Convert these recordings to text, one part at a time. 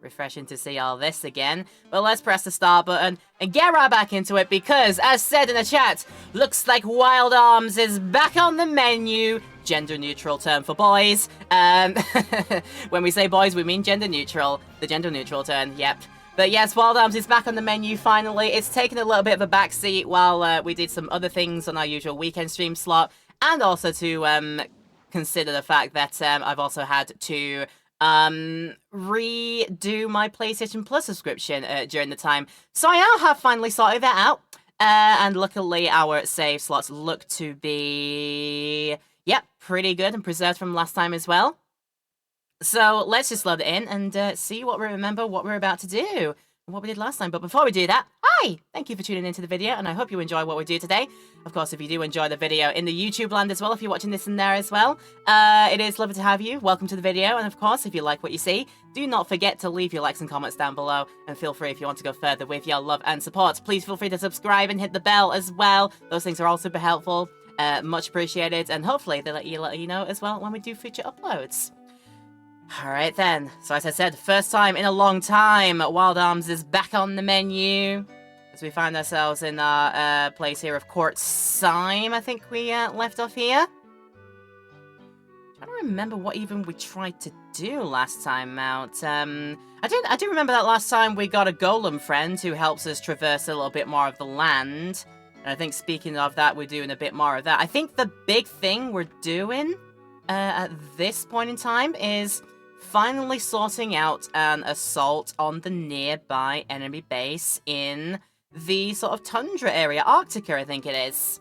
refreshing to see all this again. But let's press the start button and get right back into it because, as said in the chat, looks like Wild Arms is back on the menu. Gender neutral term for boys. When we say boys, we mean gender neutral. The gender neutral term, yep. But yes, Wild Arms is back on the menu finally. It's taken a little bit of a backseat while we did some other things on our usual weekend stream slot. And also to consider the fact that I've also had to redo my PlayStation Plus subscription during the time. So I now have finally sorted that out. And luckily our save slots look to be... Yep, pretty good and preserved from last time as well. So let's just load it in and see what we remember, what we're about to do, and what we did last time. But before we do that, hi! Thank you for tuning into the video, and I hope you enjoy what we do today. Of course, if you do enjoy the video in the YouTube land as well, if you're watching this in there as well, it is lovely to have you. Welcome to the video, and of course, if you like what you see, do not forget to leave your likes and comments down below, and feel free if you want to go further with your love and support. Please feel free to subscribe and hit the bell as well. Those things are all super helpful. Much appreciated, and hopefully they'll let you know as well when we do future uploads. Alright then, so as I said, first time in a long time, Wild Arms is back on the menu. As we find ourselves in our place here of Court Syme, I think we left off here. I don't remember what even we tried to do last time out. I do remember that last time we got a golem friend who helps us traverse a little bit more of the land. And I think speaking of that, we're doing a bit more of that. I think the big thing we're doing at this point in time is finally sorting out an assault on the nearby enemy base in the sort of tundra area, Arctica, I think it is.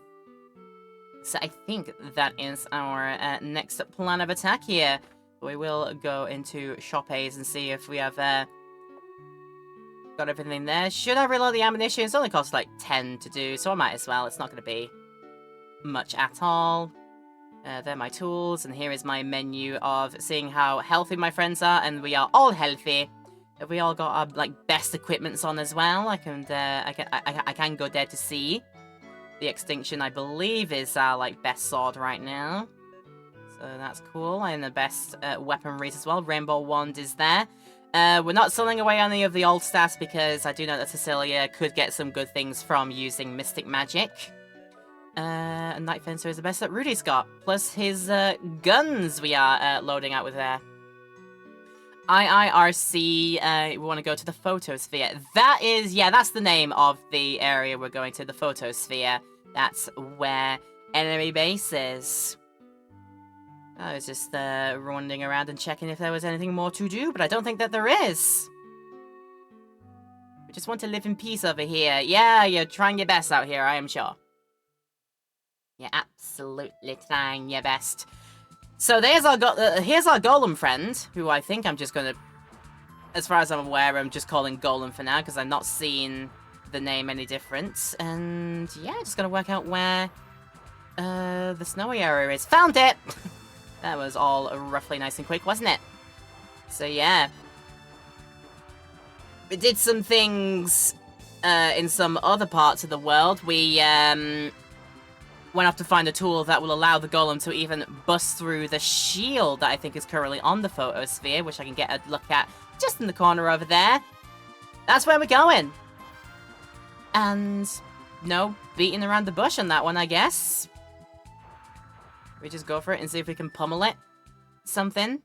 So I think that is our next plan of attack here. We will go into Shop A's and see if we have got everything there. Should I reload the ammunition? It's only costs like 10 to do, so I might as well. It's not going to be much at all. They're my tools, and here is my menu of seeing how healthy my friends are, and we are all healthy. Have we all got our like best equipments on as well? I can go there to see. The Extinction, I believe, is our like best sword right now. So that's cool, and the best weaponries as well. Rainbow Wand is there. We're not selling away any of the old stats because I do know that Cecilia could get some good things from using Mystic Magic. And Night Fencer is the best that Rudy's got, plus his guns we are loading out with there. IIRC, we want to go to the Photosphere. That is, yeah, that's the name of the area we're going to, the Photosphere. That's where enemy base is. I was just wandering around and checking if there was anything more to do, but I don't think that there is. We just want to live in peace over here. Yeah, you're trying your best out here, I am sure. You're absolutely trying your best. So there's our here's our golem friend, who I think I'm just gonna, as far as I'm aware, I'm just calling golem for now, because I'm not seeing the name any different. And yeah, just gonna work out where the snowy area is. Found it! That was all roughly nice and quick, wasn't it? So yeah. We did some things in some other parts of the world. We went off to find a tool that will allow the golem to even bust through the shield that I think is currently on the Photosphere, which I can get a look at just in the corner over there. That's where we're going. And no beating around the bush on that one, I guess. We just go for it and see if we can pummel it. Something.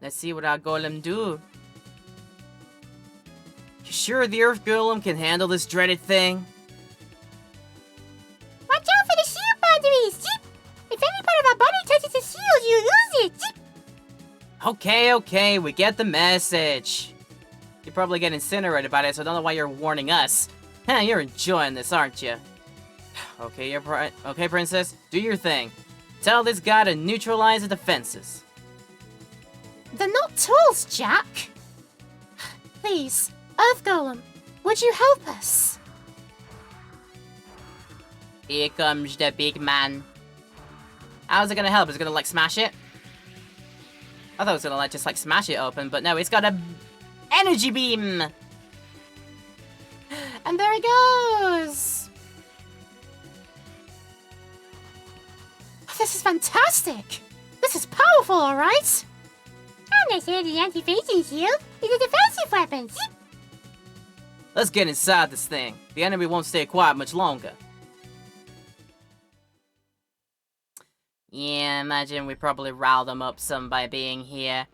Let's see what our golem do. You sure the Earth Golem can handle this dreaded thing? Watch out for the shield boundaries, Jeep! If any part of our body touches the shield, you lose it, Jeep! Okay, we get the message. You probably get incinerated by it, so I don't know why you're warning us. Huh, you're enjoying this, aren't you? Okay, okay, Princess, do your thing. Tell this guy to neutralize the defenses. They're not tools, Jack! Please, Earth Golem, would you help us? Here comes the big man. How's it gonna help? Is it gonna, like, smash it? I thought it was gonna, like, just, like, smash it open, but no, it's got a energy beam! And there he goes! This is fantastic! This is powerful, alright? And I said the anti-phasing shield is a defensive weapon. Zip. Let's get inside this thing. The enemy won't stay quiet much longer. Yeah, imagine we probably rile them up some by being here.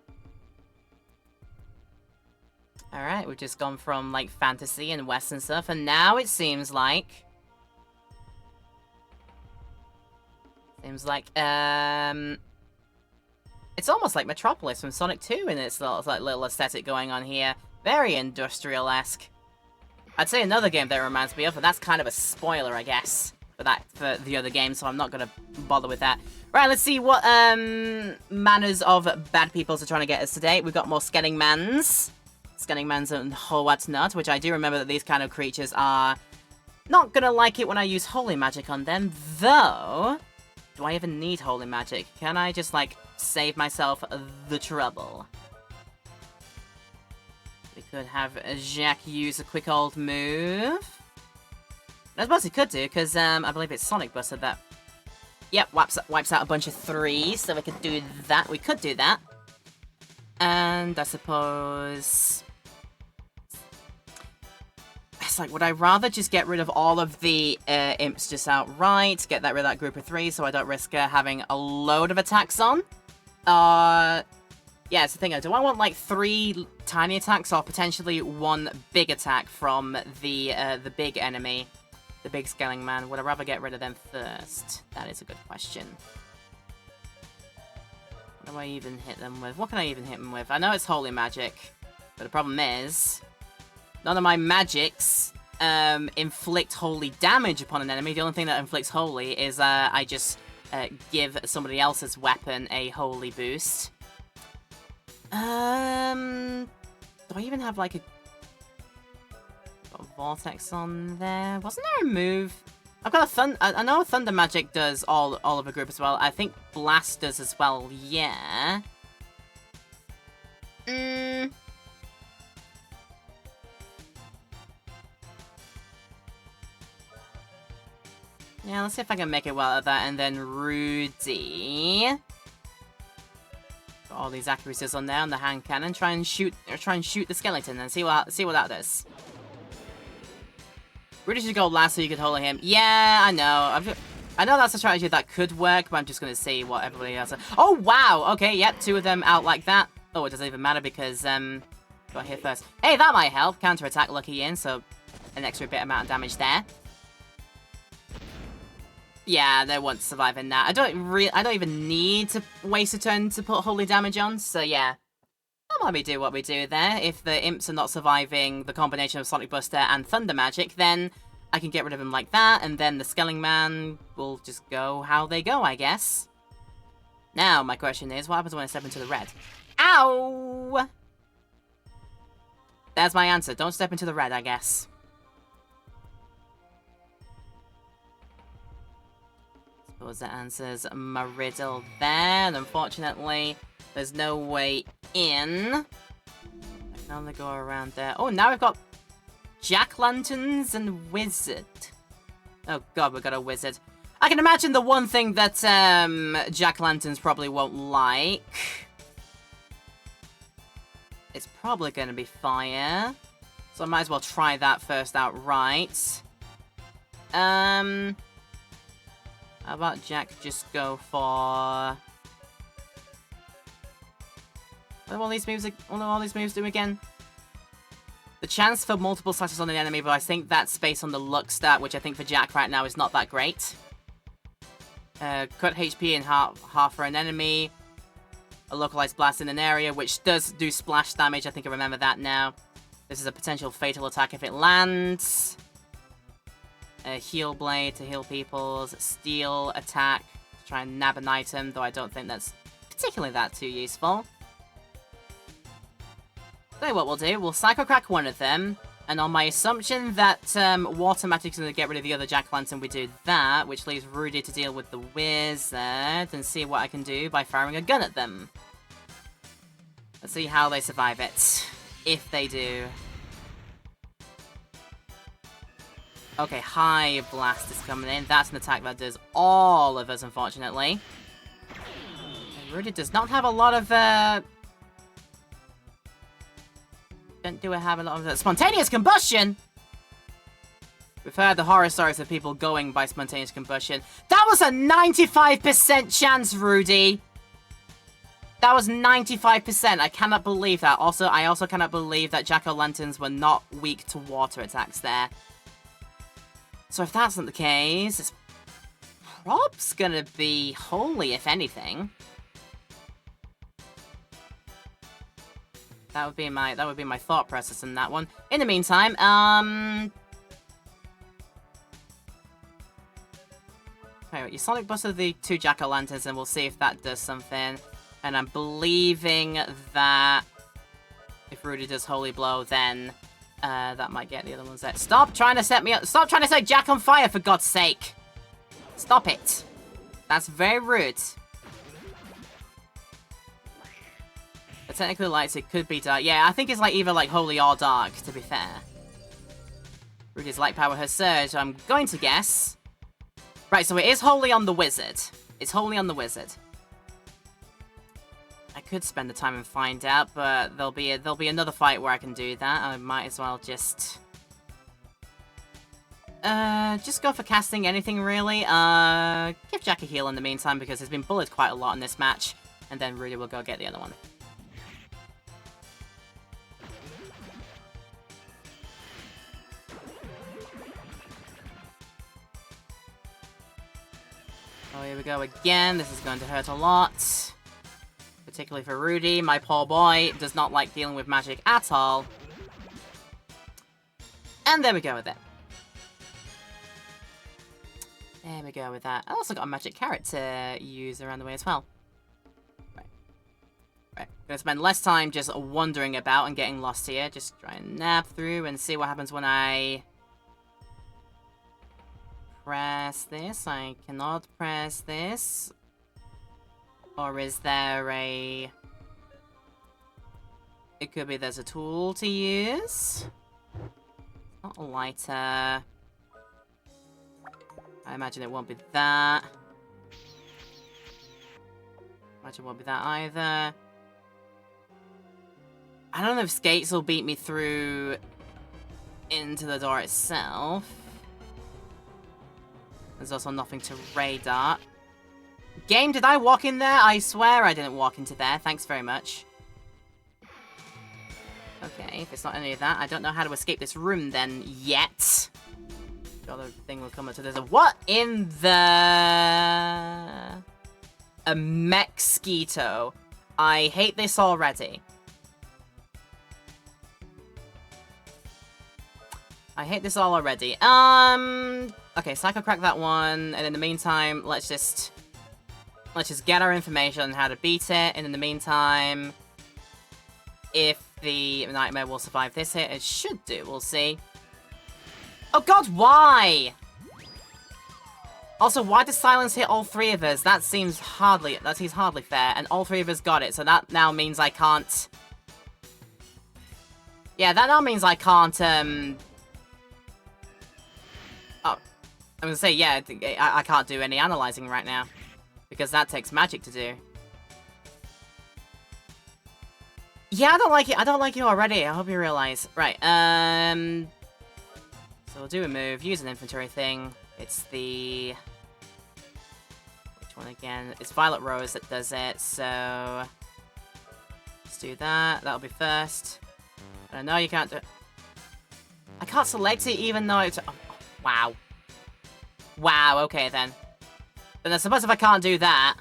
Alright, we've just gone from, like, fantasy and western stuff, and now it seems like... It's almost like Metropolis from Sonic 2 in its little aesthetic going on here. Very industrial-esque. I'd say another game that it reminds me of, but that's kind of a spoiler, I guess, for the other game, so I'm not gonna bother with that. Right, let's see what manners of bad peoples are trying to get us today. We've got more Skellingmans. Skellingmans and Hoatnut, which I do remember that these kind of creatures are not gonna like it when I use holy magic on them, though. Do I even need holy magic? Can I just, like, save myself the trouble? We could have Jack use a quick old move. I suppose he could do, because I believe it's Sonic Buster that... Yep, wipes out a bunch of 3s, so we could do that. We could do that. And I suppose... It's like, would I rather just get rid of all of the imps just outright, get rid of that group of 3 so I don't risk having a load of attacks on? Yeah, it's the thing. Do I want, like, 3 tiny attacks or potentially 1 big attack from the big enemy? The big Skellingman. Would I rather get rid of them first? That is a good question. What do I even hit them with? What can I even hit them with? I know it's holy magic, but the problem is... None of my magics inflict holy damage upon an enemy. The only thing that inflicts holy is I just give somebody else's weapon a holy boost. Do I even have, like, got a vortex on there? Wasn't there a move? I've got a I know thunder magic does all of a group as well. I think blast does as well. Yeah. Yeah, let's see if I can make it well at that, and then Rudy. Got all these accuracies on there on the hand cannon. Try and shoot the skeleton and see what that does. Rudy should go last so you could hold him. Yeah, I know. I know that's a strategy that could work, but I'm just gonna see what everybody else. Oh wow! Okay, yep, 2 of them out like that. Oh, it doesn't even matter because got hit first. Hey, that might help. Counter attack Lucky in, so an extra bit amount of damage there. Yeah, they won't survive in that. I don't even need to waste a turn to put holy damage on, so yeah. I'll maybe do what we do there. If the imps are not surviving the combination of Sonic Buster and Thunder Magic, then I can get rid of them like that, and then the Skellingman will just go how they go, I guess. Now, my question is, what happens when I step into the red? Ow! There's my answer. Don't step into the red, I guess. Suppose that answers my riddle there, and unfortunately, there's no way in. I can only go around there. Oh, now we've got Jack-lanterns and wizard. Oh god, we've got a wizard. I can imagine the one thing that Jack-lanterns probably won't like. It's probably going to be fire. So I might as well try that first outright. How about Jack just go for... What do all these moves do again? The chance for multiple slashes on the enemy, but I think that's based on the luck stat, which I think for Jack right now is not that great. Cut HP in half for an enemy. A localized blast in an area, which does do splash damage. I think I remember that now. This is a potential fatal attack if it lands. A heal blade to heal people's. Steal attack to try and nab an item, though I don't think that's particularly that too useful. Tell you what we'll do, we'll Psycho Crack one of them, and on my assumption that Water Magic's going to get rid of the other Jack-Lantern, we do that, which leaves Rudy to deal with the wizard, and see what I can do by firing a gun at them. Let's see how they survive it, if they do. Okay, High Blast is coming in. That's an attack that does all of us, unfortunately. And Rudy does not have a lot of do I have a lot of spontaneous combustion? We've heard the horror stories of people going by spontaneous combustion. That was a 95% chance, Rudy. That was 95%. I cannot believe that. Also, I also cannot believe that jack-o'-lanterns were not weak to water attacks there. So if that's not the case, it's prob's gonna be holy, if anything. That would be my thought process in that one. In the meantime, okay, you Sonic Buster the 2 jack-o'-lanterns and we'll see if that does something. And I'm believing that if Rudy does Holy Blow, then that might get the other ones there. Stop trying to set me up. Stop trying to set Jack on fire, for God's sake. Stop it. That's very rude. But technically, lights, it could be dark. Yeah, I think it's like either like Holy or Dark, to be fair. Rudy's light power has surged, so I'm going to guess. Right, so it is Holy on the Wizard. It's Holy on the Wizard. I could spend the time and find out, but there'll be another fight where I can do that. I might as well just go for casting anything, really. Give Jack a heal in the meantime, because he's been bullied quite a lot in this match. And then Rudy will go get the other one. Oh, here we go again. This is going to hurt a lot. Particularly for Rudy. My poor boy does not like dealing with magic at all. And there we go with it. There we go with that. I also got a magic carrot to use around the way as well. Right. Gonna spend less time just wandering about and getting lost here. Just try and nap through and see what happens when I press this. I cannot press this. Or is there a... It could be there's a tool to use. Not a lighter. I imagine it won't be that. Imagine it won't be that either. I don't know if skates will beat me through into the door itself. There's also nothing to radar. Game, did I walk in there? I swear I didn't walk into there. Thanks very much. Okay, if it's not any of that, I don't know how to escape this room then yet. The other thing will come up to this. What in the... A Mexquito. I hate this already. I hate this all already. Okay, Psycho crack that one, and in the meantime, let's just get our information on how to beat it, and in the meantime, if the Nightmare will survive this hit, it should do, we'll see. Oh god, why? Also, why does Silence hit all three of us? That seems hardly fair, and all three of us got it, so that now means I can't... Yeah, that now means I can't, Oh, I'm gonna say, yeah, I can't do any analyzing right now. Because that takes magic to do. Yeah, I don't like it. I don't like it already. I hope you realize. Right, so we'll do a move. Use an inventory thing. It's the... Which one again? It's Violet Rose that does it, so... Let's do that. That'll be first. I know you can't do it. I can't select it even though it's... Oh, wow. Wow, okay then. Then I suppose if I can't do that,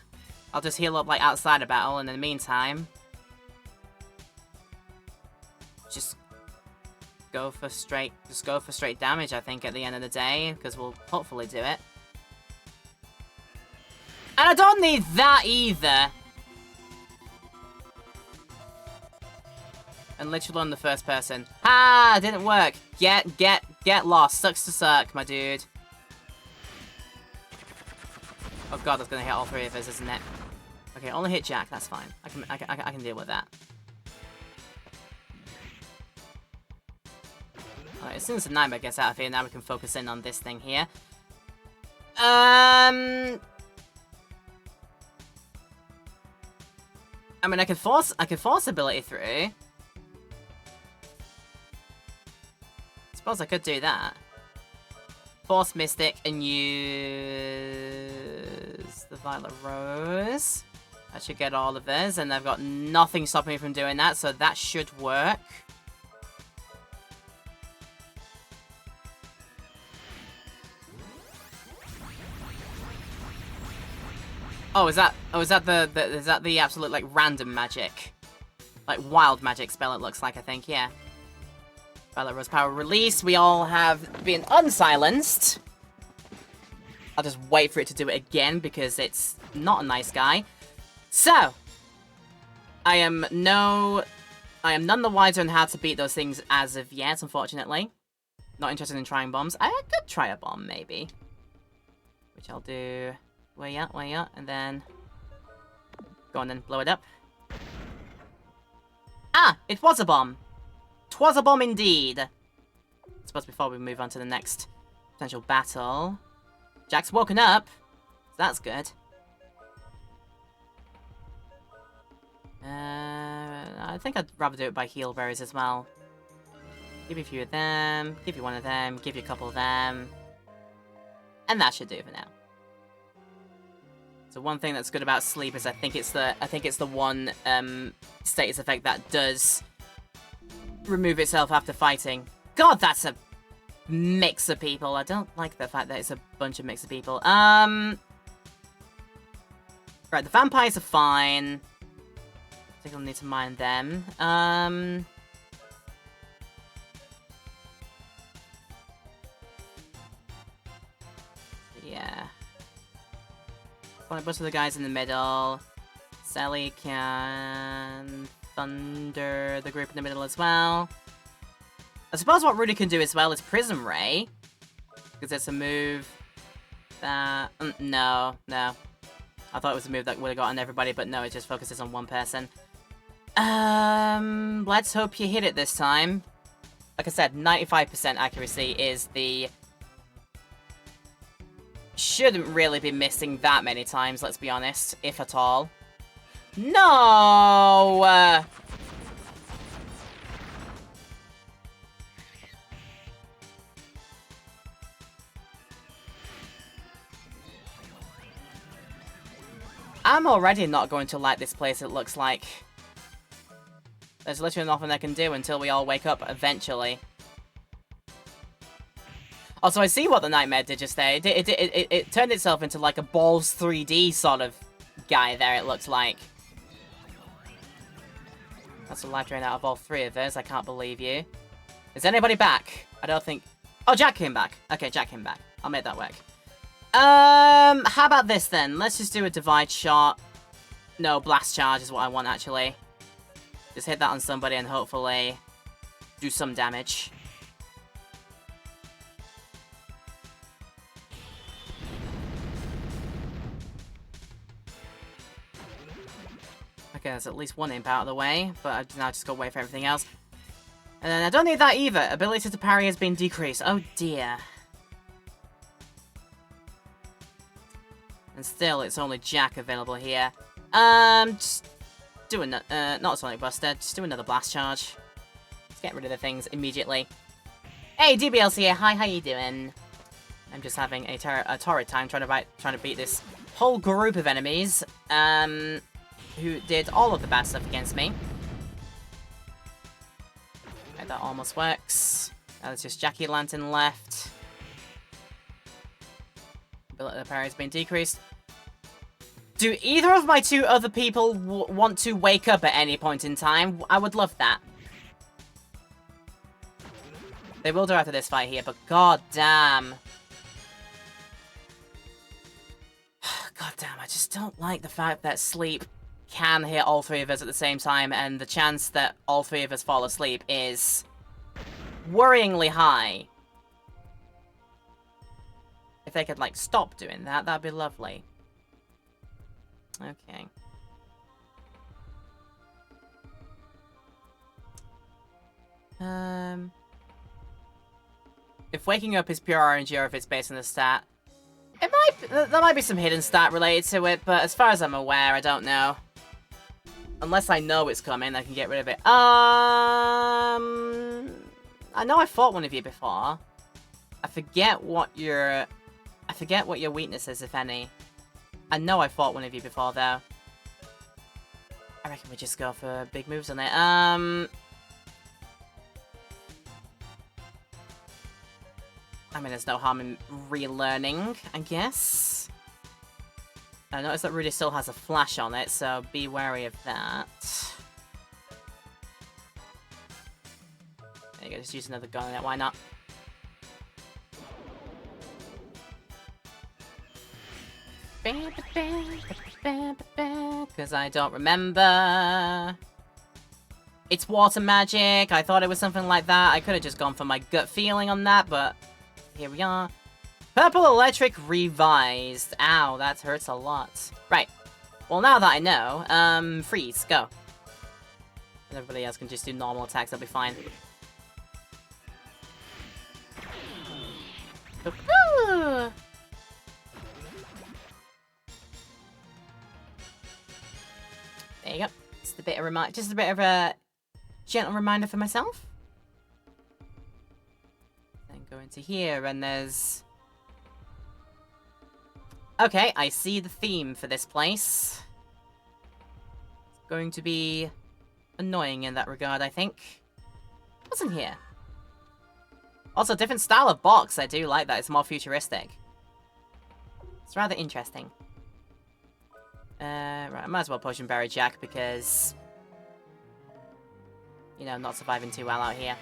I'll just heal up like outside of battle, and in the meantime, just go for straight damage, I think, at the end of the day, because we'll hopefully do it. And I don't need that either. And literally on the first person. Ah, didn't work. Get lost. Sucks to suck, my dude. Oh god, that's gonna hit all three of us, isn't it? Okay, only hit Jack, that's fine. I can deal with that. Alright, as soon as the Nightmare gets out of here, now we can focus in on this thing here. I mean, I could force ability through. Suppose I could do that. Force Mystic and use the Violet Rose. I should get all of this, and I've got nothing stopping me from doing that, so that should work. Oh, is that the absolute, like, random magic? Like, wild magic spell it looks like, I think, yeah. Violet Rose power release. We all have been unsilenced. I'll just wait for it to do it again, because it's not a nice guy. So, I am none the wiser on how to beat those things as of yet, unfortunately. Not interested in trying bombs. I could try a bomb, maybe. Which I'll do... way up, and then... go on then, blow it up. Ah! It was a bomb! 'Twas a bomb indeed! I suppose before we move on to the next potential battle... Jack's woken up! So that's good. I think I'd rather do it by heal berries as well. Give you a few of them, give you one of them, give you a couple of them. And that should do for now. So one thing that's good about sleep is I think it's the one status effect that does remove itself after fighting. God, that's a mix of people. I don't like the fact that it's a bunch of mix of people. Right, the vampires are fine. I think I'll need to mind them. Yeah. Want a bunch of the guys in the middle. Sally can thunder the group in the middle as well. I suppose what Rudy can do as well is Prism Ray. Because it's a move that... no. I thought it was a move that would have gotten everybody, but no, it just focuses on one person. Let's hope you hit it this time. Like I said, 95% accuracy is the... shouldn't really be missing that many times, let's be honest, if at all. No! I'm already not going to like this place, it looks like. There's literally nothing I can do until we all wake up eventually. Also, I see what the Nightmare did just there. It turned itself into like a Balls 3D sort of guy there, it looks like. That's a life drain out of all three of us. I can't believe you. Is anybody back? I don't think... oh, Jack came back. Okay, Jack came back. I'll make that work. How about this then? Let's just do a Divide Shot. No, Blast Charge is what I want, actually. Just hit that on somebody and hopefully do some damage. Okay, there's at least one imp out of the way, but I've now just got to wait for everything else. And then I don't need that either. Ability to parry has been decreased. Oh dear. And still, it's only Jack available here. Just do another, not Sonic Buster, just do another Blast Charge. Let's get rid of the things immediately. Hey, DBLC here, hi, how you doing? I'm just having a torrid time trying to beat this whole group of enemies, who did all of the bad stuff against me. Okay, that almost works. Now there's just Jackie Lantern left. Ability to parry has been decreased. Do either of my two other people want to wake up at any point in time? I would love that. They will do after this fight here, but god damn. God damn, I just don't like the fact that sleep can hit all three of us at the same time, and the chance that all three of us fall asleep is worryingly high. If they could, like, stop doing that, that'd be lovely. Okay. If waking up is pure RNG or if it's based on the stat, there might be some hidden stat related to it, but as far as I'm aware, I don't know. Unless I know it's coming, I can get rid of it. I know I fought one of you before. I forget what your weakness is, if any. I know I fought one of you before, though. I reckon we just go for big moves on it. I mean, there's no harm in relearning, I guess. I notice that Rudy still has a flash on it, so be wary of that. There you go, just use another gun on it, why not? Because I don't remember. It's water magic. I thought it was something like that. I could have just gone for my gut feeling on that, but here we are. Purple Electric revised. Ow, that hurts a lot. Right. Well, now that I know, freeze, go. And everybody else can just do normal attacks, that'll be fine. Ooh. There you go. Just a bit of a gentle reminder for myself. Then go into here, and there's... Okay, I see the theme for this place. It's going to be annoying in that regard, I think. What's in here? Also, different style of box. I do like that. It's more futuristic. It's rather interesting. Right, I might as well Potion Berry Jack because... You know, not surviving too well out here.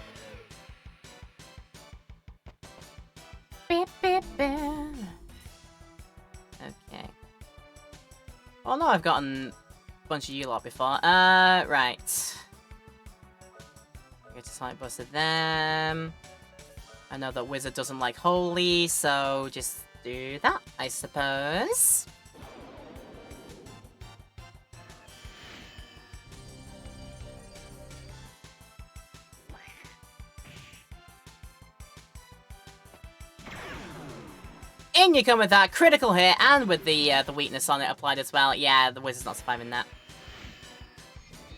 Beep, beep, beep. Okay. Oh no, I've gotten a bunch of you lot before. Right. Go to Sonic Buster them. I know that Wizard doesn't like Holy, so just do that, I suppose. In you come with that critical hit, and with the weakness on it applied as well. Yeah, the Wizard's not surviving that.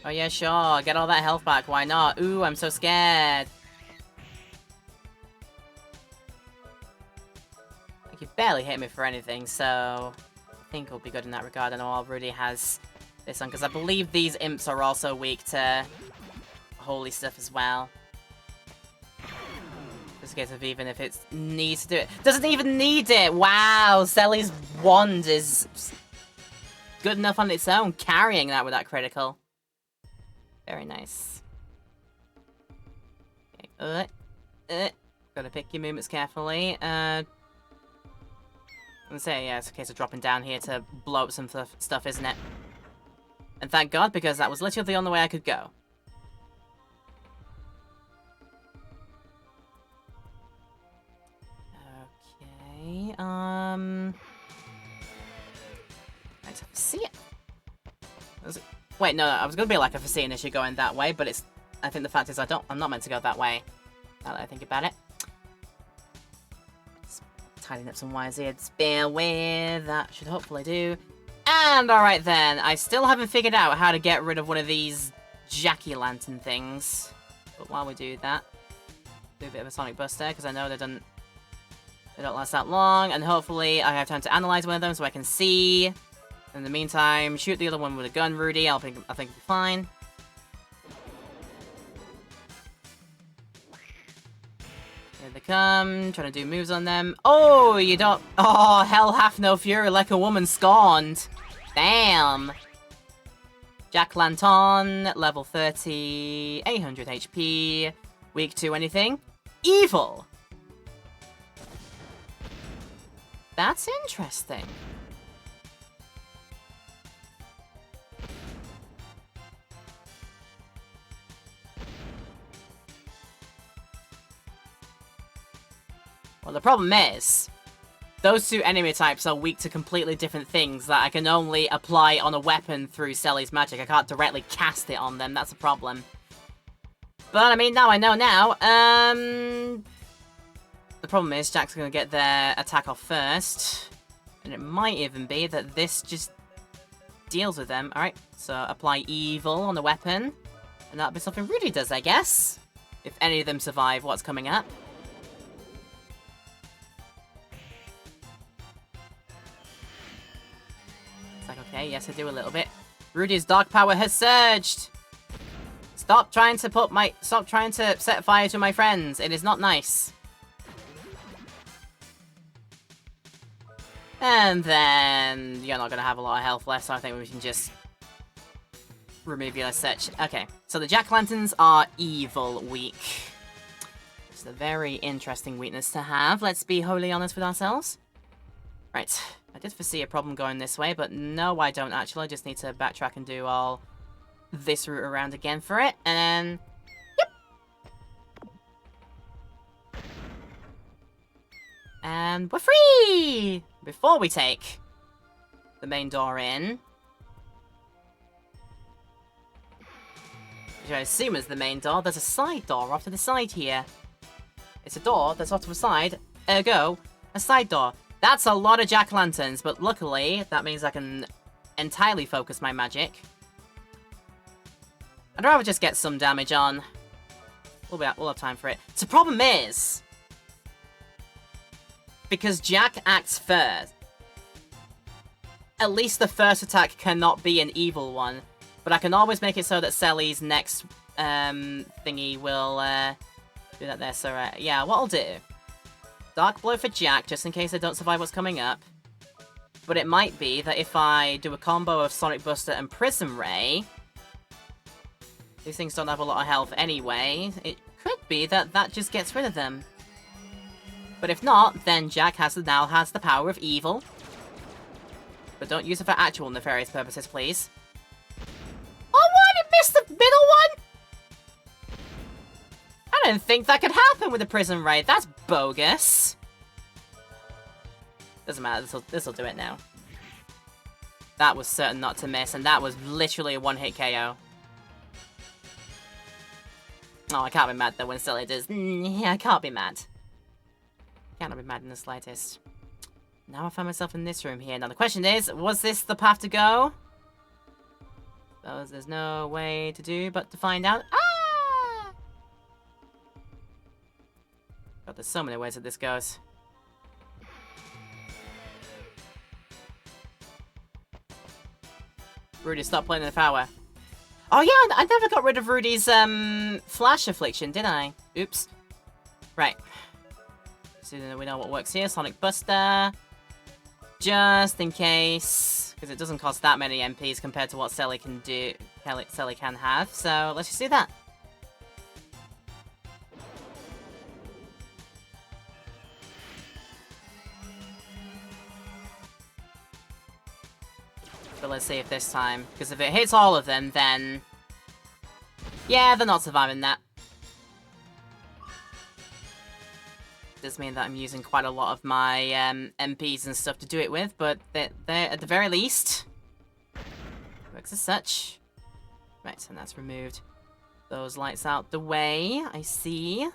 Oh yeah, sure, get all that health back, why not? Ooh, I'm so scared. Like, you barely hit me for anything, so... I think we'll be good in that regard. I know Rudy has this one, because I believe these imps are also weak to holy stuff as well. Just a case of even if it needs to do it. Doesn't even need it! Wow, Selly's wand is good enough on its own, carrying that with that critical. Very nice. Okay. Gotta pick your movements carefully. I'm gonna say, yeah, it's a case of dropping down here to blow up some stuff, isn't it? And thank God, because that was literally the only way I could go. Okay, I'd have to see it. Wait, no, I was gonna be like a foreseeing issue going that way, but it's... I think the fact is I'm not meant to go that way. Now that I think about it. Just tidying up some wires here. Just bear with. That should hopefully do. And alright then, I still haven't figured out how to get rid of one of these jack-o'-lantern things. But while we do that, do a bit of a Sonic Buster, because I know they don't last that long, and hopefully I have time to analyze one of them so I can see. In the meantime, shoot the other one with a gun, Rudy. I think it'll be fine. Here they come, trying to do moves on them. Oh, you don't... Oh, hell hath no fury like a woman scorned. Damn. Jack-o'-lantern, level 30, 800 HP, weak to anything. Evil! That's interesting. Well, the problem is, those two enemy types are weak to completely different things that I can only apply on a weapon through Selly's magic. I can't directly cast it on them, that's a problem. But, I mean, now I know now. The problem is, Jack's gonna get their attack off first. And it might even be that this just deals with them. Alright, so apply evil on the weapon. And that'll be something Rudy does, I guess. if any of them survive what's coming up. It's like, okay, yes, I do a little bit. Rudy's dark power has surged! Stop trying to set fire to my friends. It is not nice. And then you're not going to have a lot of health left, so I think we can just remove you as such. Okay, so the jack-o'-lanterns are evil weak. It's a very interesting weakness to have. Let's be wholly honest with ourselves. Right, I did foresee a problem going this way, but no, I don't actually. I just need to backtrack and do all this route around again for it, and then... Yep! And we're free! Before we take the main door in, which I assume is the main door, there's a side door off to the side here. It's a door that's off to the side, ergo, a side door. That's a lot of jack-o'-lanterns, but luckily, that means I can entirely focus my magic. I'd rather just get some damage on. We'll have time for it. So the problem is, because Jack acts first, at least the first attack cannot be an evil one. But I can always make it so that Selly's next thingy will do that there. So yeah, what I'll do, Dark Blow for Jack, just in case they don't survive what's coming up. But it might be that if I do a combo of Sonic Buster and Prism Ray, these things don't have a lot of health anyway. It could be that that just gets rid of them. But if not, then Jack now has the power of evil. But don't use it for actual nefarious purposes, please. Oh, what? It missed the middle one? I didn't think that could happen with a Prism Ray. That's bogus. Doesn't matter. This'll do it now. That was certain not to miss, and that was literally a one-hit KO. Oh, I can't be mad though when Silly does. Yeah, I can't be mad. Cannot be mad in the slightest. Now I find myself in this room here. Now the question is, was this the path to go? There's no way to do but to find out. Ah! God, there's so many ways that this goes. Rudy, stop playing in the power. Oh yeah, I never got rid of Rudy's flash affliction, did I? Oops. Right. So we know what works here. Sonic Buster. Just in case, because it doesn't cost that many MPs compared to what Selly can do. Selly can have. So let's just do that. But let's see if this time, because if it hits all of them, then yeah, they're not surviving that. Does mean that I'm using quite a lot of my MPs and stuff to do it with, but they're at the very least works as such. Right, and that's removed those lights out the way. I see.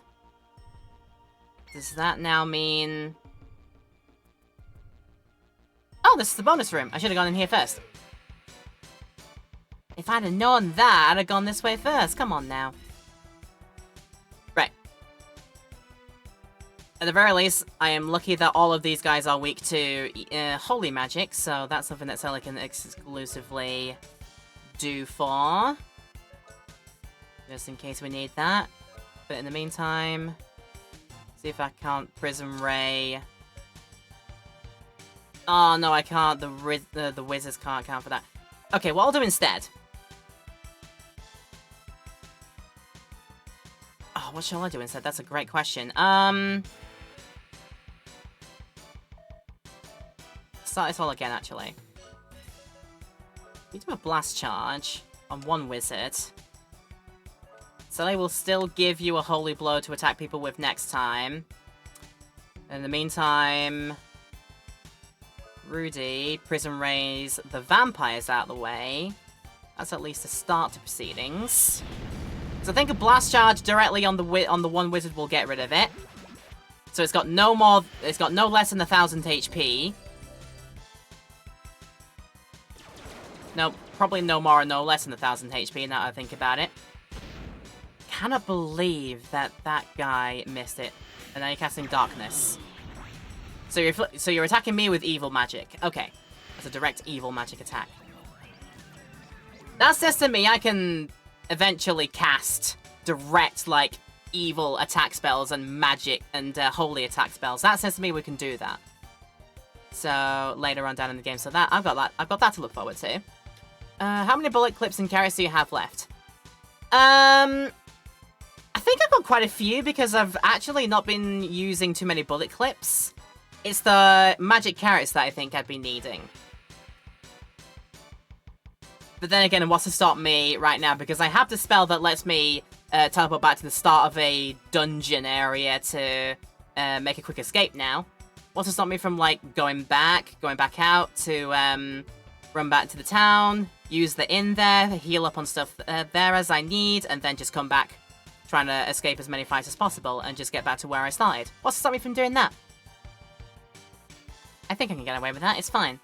Does that now mean? Oh, this is the bonus room. I should have gone in here first. If I'd have known that, I'd have gone this way first. Come on now. Right. At the very least, I am lucky that all of these guys are weak to holy magic, so that's something that Selly can exclusively do for. Just in case we need that. But in the meantime, see if I can't Prism Ray. Oh, no, I can't. The wizards can't count for that. Okay, what I'll do instead. Oh, what shall I do instead? That's a great question. Start this all again, actually. We do a blast charge on one wizard. So they will still give you a holy blow to attack people with next time. In the meantime, Rudy, Prism Rays the vampires out of the way. That's at least a start to proceedings. So I think a blast charge directly on the one wizard will get rid of it. So it's got no less than 1,000 HP. No, probably no more or no less than 1,000 HP now that I think about it. cannot believe that that guy missed it. And now you're casting Darkness. So you're attacking me with evil magic. Okay. That's a direct evil magic attack. That says to me I can eventually cast direct, like, evil attack spells and magic and holy attack spells. That says to me we can do that. So later on down in the game, so that I've got that to look forward to. How many bullet clips and carrots do you have left? I think I've got quite a few because I've actually not been using too many bullet clips. It's the magic carrots that I think I'd be needing. But then again, what's to stop me right now? Because I have the spell that lets me teleport back to the start of a dungeon area to make a quick escape now. What's to stop me from, like, going back out to run back to the town, use the inn there, heal up on stuff there as I need, and then just come back trying to escape as many fights as possible and just get back to where I started? What's to stop me from doing that? I think I can get away with that, it's fine.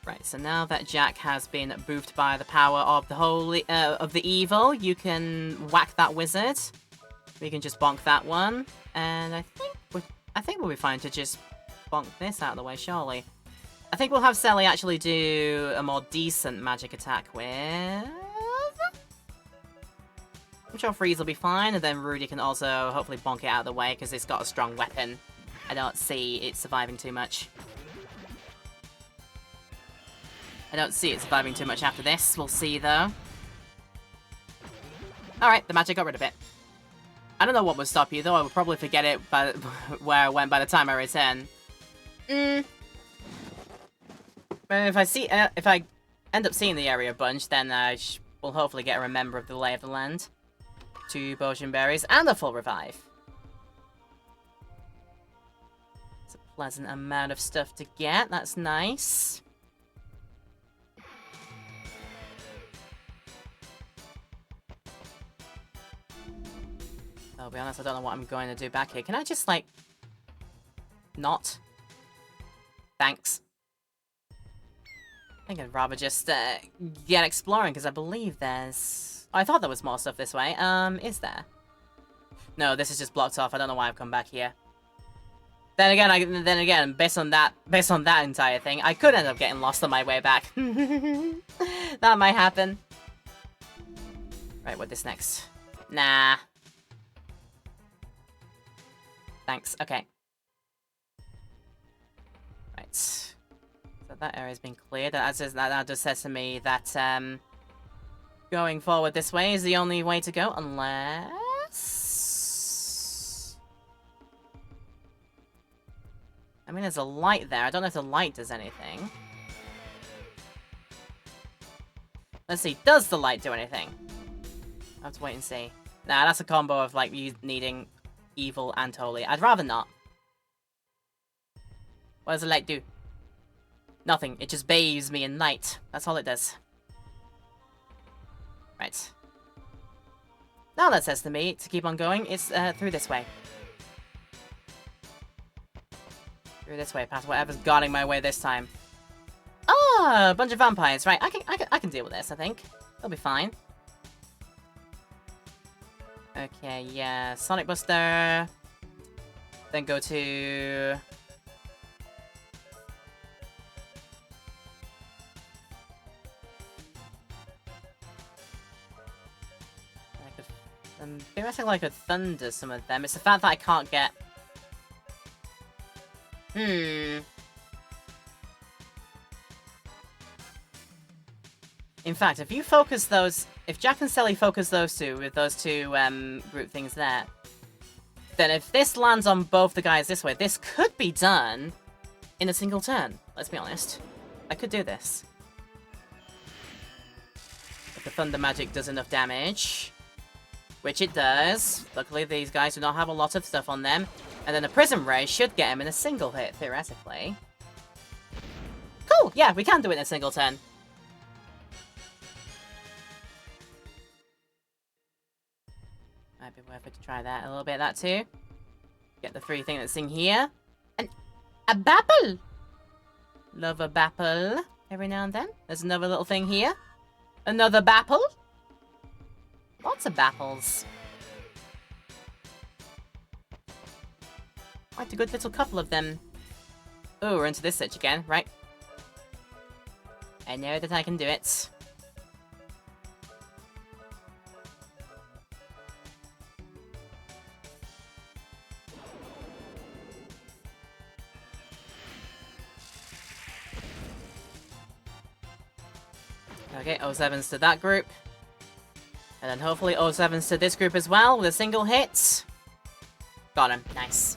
Right, so now that Jack has been boofed by the power of the holy, of the evil, you can whack that wizard. We can just bonk that one, and I think we'll be fine to just bonk this out of the way, surely. I think we'll have Selly actually do a more decent magic attack with... I'm sure Freeze will be fine, and then Rudy can also hopefully bonk it out of the way, because it's got a strong weapon. I don't see it surviving too much. I don't see it surviving too much after this. We'll see, though. Alright, the magic got rid of it. I don't know what would stop you, though. I would probably forget it by where I went by the time I return. But if I end up seeing the area a bunch, then I will hopefully get a remember of the lay of the land. 2 potion berries and a full revive. It's a pleasant amount of stuff to get. That's nice. I'll be honest, I don't know what I'm going to do back here. Can I just, like, not? Thanks. I think I'd rather just get exploring, because I believe there's... Oh, I thought there was more stuff this way. Is there? No, this is just blocked off. I don't know why I've come back here. Then again, based on that entire thing, I could end up getting lost on my way back. That might happen. Right, what this next? Nah. Thanks. Okay. Right. So that area's been cleared. That just says to me that going forward this way is the only way to go, unless... I mean, there's a light there. I don't know if the light does anything. Let's see. Does the light do anything? I'll have to wait and see. Nah, that's a combo of, like, you needing evil and holy. I'd rather not. What does the light do? Nothing. It just bathes me in light. That's all it does. Right. Now that says to me to keep on going, it's through this way. Through this way, past whatever's guarding my way this time. Ah, a bunch of vampires. Right, I can deal with this, I think. It'll be fine. Okay, yeah, Sonic Buster. Then go to... Theoretically, I could thunder some of them. It's the fact that I can't get... In fact, if you focus those... If Jack and Selly focus those two with those two group things there, then if this lands on both the guys this way, this could be done in a single turn. Let's be honest. I could do this. If the thunder magic does enough damage... Which it does. Luckily, these guys do not have a lot of stuff on them. And then the Prism Ray should get him in a single hit, theoretically. Cool! Yeah, we can do it in a single turn. Might be worth it to try that a little bit, that too. Get the 3 thing that's in here. And a Bapple! Love a Bapple every now and then. There's another little thing here. Another Bapple. What? lots of battles. Quite a good little couple of them. Oh, we're into this stage again, right? I know that I can do it. Okay, 07's to that group. And then hopefully 07's to this group as well with a single hit. Got him. Nice.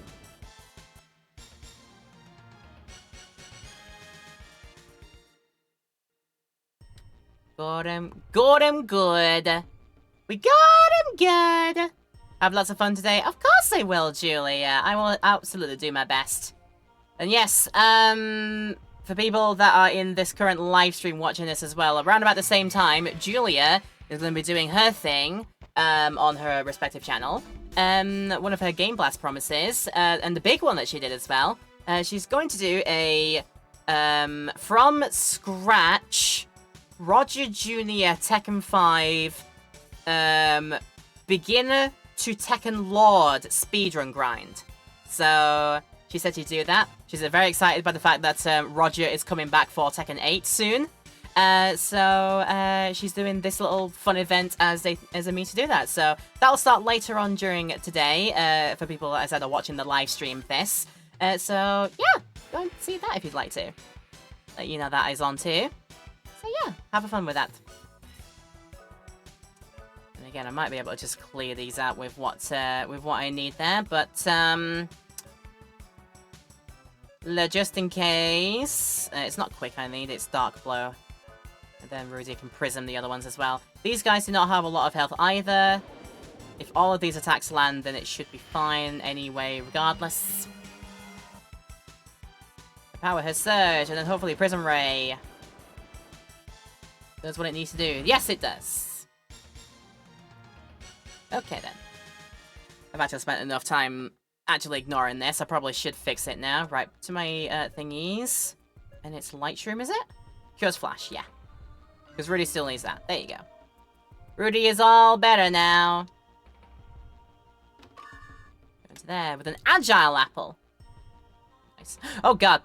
Got him. Got him good. We got him good. Have lots of fun today? Of course I will, Julia. I will absolutely do my best. And yes, for people that are in this current live stream watching this as well, around about the same time, Julia is going to be doing her thing on her respective channel. One of her Game Blast promises, and the big one that she did as well. She's going to do a from scratch Roger Jr. Tekken 5 beginner to Tekken Lord speedrun grind. So she said she'd do that. She's very excited by the fact that Roger is coming back for Tekken 8 soon. So she's doing this little fun event as a means to do that. So that'll start later on during today for people, as I said, are watching the live stream of this. So yeah, go and see that if you'd like to. Let you know that is on too. So yeah, have fun with that. And again, I might be able to just clear these out with what I need there, but just in case, it's not quick I need, it's dark blow. And then Rudy can prism the other ones as well. These guys do not have a lot of health either. If all of these attacks land, then it should be fine anyway, regardless. The power has surged, and then hopefully Prism Ray does what it needs to do. Yes, it does. Okay, then. I've actually spent enough time actually ignoring this. I probably should fix it now. Right, to my thingies. And it's Light Shroom, is it? Cures Flash, yeah. Because Rudy still needs that. There you go. Rudy is all better now. Go to there with an Agile Apple. Nice. Oh, God.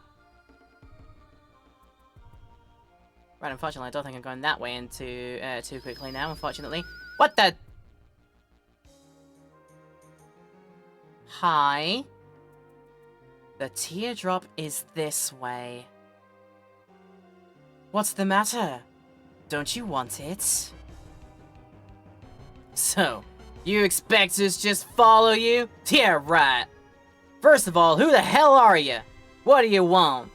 Right, unfortunately, I don't think I'm going that way into too quickly now, unfortunately. What the? Hi. The teardrop is this way. What's the matter? Don't you want it? So, you expect us just follow you? Yeah, right. First of all, who the hell are you? What do you want?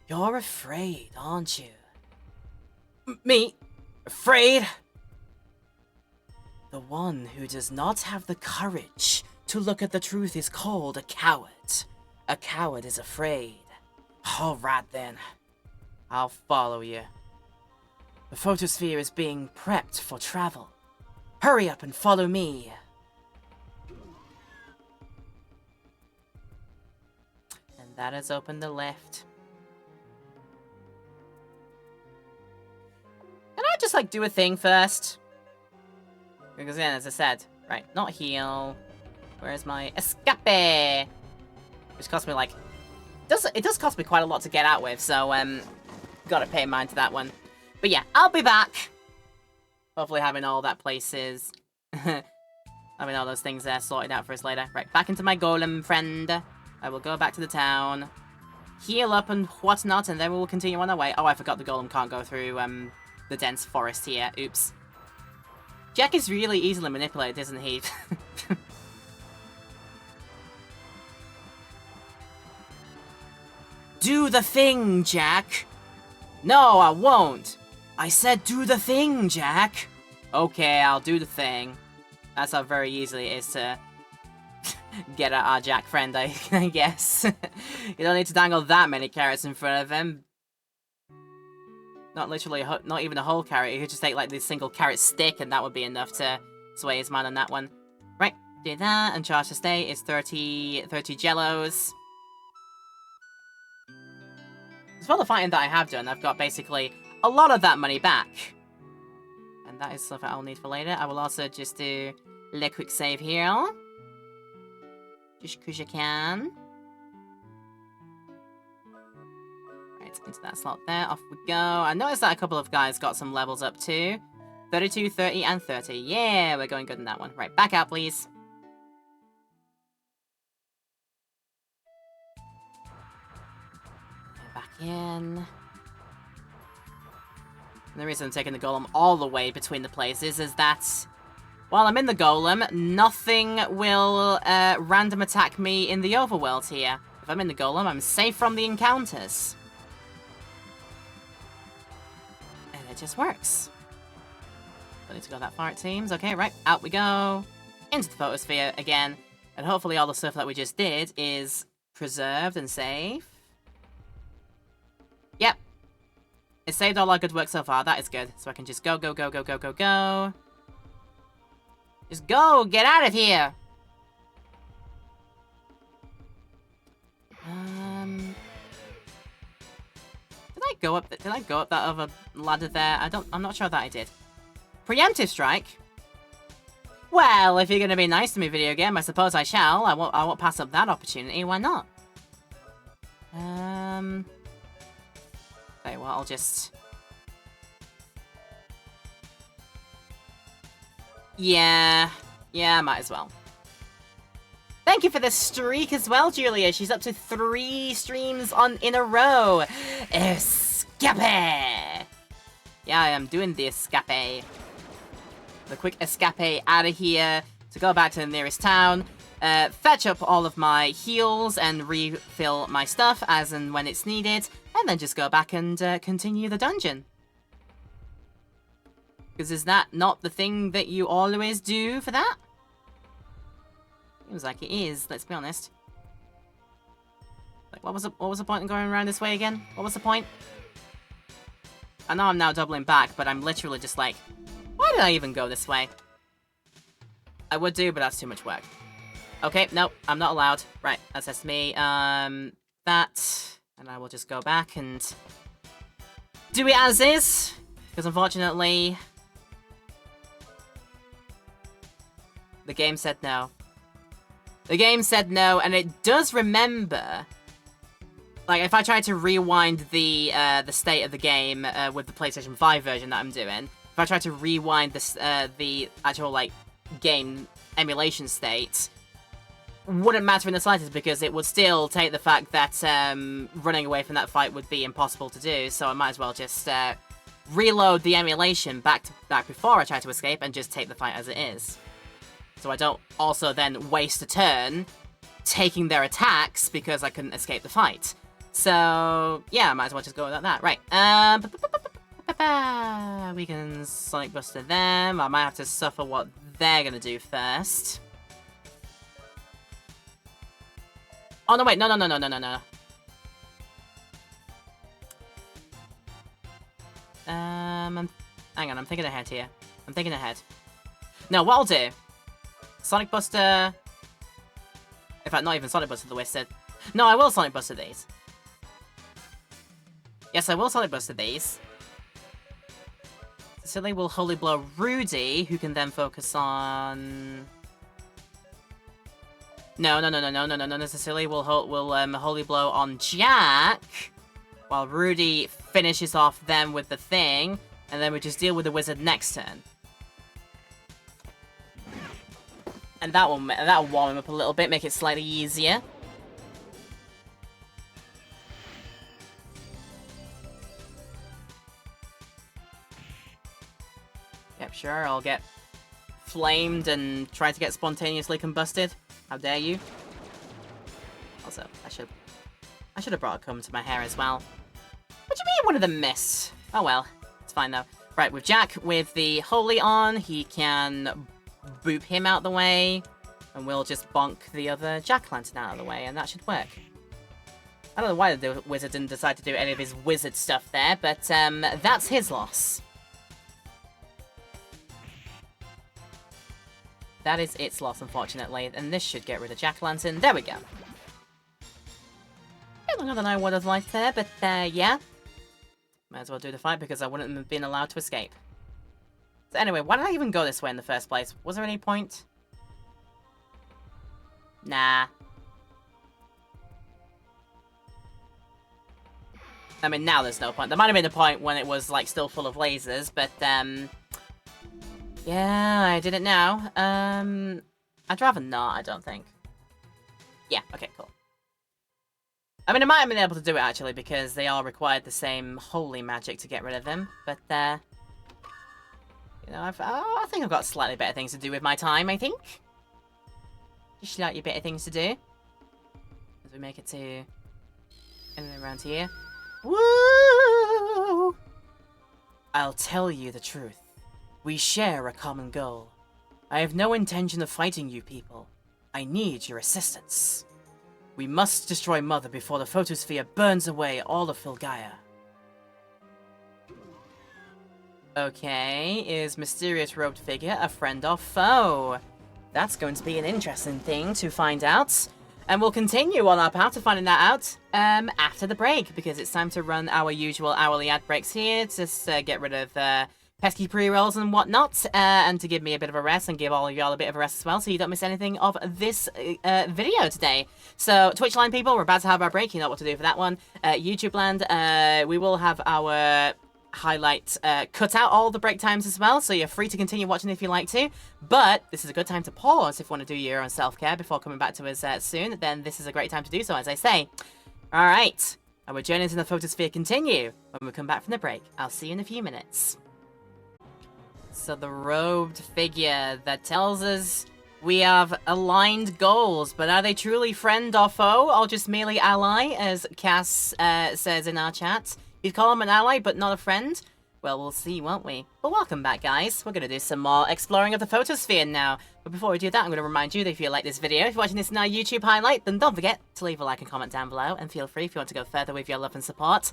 You're afraid, aren't you? Me? Afraid? The one who does not have the courage to look at the truth is called a coward. A coward is afraid. Alright then. I'll follow you. The photosphere is being prepped for travel. Hurry up and follow me. And that has opened the lift. Can I just, like, do a thing first? Because then, as I said, right, not heal. Where's my escape? Which cost me, like... It does cost me quite a lot to get out with, so, gotta pay mind to that one. But yeah, I'll be back. Hopefully having all that places... having all those things there sorted out for us later. Right, back into my golem friend. I will go back to the town. Heal up and whatnot, and then we will continue on our way. Oh, I forgot the golem can't go through, the dense forest here. Oops. Jack is really easily manipulated, isn't he? Do the thing, Jack! No, I won't! I said do the thing, Jack! Okay, I'll do the thing. That's how very easily it is to get at our Jack friend, I guess. You don't need to dangle that many carrots in front of him. Not literally, not even a whole carrot. You could just take like this single carrot stick and that would be enough to sway his mind on that one. Right, do that, and charge to stay is 30 jellos. As well, the fighting that I have done, I've got basically a lot of that money back. And And that is stuff I'll need for later. I will also just do a little quick save here. Just because you can. Right, into that slot there. Off we go. I noticed that a couple of guys got some levels up too. 32, 30, and 30. Yeah, we're going good in that one. Right, back out, please. Back in. And the reason I'm taking the golem all the way between the places is that while I'm in the golem, nothing will random attack me in the overworld here. If I'm in the golem, I'm safe from the encounters. And it just works. Don't need to go that far, it seems. Okay, right, out we go. Into the photosphere again. And hopefully all the stuff that we just did is preserved and safe. Yep. It saved all our good work so far. That is good. So I can just go, go, go, go, go, go, go. Just go! Get out of here! Did I go up that other ladder there? I'm not sure that I did. Preemptive strike? Well, if you're gonna be nice to me, video game, I suppose I shall. I won't pass up that opportunity. Why not? Okay, well, I'll just... Yeah, might as well. Thank you for the streak as well, Julia. She's up to 3 streams in a row. Escape! Yeah, I am doing the escape. The quick escape out of here to go back to the nearest town, fetch up all of my heals and refill my stuff as and when it's needed, and then just go back and continue the dungeon. Because is that not the thing that you always do for that? Seems like it is, let's be honest. Like, what was the point in going around this way again? What was the point? I know I'm now doubling back, but I'm literally just like, why did I even go this way? I would do, but that's too much work. Okay, nope, I'm not allowed. Right, that's me. That, and I will just go back and do it as is, because unfortunately, the game said no. The game said no, and it does remember. Like, if I try to rewind the state of the game with the PlayStation 5 version that I'm doing, if I try to rewind the actual, like, game emulation state, wouldn't matter in the slightest because it would still take the fact that running away from that fight would be impossible to do, so I might as well just reload the emulation back before I try to escape and just take the fight as it is. So I don't also then waste a turn taking their attacks because I couldn't escape the fight. So, yeah, I might as well just go without that. Right, we can Sonic Buster them. I might have to suffer what they're gonna do first. Oh, no, wait, no. Hang on, I'm thinking ahead here. I'm thinking ahead. No, what I'll do... Sonic Buster... In fact, not even Sonic Buster the Wizard. No, I will Sonic Buster these. Yes, I will Sonic Buster these. Cecilia will Holy Blow Rudy, who can then focus on... No. Cecilia will Holy Blow on Jack, while Rudy finishes off them with the thing, and then we just deal with the wizard next turn. And that'll warm him up a little bit, make it slightly easier. Yep, sure, I'll get flamed and try to get spontaneously combusted. How dare you? Also, I should have brought a comb to my hair as well. What do you mean one of them missed? Oh well, it's fine though. Right, with Jack, with the Holy on, he can boop him out the way, and we'll just bonk the other Jack-Lantern out of the way, and that should work. I don't know why the wizard didn't decide to do any of his wizard stuff there, but that's his loss. That is its loss, unfortunately, and this should get rid of Jack-Lantern. There we go. A bit longer than I would have liked there, but yeah. Might as well do the fight because I wouldn't have been allowed to escape. So anyway, why did I even go this way in the first place? Was there any point? Nah. I mean, now there's no point. There might have been a point when it was, like, still full of lasers, but, yeah, I did it now. I'd rather not, I don't think. Yeah, okay, cool. I mean, I might have been able to do it, actually, because they all required the same holy magic to get rid of him, but, you know, I think I've got slightly better things to do with my time, I think. Just slightly better things to do. As we make it to... anything around here. Woo! I'll tell you the truth. We share a common goal. I have no intention of fighting you people. I need your assistance. We must destroy Mother before the photosphere burns away all of Filgaia. Okay, is Mysterious Robed Figure a friend or foe? That's going to be an interesting thing to find out. And we'll continue on our path to finding that out after the break, because it's time to run our usual hourly ad breaks here, just get rid of pesky pre-rolls and whatnot, and to give me a bit of a rest and give all of y'all a bit of a rest as well, so you don't miss anything of this video today. So, Twitch line people, we're about to have our break. You know what to do for that one. YouTube land, we will have our highlight cut out all the break times as well, so you're free to continue watching if you like to, but this is a good time to pause if you want to do your own self-care before coming back to us soon. Then this is a great time to do so, as I say. Alright, our journeys in the photosphere continue when we come back from the break. I'll see you in a few minutes. So the robed figure that tells us we have aligned goals, but are they truly friend or foe, or just merely ally, as Cass says in our chat? You'd call him an ally, but not a friend? Well, we'll see, won't we? But welcome back, guys. We're going to do some more exploring of the photosphere now. But before we do that, I'm going to remind you that if you like this video, if you're watching this in our YouTube highlight, then don't forget to leave a like and comment down below. And feel free, if you want to go further with your love and support,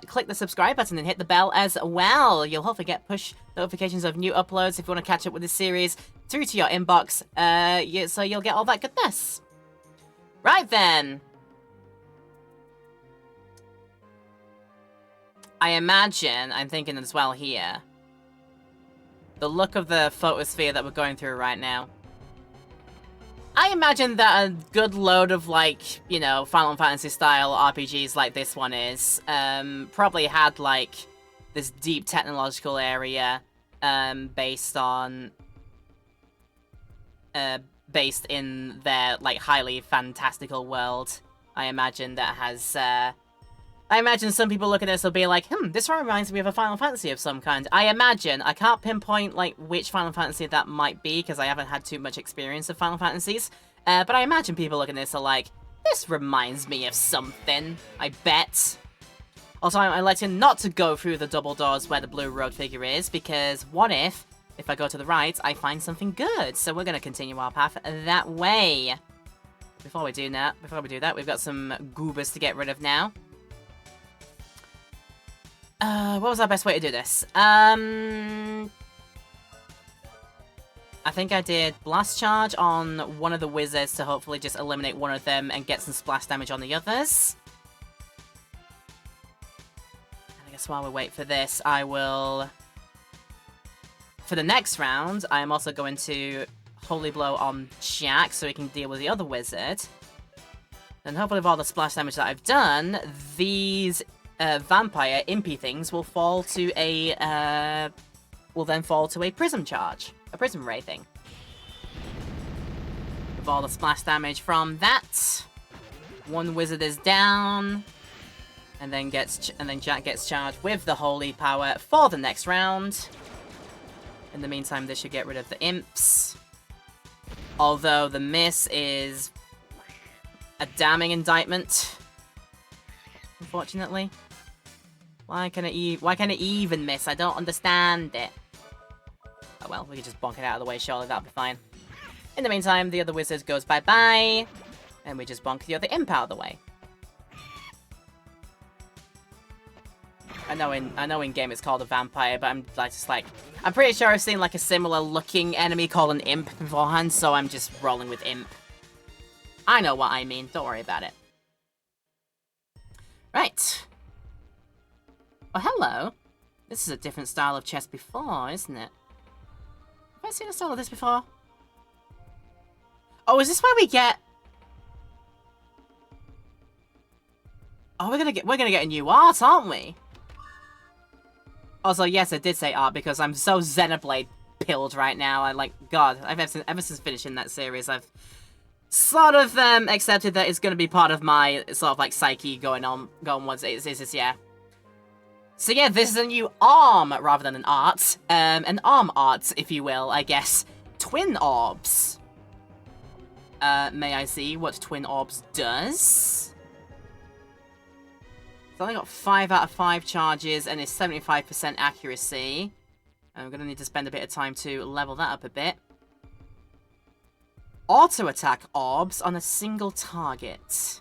click the subscribe button and hit the bell as well. You'll hopefully get push notifications of new uploads if you want to catch up with this series through to your inbox, so you'll get all that goodness. Right then. I imagine, I'm thinking as well here, the look of the photosphere that we're going through right now. I imagine that a good load of, like, you know, Final Fantasy style RPGs like this one is, probably had, like, this deep technological area, based in their, like, highly fantastical world. I imagine that has, I imagine some people look at this will be like, this reminds me of a Final Fantasy of some kind. I imagine. I can't pinpoint, like, which Final Fantasy that might be, because I haven't had too much experience of Final Fantasies. But I imagine people looking at this are like, this reminds me of something, I bet. Also, I'm electing not to go through the double doors where the blue road figure is, because what if I go to the right, I find something good? So we're going to continue our path that way. Before we do that, we've got some goobers to get rid of now. What was our best way to do this? I think I did Blast Charge on one of the wizards to hopefully just eliminate one of them and get some splash damage on the others. And I guess while we wait for this, I will... For the next round, I am also going to Holy Blow on Jack so he can deal with the other wizard. And hopefully with all the splash damage that I've done, these... vampire impy things will fall to a prism charge, a prism ray thing. With all the splash damage from that, one wizard is down, and then Jack gets charged with the holy power for the next round. In the meantime, this should get rid of the imps. Although the miss is a damning indictment, unfortunately. Why can it even miss? I don't understand it. Oh well, we can just bonk it out of the way, surely that'll be fine. In the meantime, the other wizard goes bye-bye, and we just bonk the other imp out of the way. I know in game it's called a vampire, but I'm pretty sure I've seen like a similar looking enemy called an imp beforehand, so I'm just rolling with imp. I know what I mean, don't worry about it. Right. Oh, hello. This is a different style of chest before, isn't it? I seen a style of this before? Oh, is this where we get... Oh, we're gonna get a new art, aren't we? Also, yes, I did say art because I'm so Xenoblade pilled right now. I like, God, ever since finishing that series, I've sort of accepted that it's gonna be part of my sort of like psyche going once it's yeah. So yeah, this is a new arm rather than an art, an arm art, if you will, I guess. Twin Orbs. May I see what Twin Orbs does? It's only got 5 out of 5 charges and it's 75% accuracy. I'm gonna need to spend a bit of time to level that up a bit. Auto attack orbs on a single target.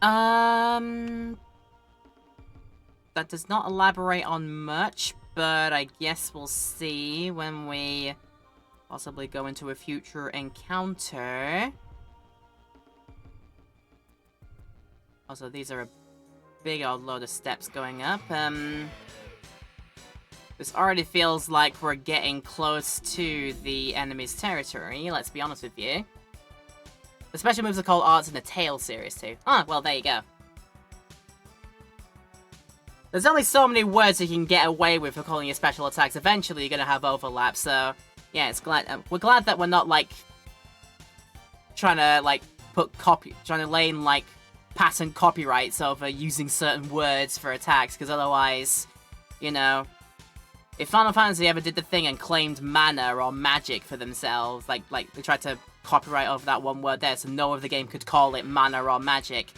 That does not elaborate on much, but I guess we'll see when we possibly go into a future encounter. Also, these are a big old load of steps going up. This already feels like we're getting close to the enemy's territory, let's be honest with you. The special moves are called arts in the Tail series too. Ah, well, there you go. There's only so many words you can get away with for calling your special attacks. Eventually, you're gonna have overlap, so... Yeah, we're glad that we're not, like... trying to lay in, like, patent copyrights over using certain words for attacks, because otherwise, you know... If Final Fantasy ever did the thing and claimed mana or magic for themselves, like they tried to copyright over that one word there so no other game could call it mana or magic,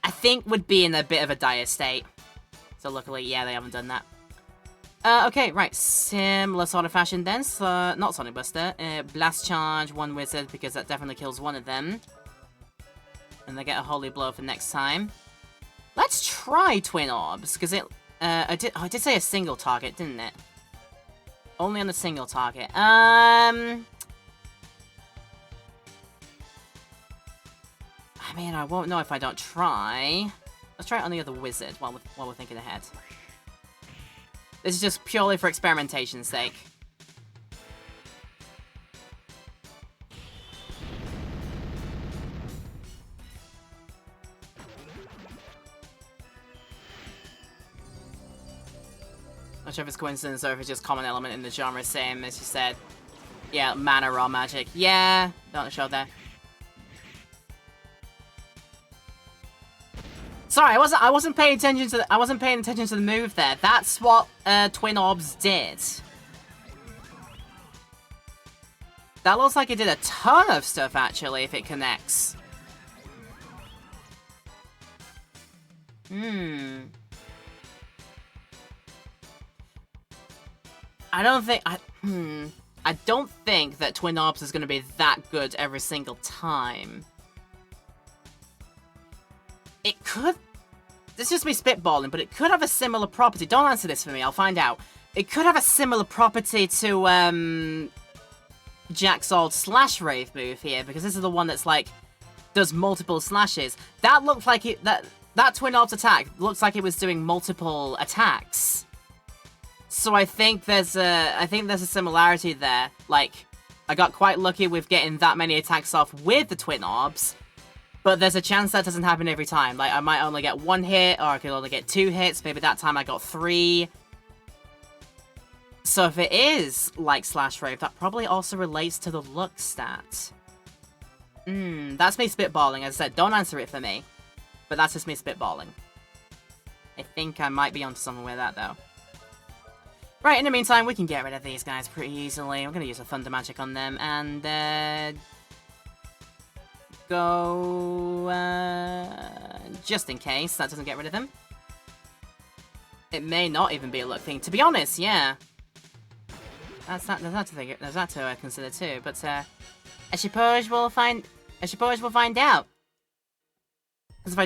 I think would be in a bit of a dire state. So luckily, yeah, they haven't done that. Okay, right, similar sort of fashion then, so, not Sonic Buster, Blast Charge, one wizard, because that definitely kills one of them. And they get a Holy Blow for next time. Let's try Twin Orbs, because it, I did say a single target, didn't it? Only on a single target. I mean, I won't know if I don't try. Let's try it on the other wizard while we're thinking ahead. This is just purely for experimentation's sake. Not sure if it's coincidence or if it's just common element in the genre, same as you said. Yeah, mana raw magic. Yeah, don't show there. Sorry, I wasn't paying attention to the move there. That's what Twin Orbs did. That looks like it did a ton of stuff actually if it connects. I don't think that Twin Orbs is going to be that good every single time. It could... This is just me spitballing, but it could have a similar property. Don't answer this for me, I'll find out. It could have a similar property to, Jack's old Slash Rave move here, because this is the one that's, like, does multiple slashes. That looked like it... That Twin Orbs attack looks like it was doing multiple attacks. So I think there's a similarity there. Like, I got quite lucky with getting that many attacks off with the Twin Orbs, but there's a chance that doesn't happen every time. Like, I might only get 1 hit, or I could only get 2 hits. Maybe that time I got 3. So if it is like Slash Rave, that probably also relates to the luck stat. That's me spitballing. As I said, don't answer it for me. But that's just me spitballing. I think I might be onto something with that, though. Right, in the meantime, we can get rid of these guys pretty easily. I'm going to use a Thunder Magic on them, and, go, just in case that doesn't get rid of them. It may not even be a luck thing, to be honest, yeah. There's that to consider too, but, I suppose we'll find out. Because if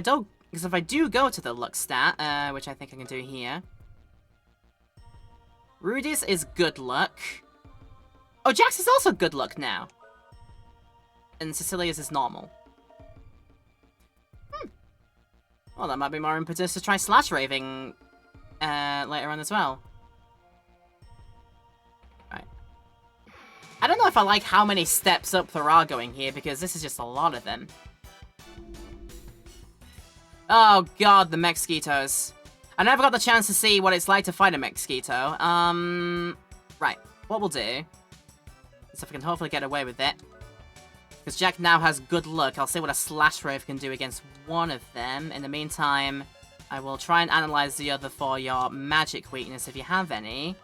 I do go to the luck stat, which I think I can do here. Rudy's is good luck. Oh, Jax is also good luck now. And Cecilia's is normal. Well, that might be more impetus to try Slash Raving later on as well. I don't know if I like how many steps up there are going here, because this is just a lot of them. Oh god, the Mexquitos. I never got the chance to see what it's like to fight a Mexquito. Right. What we'll do is if I can hopefully get away with it. Because Jack now has good luck. I'll see what a Slash Wave can do against one of them. In the meantime, I will try and analyze the other for your magic weakness if you have any.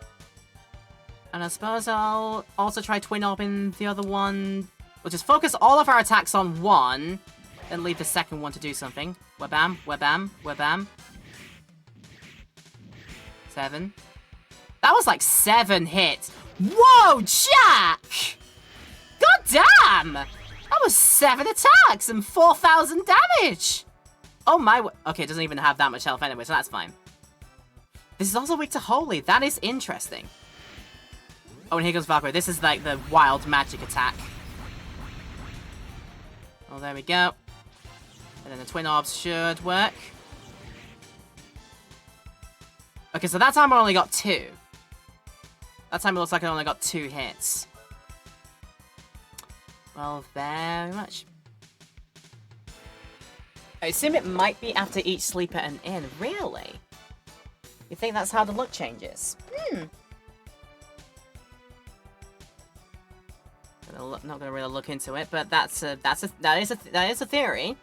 And I suppose I'll also try Twin Orbing the other one. We'll just focus all of our attacks on one, then leave the second one to do something. Wabam, wabam, wabam. 7. That was like 7 hits. Whoa, Jack! God damn! That was 7 attacks and 4,000 damage! Oh my... Okay, it doesn't even have that much health anyway, so that's fine. This is also weak to Holy. That is interesting. Oh, and here goes Valkyrie. This is like the wild magic attack. Oh, there we go. And then the Twin Orbs should work. Okay, so that time I only got 2. That time it looks like I only got 2 hits. Well, very much. I assume it might be after each sleeper and inn. Really? You think that's how the luck changes? Not gonna really look into it, but that is a theory.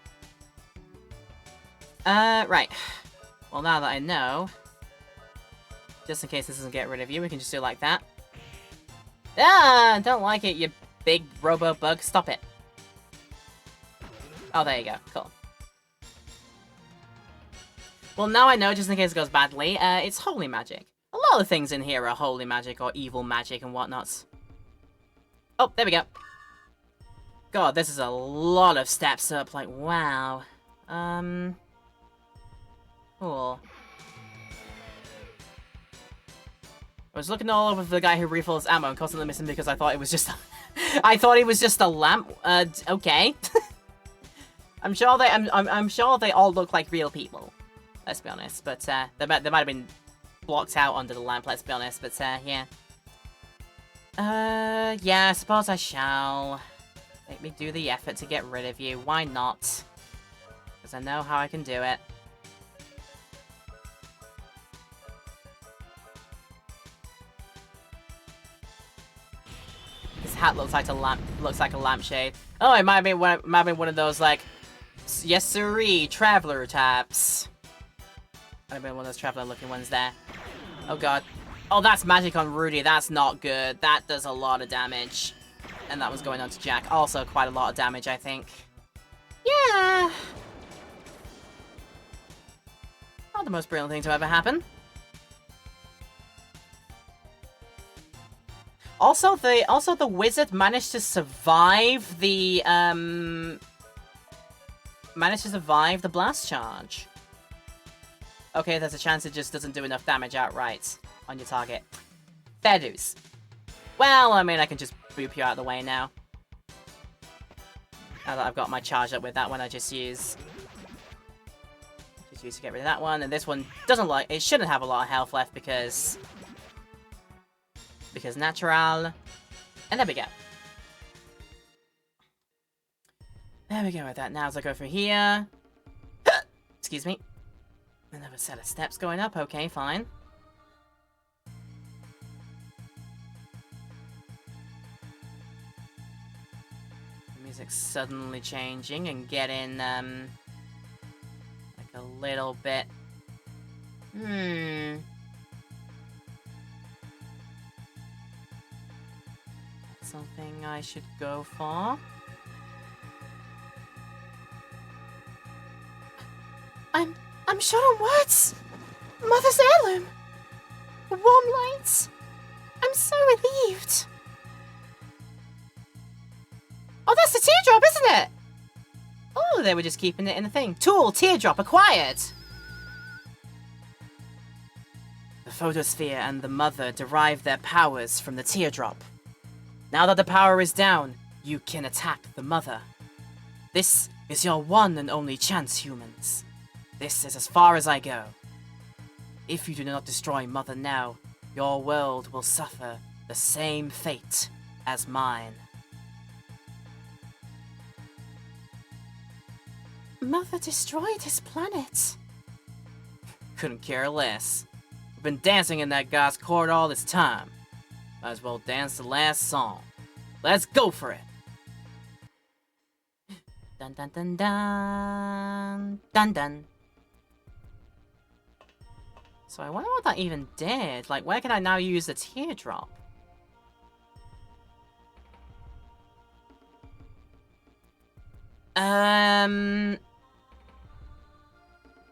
Right. Well, now that I know, just in case this doesn't get rid of you, we can just do it like that. Ah, don't like it, you big robo bug. Stop it. Oh, there you go. Cool. Well, now I know, just in case it goes badly, it's holy magic. A lot of things in here are holy magic or evil magic and whatnot. Oh, there we go. God, this is a lot of steps up. Like, wow. Cool. I was looking all over for the guy who refills ammo and constantly missing because I thought it was just... I thought it was just a lamp. Okay. I'm sure they all look like real people. Let's be honest. But, they might have been blocked out under the lamp, let's be honest. But, yeah. Yeah, I suppose I shall. Make me do the effort to get rid of you. Why not? Because I know how I can do it. This hat looks like a lampshade. Oh, it might be one of those like, yes sirree, traveler taps. Might have been one of those traveler looking ones there. Oh god. Oh, that's magic on Rudy. That's not good. That does a lot of damage. And that was going on to Jack. Also quite a lot of damage, I think. Yeah. Not the most brilliant thing to ever happen. Also, the wizard managed to survive the blast charge. Okay, there's a chance it just doesn't do enough damage outright on your target. Fair dues. Well, I mean, I can just boop you out of the way now. Now that I've got my charge up with that one, I just use to get rid of that one. And this one doesn't like, it shouldn't have a lot of health left because natural. And there we go. There we go with that. Now as I go through here. Excuse me. Another set of steps going up. Okay, fine. The music's suddenly changing and getting, like a little bit... Something I should go for? I'm short on words! Mother's heirloom! The warm lights! I'm so relieved! Oh, that's the teardrop, isn't it? Oh, they were just keeping it in the thing. Tool, teardrop, acquired! The photosphere and the mother derive their powers from the teardrop. Now that the power is down, you can attack the mother. This is your one and only chance, humans. This is as far as I go. If you do not destroy Mother now, your world will suffer the same fate as mine. Mother destroyed his planet. Couldn't care less. We've been dancing in that guy's court all this time. Might as well dance the last song. Let's go for it! Dun dun dun dun dun dun. So I wonder what that even did. Like, where can I now use the teardrop?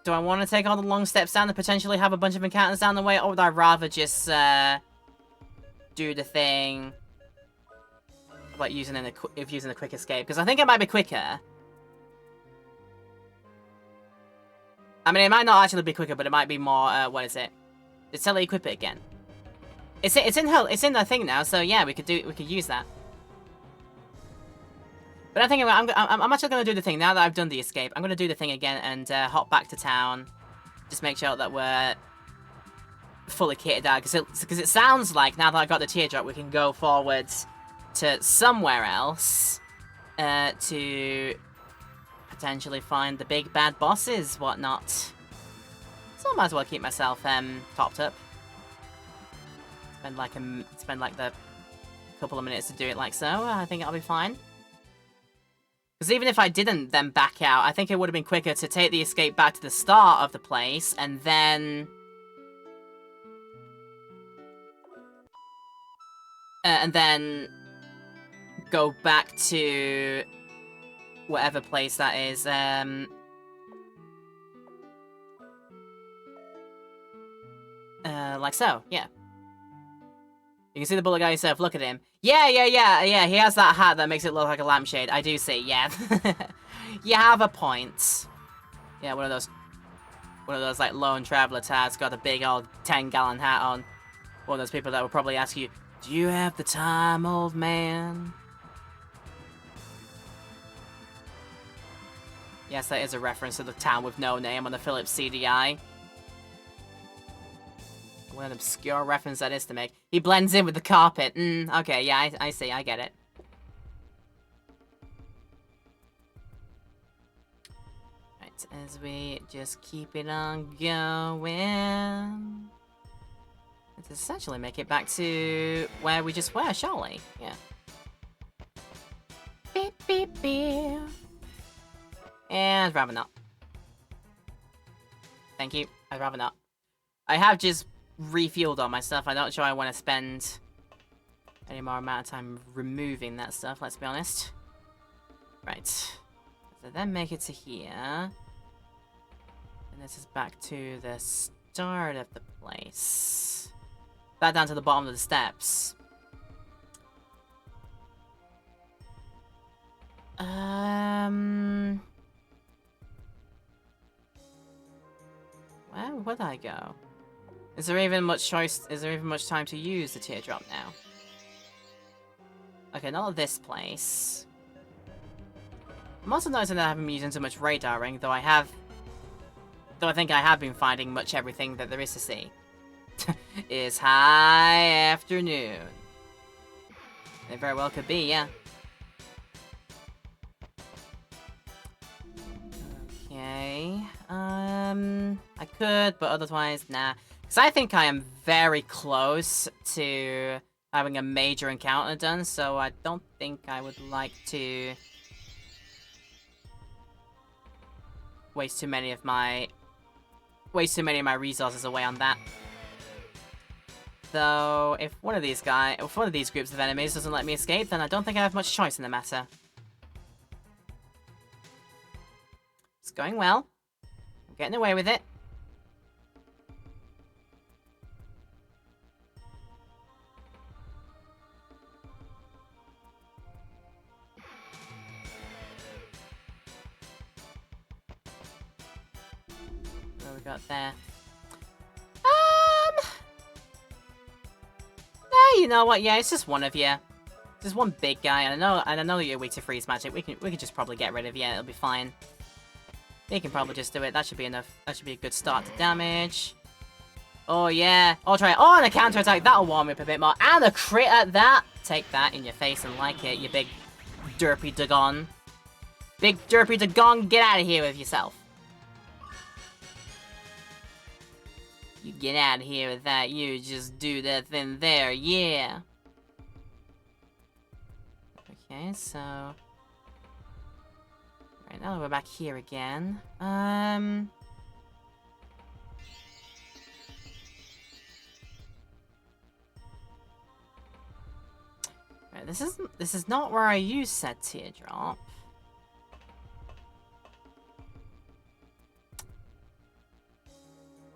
Do I want to take all the long steps down and potentially have a bunch of encounters down the way, or would I rather just do the thing about using the quick escape? Because I think it might be quicker. I mean, it might not actually be quicker, but it might be more. What is it? Did Sally equip it again? It's in the thing now, so yeah, we could use that. But I think I'm actually going to do the thing now that I've done the escape. I'm going to do the thing again and hop back to town. Just make sure that we're fully kitted out. Because it sounds like now that I've got the teardrop, we can go forwards to somewhere else to potentially find the big bad bosses, whatnot. So I might as well keep myself topped up. Spend like the couple of minutes to do it like so. I think I'll be fine. Because even if I didn't then back out, I think it would have been quicker to take the escape back to the start of the place and then... go back to whatever place that is. Like so, yeah. You can see the bullet guy yourself, look at him. Yeah, he has that hat that makes it look like a lampshade. I do see, yeah. You have a point. Yeah, one of those like lone traveler hats, got a big old 10-gallon hat on. One of those people that will probably ask you, do you have the time, old man? Yes, that is a reference to the town with no name on the Philips CDI. What an obscure reference that is to make. He blends in with the carpet. Okay, yeah, I see, I get it. Right, as we just keep it on going. Let's essentially make it back to where we just were, surely. Yeah. Beep, beep, beep. And rather not. Thank you, I'd rather not. I have just refueled all my stuff. I'm not sure I want to spend any more amount of time removing that stuff, let's be honest. Right. So then make it to here. And this is back to the start of the place. Back down to the bottom of the steps. Where would I go? Is there even much choice? Is there even much time to use the teardrop now? Okay, not this place. I'm also noticing that I haven't been using so much radaring, though I think I have been finding much everything that there is to see. It's high afternoon. It very well could be, yeah. Okay, I could, but otherwise, nah. Because I think I am very close to having a major encounter done, so I don't think I would like to waste too many of my resources away on that. Though, if one of these groups of enemies doesn't let me escape, then I don't think I have much choice in the matter. It's going well. I'm getting away with it. What we got there? You know what? Yeah, it's just one of you. Just one big guy, and I know you're weak to freeze magic. We can just probably get rid of you. It'll be fine. We can probably just do it. That should be enough. That should be a good start to damage. Oh, yeah. I'll try it. Oh, and a counter-attack. That'll warm me up a bit more. And a crit at that. Take that in your face and like it, you big derpy Dagon. Big derpy Dagon, get out of here with yourself. You get out of here with that. You just do that thing there. Yeah. Okay, so... Right, now we're back here again. Right, this is not where I use said teardrop.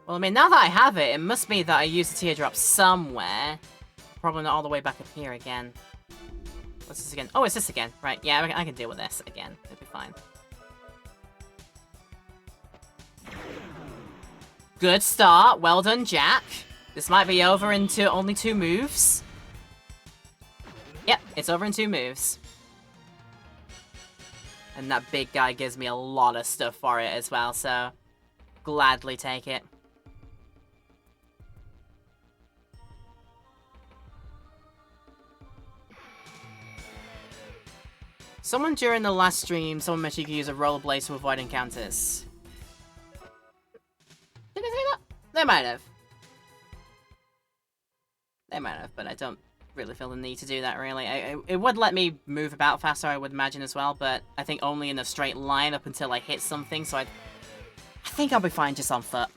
Well, I mean, now that I have it, it must be that I used the teardrop somewhere. Probably not all the way back up here again. What's this again? Oh, it's this again. Right, yeah, I can deal with this again. It'll be fine. Good start. Well done, Jack. This might be over in only 2 moves. Yep, it's over in 2 moves. And that big guy gives me a lot of stuff for it as well, so gladly take it. Someone during the last stream, someone mentioned you could use a rollerblade to avoid encounters. Did they say that? They might have. They might have, but I don't really feel the need to do that, really. It would let me move about faster, I would imagine, as well, but I think only in a straight line up until I hit something, so I think I'll be fine just on foot.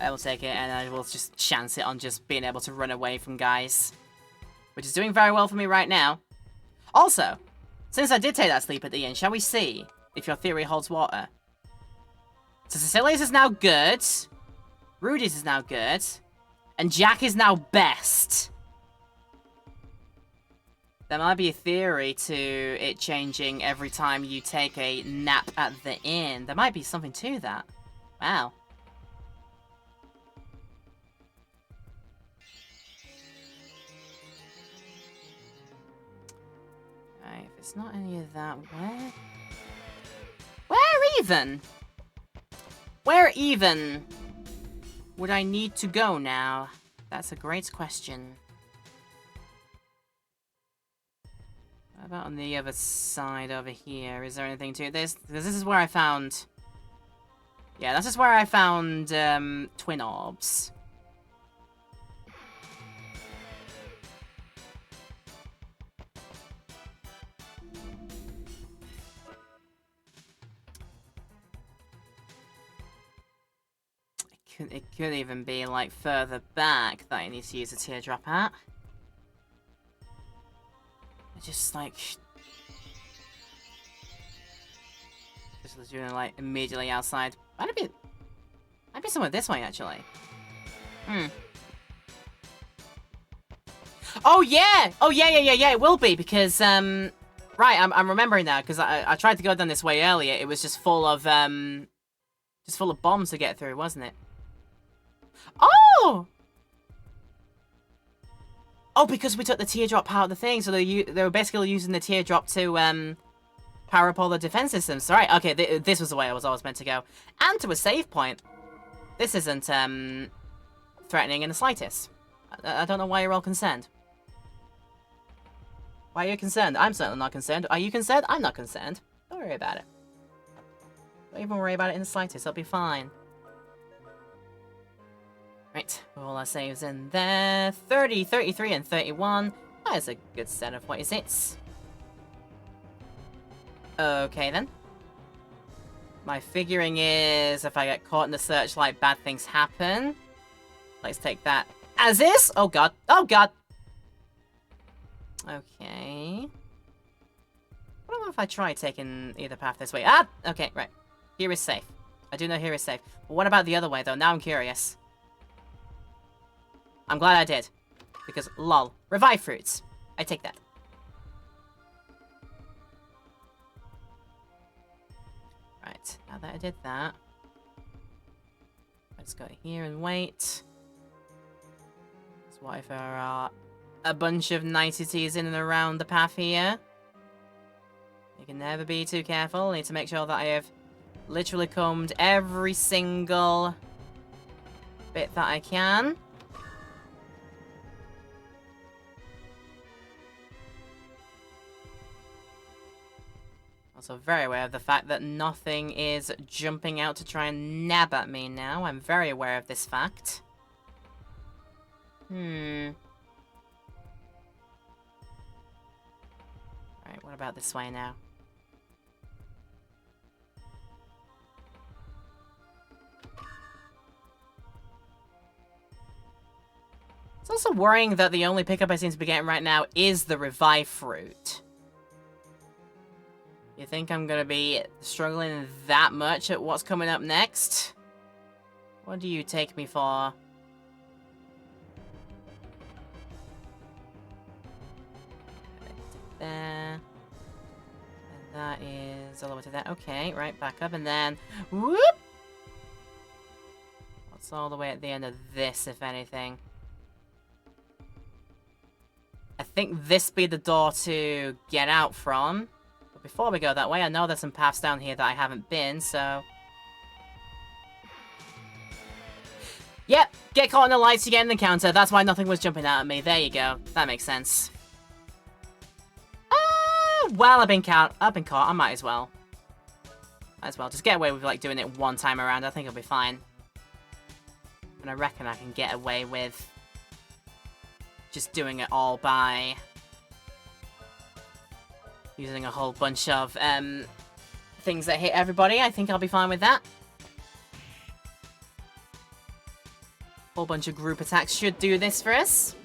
I will take it, and I will just chance it on just being able to run away from guys. Which is doing very well for me right now. Also, since I did take that sleep at the end, shall we see if your theory holds water? So Cecilia's is now good, Rudy's is now good, and Jack is now best. There might be a theory to it changing every time you take a nap at the inn. There might be something to that. Wow. Right, if it's not any of that, where even? Where even would I need to go now? That's a great question. What about on the other side over here? Is there anything to this? This is where I found... Yeah, this is where I found twin orbs. It could even be, like, further back that I need to use a teardrop at. Just, like... Just doing, like, immediately outside. Might be somewhere this way, actually. Oh, yeah! Oh, yeah, it will be, because, Right, I'm remembering now, because I tried to go down this way earlier. It was just full of bombs to get through, wasn't it? Oh! Oh, because we took the teardrop out of the thing, so they were basically using the teardrop to power up all the defense systems. Right, okay, this was the way I was always meant to go. And to a save point. This isn't threatening in the slightest. I don't know why you're all concerned. Why are you concerned? I'm certainly not concerned. Are you concerned? I'm not concerned. Don't worry about it. Don't even worry about it in the slightest. It'll be fine. Right, all our saves in there. 30, 33, and 31. That is a good set of what is it? Okay, then. My figuring is, if I get caught in the searchlight, bad things happen. Let's take that as is. Oh, God. Oh, God. Okay. What if I try taking either path this way? Ah! Okay, right. Here is safe. I do know here is safe. But what about the other way, though? Now I'm curious. I'm glad I did. Because, lol. Revive fruits. I take that. Right, now that I did that, let's go here and wait. So what if there are a bunch of niceties in and around the path here? You can never be too careful. I need to make sure that I have literally combed every single bit that I can. Also very aware of the fact that nothing is jumping out to try and nab at me now. I'm very aware of this fact. Alright, what about this way now? It's also worrying that the only pickup I seem to be getting right now is the Revive Fruit. You think I'm gonna be struggling that much at what's coming up next? What do you take me for? There. And that is all the way to that. Okay, right, back up, and then... Whoop! What's all the way at the end of this, if anything? I think this be the door to get out from. But before we go that way, I know there's some paths down here that I haven't been, so... Yep, get caught in the lights to get in the counter. That's why nothing was jumping out at me. There you go. That makes sense. Well, I've been caught. I might as well. Might as well. Just get away with, like, doing it one time around. I think it'll be fine. And I reckon I can get away with just doing it all by using a whole bunch of things that hit everybody. I think I'll be fine with that. Whole bunch of group attacks should do this for us.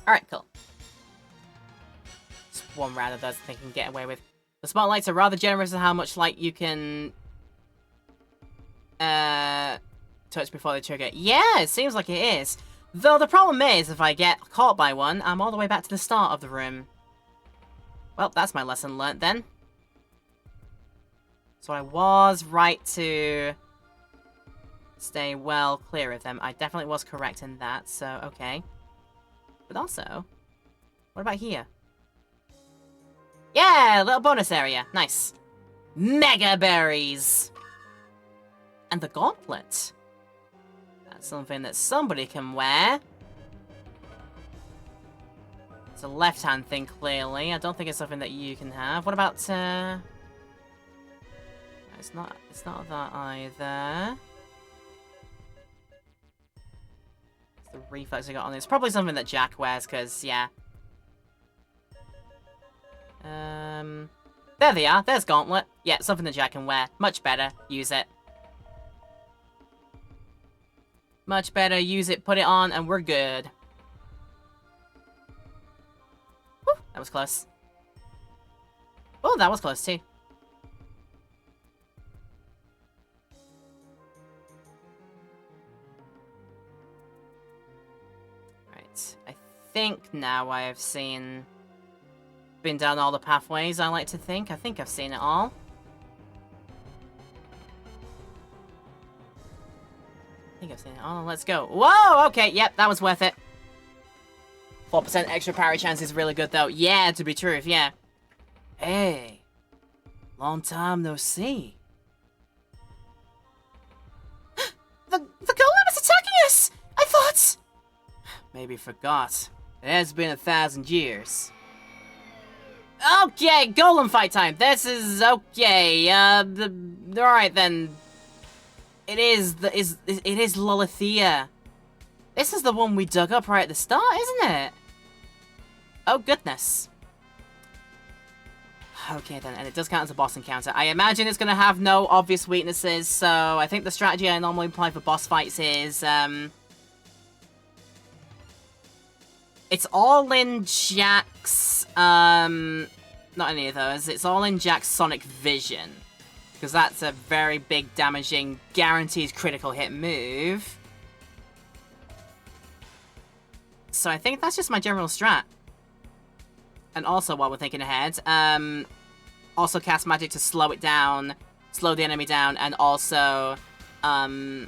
Alright, cool. Just one round of those I think I can get away with. The spotlights are rather generous in how much light you can touch before they trigger. Yeah, it seems like it is. Though the problem is, if I get caught by one, I'm all the way back to the start of the room. Well, that's my lesson learnt then. So I was right to stay well clear of them. I definitely was correct in that, so okay. But also, what about here? Yeah, a little bonus area. Nice. Mega berries! And the gauntlet. That's something that somebody can wear. It's a left-hand thing, clearly. I don't think it's something that you can have. What about, It's not that either. The reflex I got on this. Probably something that Jack wears, because, yeah. There they are. There's Gauntlet. Yeah, something that Jack can wear. Much better. Use it. Much better. Use it, put it on, and we're good. Woo, that was close. Oh, that was close, too. I think now I have been down all the pathways, I like to think. I think I've seen it all. Let's go. Whoa, okay, yep, that was worth it. 4% extra parry chance is really good, though. Yeah, to be true, yeah. Hey, long time no see. the golem is attacking us! I thought... Maybe forgot. It has been 1,000 years. Okay, golem fight time. This is okay. Alright then. It is Lilithia. This is the one we dug up right at the start, isn't it? Oh goodness. Okay then, and it does count as a boss encounter. I imagine it's gonna have no obvious weaknesses, so I think the strategy I normally apply for boss fights is it's all in Jack's, not any of those, it's all in Jack's Sonic Vision. Because that's a very big, damaging, guaranteed critical hit move. So I think that's just my general strat. And also, while we're thinking ahead, also cast magic to slow it down, slow the enemy down, and also, debuff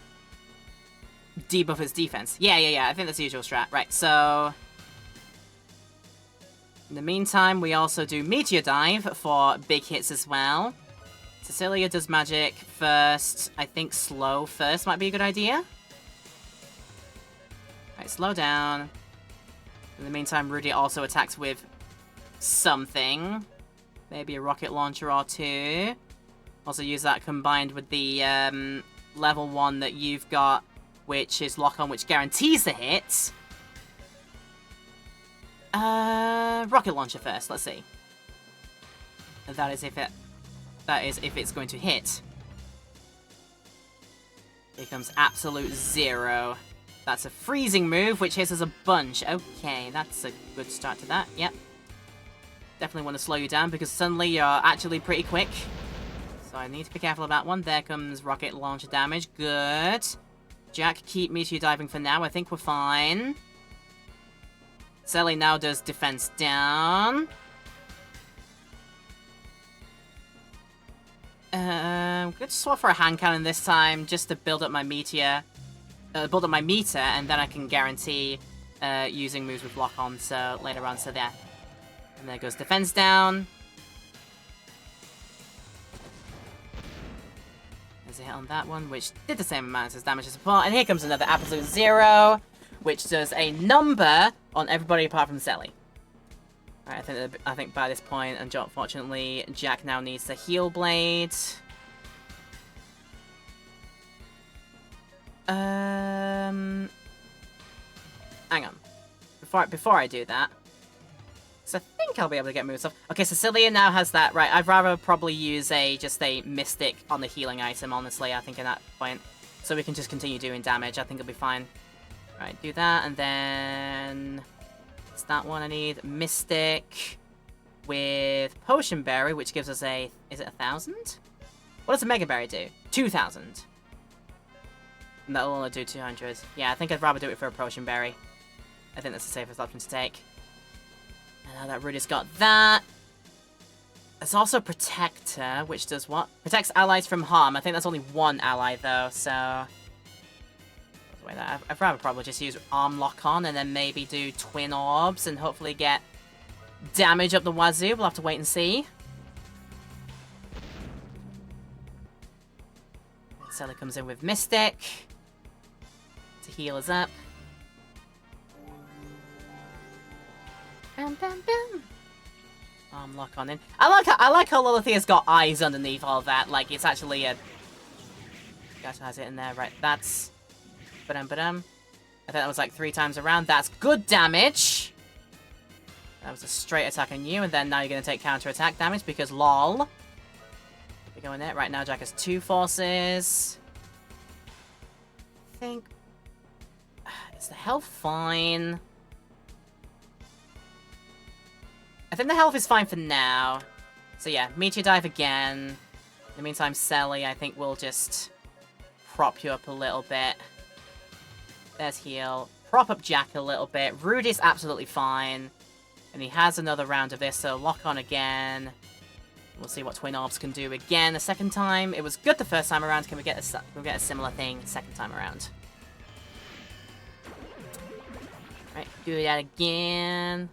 its defense. Yeah, I think that's the usual strat. Right, so... In the meantime, we also do Meteor Dive for big hits as well. Cecilia does magic first. I think slow first might be a good idea. Alright, slow down. In the meantime, Rudy also attacks with something. Maybe a rocket launcher or two. Also use that combined with the level 1 that you've got, which is Lock On, which guarantees the hit. Rocket launcher first, let's see. And that is if it's going to hit. Here comes Absolute Zero. That's a freezing move, which hits us a bunch. Okay, that's a good start to that. Yep. Definitely want to slow you down because suddenly you're actually pretty quick. So I need to be careful about one. There comes rocket launcher damage. Good. Jack, keep Meteor Diving for now. I think we're fine. Sally now does defense down. I'm going to swap for a hand cannon this time just to build up my meteor. Build up my meter, and then I can guarantee using moves with Lock On so later on. So there. And there goes defense down. There's a hit on that one, which did the same amount as damage to support. And here comes another Absolute Zero, which does a number on everybody apart from Sally. Alright, I think by this point, and unfortunately, Jack now needs the Heal Blade. Hang on. Before I do that, so I think I'll be able to get moves off. Okay, Cecilia now has that. Right, I'd rather probably use just a Mystic on the healing item, honestly, I think at that point. So we can just continue doing damage. I think it'll be fine. Right, do that, and then... It's that one I need. Mystic with Potion Berry, which gives us a... Is it 1,000? What does a Mega Berry do? 2,000. And that'll only do 200. Yeah, I think I'd rather do it for a Potion Berry. I think that's the safest option to take. And now that Rudy's got that. There's also Protector, which does what? Protects allies from harm. I think that's only one ally, though, so... I'd rather probably just use Arm Lock On and then maybe do Twin Orbs and hopefully get damage up the wazoo. We'll have to wait and see. Sally comes in with Mystic to heal us up. Bam, bam, bam. Arm Lock On in. I like how Lilithia's got eyes underneath all that. Like, it's actually a... Gosh, has it in there. Right, that's... Ba-dum-ba-dum. I think that was like 3 times around. That's good damage. That was a straight attack on you, and then now you're going to take counter-attack damage because lol. Keep going there. Right now, Jack has 2 forces. I think... Is the health fine? I think the health is fine for now. So yeah, Meteor Dive again. In the meantime, Sally, I think we'll just prop you up a little bit. There's heal. Prop up Jack a little bit. Rudy's absolutely fine. And he has another round of this, so Lock On again. We'll see what Twin Orbs can do again the second time. It was good the first time around. Can we get a similar thing second time around? Right, do that again.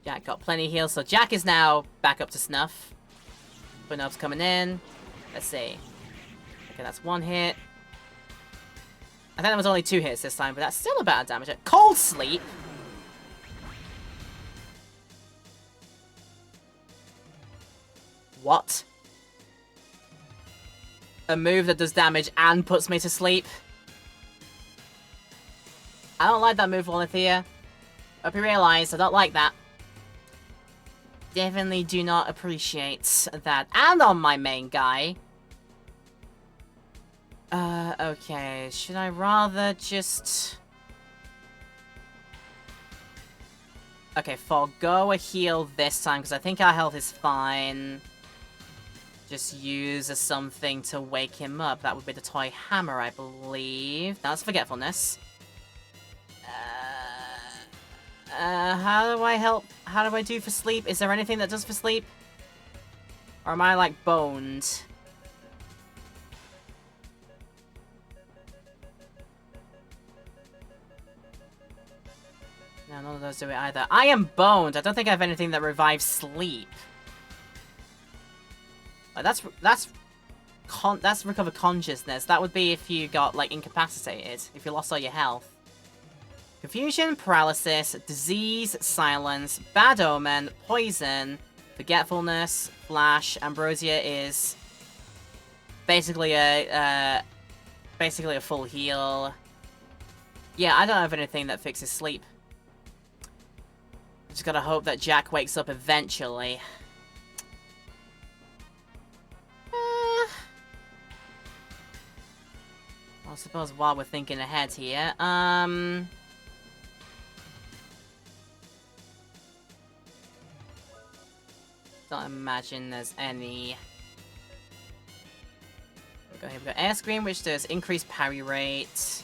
Jack got plenty of heals, so Jack is now back up to snuff. Twin Orbs coming in. Let's see. Okay, that's 1 hit. I think that was only 2 hits this time, but that's still a bad damage. Cold Sleep? What? A move that does damage and puts me to sleep? I don't like that move, Lilithia. Hope you realize I don't like that. Definitely do not appreciate that. And on my main guy. Okay. Should I rather just... Okay, forgo a heal this time, because I think our health is fine. Just use something to wake him up. That would be the Toy Hammer, I believe. That's Forgetfulness. How do I help? How do I do for sleep? Is there anything that does for sleep? Or am I, like, boned? No, Yeah, none of those do it either. I am boned. I don't think I have anything that revives sleep. Like, that's recover consciousness. That would be if you got, like, incapacitated. If you lost all your health. Confusion, paralysis, disease, silence, bad omen, poison, forgetfulness, flash. Ambrosia is basically a full heal. Yeah, I don't have anything that fixes sleep. Just gotta hope that Jack wakes up eventually. I suppose while we're thinking ahead here, don't imagine there's any. We've got Air Scream, which does increased parry rate, 50%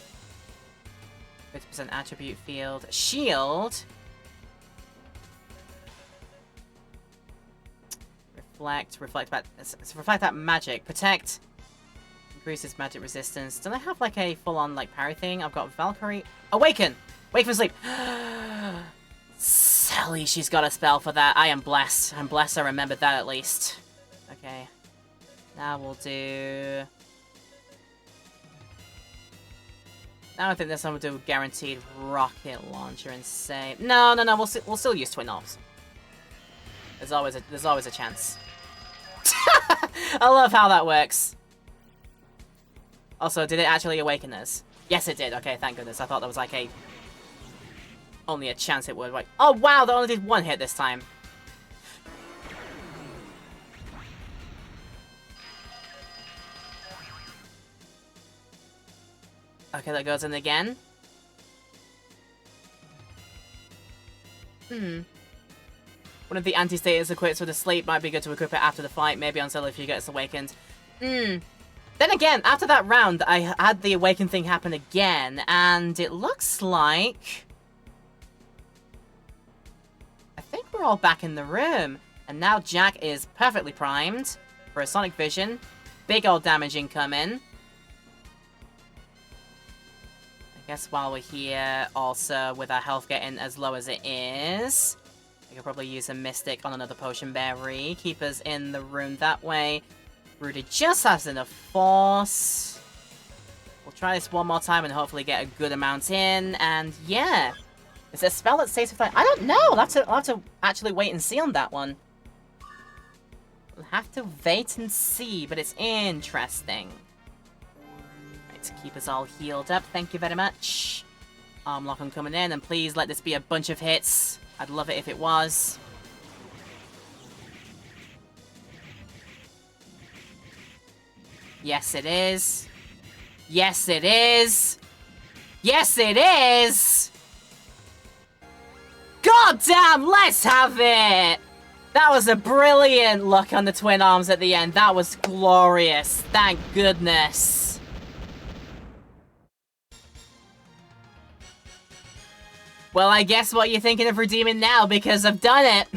attribute field, shield, reflect that magic, protect. Increases magic resistance. Don't I have like a full-on like parry thing? I've got Valkyrie. Awaken! Wake from sleep! Sally, she's got a spell for that. I am blessed. I'm blessed I remembered that at least. Okay. Now we'll do... Now I think this one will do guaranteed rocket launcher and save. No, we'll still use twin orbs. There's always a chance. I love how that works. Also, did it actually awaken us? Yes, it did. Okay, thank goodness. I thought there was like only a chance it would. Like, oh wow, that only did one hit this time. Okay, that goes in again. One of the anti-status equips with the sleep might be good to equip it after the fight, maybe until if you get awakened. Then again, after that round, I had the awaken thing happen again, and it looks like... I think we're all back in the room. And now Jack is perfectly primed for a Sonic Vision. Big old damage incoming. I guess while we're here, also, with our health getting as low as it is, I could probably use a Mystic on another Potion Berry. Keep us in the room that way. Rudy just has enough force. We'll try this one more time and hopefully get a good amount in. And yeah, is there a spell that stays with that? I don't know. I'll have to actually wait and see on that one. We'll have to wait and see, but it's interesting. Right, to keep us all healed up. Thank you very much. Arm lock on coming in, and please let this be a bunch of hits. I'd love it if it was. Yes, it is. Yes, it is. Yes, it is. God damn, let's have it. That was a brilliant look on the twin arms at the end. That was glorious. Thank goodness. Well, I guess what you're thinking of redeeming now, because I've done it.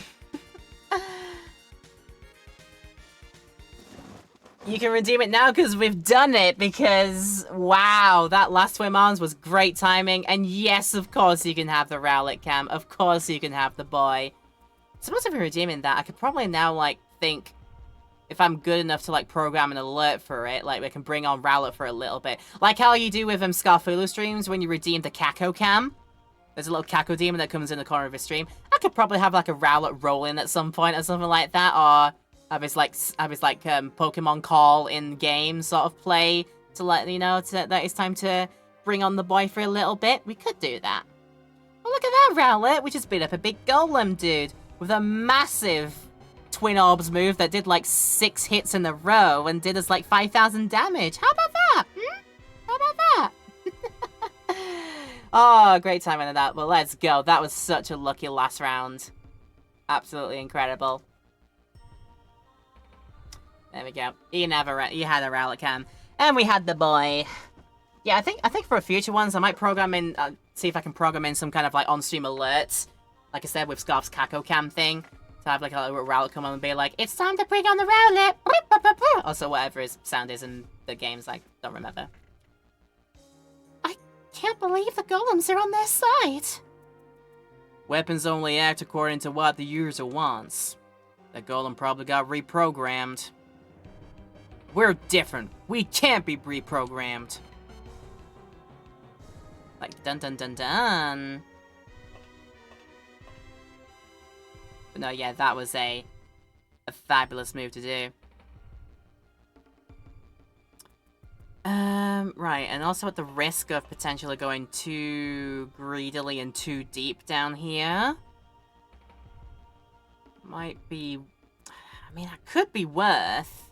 You can redeem it now because we've done it, because, wow, that last twin arms was great timing. And yes, of course you can have the Rowlet cam. Of course you can have the boy. Suppose if we're redeeming that, I could probably now, like, think if I'm good enough to, like, program an alert for it, like, we can bring on Rowlet for a little bit. Like how you do with Scarfulu streams when you redeem the Kako cam. There's a little Kako demon that comes in the corner of his stream. I could probably have, like, a Rowlet roll in at some point or something like that, or... have his Pokemon call in game sort of play to let you know that it's time to bring on the boy for a little bit. We could do that. Oh, look at that, Rowlet. We just beat up a big golem dude with a massive Twin Orbs move that did like 6 hits in a row and did us like 5,000 damage. How about that? How about that? Oh, great timing on that. Well, let's go. That was such a lucky last round. Absolutely incredible. There we go. You had a Rowlet cam. And we had the boy. Yeah, I think for future ones, I might program in, see if I can program in some kind of, like, on-stream alerts. Like I said, with Scarf's Kako cam thing. To have, like, a Rowlet come on and be like, it's time to bring on the Rowlet! Also, whatever his sound is in the games, I don't remember. I can't believe the golems are on their side. Weapons only act according to what the user wants. The golem probably got reprogrammed. We're different. We can't be reprogrammed. Like, dun dun dun dun. But no, yeah, that was a fabulous move to do. Right, and also at the risk of potentially going too greedily and too deep down here. Might be... I mean, that could be worth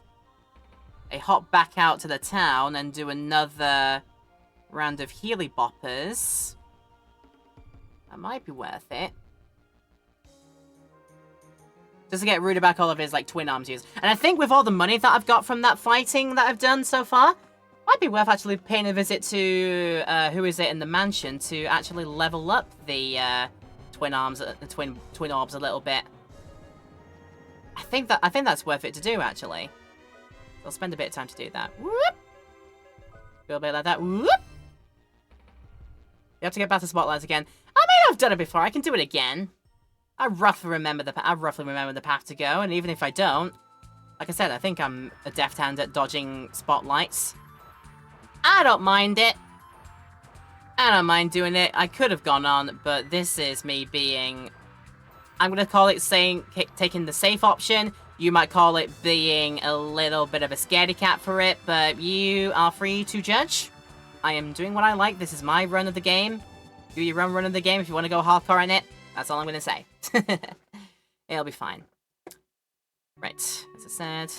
a hop back out to the town and do another round of Healy Boppers. That might be worth it. Just to get Ruda back all of his, like, twin arms used. And I think with all the money that I've got from that fighting that I've done so far, might be worth actually paying a visit to, who is it in the mansion to actually level up the, twin arms, the twin orbs a little bit. I think that's worth it to do, actually. So I'll spend a bit of time to do that. Whoop! A little bit like that. Whoop! You have to get back to spotlights again. I mean, I've done it before. I can do it again. I roughly remember the path to go, and even if I don't, like I said, I think I'm a deft hand at dodging spotlights. I don't mind it. I don't mind doing it. I could have gone on, but this is me being... I'm going to call it taking the safe option. You might call it being a little bit of a scaredy cat for it, but you are free to judge. I am doing what I like. This is my run of the game. Do your own run of the game if you want to go hardcore in it. That's all I'm going to say. It'll be fine. Right, as I said...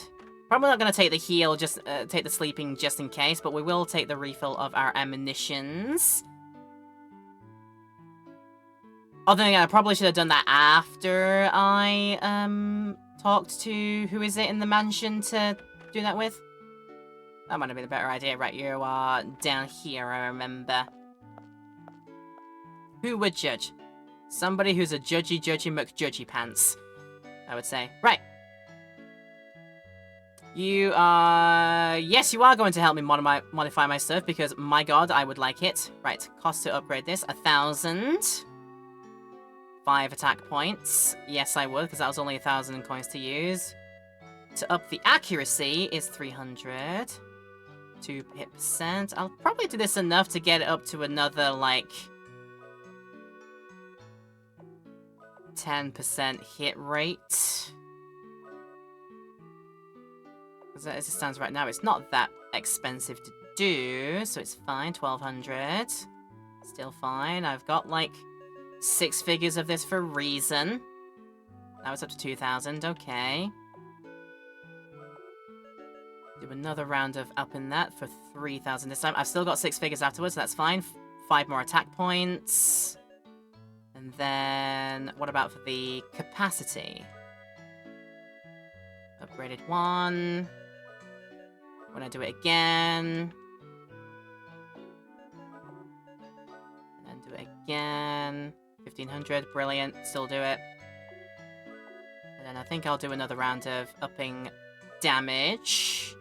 Probably not going to take the heal, just take the sleeping just in case, but we will take the refill of our ammunitions. Although I probably should have done that after I talked to who is it in the mansion to do that with. That might have been a better idea. Right, you are down here, I remember. Who would judge? Somebody who's a judgy McJudgy pants, I would say. Right. You are... Yes, you are going to help me modify my stuff, because, my god, I would like it. Right, cost to upgrade this, 1,000. 5 attack points. Yes, I would, because that was only 1,000 coins to use. To up the accuracy is 300. 2 hit percent. I'll probably do this enough to get it up to another, like... 10% hit rate. As it stands right now, it's not that expensive to do, so it's fine. 1,200. Still fine. I've got, like, 6 figures of this for a reason. Now it's up to 2,000. Okay. Do another round of upping that for 3,000 this time. I've still got 6 figures afterwards, so that's fine. 5 more attack points. And then, what about for the capacity? Upgraded 1. When I do it again. And then do it again. 1,500, brilliant, still do it. And then I think I'll do another round of upping damage.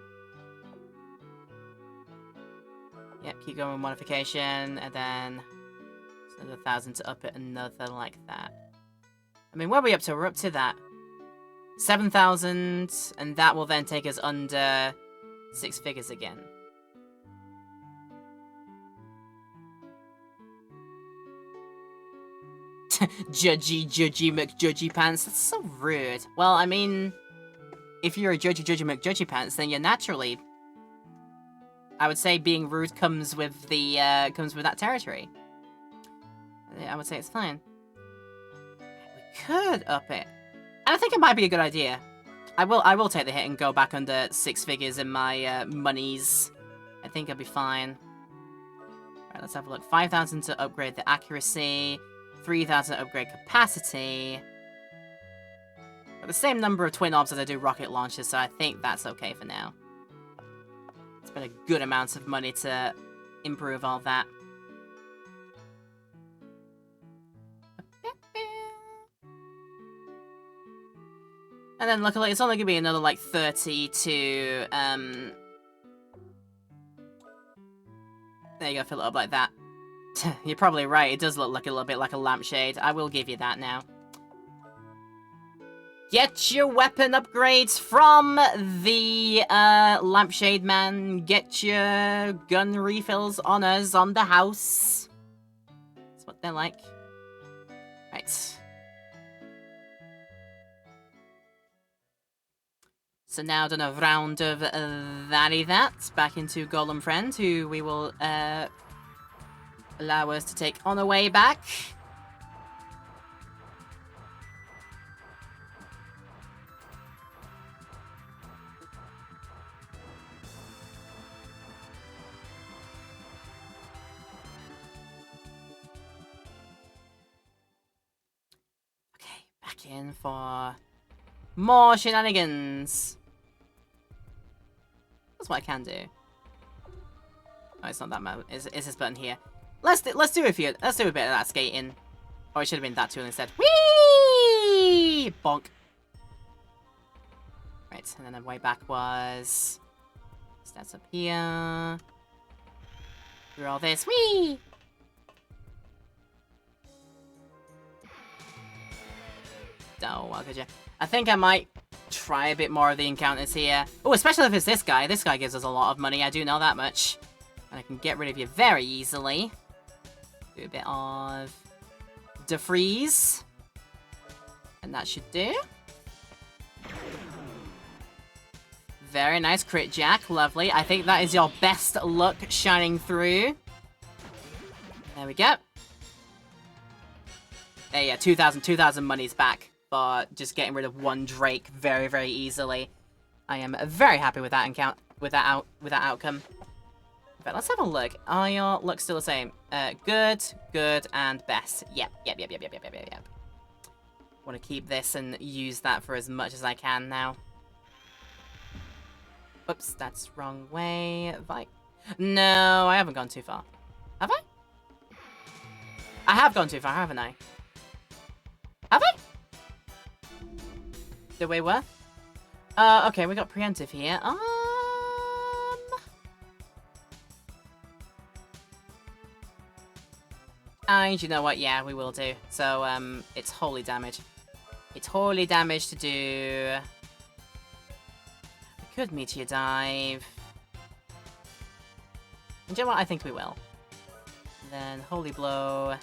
Yep, keep going with modification, and then another 1,000 to up it, another like that. I mean, where are we up to? We're up to that. 7,000, and that will then take us under 6 figures again. Judgy McJudgy pants. That's so rude. Well, I mean, if you're a judgy McJudgy pants, then you're naturally... I would say being rude comes with the, comes with that territory. I would say it's fine. We could up it. And I think it might be a good idea. I will take the hit and go back under 6 figures in my monies. I think I'll be fine. Right, let's have a look. 5,000 to upgrade the accuracy. 3,000 to upgrade capacity. But the same number of twin orbs as I do rocket launchers, so I think that's okay for now. It's been a good amount of money to improve all that. And then luckily it's only gonna be another like 30 to there you go, fill it up like that. You're probably right. It does look like a little bit like a lampshade. I will give you that now. Get your weapon upgrades from the lampshade man. Get your gun refills on us on the house. That's what they're like. Right. So now done a round of that. Back into Golem Friend, who we will allow us to take on the way back. Okay, back in for more shenanigans. That's what I can do. Oh, it's not that bad. Is this button here? Let's do a bit of that skating. Oh, it should have been that tool instead. Whee! Bonk. Right, and then the way back was stats up here. Through all this. Whee! Oh, well, could you? I think I might try a bit more of the encounters here. Oh, especially if it's this guy. This guy gives us a lot of money. I do know that much. And I can get rid of you very easily. Do a bit of defreeze. And that should do. Very nice crit, Jack. Lovely. I think that is your best luck shining through. There we go. There, yeah, 2,000 money's back. For just getting rid of one Drake very, very easily. I am very happy with that outcome. But let's have a look. Are your looks still the same? Good, good, and best. Yep. Want to keep this and use that for as much as I can now. Oops, that's wrong way. Have I? No, I haven't gone too far. Have I? I have gone too far, haven't I? Have I? The way where? Okay, we got preemptive here. And you know what? Yeah, we will do. So, it's holy damage. It's holy damage to do. We could meteor dive. And you know what? I think we will. Then holy blow.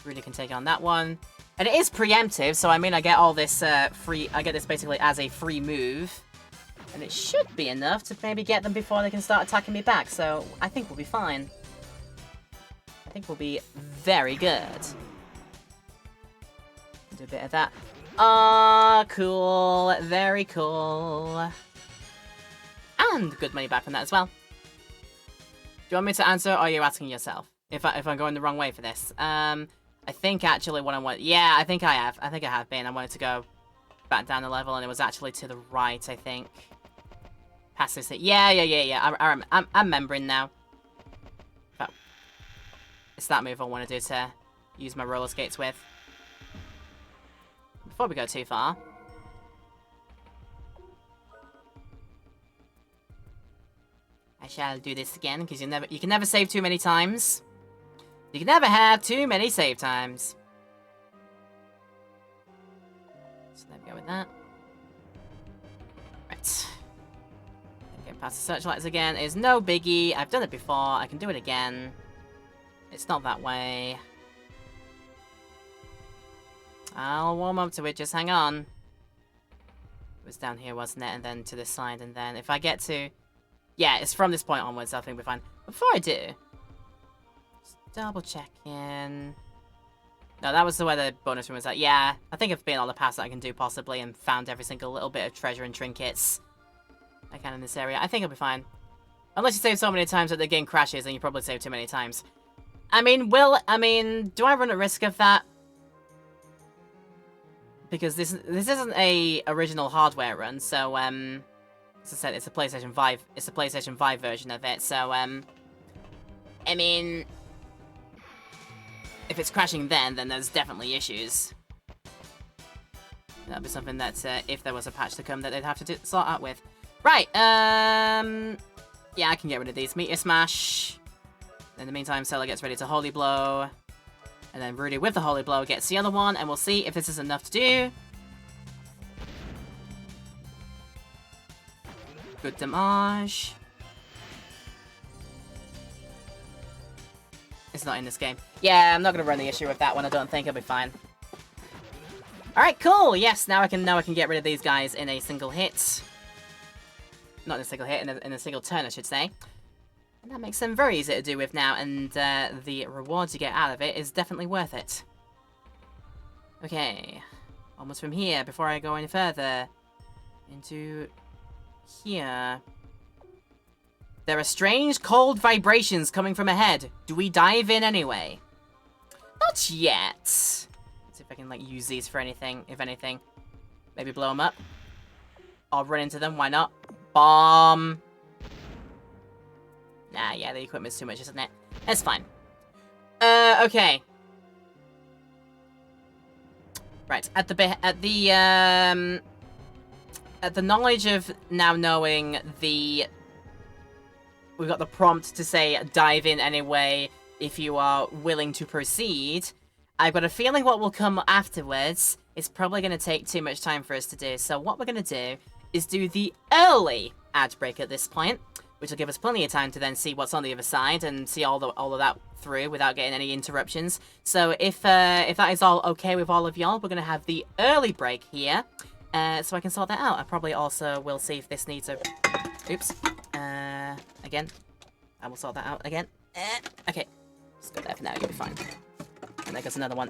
Really can take on that one. And it is preemptive, so I mean I get all this free... I get this basically as a free move. And it should be enough to maybe get them before they can start attacking me back, so I think we'll be fine. I think we'll be very good. Do a bit of that. Ah, cool. Very cool. And good money back from that as well. Do you want me to answer, or are you asking yourself? If I'm going the wrong way for this? I think actually what I want... Yeah, I think I have. I think I have been. I wanted to go back down the level, and it was actually to the right, I think. Past this... Yeah. I'm remembering now. But it's that move I want to do to use my roller skates with. Before we go too far... I shall do this again, because you can never save too many times. You can never have too many save times. So there we go with that. Right. Get past the searchlights again is no biggie. I've done it before. I can do it again. It's not that way. I'll warm up to it. Just hang on. It was down here, wasn't it? And then to this side. And then if I get to... Yeah, it's from this point onwards. I think we're fine. Before I do... Double check in. No, that was the way the bonus room was at. Yeah, I think I've been on the paths that I can do possibly and found every single little bit of treasure and trinkets I can in this area. I think I'll be fine. Unless you save so many times that the game crashes and you probably save too many times. I mean, do I run a risk of that? Because this isn't a original hardware run, so as I said, it's a PlayStation 5. It's a PlayStation 5 version of it, so I mean, if it's crashing then there's definitely issues. That'd be something that, if there was a patch to come, that they'd have to sort out with. Right, yeah, I can get rid of these. Meteor Smash. In the meantime, Stella gets ready to Holy Blow. And then Rudy with the Holy Blow gets the other one, and we'll see if this is enough to do. Good damage. It's not in this game. Yeah, I'm not gonna run the issue with that one. I don't think it'll be fine. Alright, cool! Yes, now I can get rid of these guys in a single hit. Not in a single hit, in a single turn, I should say. And that makes them very easy to do with now, and the rewards you get out of it is definitely worth it. Okay. Almost from here, before I go any further. Into here. There are strange cold vibrations coming from ahead. Do we dive in anyway? Not yet. Let's see if I can like use these for anything, if anything. Maybe blow them up. I'll run into them, why not? Bomb. Nah, yeah, the equipment's too much, isn't it? That's fine. Okay. Right, at the knowledge of now knowing the... We've got the prompt to say, dive in anyway, if you are willing to proceed. I've got a feeling what will come afterwards is probably going to take too much time for us to do. So what we're going to do is do the early ad break at this point, which will give us plenty of time to then see what's on the other side and see all of that through without getting any interruptions. So if that is all okay with all of y'all, we're going to have the early break here, so I can sort that out. I probably also will see if this needs a... Oops. Again. I will sort that out again. Okay. Just go there for now, you'll be fine. And there goes another one.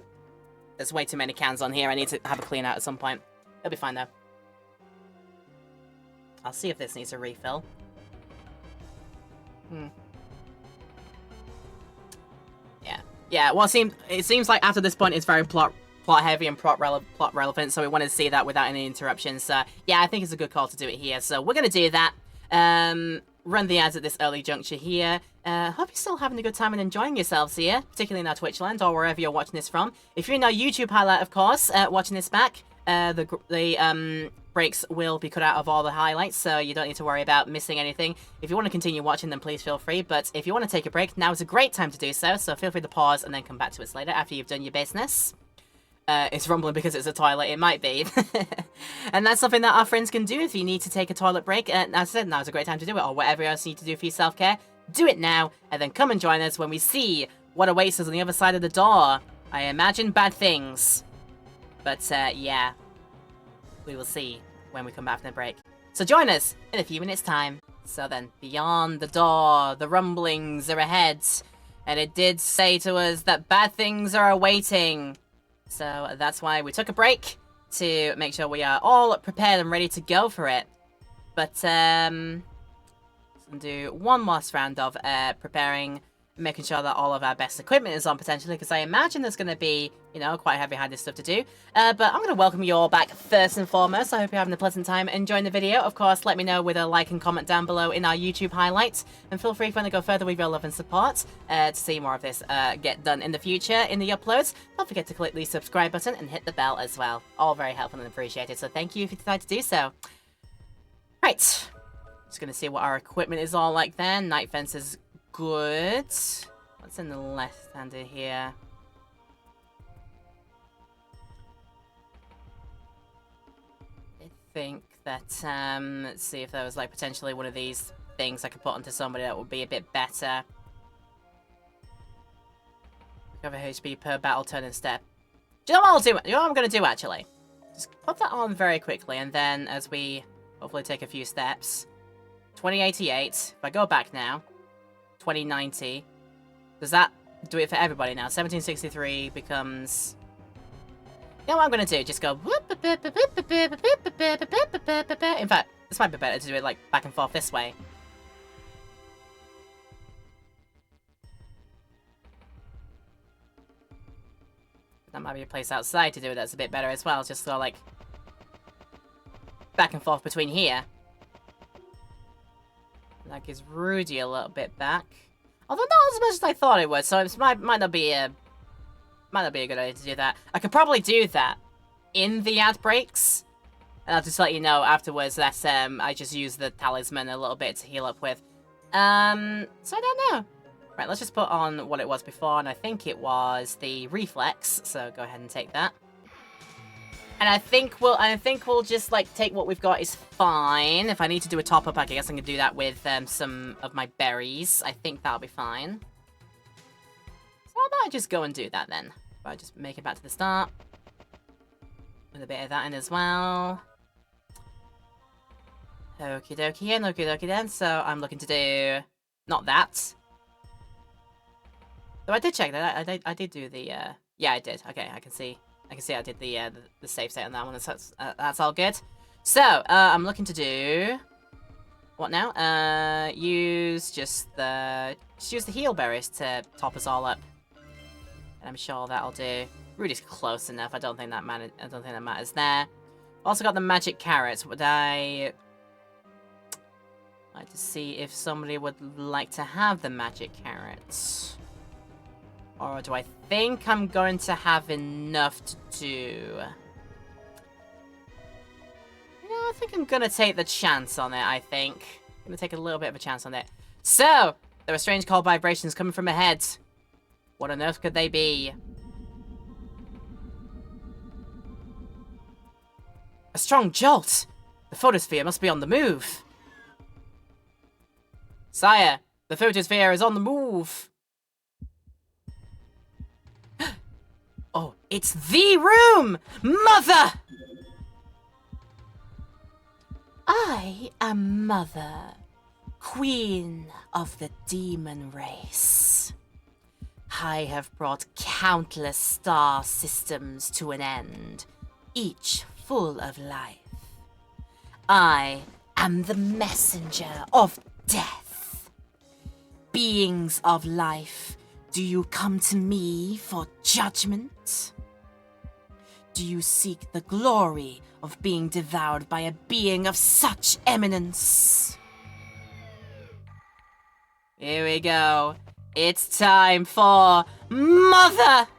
There's way too many cans on here, I need to have a clean out at some point. It'll be fine though. I'll see if this needs a refill. Yeah, well, it seems like after this point it's very plot heavy and plot relevant, so we want to see that without any interruptions. So yeah, I think it's a good call to do it here. So we're gonna do that. Run the ads at this early juncture here. Hope you're still having a good time and enjoying yourselves here, particularly in our Twitch land or wherever you're watching this from. If you're in our YouTube highlight, of course, watching this back, the breaks will be cut out of all the highlights, so you don't need to worry about missing anything. If you want to continue watching, then please feel free, but if you want to take a break, now is a great time to do so, so feel free to pause and then come back to us later after you've done your business. It's rumbling because it's a toilet, it might be. And that's something that our friends can do if you need to take a toilet break. As I said, now's a great time to do it, or whatever else you need to do for your self-care. Do it now, and then come and join us when we see what awaits us on the other side of the door. I imagine bad things. But, yeah. We will see when we come back from the break. So join us in a few minutes' time. So then, beyond the door, the rumblings are ahead. And it did say to us that bad things are awaiting. So that's why we took a break, to make sure we are all prepared and ready to go for it. But, let's do one last round of preparing, making sure that all of our best equipment is on, potentially, because I imagine there's going to be, you know, quite heavy-handed stuff to do. But I'm going to welcome you all back first and foremost. I hope you're having a pleasant time enjoying the video. Of course, let me know with a like and comment down below in our YouTube highlights. And feel free if you want to go further with your love and support to see more of this get done in the future in the uploads. Don't forget to click the subscribe button and hit the bell as well. All very helpful and appreciated. So thank you if you decide to do so. Right. Just going to see what our equipment is all like then. Night fence is good. What's in the left-hander here? I think that, let's see if there was, like, potentially one of these things I could put onto somebody that would be a bit better. Recover HP per battle turn and step. Do you know what I'll do? You know what I'm going to do, actually? Just put that on very quickly, and then as we hopefully take a few steps. 2088. If I go back now, 2090. Does that do it for everybody now? 1763 becomes... You know what I'm going to do? Just go... In fact, this might be better to do it, like, back and forth this way. That might be a place outside to do it that's a bit better as well. Just go, like... back and forth between here. That gives Rudy a little bit back. Although not as much as I thought it would, so it might not be a good idea to do that. I could probably do that in the ad breaks. And I'll just let you know afterwards that I just use the talisman a little bit to heal up with. So I don't know. Right, let's just put on what it was before, and I think it was the reflex, so go ahead and take that. And I think we'll just, like, take what we've got is fine. If I need to do a top-up, I guess I can do that with some of my berries. I think that'll be fine. So how about I just go and do that, then? I'll just make it back to the start. With a bit of that in as well. Okie dokie and okie dokie then. So I'm looking to do... not that. So I did check that. I did do the... yeah, I did. Okay, I can see I did the save state on that one. That's all good. So, I'm looking to do... what now? Use use the heal berries to top us all up. And I'm sure that'll do. Rudy's close enough. I don't think that matters there. Also got the magic carrots. Would I like to see if somebody would like to have the magic carrots? Or do I think I'm going to have enough to do? You know, I think I'm gonna take the chance on it, I think. I'm gonna take a little bit of a chance on it. So, there are strange cold vibrations coming from ahead. What on earth could they be? A strong jolt! The photosphere must be on the move. Sire, the photosphere is on the move. Oh, it's the room! Mother! I am Mother, Queen of the Demon Race. I have brought countless star systems to an end, each full of life. I am the messenger of death. Beings of life, do you come to me for judgment? Do you seek the glory of being devoured by a being of such eminence? Here we go. It's time for Mother!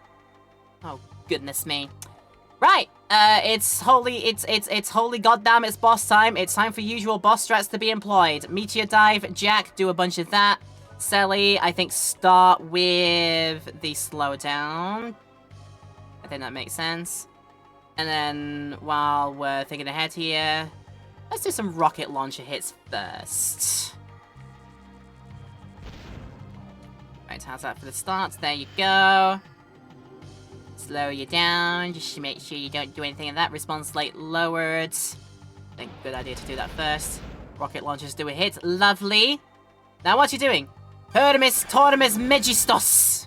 Oh, goodness me. Right, it's holy goddamn, it's boss time. It's time for usual boss strats to be employed. Meteor Dive, Jack, do a bunch of that. Selly, I think start with the slowdown. I think that makes sense. And then, while we're thinking ahead here, let's do some rocket launcher hits first. Right, how's that for the start? There you go. Slow you down, just to make sure you don't do anything of that. Response rate lowered. I think good idea to do that first. Rocket launchers do a hit. Lovely. Now what are you doing? Hermes Tormes Megistos.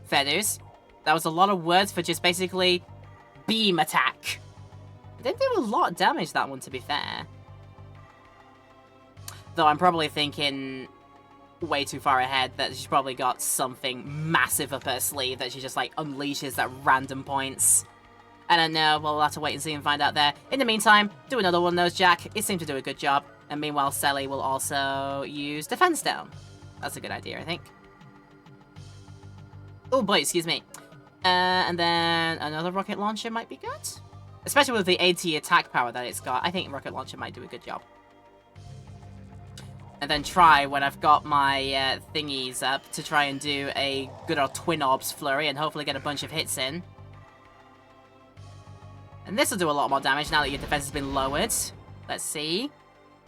Fair news. That was a lot of words for just basically beam attack. It did do a lot of damage, that one, to be fair. Though I'm probably thinking way too far ahead that she's probably got something massive up her sleeve that she just, like, unleashes at random points. I don't know, we'll have to wait and see and find out there. In the meantime, do another one of those, Jack. It seemed to do a good job. And meanwhile, Selly will also use Defense Down. That's a good idea, I think. Oh boy, excuse me. And then another rocket launcher might be good. Especially with the AT attack power that it's got. I think rocket launcher might do a good job. And then try, when I've got my thingies up, to try and do a good old Twin Orbs flurry and hopefully get a bunch of hits in. And this will do a lot more damage now that your defense has been lowered. Let's see.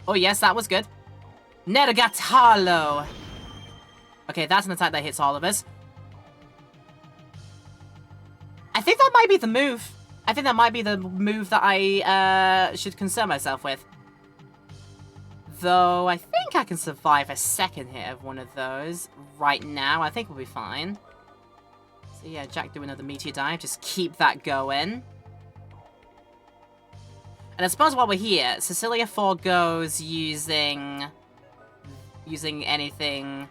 Oh yes, that was good. Nergatalo. Okay, that's an attack that hits all of us. I think that might be the move. I think that might be the move that I should concern myself with. Though, I think I can survive a second hit of one of those right now. I think we'll be fine. So yeah, Jack do another Meteor Dive. Just keep that going. And I suppose while we're here, Cecilia forgoes using anything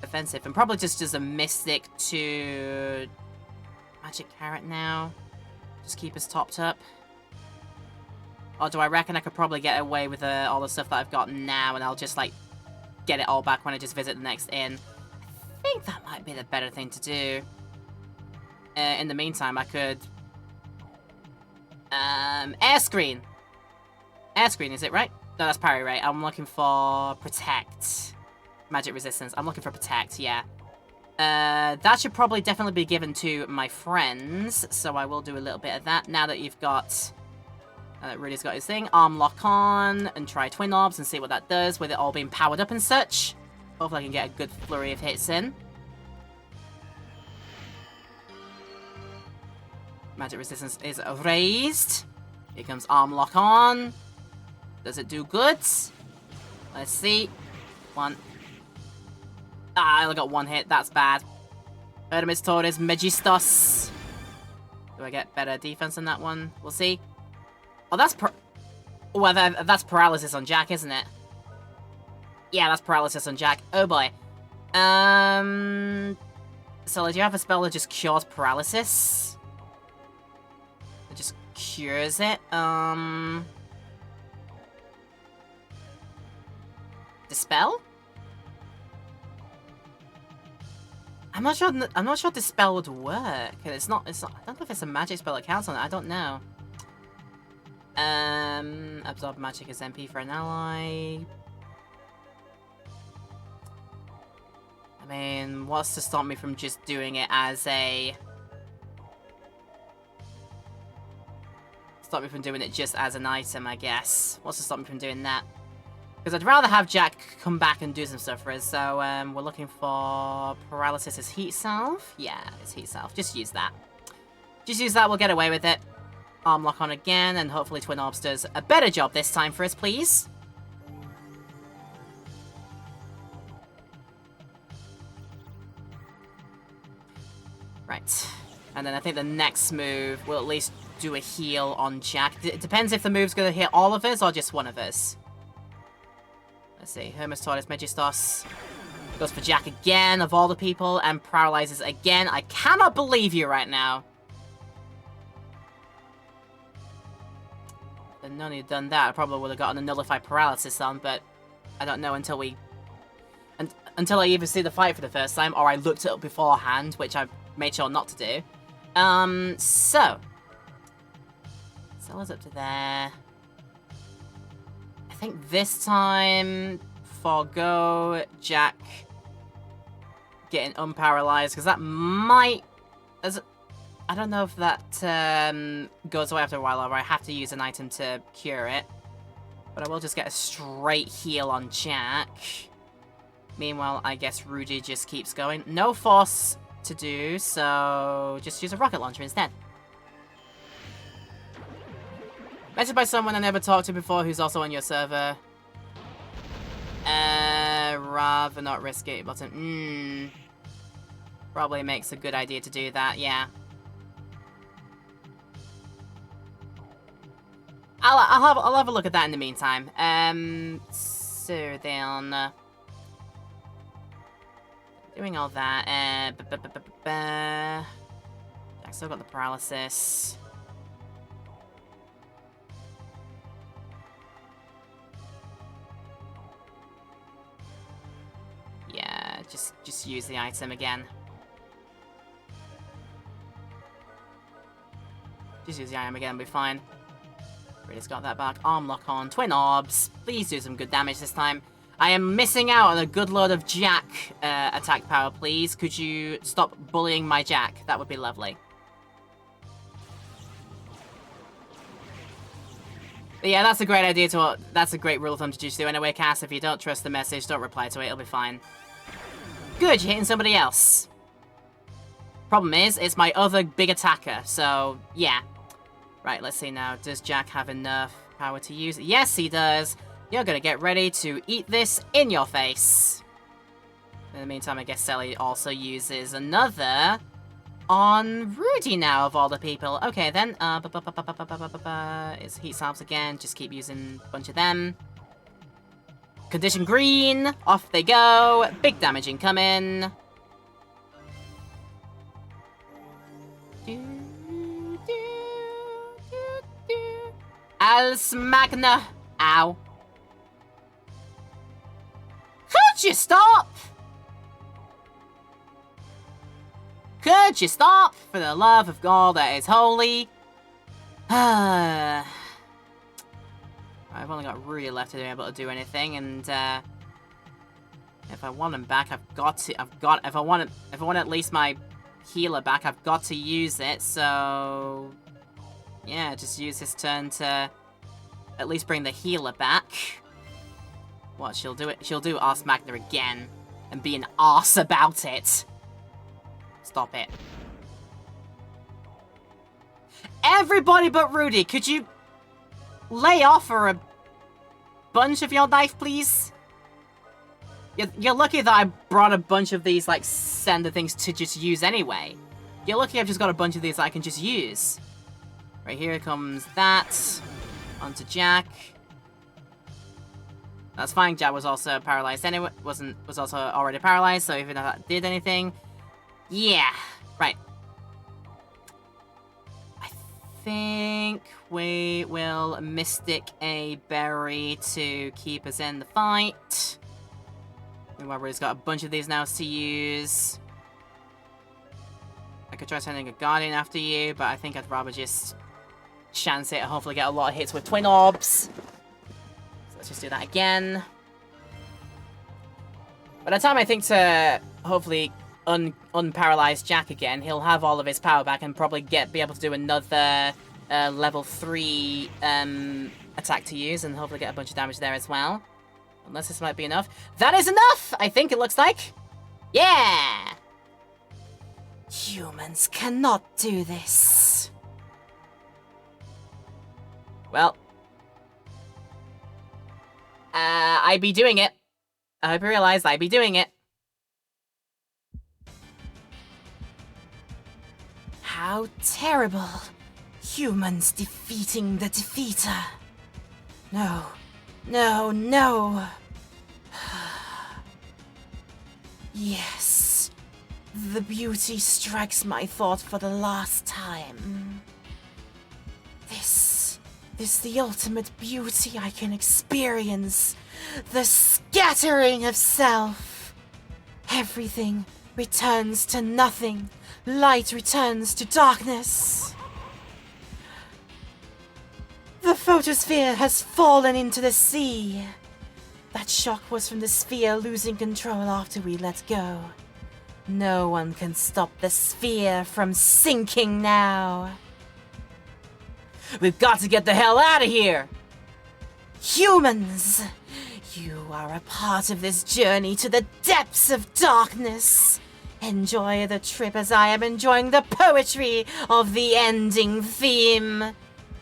offensive. And probably just does a Mystic to Magic Carrot now. Just keep us topped up. Or do I reckon I could probably get away with all the stuff that I've got now, and I'll just, like, get it all back when I just visit the next inn? I think that might be the better thing to do. In the meantime, I could... Air Screen! Air Screen, is it right? No, that's Parry, right? I'm looking for Protect. Magic resistance. I'm looking for protect, yeah. That should probably definitely be given to my friends, so I will do a little bit of that now that you've got... Rudy's got his thing. Arm lock on, and try Twin Orbs and see what that does with it all being powered up and such. Hopefully I can get a good flurry of hits in. Magic resistance is raised. Here comes arm lock on. Does it do good? Let's see. One. Ah, I only got one hit. That's bad. Hermes Torres Megistos. Do I get better defense than that one? We'll see. Oh, that's well, that's paralysis on Jack, isn't it? Yeah, that's paralysis on Jack. Oh boy. So do you have a spell that just cures paralysis? It just cures it. Dispel? I'm not sure the spell would work. It's not, I don't know if it's a magic spell that counts on it. I don't know. Absorb magic as MP for an ally. I mean, what's to stop me from just doing it as a... Stop me from doing it just as an item, I guess. What's to stop me from doing that? Because I'd rather have Jack come back and do some stuff for us. So, we're looking for paralysis as heat salve. Yeah, it's heat salve. Just use that. Just use that, we'll get away with it. Arm lock on again, and hopefully Twin Orbs does a better job this time for us, please. Right. And then I think the next move will at least do a heal on Jack. It depends if the move's going to hit all of us or just one of us. Let's see. Hermes Torres Megistos goes for Jack again, of all the people, and paralyzes again. I cannot believe you right now. If none had done that, I probably would have gotten a nullified paralysis on, but I don't know until we... until I either see the fight for the first time, or I looked it up beforehand, which I made sure not to do. So Stella's up to there. I think this time, forgo Jack getting unparalyzed, because that might... I don't know if that goes away after a while, or I have to use an item to cure it. But I will just get a straight heal on Jack. Meanwhile, I guess Rudy just keeps going. No force to do, so just use a rocket launcher instead. Messaged by someone I never talked to before who's also on your server. Rather not risk it button. Probably makes a good idea to do that, I'll have a look at that in the meantime. So then... doing all that, I still got the paralysis. Yeah, just use the item again. Just use the item again, we'll be fine. Really got that back. Arm lock on. Twin Orbs. Please do some good damage this time. I am missing out on a good load of Jack attack power, please. Could you stop bullying my Jack? That would be lovely. But yeah, that's a great idea to... That's a great rule of thumb to just do anyway, Cass. If you don't trust the message, don't reply to it. It'll be fine. Good, you're hitting somebody else. Problem is, it's my other big attacker, so yeah. Right, let's see now. Does Jack have enough power to use it? Yes, he does. You're gonna get ready to eat this in your face. In the meantime, I guess Sally also uses another on Rudy now, of all the people. Okay, then. It's heat salves again. Just keep using a bunch of them. Condition green. Off they go. Big damage incoming. Als Magna. Ow. Could you stop? Could you stop? For the love of God that is holy. I've only got Rudy left to be able to do anything, and If I want him back, if I want at least my healer back, I've got to use it, so... Yeah, just use his turn to at least bring the healer back. What, she'll do it? She'll do Ars Magna again and be an arse about it. Stop it. Everybody but Rudy, could you lay off for a bunch of your knife, please? You're lucky that I brought a bunch of these, like, sender things to just use anyway. You're lucky I've just got a bunch of these that I can just use. Right, here comes that. Onto Jack. That's fine, Jack was also paralyzed anyway. Was also already paralyzed, so even if that did anything. Yeah, right. I think we will Mystic a berry to keep us in the fight. Meanwhile, he's got a bunch of these now to use. I could try sending a Guardian after you, but I think I'd rather just chance it and hopefully get a lot of hits with Twin Orbs. So let's just do that again. By the time I think to hopefully unparalyze Jack again, he'll have all of his power back and probably be able to do another level 3 attack to use and hopefully get a bunch of damage there as well. Unless this might be enough. That is enough! I think it looks like. Yeah! Humans cannot do this. Well. I be doing it. I hope you realize I be doing it. How terrible. Humans defeating the defeater. No. No, no. Yes. The beauty strikes my thought for the last time. This is the ultimate beauty I can experience. The scattering of self. Everything returns to nothing. Light returns to darkness. The photosphere has fallen into the sea. That shock was from the sphere losing control after we let go. No one can stop the sphere from sinking now. We've got to get the hell out of here! Humans! You are a part of this journey to the depths of darkness. Enjoy the trip as I am enjoying the poetry of the ending theme.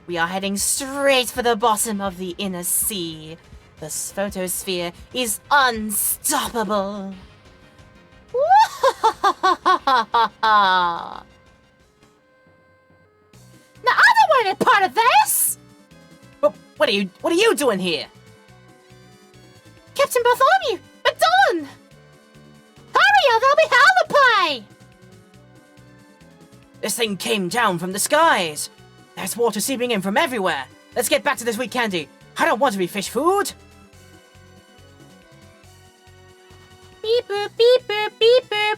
We are heading straight for the bottom of the inner sea. The photosphere is unstoppable. Now I don't want to be part of this. But what are you doing here? Captain Bartholomew, McDullen! Hurry or there'll be hell to pay! This thing came down from the skies. There's water seeping in from everywhere. Let's get back to this sweet candy. I don't want to be fish food. Beep boop, beep boop, beep boop.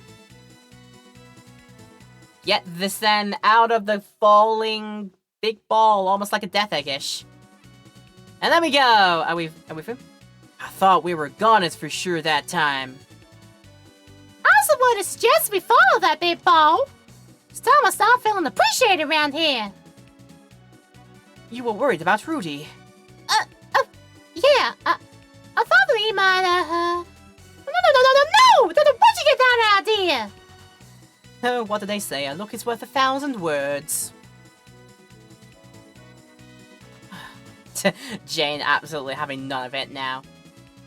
Get this then out of the falling big ball, almost like a death egg-ish. And there we go. Are we through? I thought we were goners for sure that time. I also want to suggest we follow that big ball. It's time I start feeling appreciated around here. You were worried about Rudy. Yeah, I thought he might, No! Where'd you get that idea? Oh, what did they say? A look is worth 1,000 words. Jane absolutely having none of it now.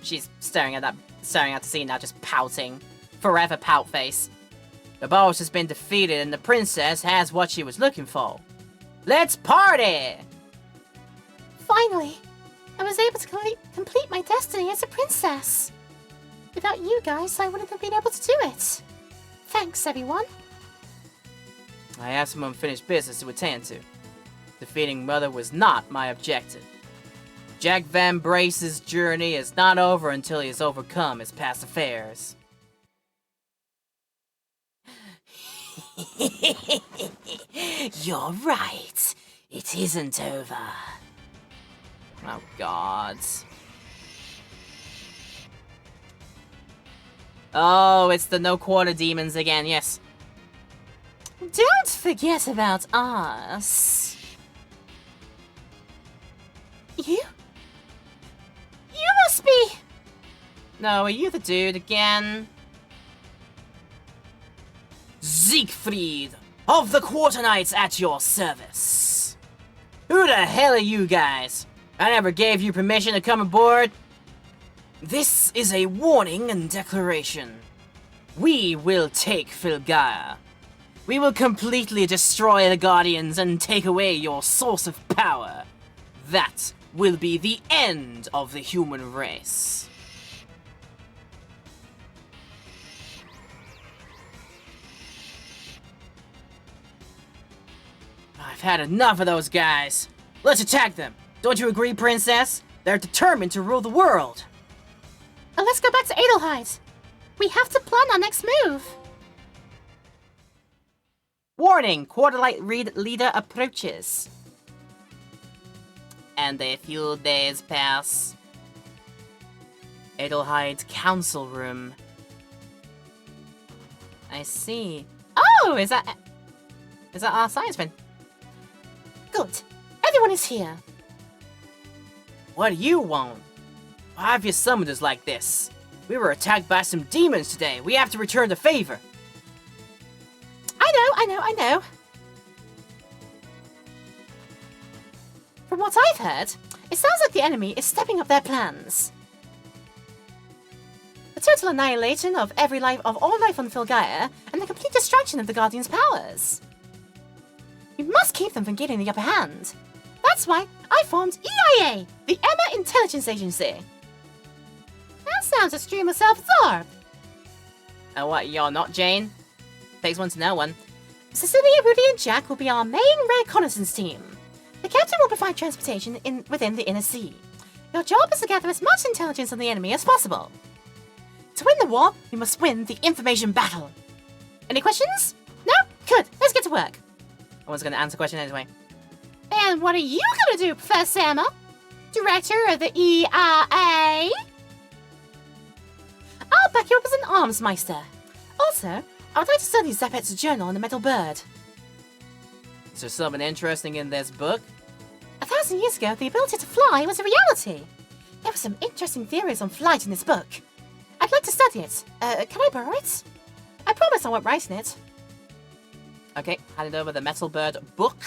She's staring at the scene now, just pouting. Forever pout face. The boss has been defeated and the princess has what she was looking for. Let's party! Finally, I was able to complete my destiny as a princess. Without you guys, I wouldn't have been able to do it. Thanks, everyone. I have some unfinished business to attend to. Defeating Mother was not my objective. Jack Van Brace's journey is not over until he has overcome his past affairs. You're right. It isn't over. Oh, God. Oh, it's the no quarter demons again, yes. Don't forget about us. You? You must be... No, are you the dude again? Siegfried of the Quarter Knights at your service. Who the hell are you guys? I never gave you permission to come aboard. This is a warning and declaration. We will take Filgaia. We will completely destroy the Guardians and take away your source of power. That will be the end of the human race. I've had enough of those guys. Let's attack them. Don't you agree, Princess? They're determined to rule the world. Let's go back to Adelheid. We have to plan our next move. Warning! Quarterlight leader approaches. And a few days pass. Adelheid council room. I see. Oh, is that our science friend? Good. Everyone is here. What do you want? Why have you summoned us like this? We were attacked by some demons today. We have to return the favor. I know. From what I've heard, it sounds like the enemy is stepping up their plans. The total annihilation of all life on Filgaia, and the complete destruction of the Guardian's powers. We must keep them from getting the upper hand. That's why I formed EIA, the Emma Intelligence Agency. That sounds extremely self-absorbed. And what, you're not Jane? Takes one to know one. Cecilia, Rudy, and Jack will be our main reconnaissance team. The captain will provide transportation within the inner sea. Your job is to gather as much intelligence on the enemy as possible. To win the war, we must win the information battle. Any questions? No? Good. Let's get to work. I was going to answer the question anyway. And what are you going to do, Professor Emma? Director of the EIA? I'll back you up as an arms meister. Also, I would like to study Zapet's journal on the metal bird. Is there something interesting in this book? 1,000 years ago, the ability to fly was a reality. There were some interesting theories on flight in this book. I'd like to study it. Can I borrow it? I promise I won't write in it. Okay, handed over the Metal Bird book.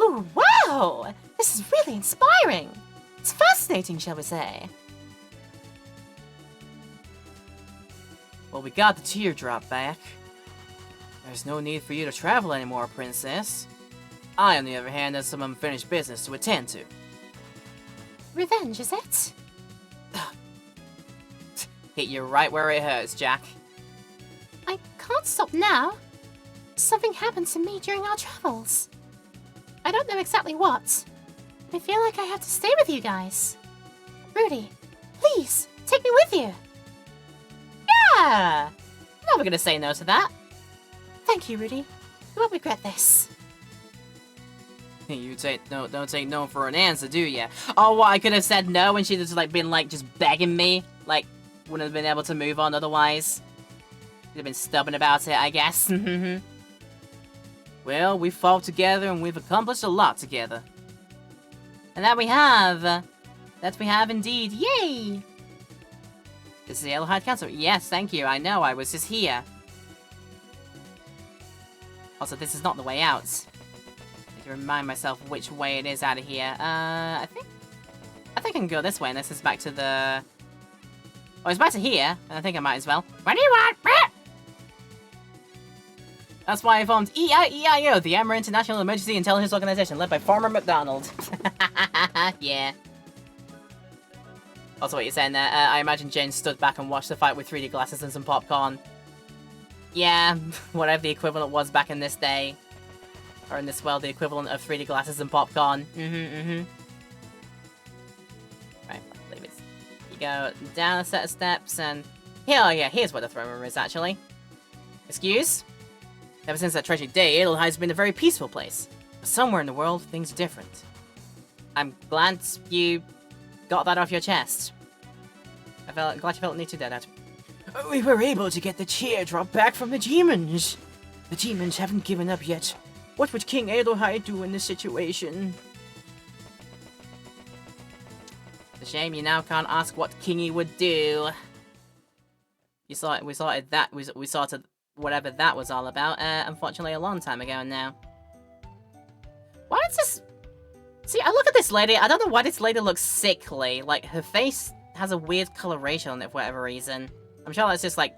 Ooh, wow! This is really inspiring. It's fascinating, shall we say. Well, we got the teardrop back. There's no need for you to travel anymore, Princess. I, on the other hand, have some unfinished business to attend to. Revenge, is it? Hit you right where it hurts, Jack. I can't stop now. Something happened to me during our travels. I don't know exactly what. I feel like I have to stay with you guys. Rudy, please, take me with you. Yeah! Never gonna say no to that. Thank you, Rudy. You won't regret this. You don't take no for an answer, do ya? Oh, what, I could have said no and she'd just been just begging me? Like, wouldn't have been able to move on otherwise? She'd have been stubborn about it, I guess. Well, we fought together and we've accomplished a lot together. And that we have. That we have indeed. Yay! This is the Adelheid Council. Yes, thank you. I know, I was just here. Also, this is not the way out. I need to remind myself which way it is out of here. I think I can go this way, and this is back to the... Oh, it's back to here, and I think I might as well. What do you want? That's why I formed EIO, the Emma International Emergency Intelligence Organization, led by Farmer McDonald. Yeah. Also, what you're saying there, I imagine Jane stood back and watched the fight with 3D glasses and some popcorn. Yeah, whatever the equivalent was back in this day. Or in this world, the equivalent of 3D glasses and popcorn. Right, I believe it's... You go down a set of steps and... Here, oh yeah, here's where the throne room is, actually. Excuse? Ever since that tragic day, Adelheid's been a very peaceful place. But somewhere in the world, things are different. I'm glad you got that off your chest. Glad you felt the need to do that. We were able to get the teardrop back from the demons. The demons haven't given up yet. What would King Adelheid do in this situation? It's a shame you now can't ask what Kingy would do. We sorted whatever that was all about, unfortunately a long time ago now. Why does this... See, I look at this lady, I don't know why this lady looks sickly. Like, her face has a weird coloration on it for whatever reason. I'm sure that's just, like,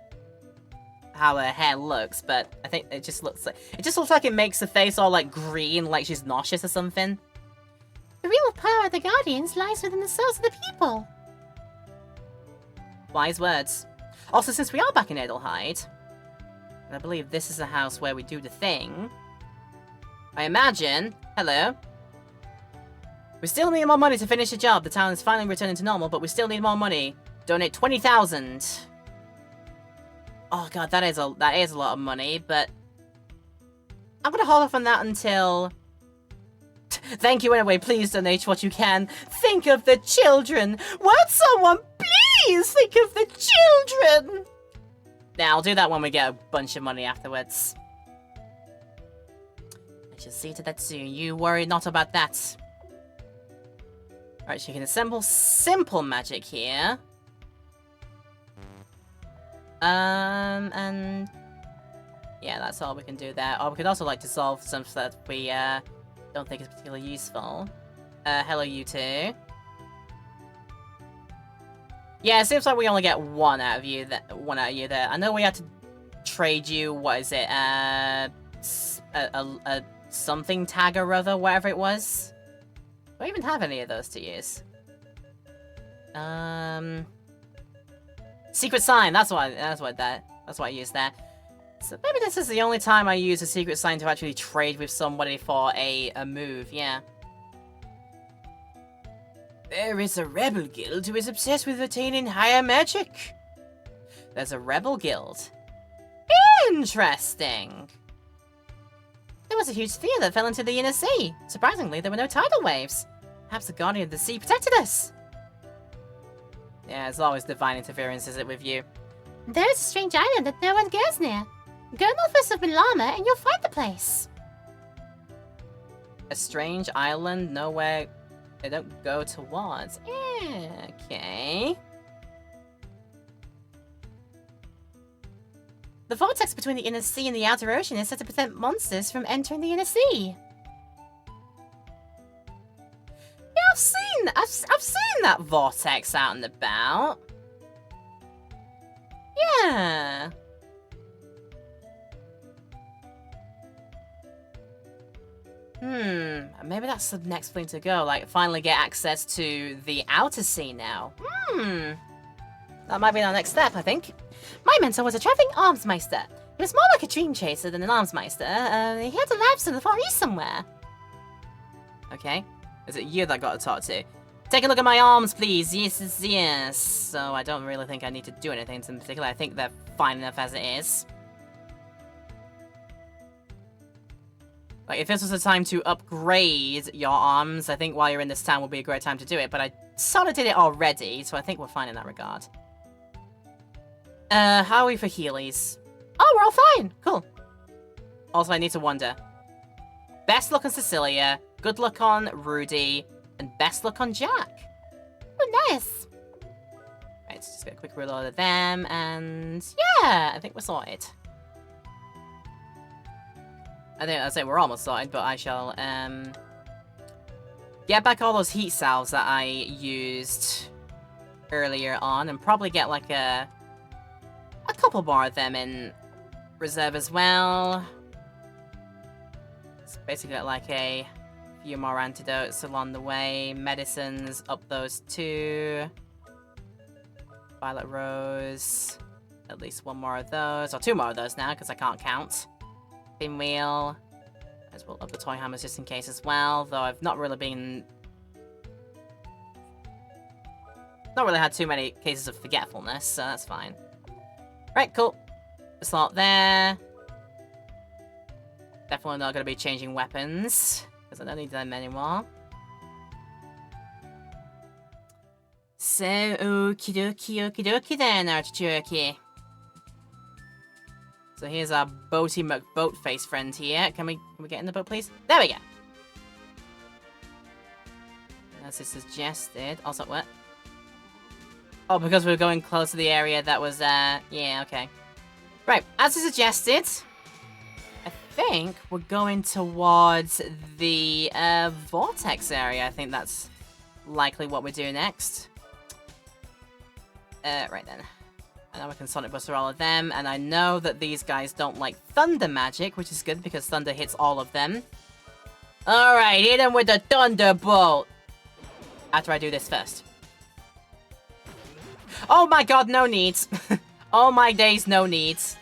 how her hair looks, but I think it just looks like it makes the face all, like, green, like she's nauseous or something. The real power of the Guardians lies within the souls of the people. Wise words. Also, since we are back in Adelheid, and I believe this is the house where we do the thing, I imagine... Hello? We still need more money to finish the job. The town is finally returning to normal, but we still need more money. Donate 20,000. Oh god, that is a lot of money, but I'm gonna hold off on that until... Thank you anyway, please donate what you can. Think of the children! Won't someone please think of the children? Now, I'll do that when we get a bunch of money afterwards. I shall see to that soon. You worry not about that. Alright, so you can assemble simple magic here. And... yeah, that's all we can do there. Or we could also like to solve some stuff that we, don't think is particularly useful. Hello, you two. Yeah, it seems like we only get one out of you there. I know we had to trade you, what is it, a something tag or other, whatever it was. Do I even have any of those to use? Secret sign, that's what I used there. So maybe this is the only time I use a secret sign to actually trade with somebody for a move, yeah. There is a rebel guild who is obsessed with attaining higher magic. There's a rebel guild. Interesting. There was a huge sphere that fell into the inner sea. Surprisingly, there were no tidal waves. Perhaps the Guardian of the Sea protected us. Yeah, it's always divine interference, is it, with you? There is a strange island that no one goes near. Go northwest of Milama and you'll find the place. A strange island, nowhere they don't go towards. Okay. The vortex between the inner sea and the outer ocean is said to prevent monsters from entering the inner sea. Yeah, I've seen that vortex out and about. Yeah. Maybe that's the next thing to go, like finally get access to the outer sea now. That might be our next step, I think. My mentor was a traveling armsmeister. He was more like a dream chaser than an armsmeister. He had a lapse in the Far East somewhere. Okay. Is it you that I got to talk to? Take a look at my arms, please. Yes. So I don't really think I need to do anything in particular. I think they're fine enough as it is. Like, if this was a time to upgrade your arms, I think while you're in this town would be a great time to do it, but I sort of did it already, so I think we're fine in that regard. How are we for Heelys? Oh, we're all fine. Cool. Also, I need to wonder. Best luck on Cecilia, good luck on Rudy, and best luck on Jack. Oh, nice. Right, let's just get a quick reload of them, and yeah, I think we're sorted. I'd say we're almost sorted, but I shall, get back all those heat salves that I used earlier on, and probably get, like, a couple more of them in reserve as well. It's basically like a few more antidotes along the way. Medicines, up those two. Violet Rose. At least one more of those, or two more of those now, because I can't count. Pinwheel. As well up the toy hammers just in case as well, though I've not really had too many cases of forgetfulness, so that's fine. Right, cool. The slot there. Definitely not going to be changing weapons, because I don't need them anymore. So, okie dokie then, artichoke. So here's our Boaty McBoatface friend here. Can we get in the boat, please? There we go. As it suggested. Also, what? Oh, because we're going close to the area that was, yeah, okay. Right, as it suggested, I think we're going towards the, Vortex area. I think that's likely what we're doing next. Right then. I know I can Sonic Buster all of them, and I know that these guys don't like Thunder Magic, which is good because Thunder hits all of them. Alright, hit him with the Thunderbolt! After I do this first. Oh my god, no needs. Oh my days, no needs.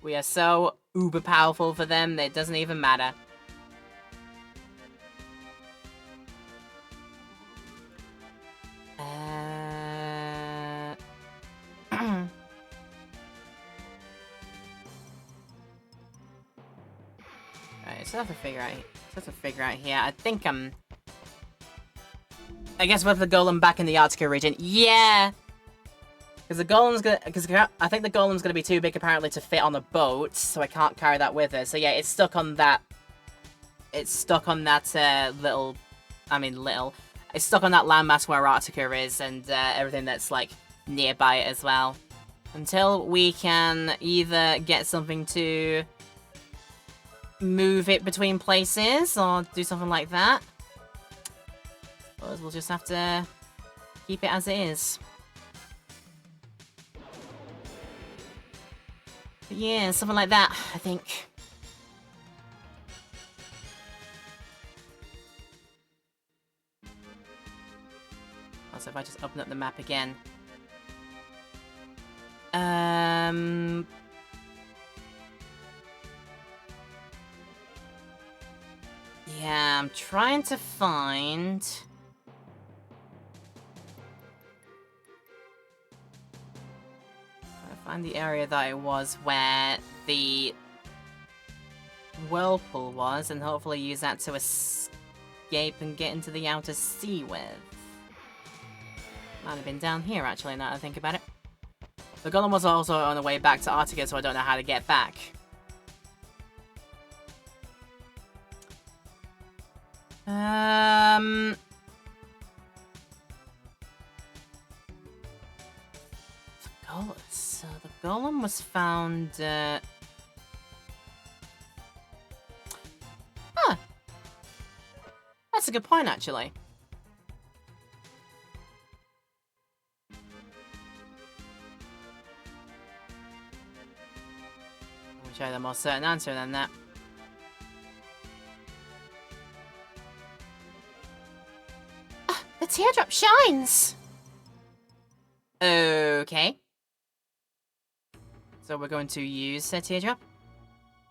We are so uber powerful for them that it doesn't even matter. Alright, so I have to figure out here. I think I guess with the Golem back in the Arctica region. Yeah! Because the Golem's I think the Golem's gonna be too big apparently to fit on a boat, so I can't carry that with us. So yeah, it's stuck on that. It's stuck on that It's stuck on that landmass where Arctica is and everything that's like nearby it as well. Until we can either get something to move it between places or do something like that. We'll just have to keep it as it is. But yeah, something like that, I think. Also, if I just open up the map again. Yeah, I'm trying to find... Find the area that it was where the whirlpool was, and hopefully use that to escape and get into the outer sea with. Might have been down here, actually, now that I think about it. The Golem was also on the way back to Arctica, so I don't know how to get back. So the Golem was found, Huh. That's a good point, actually. I wish I had a more certain answer than that. The teardrop shines! Okay. So we're going to use a teardrop?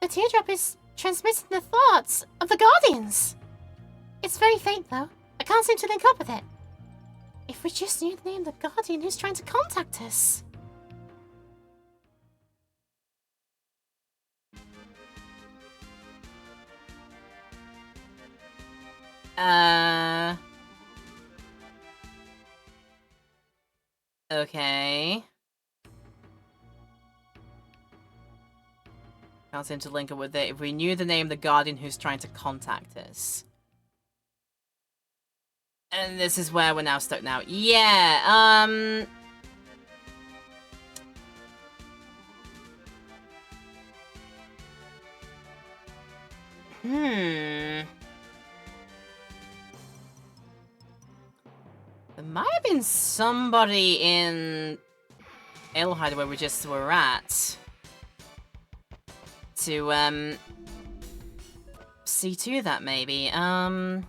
The teardrop is transmitting the thoughts of the Guardians. It's very faint, though. I can't seem to link up with it. If we just knew the name of the Guardian who's trying to contact us. Okay. Can't seem to link up with it. If we knew the name of the Guardian who's trying to contact us. And this is where we're now stuck now. Yeah, There might have been somebody in Edelheide where we just were at. To, see to that, maybe. Yeah,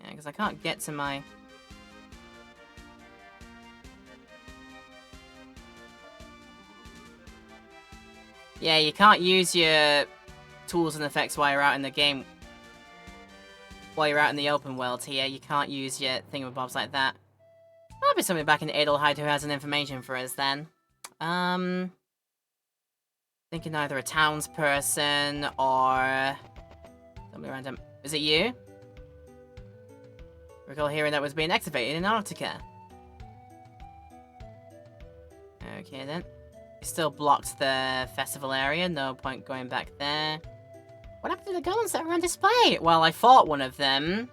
because I can't get to my... Yeah, you can't use your tools and effects while you're out in the game. While you're out in the open world here, you can't use your thingamabobs like that. Might be somebody back in Edelheide who has an information for us then. Thinking either a townsperson or somebody random. Is it you? Recall hearing that was being activated in Arctica. Okay then. Still blocked the festival area, no point going back there. What happened to the golems that were on display? Well, I fought one of them.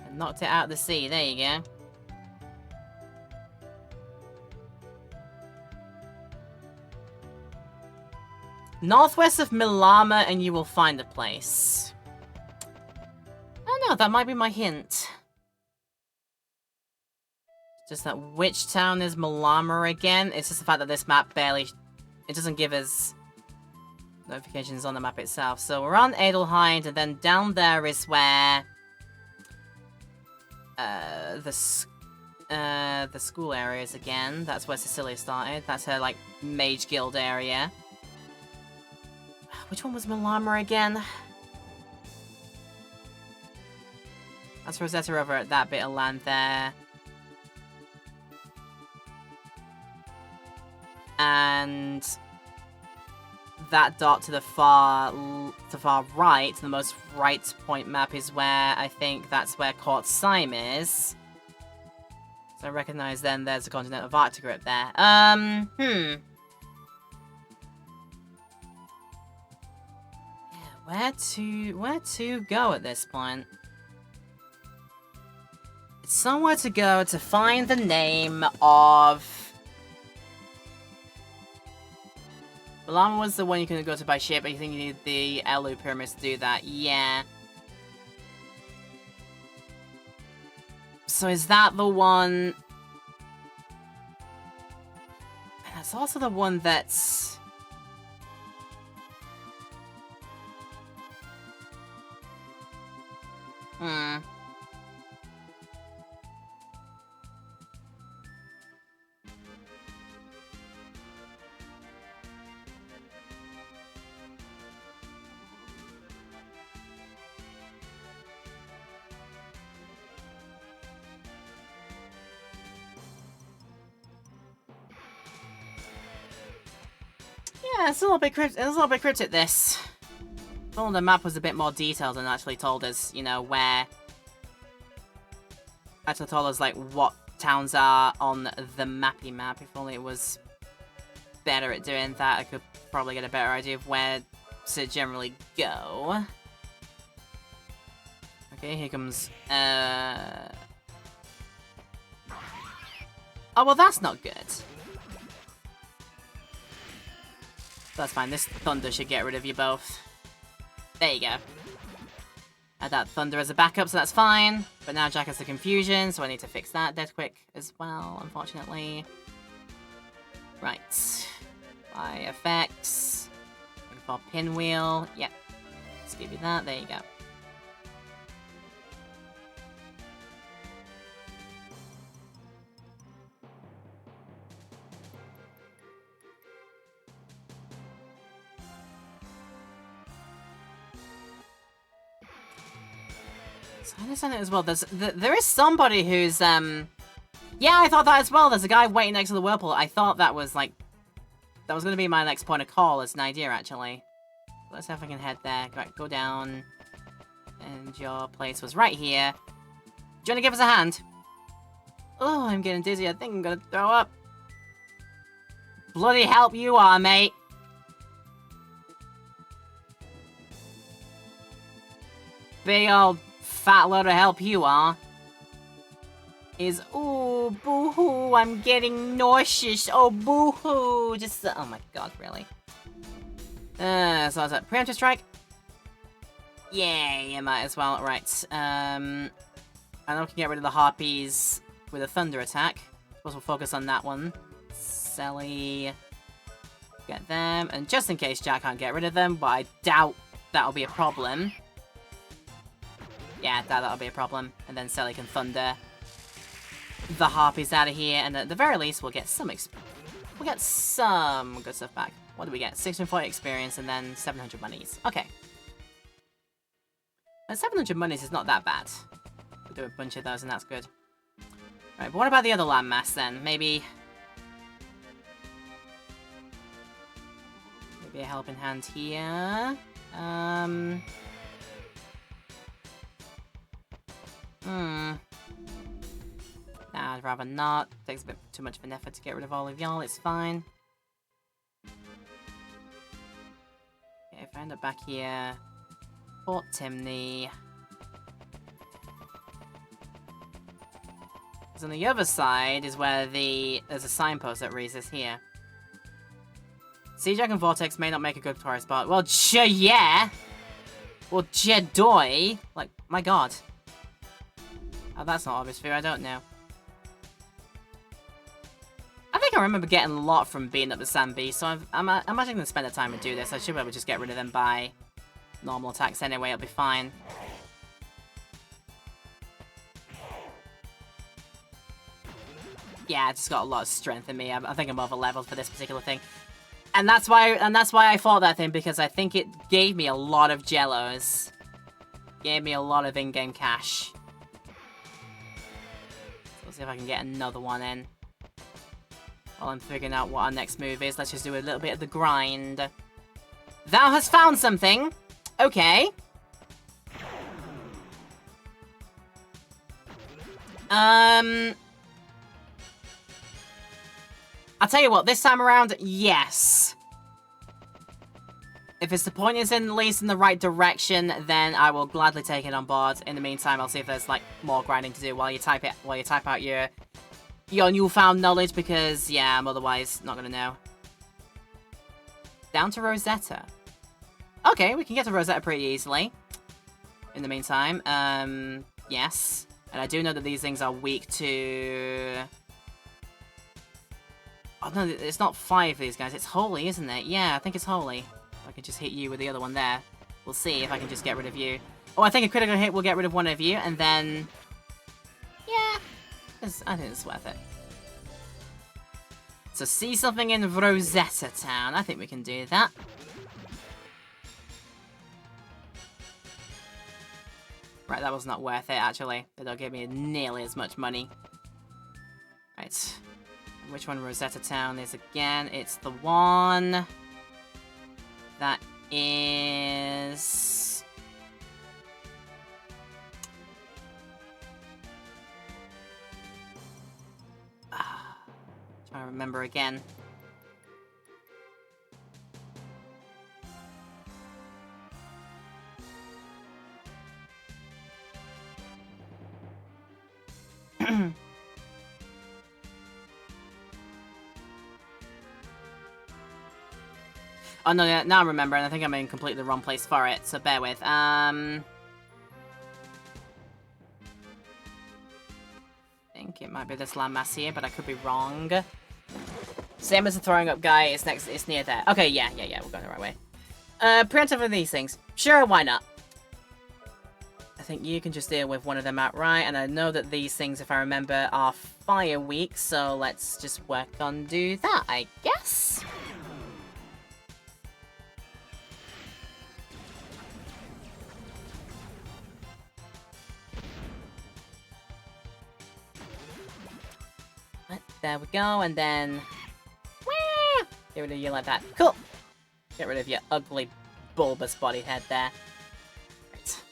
And knocked it out of the sea, there you go. Northwest of Milama and you will find the place. Oh no, that might be my hint. Just that which town is Milama again? It's just the fact that this map barely... It doesn't give us notifications on the map itself. So we're on Adelheid, and then down there is where... the school area is again. That's where Cecilia started. That's her, like, Mage Guild area. Which one was Milama again? That's Rosetta over at that bit of land there. And that dot to the far right, the most right point map, is where I think that's where Court Syme is. So I recognize then there's a continent of Arctic there. Yeah, where to go at this point? It's somewhere to go to find the name of... Milama was the one you couldn't go to by ship, but you think you need the Elu pyramids to do that. Yeah. So is that the one... That's also the one that's... Yeah, it's a little bit cryptic, this. If only the map was a bit more detailed and actually told us, you know, where... Actually told us, like, what towns are on the mappy map. If only it was better at doing that, I could probably get a better idea of where to generally go. Okay, here comes... Oh, well, that's not good. That's fine, this thunder should get rid of you both. There you go. Add that thunder as a backup, so that's fine. But now Jack has the confusion, so I need to fix that dead quick as well, unfortunately. Right. By effects. Looking for pinwheel. Yep. Let's give you that. There you go. So I understand it as well. There is somebody who's, yeah, I thought that as well. There's a guy waiting next to the whirlpool. I thought that was, like, that was going to be my next point of call as an idea, actually. Let's see if I can head there. Go down. And your place was right here. Do you want to give us a hand? Oh, I'm getting dizzy. I think I'm going to throw up. Bloody help you are, mate. Big old fat load of help you are. Is, ooh, boo-hoo, I'm getting nauseous. Oh, boo-hoo. Just, oh my god, really. So that's a preemptive strike. Yeah, you might as well. Right. I know we can get rid of the harpies with a thunder attack. Suppose we'll focus on that one. Sally. Get them. And just in case Jack can't get rid of them, but I doubt that'll be a problem. Yeah, that'll be a problem. And then Sally can thunder the harpies out of here, and at the very least, we'll get some we'll get some good stuff back. What do we get? 640 experience, and then 700 monies. Okay. And 700 monies is not that bad. We'll do a bunch of those, and that's good. Right, but what about the other landmass, then? Maybe a helping hand here. Nah, I'd rather not. Takes a bit too much of an effort to get rid of all of y'all, it's fine. Okay, if I end up back here... Fort Timney... Because on the other side is where there's a signpost that reads this here. Sea Dragon Vortex may not make a good tourist spot. Well, yeah! Well, Jedoi! Like, my god. Oh, that's not obvious for you, I don't know. I think I remember getting a lot from beating up the Sand Beast, so I'm actually going to spend the time to do this. I should be able to just get rid of them by normal attacks anyway, it'll be fine. Yeah, I just got a lot of strength in me. I think I'm over leveled for this particular thing. And that's why I fought that thing, because I think it gave me a lot of Jellos. Gave me a lot of in-game cash. So let's see if I can get another one in. While I'm figuring out what our next move is, let's just do a little bit of the grind. Thou hast found something! Okay. I'll tell you what, this time around, yes. If it's the point is in at least in the right direction, then I will gladly take it on board. In the meantime, I'll see if there's like more grinding to do while you type out your newfound knowledge, because yeah, I'm otherwise not gonna know. Down to Rosetta. Okay, we can get to Rosetta pretty easily. In the meantime, yes. And I do know that these things are weak to... Oh no, it's not 5 of these guys, it's Holy, isn't it? Yeah, I think it's Holy. I can just hit you with the other one there. We'll see if I can just get rid of you. Oh, I think a critical hit will get rid of one of you, and then... Yeah, I think it's worth it. So see something in Rosetta Town. I think we can do that. Right, that was not worth it, actually. They don't give me nearly as much money. Right. Which one Rosetta Town is again? It's the one that is... Trying to remember again. Oh no, yeah, now I remember, and I think I'm in completely the wrong place for it, so bear with. I think it might be this landmass here, but I could be wrong. Same as the throwing up guy, it's near there. Okay, yeah, we're going the right way. Preemptive of these things. Sure, why not? I think you can just deal with one of them outright, and I know that these things, if I remember, are fire weak, so let's just work on do that, I guess? There we go, and then... Wah! Get rid of you like that. Cool! Get rid of your ugly, bulbous body head there. Right.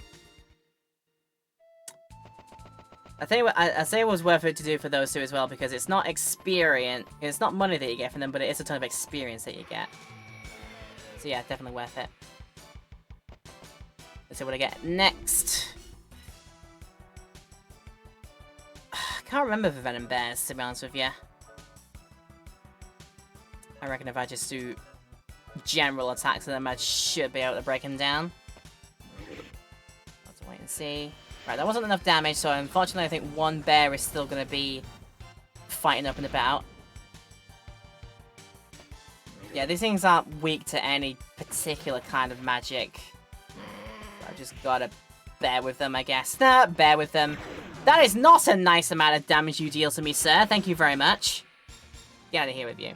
I say it was worth it to do for those two as well, because it's not experience... It's not money that you get from them, but it is a ton of experience that you get. So yeah, definitely worth it. Let's see what I get next. Can't remember the Venom Bears, to be honest with you. I reckon if I just do general attacks to them, I should be able to break them down. Let's wait and see. Right, that wasn't enough damage, so unfortunately I think one bear is still going to be fighting up and about. Yeah, these things aren't weak to any particular kind of magic. I've just got to bear with them, I guess. Nah, bear with them. That is not a nice amount of damage you deal to me, sir. Thank you very much. Get out of here with you.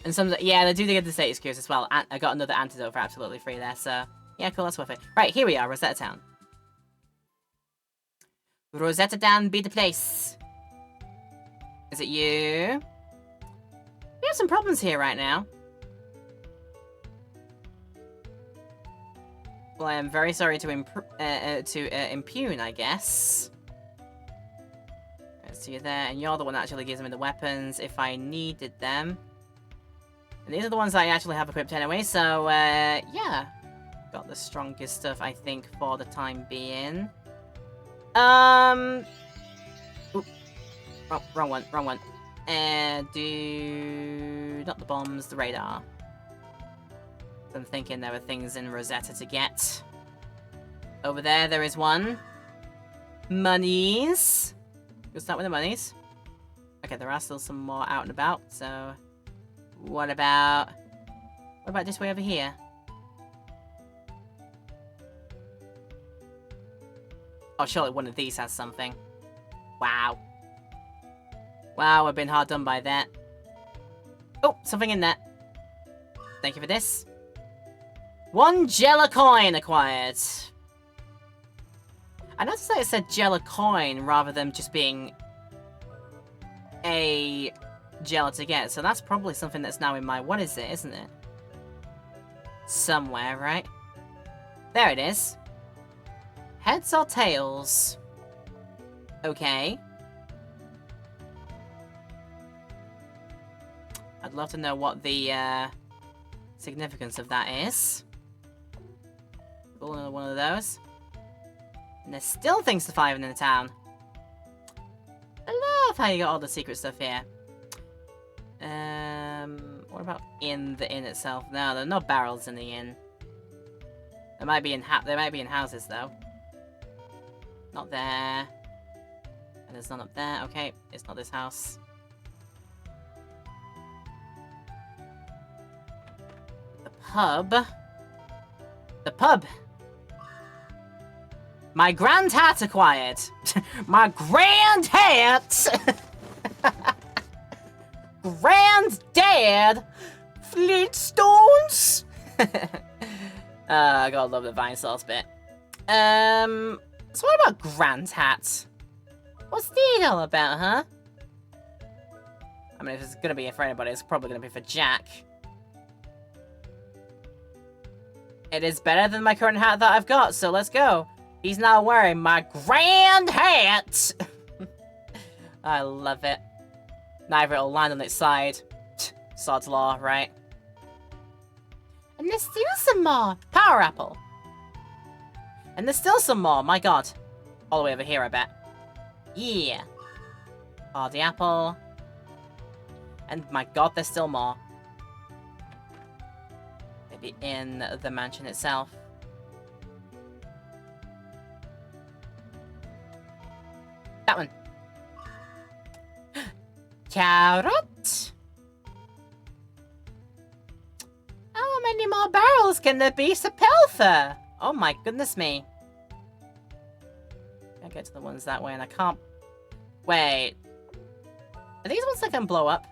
And some, yeah, they do get the status cures as well. I got another antidote for absolutely free there, so yeah, cool, that's worth it. Right, here we are, Rosetta Town. Rosetta Town be the place. Is it you? We have some problems here right now. Well, I am very sorry to impugn, I guess. two there, and you're the one that actually gives me the weapons if I needed them. And these are the ones I actually have equipped anyway, so, yeah. Got the strongest stuff, I think, for the time being. Oop. Oh, wrong one. And do... not the bombs, the radar. I'm thinking there are things in Rosetta to get. Over there is one. Monies. We'll start with the monies. Okay, there are still some more out and about, so... What about this way over here? Oh, surely one of these has something. Wow. Wow, I've been hard done by that. Oh, something in there. Thank you for this. 1 Jella coin acquired. I noticed that it said Jella coin rather than just being a Jella to get, so that's probably something that's now in my... What is it, isn't it? Somewhere, right? There it is. Heads or tails? Okay. I'd love to know what the significance of that is. Pull another one of those. And there's still things to find in the town. I love how you got all the secret stuff here. What about in the inn itself? No, there are no barrels in the inn. There might be in houses though. Not there. And there's none up there. Okay, it's not this house. The pub. The pub. My grand hat acquired. My grand hat. Granddad. Flintstones. I gotta love the vine sauce bit. So what about Grand Hat? What's the all about, huh? I mean, if it's gonna be for anybody, it's probably gonna be for Jack. It is better than my current hat that I've got, so let's go. He's now wearing my grand hat! I love it. Neither it'll land on its side. Sod's law, right? And there's still some more. Power apple. And there's still some more, my god. All the way over here, I bet. Yeah. Oh, the apple. And my god, there's still more. Maybe in the mansion itself. That one. Carrot. How many more barrels can there be to pilfer? Oh my goodness me. I get to the ones that way and I can't... Wait. Are these ones that can blow up?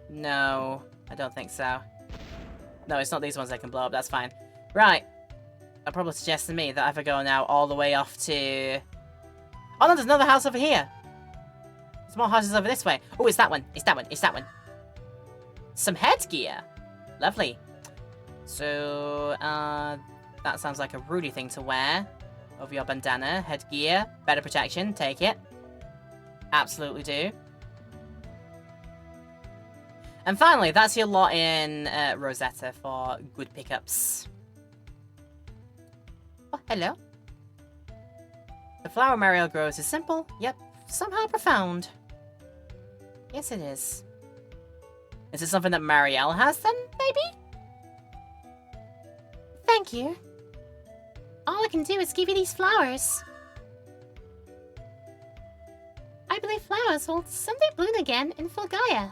No, I don't think so. No, it's not these ones that can blow up, that's fine. Right. That probably suggests to me that I have to go now all the way off to... Oh no, there's another house over here. There's more houses over this way. Oh, it's that one. It's that one. It's that one. Some headgear. Lovely. So, that sounds like a Rudy thing to wear. Over your bandana. Headgear. Better protection. Take it. Absolutely do. And finally, that's your lot in Rosetta for good pickups. Oh, hello. The flower Mariel grows is simple, yep, Somehow profound. yes it is. Is it something that Mariel has then, maybe? Thank you. All I can do is give you these flowers. I believe flowers will someday bloom again in Fulgaia.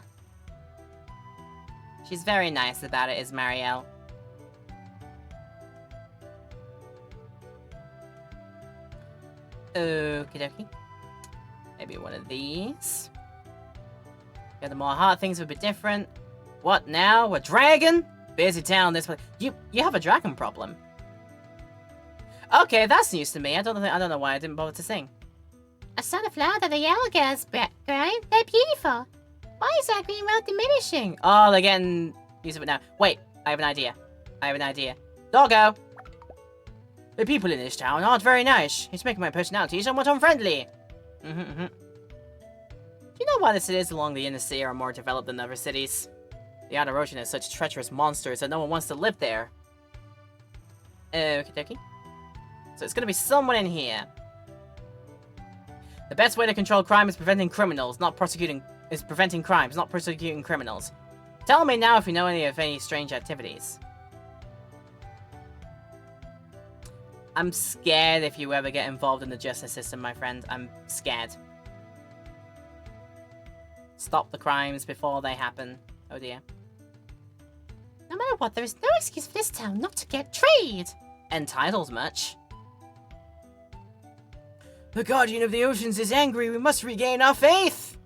She's very nice about it, is Mariel. Okie dokie. Maybe one of these. Yeah, the more hard things would be different. What now? A dragon? Busy town this way. You have a dragon problem. Okay, that's news to me. I don't know why I didn't bother to sing. I saw the flower that the yellow girls growing. They're beautiful. Why is our green world diminishing? Oh, they're getting used to it now. Wait, I have an idea. Doggo! The people in this town aren't very nice. It's making my personality somewhat unfriendly. Do you know why the cities along the inner sea are more developed than other cities? The outer ocean has such treacherous monsters that no one wants to live there. Okie dokie. So it's gonna be someone in here. The best way to control crime is preventing criminals, not prosecuting. Is preventing crimes, not prosecuting criminals. Tell me now if you know any strange activities. I'm scared if you ever get involved in the justice system, my friend. I'm scared. Stop the crimes before they happen. Oh dear. No matter what, there is no excuse for this town not to get trade. Entitled much. The Guardian of the Oceans is angry. We must regain our faith.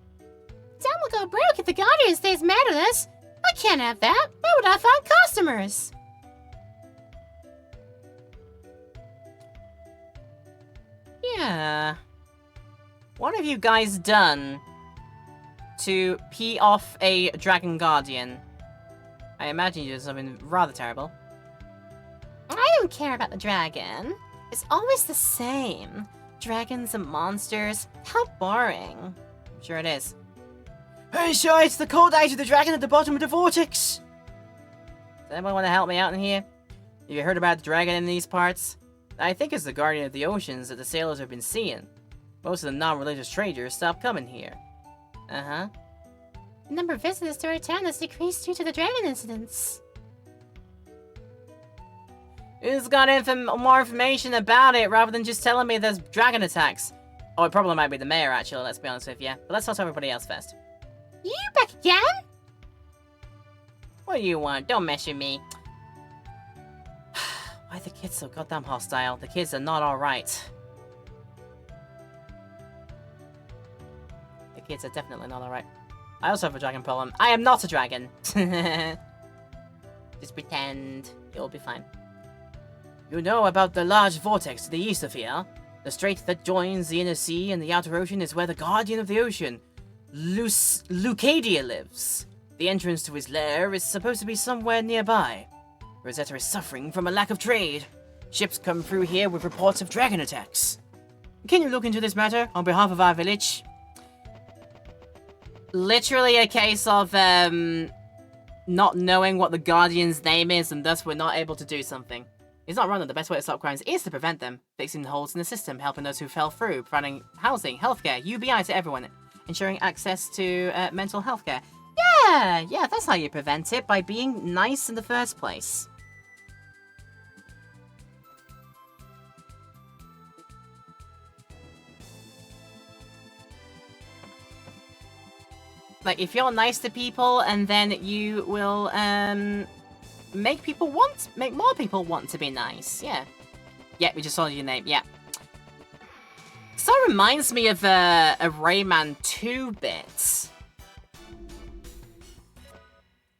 Town will go broke if the Guardian stays mad at us. I can't have that. Where would I find customers? Yeah. What have you guys done to pee off a Dragon Guardian? I imagine you did something rather terrible. I don't care about the dragon. It's always the same. Dragons and monsters. How boring. I'm sure it is. Hey, sure, it's the cold eyes of the dragon at the bottom of the vortex. Does anyone want to help me out in here? Have you heard about the dragon in these parts? I think it's the Guardian of the Oceans that the sailors have been seeing. Most of the non-religious traders stopped coming here. Uh-huh. The number of visitors to our town has decreased due to the dragon incidents. Who's got more information about it rather than just telling me there's dragon attacks? Oh, it probably might be the mayor, actually, let's be honest with you. But let's talk to everybody else first. You back again? What do you want? Don't mess with me. Why are the kids so goddamn hostile? The kids are not alright. The kids are definitely not alright. I also have a dragon problem. I am not a dragon. Just pretend. You'll be fine. You know about the large vortex to the east of here? The strait that joins the inner sea and the outer ocean is where the Guardian of the Ocean, Lucadia, lives. The entrance to his lair is supposed to be somewhere nearby. Rosetta is suffering from a lack of trade. Ships come through here with reports of dragon attacks. Can you look into this matter on behalf of our village? Literally a case of, not knowing what the Guardian's name is and thus we're not able to do something. It's not wrong that the best way to stop crimes is to prevent them, fixing the holes in the system, helping those who fell through, providing housing, healthcare, UBI to everyone, ensuring access to mental health care. Yeah, that's how you prevent it, by being nice in the first place. Like, if you're nice to people, and then you will, make more people want to be nice, yeah. Yeah, we just saw your name, yeah. So it reminds me of Rayman 2 bit.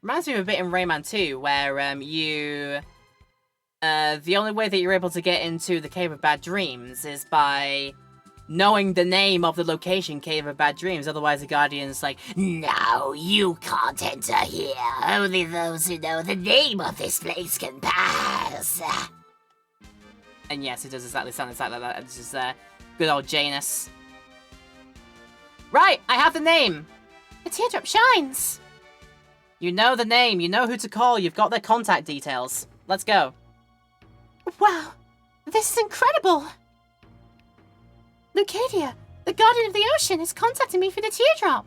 Reminds me of a bit in Rayman 2, where, the only way that you're able to get into the Cave of Bad Dreams is by knowing the name of the location, Cave of Bad Dreams. Otherwise, the Guardian's like, No, you can't enter here. Only those who know the name of this place can pass. and yes, it does sound exactly like that. It's just, good old Janus. Right, I have the name. The teardrop shines. You know the name, you know who to call, you've got their contact details. Let's go. Wow, this is incredible. Lucadia, the Guardian of the Ocean, is contacting me through the teardrop.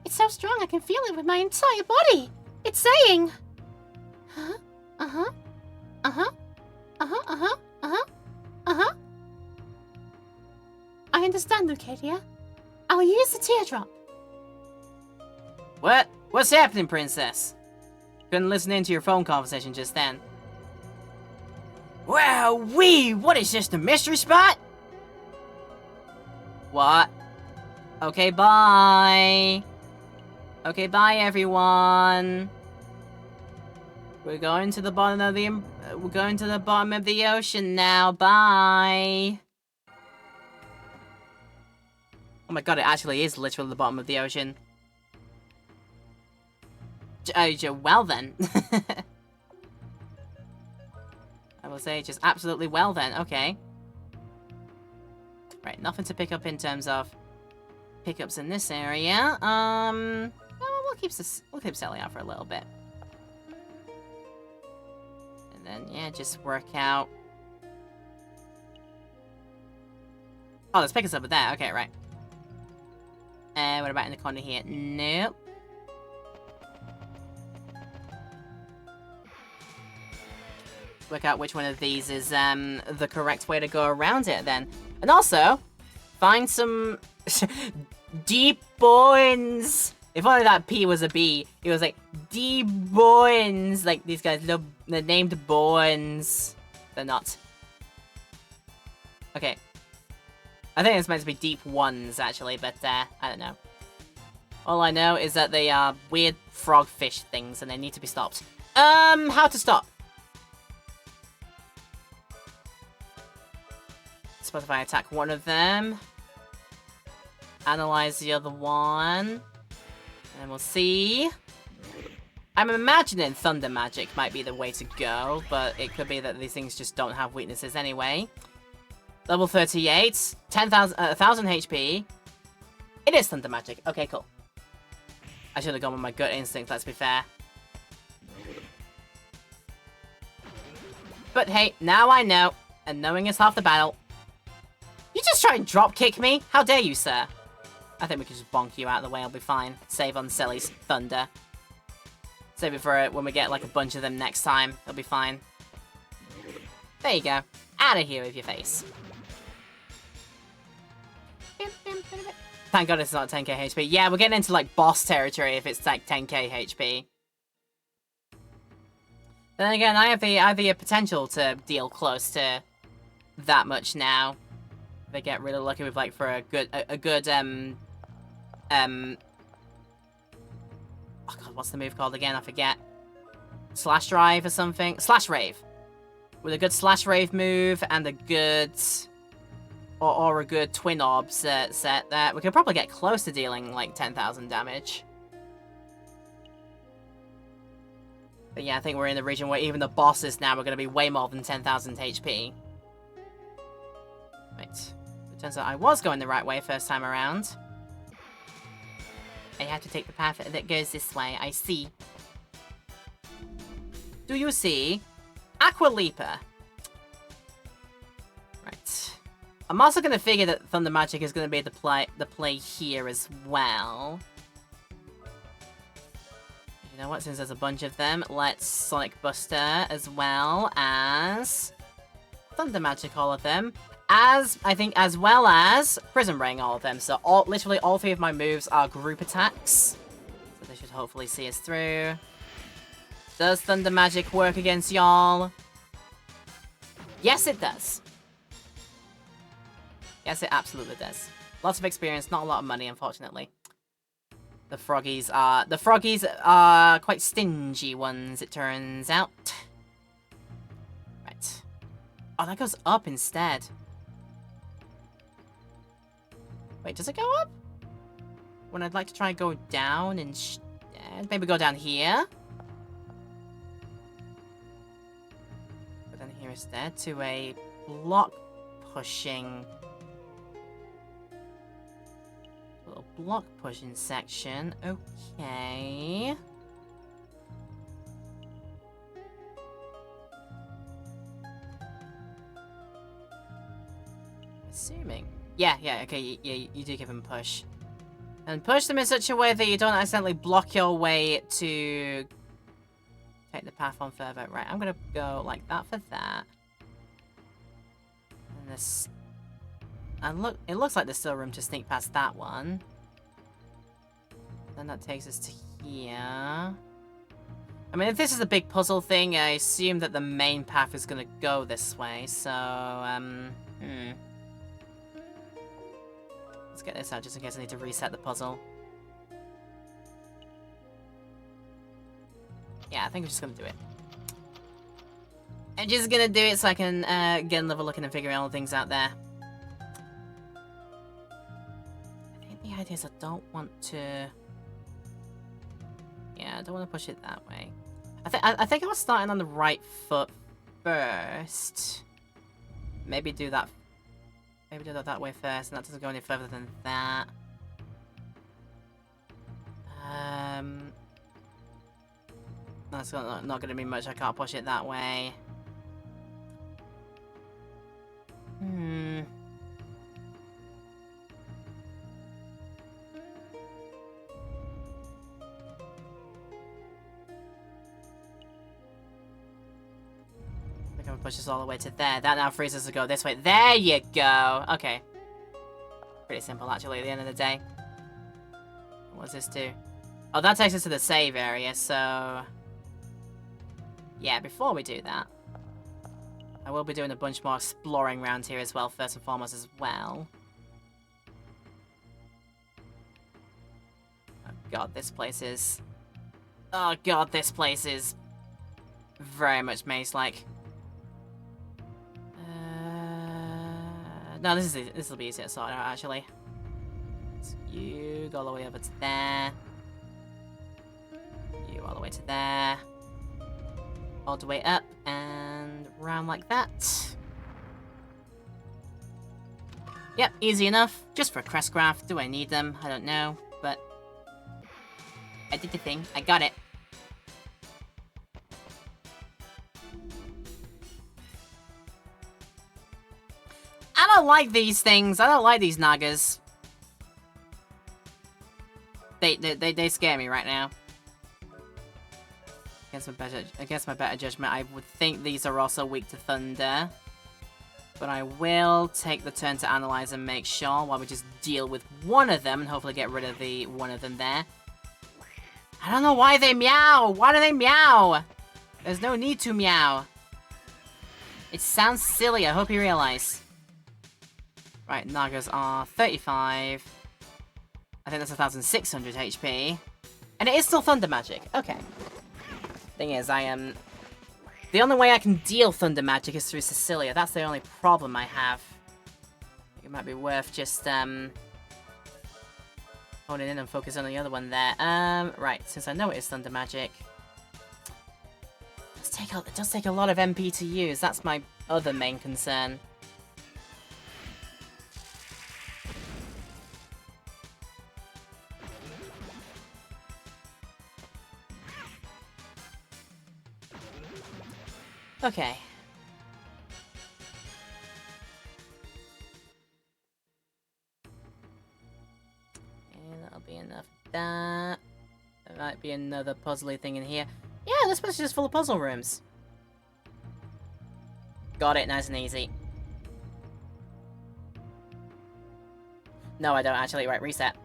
It's so strong I can feel it with my entire body. It's saying... Huh? Uh-huh. Uh-huh. Uh-huh, uh-huh, uh-huh. Uh-huh. I understand, Lucadia. I'll use the teardrop. What? What's happening, princess? Couldn't listen into your phone conversation just then. Wow-wee! What is this, the mystery spot? What? Okay, bye. Okay, bye, everyone. We're going to the bottom of the ocean now. Bye. Oh my god, it actually is literally the bottom of the ocean. Well then. I will say just absolutely well then. Okay. Right, nothing to pick up in terms of pickups in this area. We'll keep Sally out for a little bit. And then, yeah, just work out. Oh, let's pick us up with that. Okay, right. What about in the corner here? Nope. Work out which one of these is the correct way to go around it then. And also, find some deep bones. If only that P was a B, it was like deep bones. Like these guys, they're named bones. They're not. Okay. I think it's meant to be deep ones actually, but I don't know. All I know is that they are weird frogfish things and they need to be stopped. How to stop? Suppose if I attack one of them, analyze the other one, and we'll see. I'm imagining thunder magic might be the way to go, but it could be that these things just don't have weaknesses anyway. Level 38, 1,000 HP. It is thunder magic. Okay, cool. I should have gone with my gut instinct, let's be fair. But hey, now I know, and knowing is half the battle. You just try and drop kick me? How dare you, sir? I think we can just bonk you out of the way, I'll be fine. Save on Selly's thunder. Save it for when we get like a bunch of them next time. It'll be fine. There you go. Out of here with your face. Thank God it's not 10k HP. Yeah, we're getting into like boss territory if it's like 10k HP. Then again, I have the potential to deal close to that much now. If I get really lucky with like for a good oh god, what's the move called again? I forget. Slash drive or something? Slash rave. With a good slash rave move and a good or a good twin orb set that we could probably get close to dealing like 10,000 damage. But yeah, I think we're in the region where even the bosses now are going to be way more than 10,000 HP. Right. It turns out I was going the right way first time around. I have to take the path that goes this way. I see. Do you see? Aqua Leaper. Right. I'm also going to figure that Thunder Magic is going to be the play here as well. You know what, since there's a bunch of them, let's Sonic Buster as well as Thunder Magic all of them. As well as Prism Ring all of them. So literally all three of my moves are group attacks. So they should hopefully see us through. Does Thunder Magic work against y'all? Yes, it does. Yes, it absolutely does. Lots of experience, not a lot of money, unfortunately. The froggies are quite stingy ones, it turns out. Right. Oh, that goes up instead. Wait, does it go up? When I'd like to try and go down instead. Maybe go down here. Go down here instead to a block pushing. Little block pushing section. Okay. Assuming. Yeah, okay, you do give them a push. And push them in such a way that you don't accidentally block your way to take the path on further. Right, I'm gonna go like that for that. And this... And look, it looks like there's still room to sneak past that one. Then that takes us to here. I mean, if this is a big puzzle thing, I assume that the main path is gonna go this way, so, Let's get this out just in case I need to reset the puzzle. Yeah, I think I'm just gonna do it. I'm just gonna do it so I can get another look and figure all the things out there. I think the idea is I don't want to... Yeah, I don't want to push it that way. I think I was starting on the right foot first. Maybe do that that way first, and that doesn't go any further than that. That's not going to be much. I can't push it that way. We're going to push this all the way to there. That now frees us to go this way. There you go. Okay. Pretty simple, actually, at the end of the day. What does this do? Oh, that takes us to the save area, so... Yeah, before we do that, I will be doing a bunch more exploring around here as well, first and foremost as well. Oh god, this place is... Oh god, this place is very much maze-like. No, this will be easier to sort out, actually. So you go all the way over to there. You all the way to there. All the way up and round like that. Yep, easy enough. Just for Crestcraft. Do I need them? I don't know, but I did the thing. I got it. I don't like these things. I don't like these Nagas. They scare me right now. Against my better judgment, I would think these are also weak to thunder. But I will take the turn to analyze and make sure while we just deal with one of them and hopefully get rid of the one of them there. I don't know why they meow. Why do they meow? There's no need to meow. It sounds silly. I hope you realize. Right, Nagas are 35. I think that's 1,600 HP. And it is still thunder magic. Okay. Thing is, I am... The only way I can deal thunder magic is through Cecilia. That's the only problem I have. It might be worth just, honing in and focus on the other one there. Right, since I know it is thunder magic... It does take a lot of MP to use. That's my other main concern. Okay. And that'll be enough of that. There might be another puzzly thing in here. Yeah, this place is just full of puzzle rooms. Got it, nice and easy. No, I don't actually. Right, reset.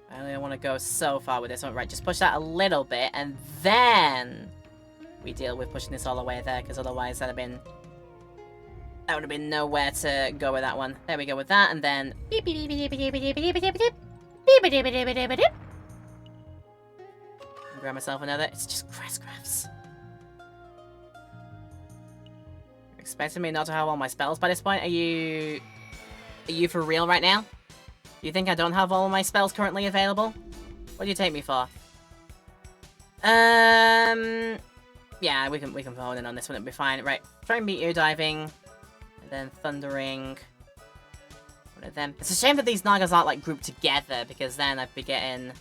I only want to go so far with this one. Right, just push that a little bit, and then... we deal with pushing this all the way there, because otherwise that would have been nowhere to go with that one. There we go with that, and then grab myself another. It's just Crestcrafts. You're expecting me not to have all my spells by this point? Are you for real right now? You think I don't have all my spells currently available? What do you take me for? Yeah, we can hold in on this one, it'll be fine. Right, try meteor diving, and then thundering. One of them. It's a shame that these Nagas aren't like grouped together, because then I'd be getting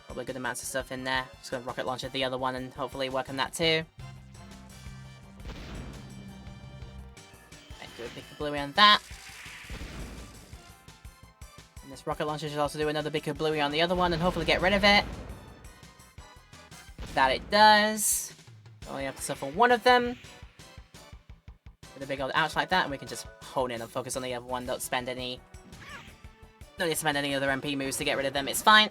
probably good amounts of stuff in there. Just gonna rocket launch at the other one and hopefully work on that too. Right, do a big kablooey on that. And this rocket launcher should also do another big kablooey on the other one and hopefully get rid of it. That it does. Only have to suffer one of them. With a big old ouch like that, and we can just hone in and focus on the other one. Don't spend any other MP moves to get rid of them. It's fine.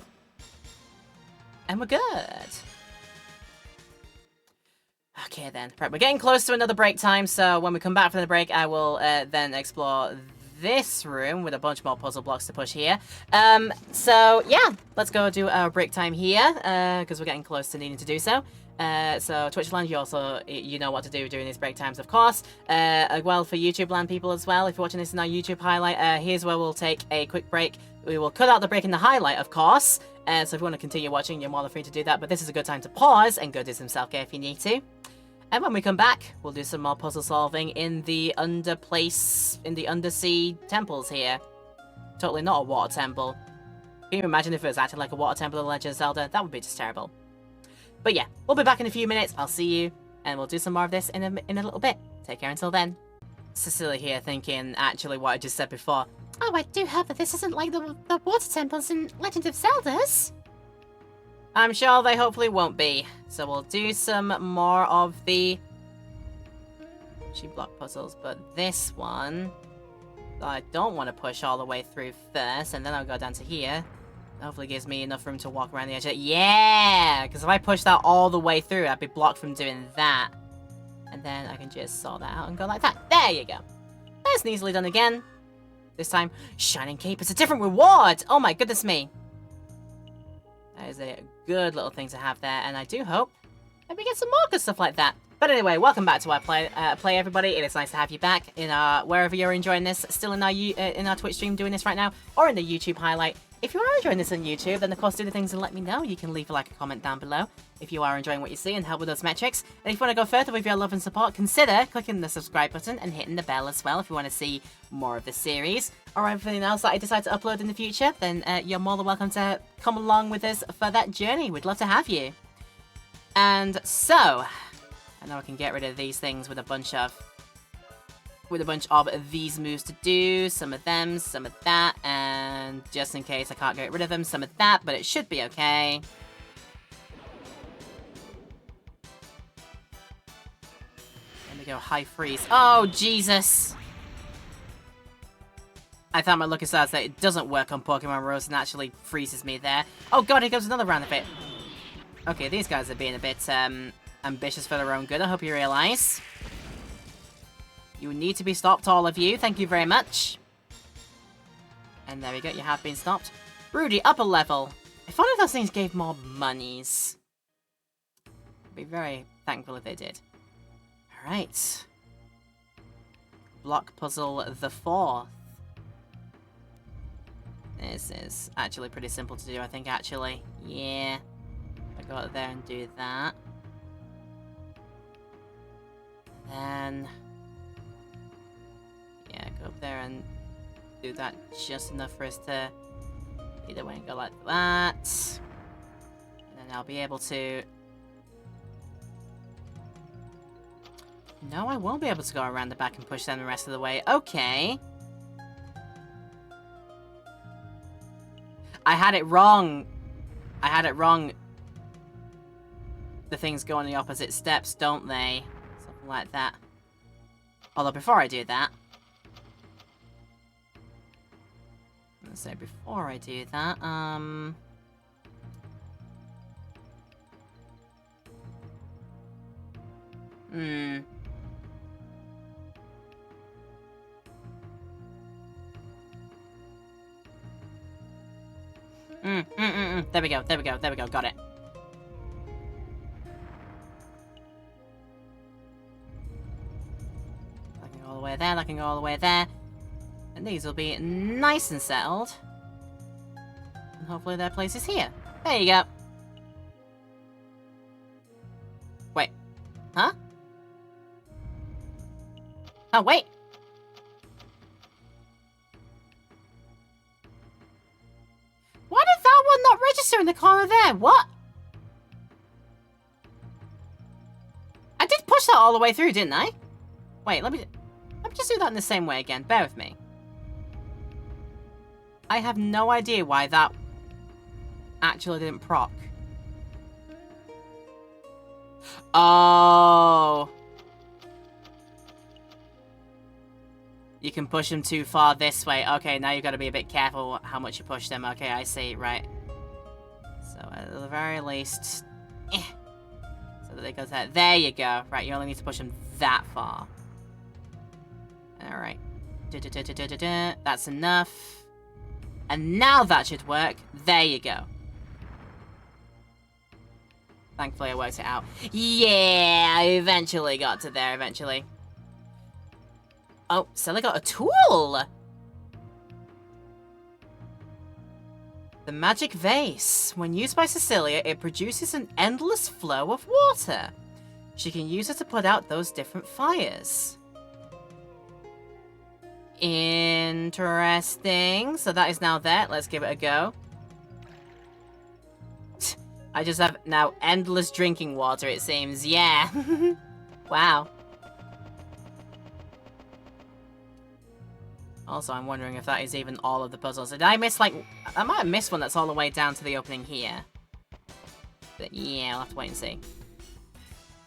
And we're good. Okay then. Right, we're getting close to another break time, so when we come back from the break, I will then explore this room with a bunch more puzzle blocks to push here. So yeah, let's go do our break time here, because we're getting close to needing to do so. So Twitch land, you know what to do during these break times, of course. Well, for YouTube land people as well, if you're watching this in our YouTube highlight, here's where we'll take a quick break. We will cut out the break in the highlight, of course. So if you want to continue watching, you're more than free to do that, but this is a good time to pause and go do some self-care if you need to. And when we come back, we'll do some more puzzle solving in the undersea temples here. Totally not a water temple. Can you imagine if it was acting like a water temple in Legend of Zelda? That would be just terrible. But yeah, we'll be back in a few minutes. I'll see you, and we'll do some more of this in a little bit. Take care until then. Cecilia here thinking, actually, what I just said before. Oh, I do hope that this isn't like the water temples in Legend of Zelda's. I'm sure they hopefully won't be. So we'll do some more of the block puzzles, but this one I don't want to push all the way through first, and then I'll go down to here. Hopefully gives me enough room to walk around the edge of it. Yeah! Because if I push that all the way through, I'd be blocked from doing that. And then I can just sort that out and go like that. There you go. That's easily done again. This time, Shining Cape. It's a different reward! Oh my goodness me. That is a good little thing to have there, and I do hope that we get some more good stuff like that. But anyway, welcome back to our play, everybody. It is nice to have you back in wherever you're enjoying this. Still in our Twitch stream doing this right now, or in the YouTube highlight. If you are enjoying this on YouTube, then of course do the things and let me know. You can leave a comment down below if you are enjoying what you see and help with those metrics. And if you want to go further with your love and support, consider clicking the subscribe button and hitting the bell as well if you want to see more of the series or everything else that I decide to upload in the future. Then you're more than welcome to come along with us for that journey. We'd love to have you. And so, I know I can get rid of these things with a bunch of these moves to do, some of them, some of that, and just in case I can't get rid of them, some of that, but it should be okay. There we go, high freeze. Oh, Jesus! I thought my lucky stars that it doesn't work on Pokemon Rose and actually freezes me there. Oh god, here goes another round of it. Okay, these guys are being a bit, ambitious for their own good, I hope you realize. You need to be stopped, all of you. Thank you very much. And there we go, you have been stopped. Rudy, upper level. If only those things gave more monies. I'd be very thankful if they did. Alright. Block puzzle the 4th. This is actually pretty simple to do, I think, actually. Yeah. I go up there and do that. Then... yeah, go up there and do that just enough for us to either way and go like that. And then I'll be able to... no, I won't be able to go around the back and push them the rest of the way. Okay. I had it wrong. I had it wrong. The things go on the opposite steps, don't they? Something like that. Although before I do that... so before I do that, There we go, there we go, there we go, got it. I can go all the way there, I can go all the way there. And these will be nice and settled. And hopefully their place is here. There you go. Wait. Huh? Oh, wait. Why did that one not register in the corner there? What? I did push that all the way through, didn't I? Wait, let me just do that in the same way again. Bear with me. I have no idea why that actually didn't proc. Oh. You can push them too far this way. Okay, now you've got to be a bit careful how much you push them. Okay, I see. Right. So at the very least... so that they go there. There you go. Right, you only need to push them that far. Alright. That's enough. And now that should work. There you go. Thankfully I worked it out. Yeah, I eventually got to there, eventually. Oh, Sally got a tool! The magic vase. When used by Cecilia, it produces an endless flow of water. She can use it to put out those different fires. Interesting. So that is now there. Let's give it a go. I just have now endless drinking water, it seems. Yeah. Wow. Also, I'm wondering if that is even all of the puzzles. Did I miss, like... I might have missed one that's all the way down to the opening here. But yeah, I'll have to wait and see.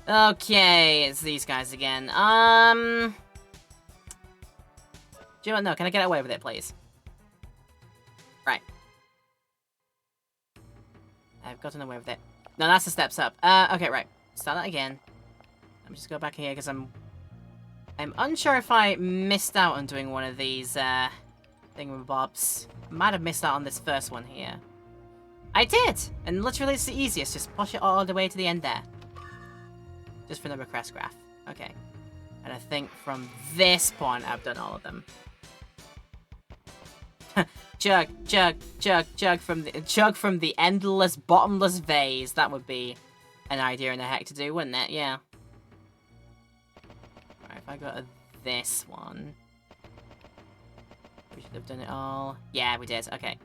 Okay, it's these guys again. Do you know what? No, can I get away with it, please? Right. I've gotten away with it. No, that's the steps up. Okay, right. Start that again. Let me just go back here, because I'm unsure if I missed out on doing one of these, thingamabobs. I might have missed out on this first one here. I did! And literally it's the easiest. Just push it all the way to the end there. Just for the request graph. Okay. And I think from this point, I've done all of them. Chug, chug, chug, chug from the endless, bottomless vase. That would be an idea in the heck to do, wouldn't it? Yeah. Alright, if I go to this one... We should have done it all. Yeah, we did. Okay.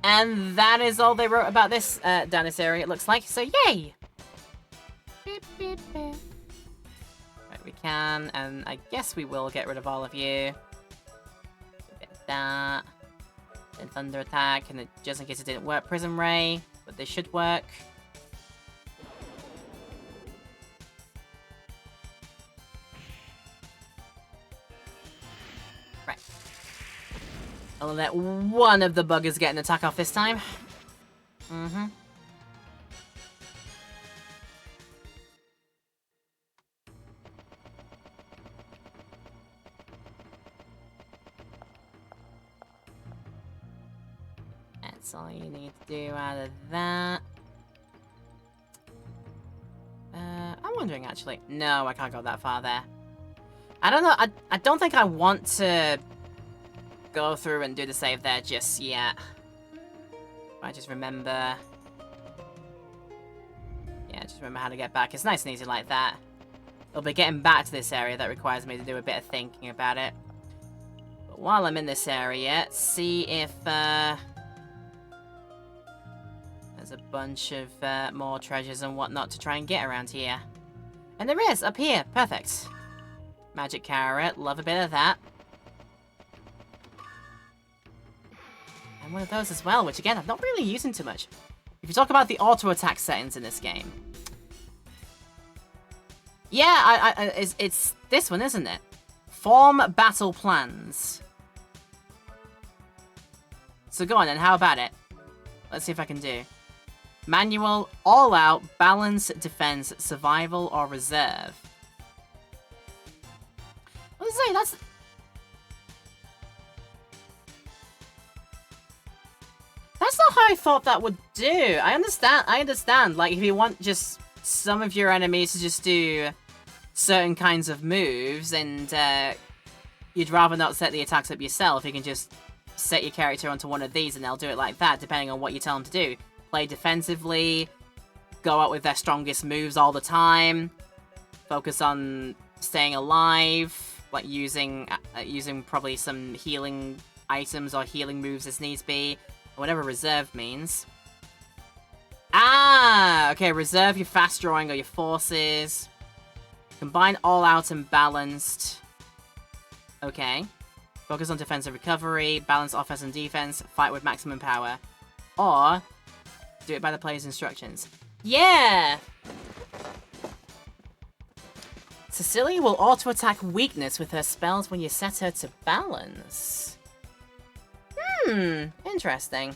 And that is all they wrote about this, down this area, it looks like. So, yay! Beep, beep, beep. Right, we can, and I guess we will get rid of all of you. That. Then Thunder Attack, and it, just in case it didn't work, Prism Ray, but they should work. Right. I'll let one of the buggers get an attack off this time. Mm-hmm. That's all you need to do out of that. I'm wondering actually. No, I can't go that far there. I don't know. I don't think I want to go through and do the save there just yet. I just remember. Yeah, just remember how to get back. It's nice and easy like that. It'll be getting back to this area that requires me to do a bit of thinking about it. But while I'm in this area, see if there's a bunch of more treasures and whatnot to try and get around here. And there is, up here. Perfect. Magic carrot, love a bit of that. And one of those as well, which again, I'm not really using too much. If you talk about the auto-attack settings in this game. Yeah, it's this one, isn't it? Form battle plans. So go on then, how about it? Let's see if I can do. Manual, all out, balance, defense, survival, or reserve. What does it say? That's not how I thought that would do. I understand. Like, if you want just some of your enemies to just do certain kinds of moves, and you'd rather not set the attacks up yourself, you can just set your character onto one of these and they'll do it like that, depending on what you tell them to do. Play defensively, go out with their strongest moves all the time, focus on staying alive, like using probably some healing items or healing moves as needs be, or whatever reserve means. Ah, okay, reserve your fast drawing or your forces. Combine all out and balanced. Okay. Focus on defensive recovery, balance offense and defense, fight with maximum power. Or do it by the player's instructions. Yeah! Cecilia will auto-attack weakness with her spells when you set her to balance. Interesting.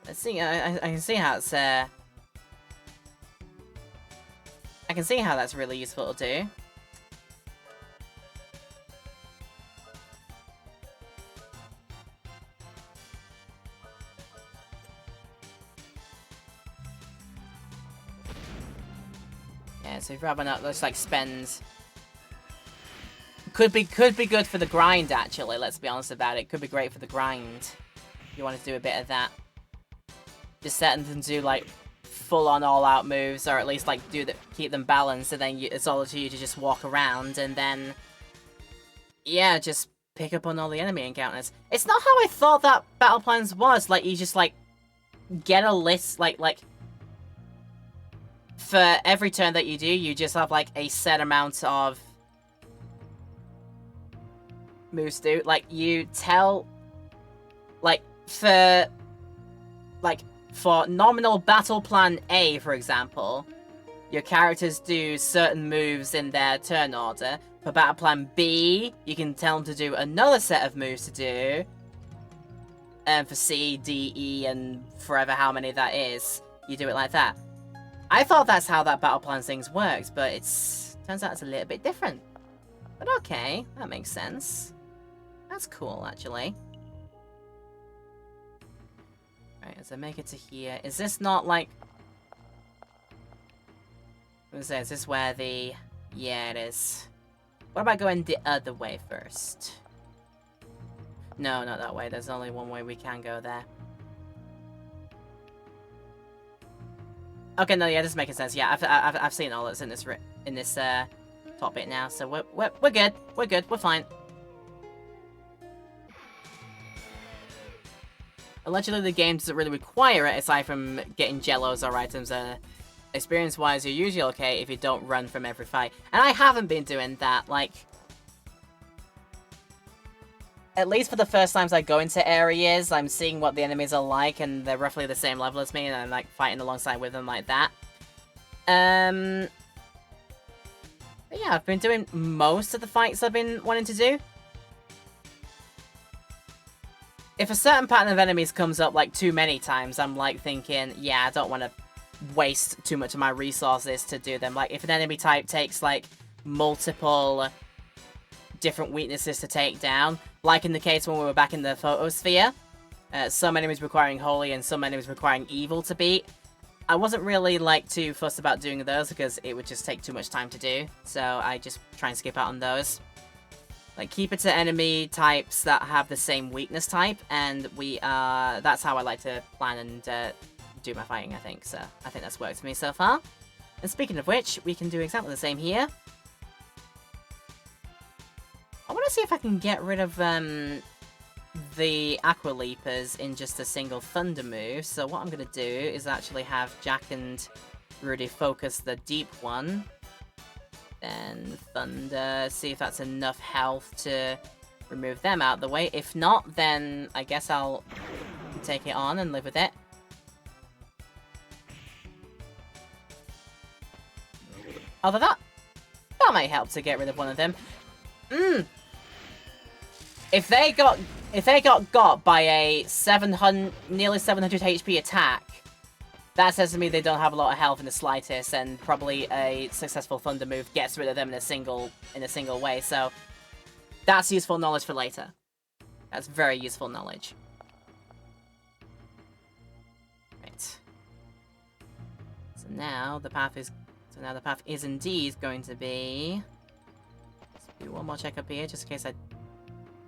Let's see, I can see how it's, I can see how that's really useful to do. Yeah, so if rather not just like spend. Could be good for the grind actually, let's be honest about it. Could be great for the grind. If you want to do a bit of that. Just set them to do like full on all out moves, or at least like keep them balanced, and then it's all up to you to just walk around and then yeah, just pick up on all the enemy encounters. It's not how I thought that battle plans was. Like you just like get a list, like, for every turn that you do, you just have, like, a set amount of moves to do. Like, you tell, like, for nominal battle plan A, for example, your characters do certain moves in their turn order. For battle plan B, you can tell them to do another set of moves to do. And for C, D, E, and forever how many that is, you do it like that. I thought that's how that battle plan things works, but turns out it's a little bit different. But okay, that makes sense. That's cool, actually. Right, as I make it to here, is this not like... What was it? Is this where the... Yeah, it is. What about going the other way first? No, not that way. There's only one way we can go there. Okay, no, yeah, this is making sense. Yeah, I've seen all that's in this top bit now, so we're good. We're good. We're fine. Allegedly, the game doesn't really require it, aside from getting jellos or items. Experience-wise, you're usually okay if you don't run from every fight. And I haven't been doing that, like... At least for the first times I go into areas, I'm seeing what the enemies are like, and they're roughly the same level as me, and I'm, like, fighting alongside with them like that. But yeah, I've been doing most of the fights I've been wanting to do. If a certain pattern of enemies comes up, like, too many times, I'm, like, thinking, yeah, I don't want to waste too much of my resources to do them. Like, if an enemy type takes, like, multiple different weaknesses to take down, like in the case when we were back in the photosphere, some enemies requiring holy and some enemies requiring evil to beat, I wasn't really, like, too fussed about doing those because it would just take too much time to do, so I just try and skip out on those. Like, keep it to enemy types that have the same weakness type, and that's how I like to plan and do my fighting, I think. So, I think that's worked for me so far. And speaking of which, we can do exactly the same here. I want to see if I can get rid of the Aqua Leapers in just a single Thunder move. So what I'm going to do is actually have Jack and Rudy focus the deep one. Then Thunder, see if that's enough health to remove them out of the way. If not, then I guess I'll take it on and live with it. Although that might help to get rid of one of them. If they got by a nearly 700 HP attack, that says to me they don't have a lot of health in the slightest, and probably a successful Thunder move gets rid of them in a single way. So that's useful knowledge for later. That's very useful knowledge. Right. So now the path is indeed going to be... Let's do one more check up here, just in case I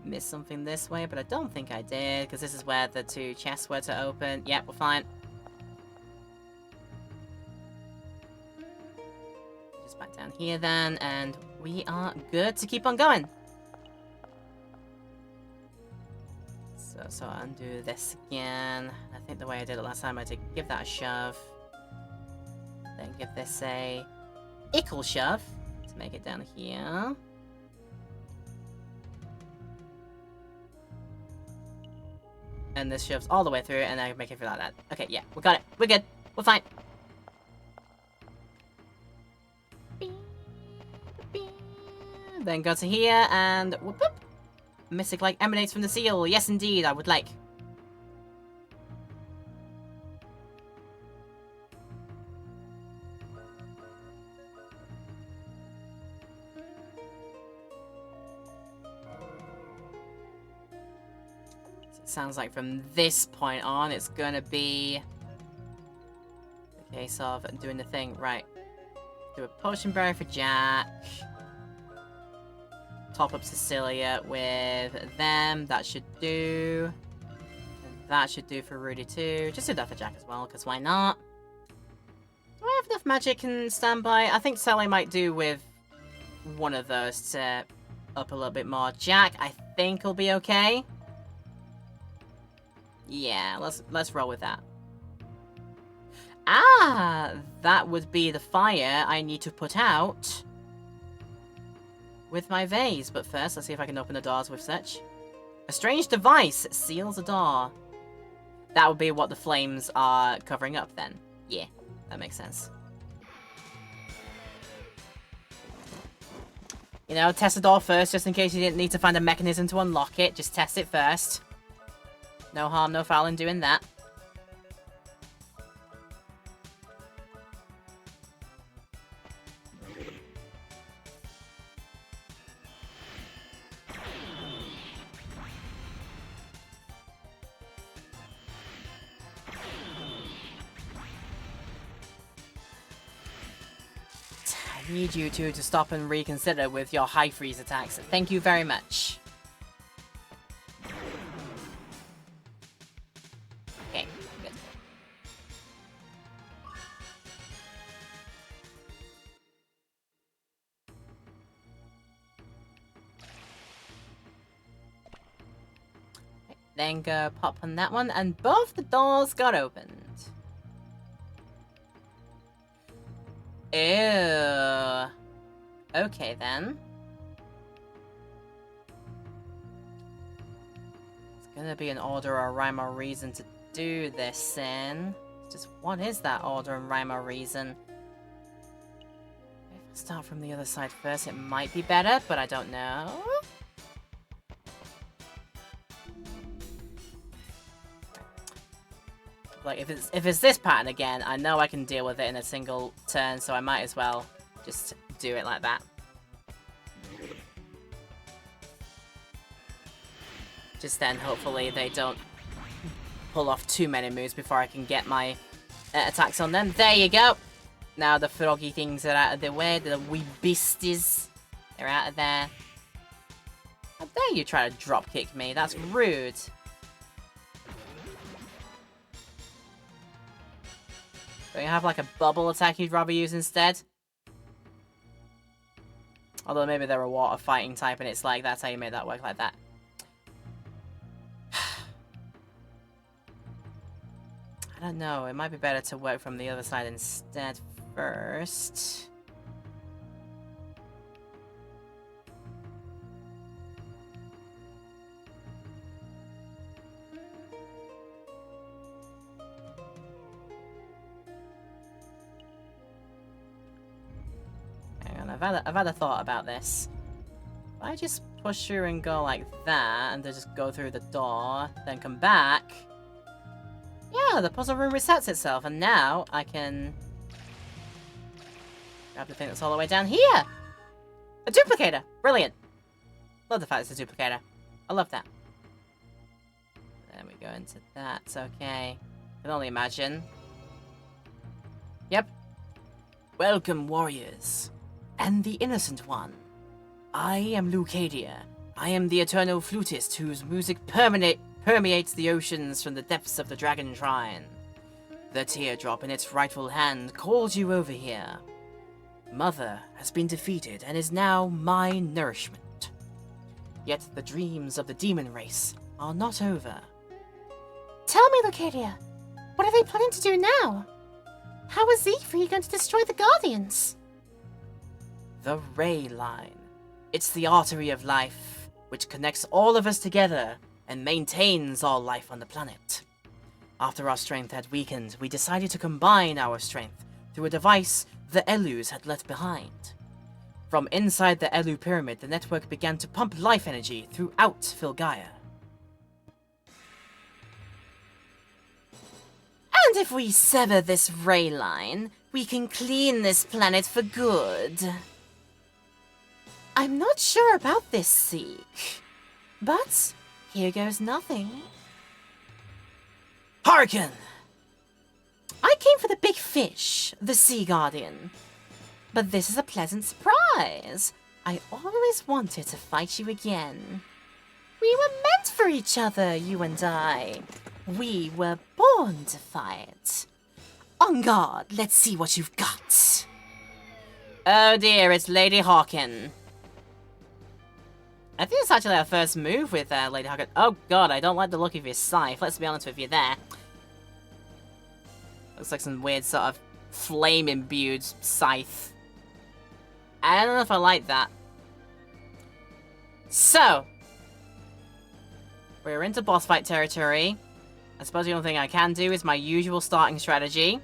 missed something this way, but I don't think I did, because this is where the two chests were to open. Yep, we're fine. Just back down here then, and we are good to keep on going. So undo this again. I think the way I did it last time, I did give that a shove. Then give this a ickle shove to make it down here. And this shoves all the way through, and I make it feel like that. Okay, yeah, we got it. We're good. We're fine. Then go to here, and whoop whoop. Mystic Light emanates from the seal. Yes, indeed, I would like. Sounds like from this point on, it's gonna be the case of doing the thing. Right. Do a potion berry for Jack. Top up Cecilia with them. That should do. And that should do for Rudy too. Just do that for Jack as well, because why not? Do I have enough magic in standby? I think Sally might do with one of those to up a little bit more. Jack, I think will be okay. Yeah, let's roll with that. Ah, that would be the fire I need to put out with my vase. But first, let's see if I can open the doors with such. A strange device seals a door. That would be what the flames are covering up then. Yeah, that makes sense. You know, test the door first, just in case you didn't need to find a mechanism to unlock it. Just test it first. No harm, no foul in doing that. I need you two to stop and reconsider with your high freeze attacks. Thank you very much. Okay, good. Then go pop on that one, and both the doors got opened. Ew. Okay then. It's gonna be an order or rhyme or reason to do this in. Just what is that order and rhyme or reason? If I start from the other side first, it might be better, but I don't know. Like, if it's this pattern again, I know I can deal with it in a single turn, so I might as well just do it like that. Just then, hopefully, they don't pull off too many moves before I can get my attacks on them. There you go! Now the froggy things are out of the way, the wee beasties, they're out of there. How dare you try to drop kick me, that's rude. Don't you have like a bubble attack you'd rather use instead? Although maybe they're a water fighting type and it's like that's how you make that work like that. I don't know, it might be better to work from the other side instead first. I've had a thought about this. If I just push through and go like that, and then just go through the door, then come back. Yeah, the puzzle room resets itself, and now I can grab the thing that's all the way down here. A duplicator! Brilliant! Love the fact it's a duplicator. I love that. Then we go into that. Okay. I can only imagine. Yep. Welcome, warriors. And the innocent one. I am Lucadia. I am the eternal flutist whose music permeates the oceans from the depths of the Dragon Shrine. The teardrop in its rightful hand calls you over here. Mother has been defeated and is now my nourishment. Yet the dreams of the demon race are not over. Tell me, Lucadia, what are they planning to do now? How is Siegfried going to destroy the Guardians? The Ray Line. It's the artery of life, which connects all of us together and maintains all life on the planet. After our strength had weakened, we decided to combine our strength through a device the Elus had left behind. From inside the Elu Pyramid, the network began to pump life energy throughout Filgaia. And if we sever this Ray Line, we can clean this planet for good. I'm not sure about this, Seek. But here goes nothing. Hearken! I came for the big fish, the Sea Guardian. But this is a pleasant surprise. I always wanted to fight you again. We were meant for each other, you and I. We were born to fight. On guard, let's see what you've got. Oh dear, it's Lady Hawken. I think it's actually our first move with Lady Hawken. Oh god, I don't like the look of your scythe, let's be honest with you there. Looks like some weird sort of flame-imbued scythe. I don't know if I like that. So, we're into boss fight territory. I suppose the only thing I can do is my usual starting strategy.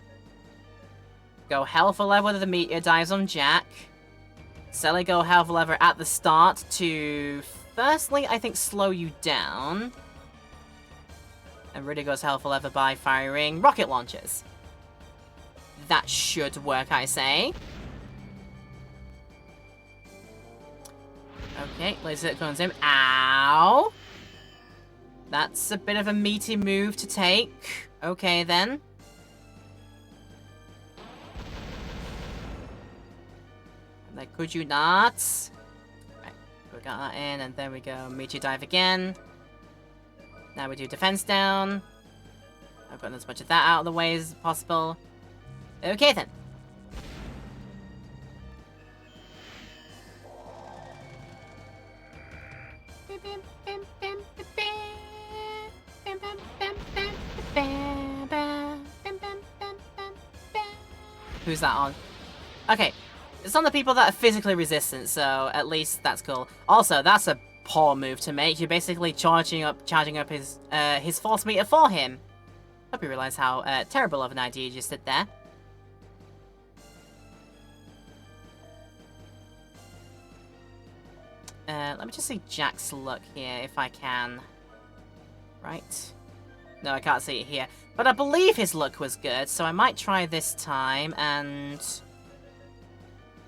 Go hell for leather with the meteor dives on Jack. Selly go hell for leather at the start to, firstly, I think slow you down. And Rudy goes hell for leather by firing rocket launchers. That should work, I say. Okay, laser comes in. Ow! That's a bit of a meaty move to take. Okay, then. Like, could you not? Right, we got that in, and then we go meteor dive again. Now we do defense down. I've gotten as much of that out of the way as possible. Okay, then. Who's that on? Okay, it's on the people that are physically resistant, so at least that's cool. Also, that's a poor move to make. You're basically charging up his force meter for him. Hope you realize how terrible of an idea you just did there. Let me just see Jack's luck here, if I can. Right. No, I can't see it here. But I believe his luck was good, so I might try this time and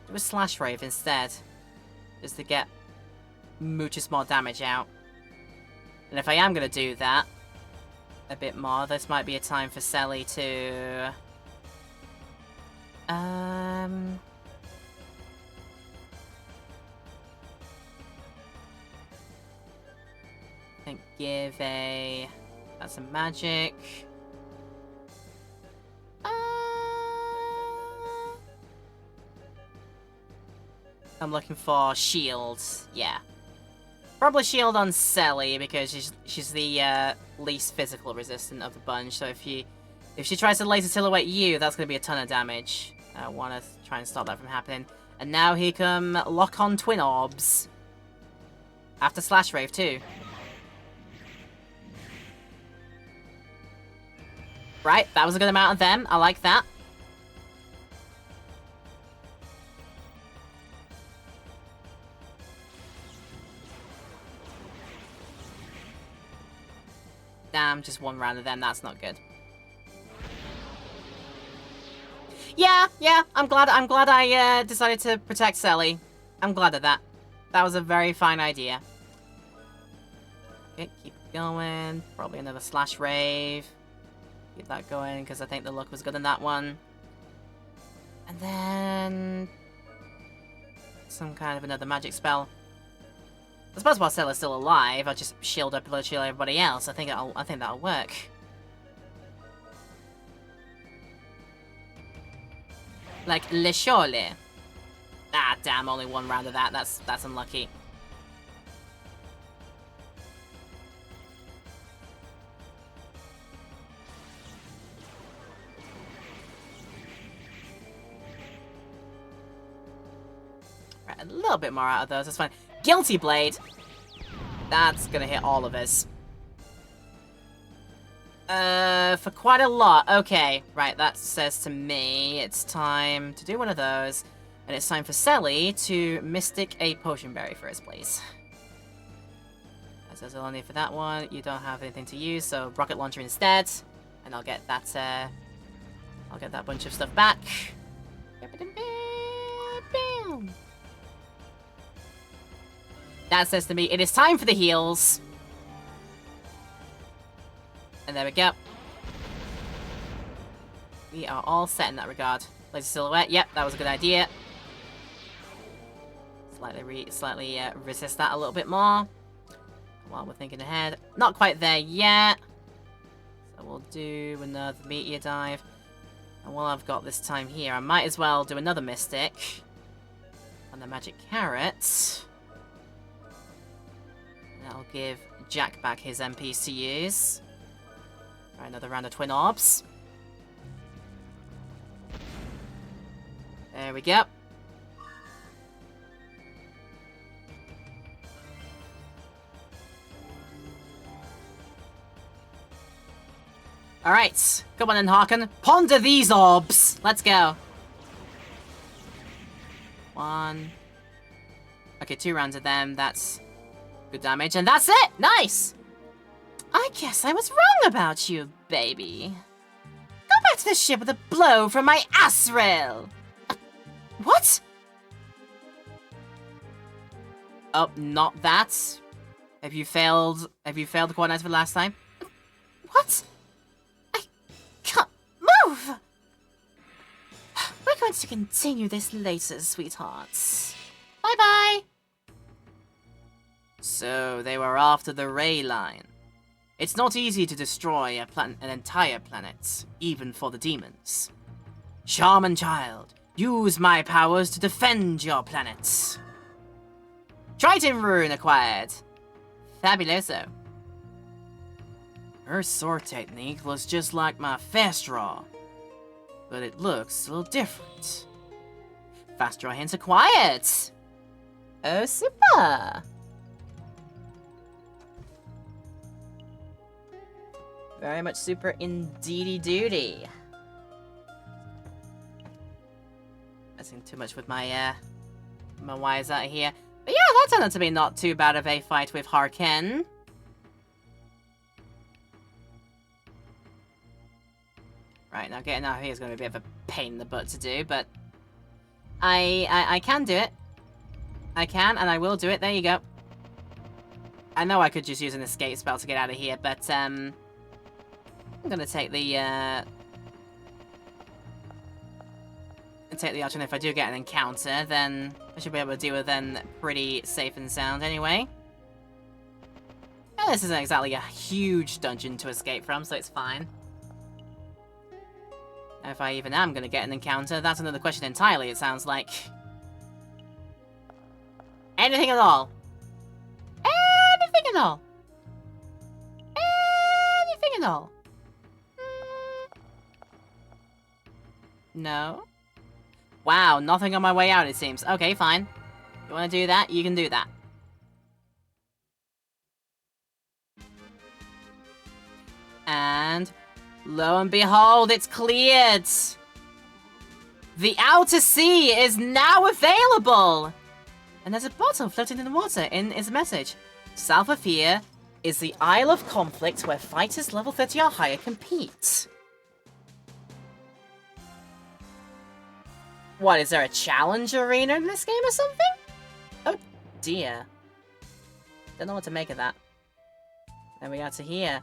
do a Slash Rave instead. Just to get muchos more damage out. And if I am going to do that a bit more, this might be a time for Selly to... I think give a... That's a magic. I'm looking for shields. Yeah. Probably shield on Selly because she's the least physical resistant of the bunch. So if she tries to laser silhouette you, that's going to be a ton of damage. I want to try and stop that from happening. And now here come Lock-on Twin Orbs. After Slash Rave too. Right, that was a good amount of them. I like that. Damn, just one round of them. That's not good. Yeah, I'm glad I decided to protect Selly. I'm glad of that. That was a very fine idea. Okay, keep going. Probably another Slash Rave. Keep that going, because I think the luck was good in that one. And then... some kind of another magic spell. I suppose while Stella's still alive, I'll just shield up literally everybody else. I think that'll work. Like, Le Chole. Ah, damn, only one round of that. That's unlucky. Right, a little bit more out of those, that's fine. Guilty Blade! That's gonna hit all of us. For quite a lot. Okay, right, that says to me it's time to do one of those. And it's time for Selly to Mystic a Potion Berry first, please. That says only for that one. You don't have anything to use, so Rocket Launcher instead. And I'll get that, bunch of stuff back. That says to me, it is time for the heals. And there we go. We are all set in that regard. Laser Silhouette, yep, that was a good idea. Slightly resist that a little bit more. While we're thinking ahead. Not quite there yet. So we'll do another Meteor Dive. And while I've got this time here, I might as well do another Mystic. On the Magic Carrot. That'll give Jack back his MPs to use. Right, another round of Twin Orbs. There we go. Alright, come on then, Harken. Ponder these orbs! Let's go. 1. Okay, 2 rounds of them. That's good damage. And that's it! Nice! I guess I was wrong about you, baby. Go back to the ship with a blow from my ass rail! What? Oh, not that. Have you failed the coordinates for the last time? What? I can't move! We're going to continue this later, sweethearts. Bye-bye! So, they were after the Ray Line. It's not easy to destroy an entire planet, even for the demons. Shaman Child, use my powers to defend your planets. Triton Rune acquired. Fabuloso. Her sword technique looks just like my Fast Draw, but it looks a little different. Fast Draw hints acquired. Oh, super! Very much super indeedy duty. Messing too much with my my wires out here. But yeah, that turned out to be not too bad of a fight with Harken. Right, now getting out of here is going to be a bit of a pain in the butt to do, but I can do it. I can, and I will do it. There you go. I know I could just use an escape spell to get out of here, but I'm gonna take the option. If I do get an encounter, then I should be able to deal with them pretty safe and sound anyway. And this isn't exactly a huge dungeon to escape from, so it's fine. If I even am gonna get an encounter, that's another question entirely, it sounds like. Anything at all. Anything at all. Anything at all. No? Wow, nothing on my way out, it seems. Okay, fine. You wanna do that? You can do that. And lo and behold, it's cleared! The Outer Sea is now available! And there's a bottle floating in the water in its message. South of here is the Isle of Conflict where fighters level 30 or higher compete. What, is there a challenge arena in this game or something? Oh dear. Don't know what to make of that. Then we got to here.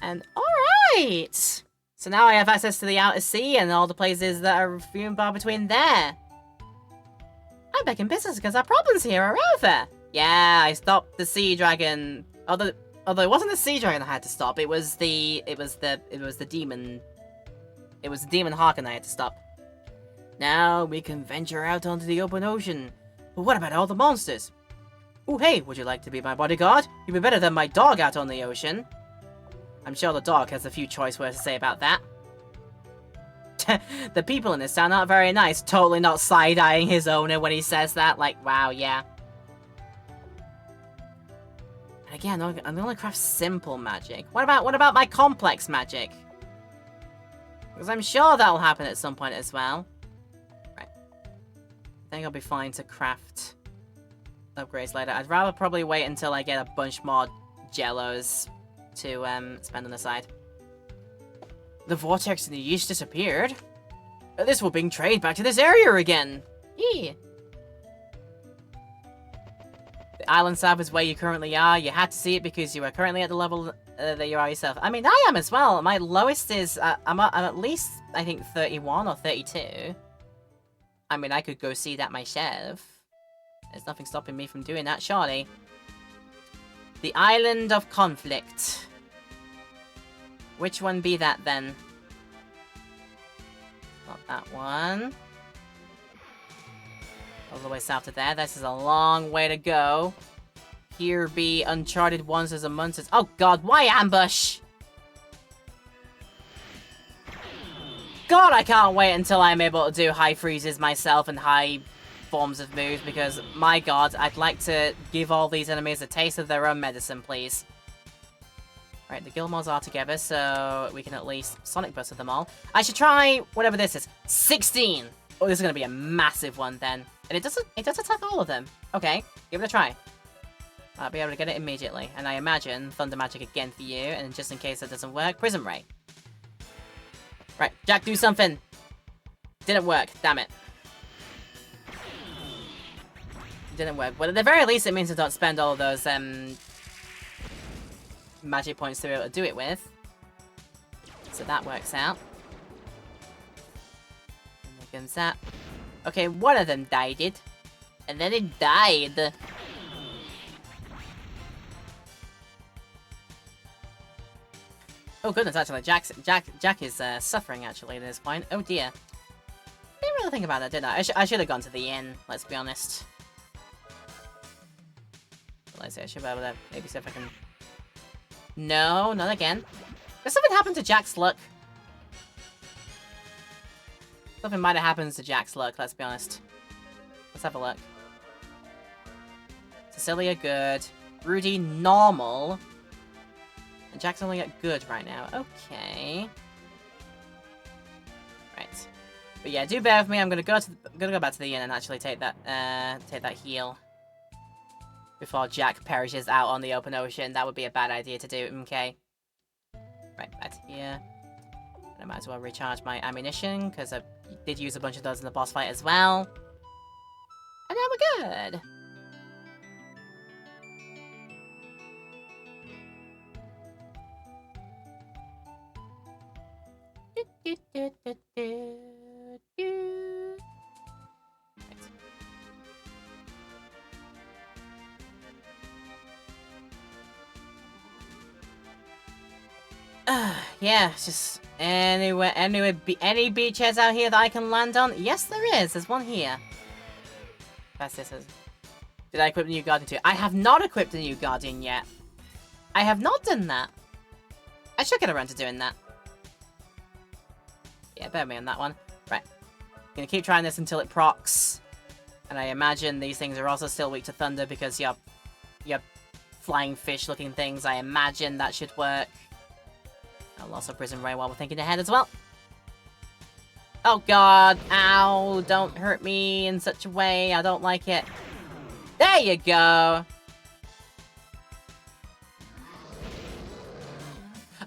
And alright! So now I have access to the Outer Sea and all the places that are few and far between there. I'm back in business because our problems here are over. Yeah, I stopped the sea dragon. Although it wasn't the sea dragon I had to stop, it was the demon. It was the demon Harken I had to stop. Now we can venture out onto the open ocean. But what about all the monsters? Oh hey, would you like to be my bodyguard? You'd be better than my dog out on the ocean. I'm sure the dog has a few choice words to say about that. The people in this town aren't very nice, totally not side-eyeing his owner when he says that, like, wow, yeah. And again, I'm gonna craft simple magic. What about my complex magic? Because I'm sure that'll happen at some point as well. Right. I think I'll be fine to craft upgrades later. I'd rather probably wait until I get a bunch more jellos to spend on the side. The vortex in the east disappeared. This will bring trade back to this area again. Yeah. The island south is where you currently are. You had to see it because you are currently at the level that you are yourself. I mean, I am as well. My lowest is, I'm at least, I think, 31 or 32. I mean, I could go see that myself. There's nothing stopping me from doing that, surely. The Island of Conflict. Which one be that, then? Not that one. All the way south of there. This is a long way to go. Here be Uncharted Ones as a month. Oh god, why ambush? God, I can't wait until I'm able to do high freezes myself and high forms of moves, because, my god, I'd like to give all these enemies a taste of their own medicine, please. Right, the Gilmores are together, so we can at least Sonic Burst with them all. I should try whatever this is. 16! Oh, this is going to be a massive one, then. And it does attack all of them. Okay, give it a try. I'll be able to get it immediately. And I imagine Thunder Magic again for you, and just in case that doesn't work, Prism Ray. Right, Jack, do something! Didn't work, damn it. Didn't work. But at the very least, it means I don't spend all of those, magic points to be able to do it with. So that works out. And there comes that. Okay, one of them died. And then it died. Oh goodness, actually, Jack is suffering actually at this point. Oh dear. Didn't really think about that, did I? I should have gone to the inn, let's be honest. Let's see, I should be able to maybe see if I can... No, not again. Did something happen to Jack's luck? Something might have happened to Jack's luck, let's be honest. Let's have a look. Cecilia, good. Rudy, normal. And Jack's only at good right now. Okay. Right. But yeah, do bear with me. I'm gonna go back to the inn and actually take that heal. Before Jack perishes out on the open ocean. That would be a bad idea to do, okay? Right, back to here. And I might as well recharge my ammunition, because I did use a bunch of those in the boss fight as well. And now we're good! Yeah, it's just any beachheads out here that I can land on? Yes, there is. There's one here. That's this. Did I equip the new Guardian too? I have not equipped the new Guardian yet. I have not done that. I should get around to doing that. Yeah, bear me on that one. Right. Gonna keep trying this until it procs. And I imagine these things are also still weak to thunder because you're flying fish looking things. I imagine that should work. I'll also Prism Ray while we're thinking ahead as well. Oh god, ow, don't hurt me in such a way, I don't like it. There you go!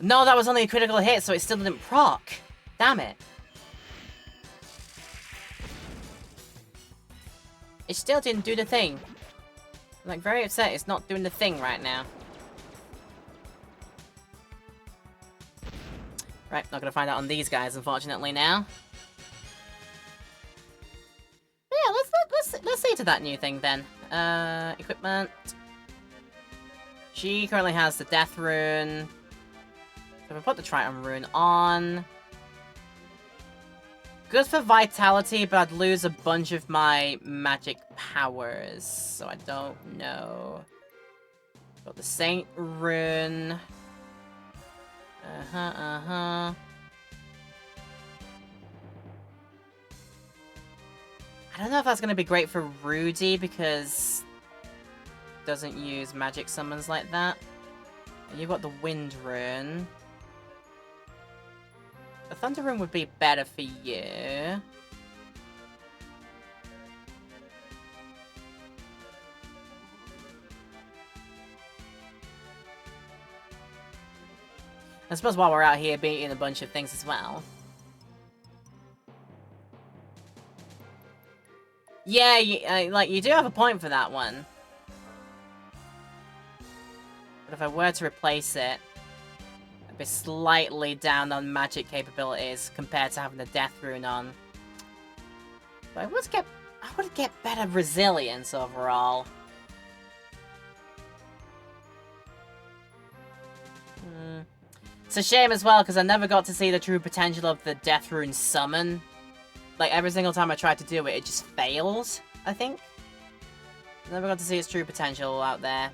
No, that was only a critical hit, so it still didn't proc. Damn it. It still didn't do the thing. I'm like very upset it's not doing the thing right now. Right, not gonna find out on these guys, unfortunately, now. Yeah, let's see to that new thing then. Equipment. She currently has the Death Rune. So if I put the Triton Rune on. Good for Vitality, but I'd lose a bunch of my magic powers. So I don't know. Got the Saint Rune. I don't know if that's going to be great for Rudy, because it doesn't use magic summons like that. You've got the Wind Rune. The Thunder Rune would be better for you. I suppose while we're out here beating a bunch of things as well. Yeah, you do have a point for that one. But if I were to replace it, I'd be slightly down on magic capabilities compared to having the Death Rune on. But I would get better resilience overall. It's a shame as well, because I never got to see the true potential of the Death Rune summon. Like, every single time I tried to do it, it just failed, I think. Never got to see its true potential out there.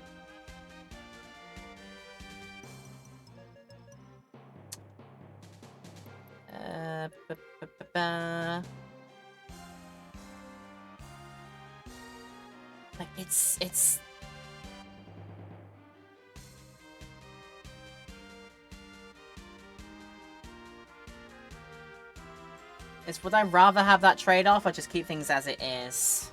It's... would I rather have that trade-off or just keep things as it is?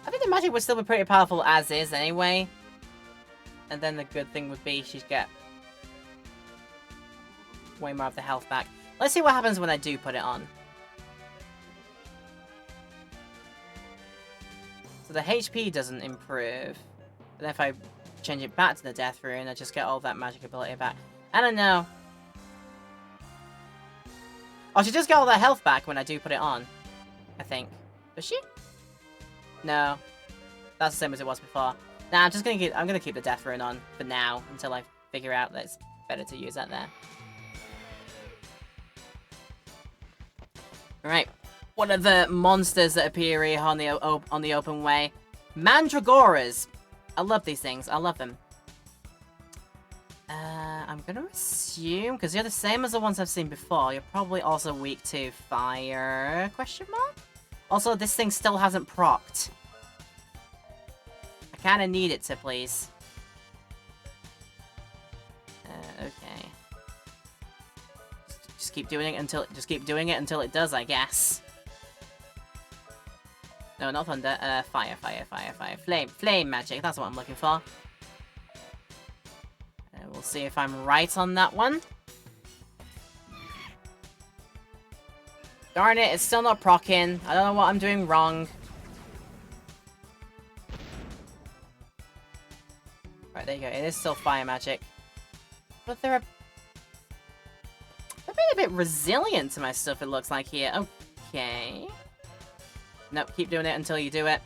I think the magic would still be pretty powerful as is anyway. And then the good thing would be she'd get way more of the health back. Let's see what happens when I do put it on. So the HP doesn't improve. But then if I change it back to the Death Rune, I just get all that magic ability back. I don't know. Oh, she does get all that health back when I do put it on. I think. Does she? No. That's the same as it was before. Nah, I'm gonna keep the Death Rune on for now until I figure out that it's better to use that there. Alright. What are the monsters that appear here on the open way? Mandragoras. I love these things. I love them. I'm gonna assume, because you're the same as the ones I've seen before, you're probably also weak to fire, question mark? Also, this thing still hasn't procced. I kinda need it to, please. Okay. Just keep doing it until it does, I guess. No, not thunder, fire. Flame magic, that's what I'm looking for. We'll see if I'm right on that one. Darn it, it's still not proccing. I don't know what I'm doing wrong. Right, there you go. It is still fire magic. But they're being a bit resilient to my stuff, it looks like here. Okay. Nope, keep doing it until you do it.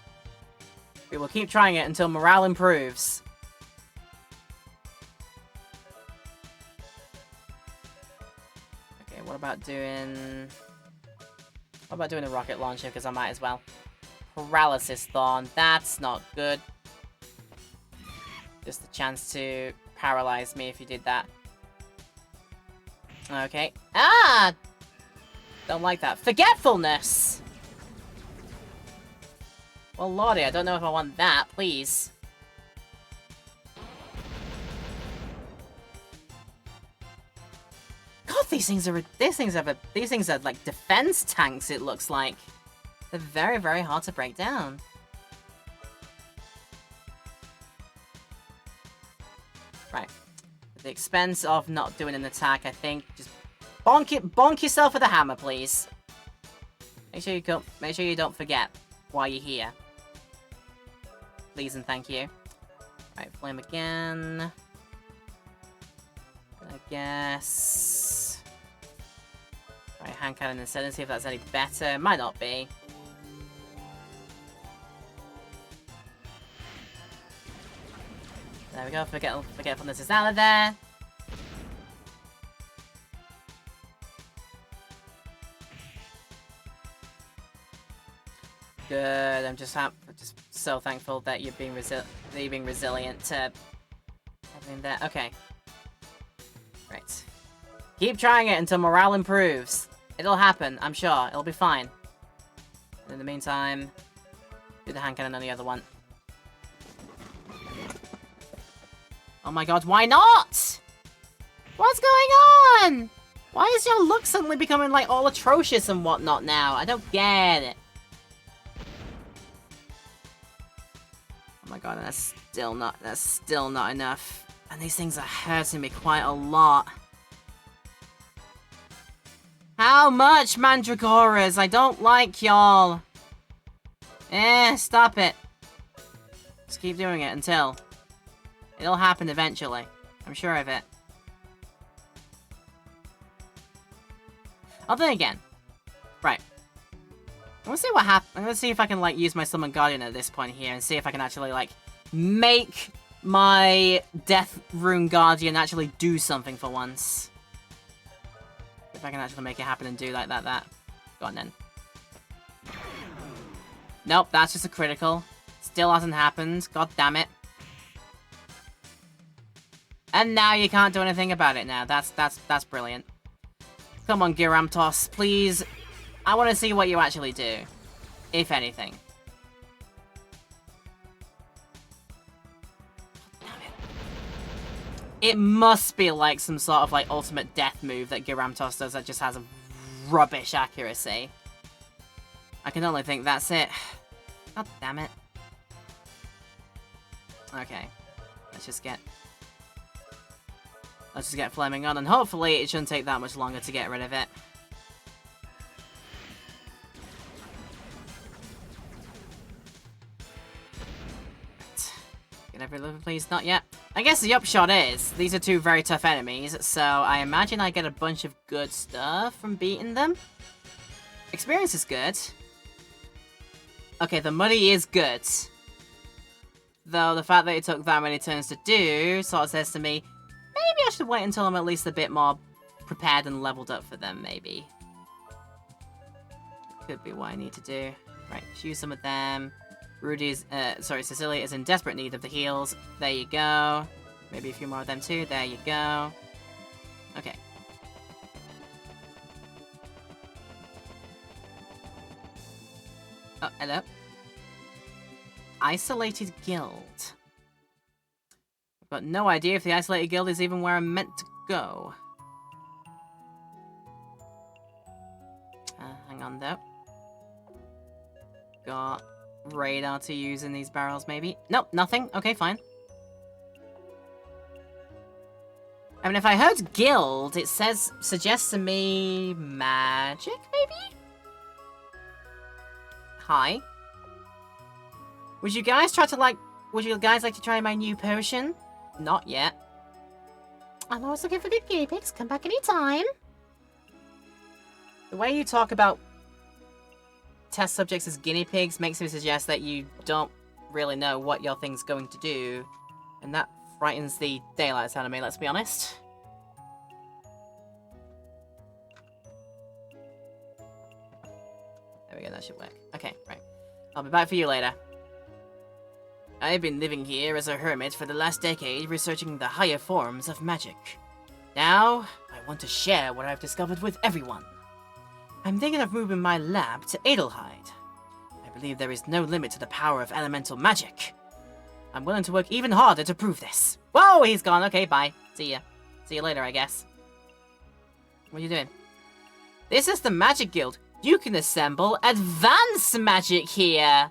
We will keep trying it until morale improves. What about doing a rocket launcher, because I might as well. Paralysis Thorn, that's not good. Just a chance to paralyze me if you did that. Okay. Ah! Don't like that. Forgetfulness! Well, lordy, I don't know if I want that, please. God, these things are like defense tanks, it looks like. They're very, very hard to break down. Right. At the expense of not doing an attack, I think just bonk yourself with a hammer, please. Make sure you don't forget why you're here. Please and thank you. Right, flame again. I guess. Right, hand cannon instead and see if that's any better. Might not be. There we go. Forgetfulness is out of there. Good. I'm just so thankful that you're being resilient to everything there. Okay. Right. Keep trying it until morale improves. It'll happen, I'm sure. It'll be fine. In the meantime, do the hand cannon on the other one. Oh my god, why not? What's going on? Why is your look suddenly becoming, like, all atrocious and whatnot now? I don't get it. Oh my god, that's still not enough. And these things are hurting me quite a lot. How much, Mandragoras? I don't like y'all. Stop it. Just keep doing it until... It'll happen eventually. I'm sure of it. Then again. Right. I'm gonna see what happens. I'm gonna see if I can, like, use my Summon Guardian at this point here and see if I can actually, like, make my Death Rune Guardian actually do something for once. If I can actually make it happen and do like that. Go on then. Nope, that's just a critical. Still hasn't happened. God damn it. And now you can't do anything about it now. That's brilliant. Come on, Gyramtos, please. I want to see what you actually do. If anything. It must be like some sort of like ultimate death move that Gyramtos does that just has a rubbish accuracy. I can only think that's it. God damn it. Okay. Let's just get Flaming on, and hopefully it shouldn't take that much longer to get rid of it. Get every level, please. Not yet. I guess the upshot is, these are two very tough enemies, so I imagine I get a bunch of good stuff from beating them. Experience is good. Okay, the money is good. Though the fact that it took that many turns to do sort of says to me, maybe I should wait until I'm at least a bit more prepared and leveled up for them, maybe. Could be what I need to do. Right, use some of them. Cecilia is in desperate need of the heals. There you go. Maybe a few more of them too. There you go. Okay. Oh, hello. Isolated Guild. I've got no idea if the Isolated Guild is even where I'm meant to go. Hang on though. Got radar to use in these barrels, maybe? Nope, nothing. Okay, fine. I mean, if I heard guild, it suggests to me magic, maybe? Hi. Would you guys like to try my new potion? Not yet. I'm always looking for good guinea pigs. Come back anytime. The way you talk about test subjects as guinea pigs makes me suggest that you don't really know what your thing's going to do. And that frightens the daylights out of me, let's be honest. There we go, that should work. Okay, right. I'll be back for you later. I've been living here as a hermit for the last decade, researching the higher forms of magic. Now, I want to share what I've discovered with everyone. I'm thinking of moving my lab to Adelheid. I believe there is no limit to the power of elemental magic. I'm willing to work even harder to prove this. Whoa, he's gone. Okay, bye. See ya. See you later, I guess. What are you doing? This is the Magic Guild. You can assemble advanced magic here.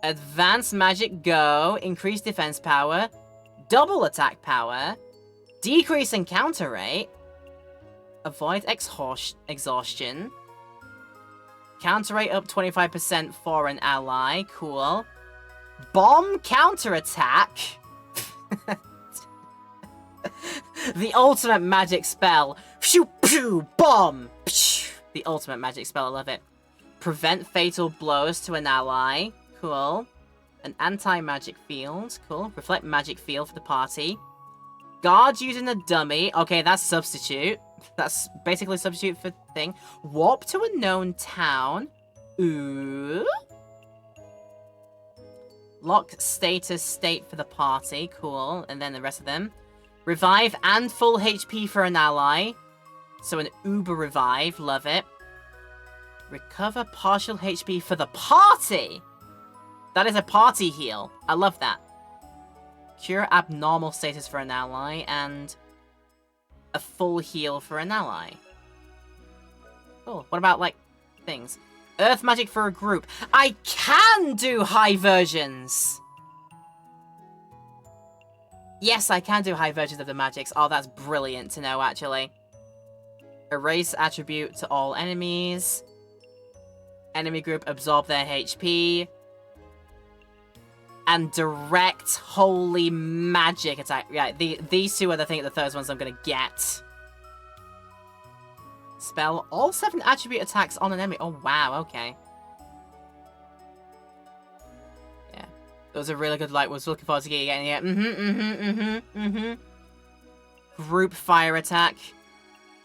Advanced magic go, increase defense power, double attack power, decrease encounter rate, avoid exhaustion, counter rate up 25% for an ally, cool, bomb counter attack, the ultimate magic spell, pew pew bomb, the ultimate magic spell, I love it. Prevent fatal blows to an ally. Cool. An anti-magic field. Cool. Reflect magic field for the party. Guard using a dummy. Okay, that's substitute. That's basically substitute for thing. Warp to a known town. Ooh. Lock status state for the party. Cool. And then the rest of them. Revive and full HP for an ally. So an uber revive. Love it. Recover partial HP for the party! That is a party heal. I love that. Cure abnormal status for an ally, and a full heal for an ally. Cool. What about, like, things? Earth magic for a group. I can do high versions! Yes, I can do high versions of the magics. Oh, that's brilliant to know, actually. Erase attribute to all enemies. Enemy group absorb their HP. And direct holy magic attack. Yeah, these two are the third ones I'm gonna get. Spell all 7 attribute attacks on an enemy. Oh wow, okay. Yeah. Those are really good light ones. Looking forward to getting it. Group fire attack.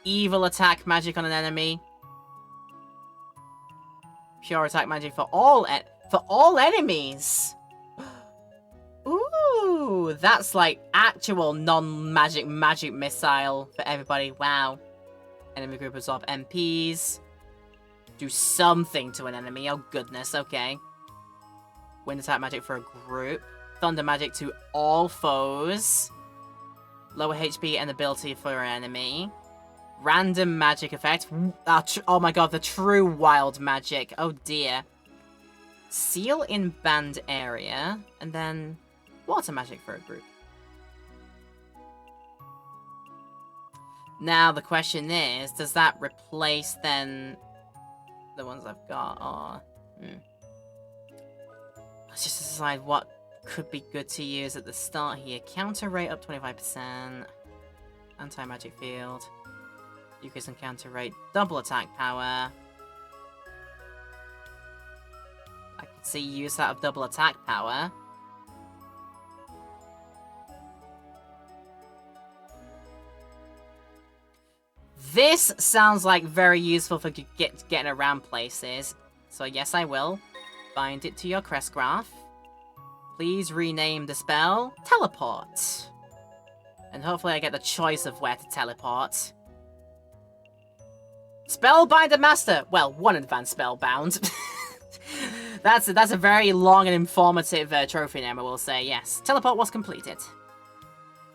Evil attack magic on an enemy. Pure attack magic for all enemies. Ooh, that's like actual non-magic magic missile for everybody. Wow. Enemy group absorb MPs. Do something to an enemy. Oh goodness. Okay. Wind attack magic for a group. thunder magic to all foes. Lower HP and ability for an enemy. Random magic effect. Oh my god, the true wild magic. Oh dear. Seal in banned area. And then water magic for a group. Now the question is, does that replace then the ones I've got? Or let's just decide what could be good to use at the start here. Counter rate up 25%. Anti-magic field. Decrease in counter rate. Double attack power. I could see use that of double attack power. This sounds like very useful for getting around places. So yes, I will. Bind it to your crest graph. Please rename the spell Teleport. And hopefully I get the choice of where to teleport. Spellbinder Master! Well, one advanced spellbound. That's a very long and informative trophy name, I will say, yes. Teleport was completed.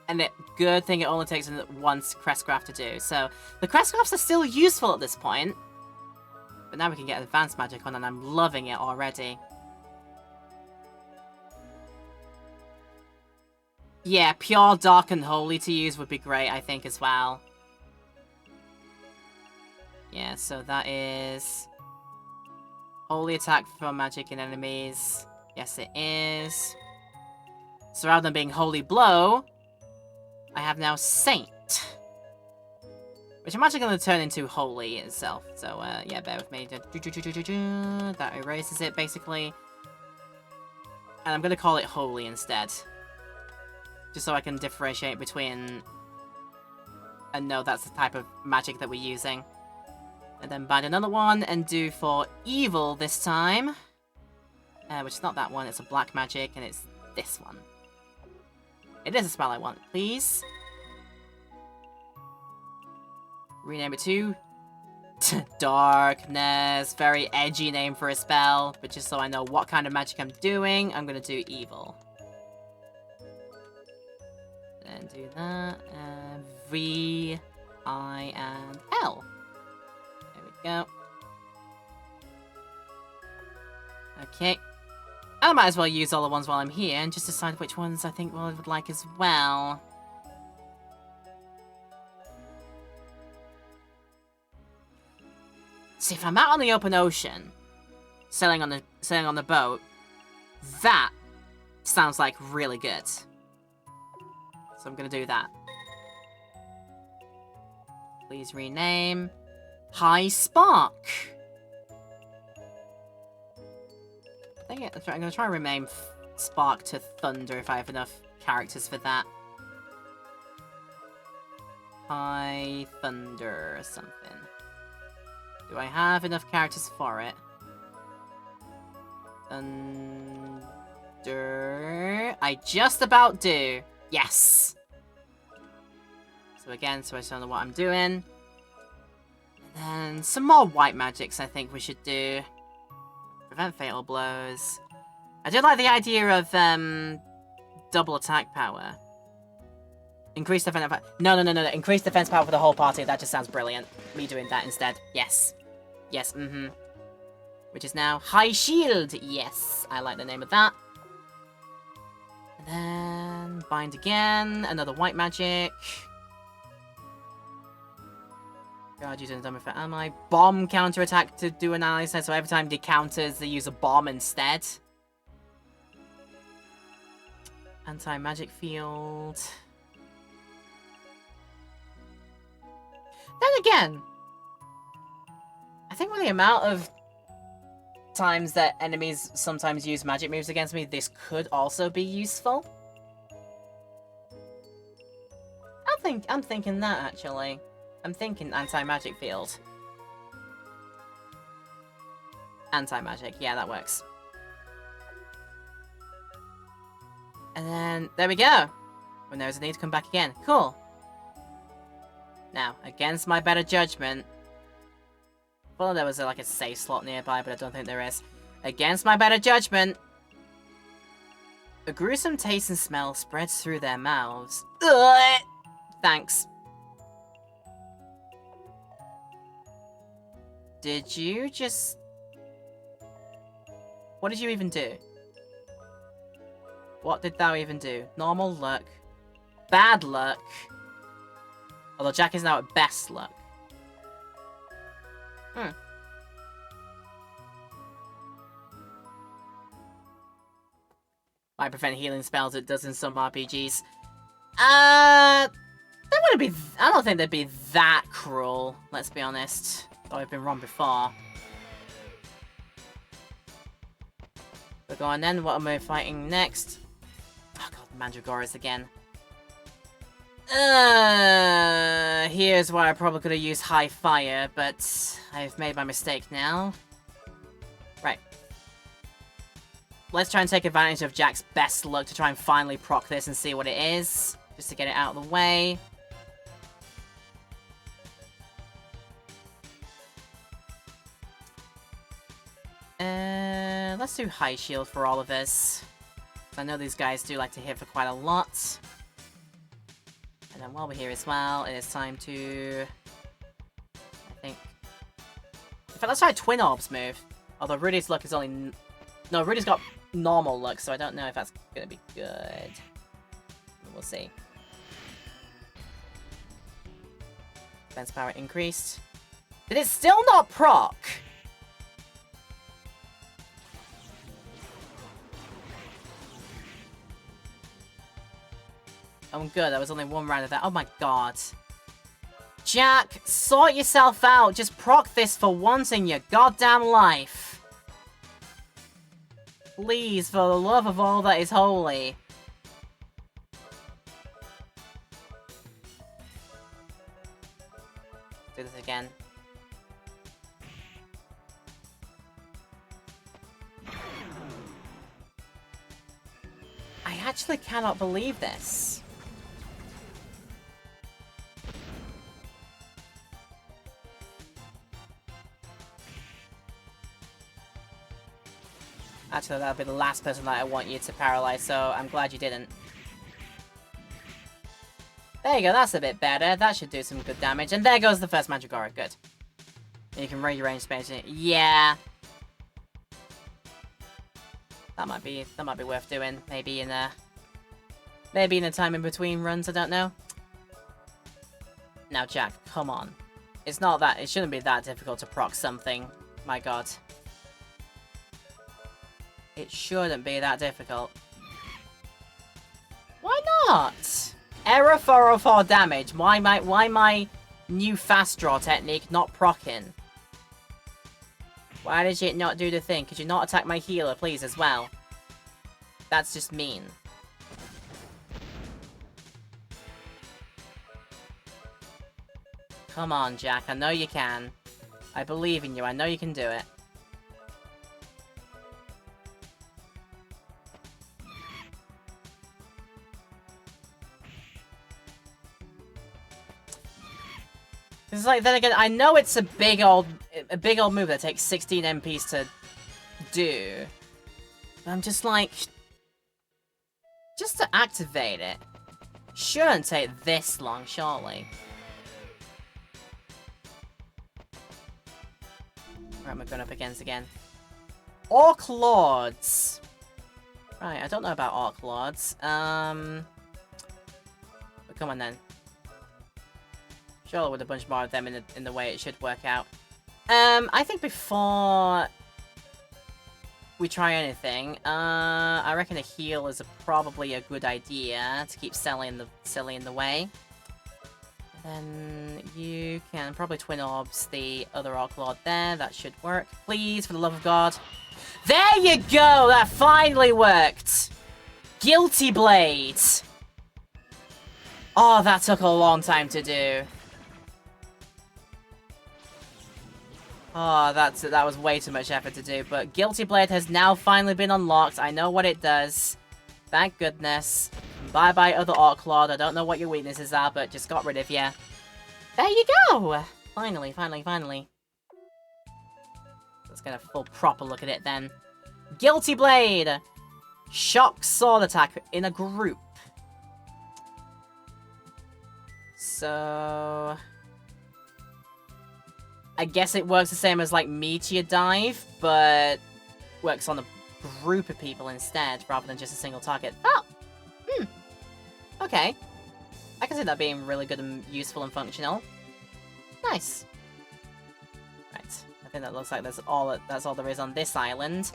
And good thing it only takes one crest graph to do. So, the crest graphs are still useful at this point. But now we can get advanced magic on, and I'm loving it already. Yeah, pure, dark, and holy to use would be great, I think, as well. Yeah, so that is... Holy attack for magic and enemies. Yes, it is. So rather than being Holy Blow, I have now Saint. Which I'm actually going to turn into Holy itself. So, yeah, bear with me. That erases it, basically. And I'm going to call it Holy instead. Just so I can differentiate between... And know that's the type of magic that we're using. And then bind another one and do for evil this time. Which is not that one, it's a black magic, and it's this one. It is a spell I want, please. Rename it to... Darkness. Very edgy name for a spell, but just so I know what kind of magic I'm doing, I'm gonna do evil. Then do that. V, I, and L. Go. Okay. I might as well use all the ones while I'm here and just decide which ones I think I would like as well. See, if I'm out on the open ocean, sailing on the boat, that sounds like really good. So I'm gonna do that. Please rename. High Spark. Dang it, I'm gonna try and rename Spark to Thunder if I have enough characters for that. High Thunder or something. Do I have enough characters for it? Thunder... I just about do. Yes! So again, so I just don't know what I'm doing. And some more white magics I think we should do. Prevent fatal blows. I do like the idea of double attack power. Increase defense power. No. Increase defense power for the whole party. That just sounds brilliant. Me doing that instead. Yes. Yes, Which is now High Shield. Yes. I like the name of that. And then bind again. Another white magic. God, using dummy for ally. Bomb counterattack to do analysis, so every time they counters, they use a bomb instead. Anti-magic field. Then again, I think with the amount of times that enemies sometimes use magic moves against me, this could also be useful. I'm thinking that, actually. I'm thinking anti-magic field. Anti-magic, yeah, that works. And then, there we go. When there's a need to come back again. Cool. Now, against my better judgment... Well, there was like a save slot nearby, but I don't think there is. Against my better judgment... A gruesome taste and smell spreads through their mouths. Ugh! Thanks. Did you just... What did you even do? What did thou even do? Normal luck. Bad luck. Although Jack is now at best luck. Might prevent healing spells, it does in some RPGs. That wouldn't be... I don't think they'd be that cruel, let's be honest. Though I've been wrong before. But go on then, what am I fighting next? Oh god, Mandragoras again. Here's where I probably could have used High Fire, but I've made my mistake now. Right. Let's try and take advantage of Jack's best luck to try and finally proc this and see what it is. Just to get it out of the way. Let's do High Shield for all of us. I know these guys do like to hit for quite a lot. And then while we're here as well, it is time to... I think... In fact, let's try Twin Orbs move. Although Rudy's luck is only... No, Rudy's got normal luck, so I don't know if that's gonna be good. We'll see. Defense power increased. Did it still not proc? Oh, good. That was only one round of that. Oh my god. Jack, sort yourself out. Just proc this for once in your goddamn life. Please, for the love of all that is holy. Do this again. I actually cannot believe this. Actually, that'll be the last person that I want you to paralyze, so I'm glad you didn't. There you go, that's a bit better. That should do some good damage. And there goes the first Mandragora, good. And you can rearrange space. Yeah. That might be worth doing. Maybe in a time in between runs, I don't know. Now, Jack, come on. It's not that, it shouldn't be that difficult to proc something. My god. It shouldn't be that difficult. Why not? Error 404 damage. Why my new fast draw technique not proccing? Why did it not do the thing? Could you not attack my healer, please, as well? That's just mean. Come on, Jack. I know you can. I believe in you. I know you can do it. It's like, then again, I know it's a big old move that takes 16 MPs to do. But I'm just like... Just to activate it. Shouldn't take this long, surely. Where am I going up against again? Orc Lords! Right, I don't know about Orc Lords. But come on then. Surely with a bunch more of them in the way it should work out. I think before we try anything, I reckon a heal is probably a good idea to keep Silly in the way. And then you can probably Twin Orbs the other Orc Lord there. That should work. Please, for the love of God. There you go! That finally worked! Guilty Blade! Oh, that took a long time to do. Oh, that was way too much effort to do, but Guilty Blade has now finally been unlocked. I know what it does. Thank goodness. Bye-bye, other Orc Lord. I don't know what your weaknesses are, but just got rid of you. There you go! Finally, finally, finally. Let's get a full proper look at it then. Guilty Blade! Shock sword attack in a group. So... I guess it works the same as, like, Meteor Dive, but works on a group of people instead, rather than just a single target. Oh! Okay. I can see that being really good and useful and functional. Nice. Right. I think that looks like that's all there is on this island.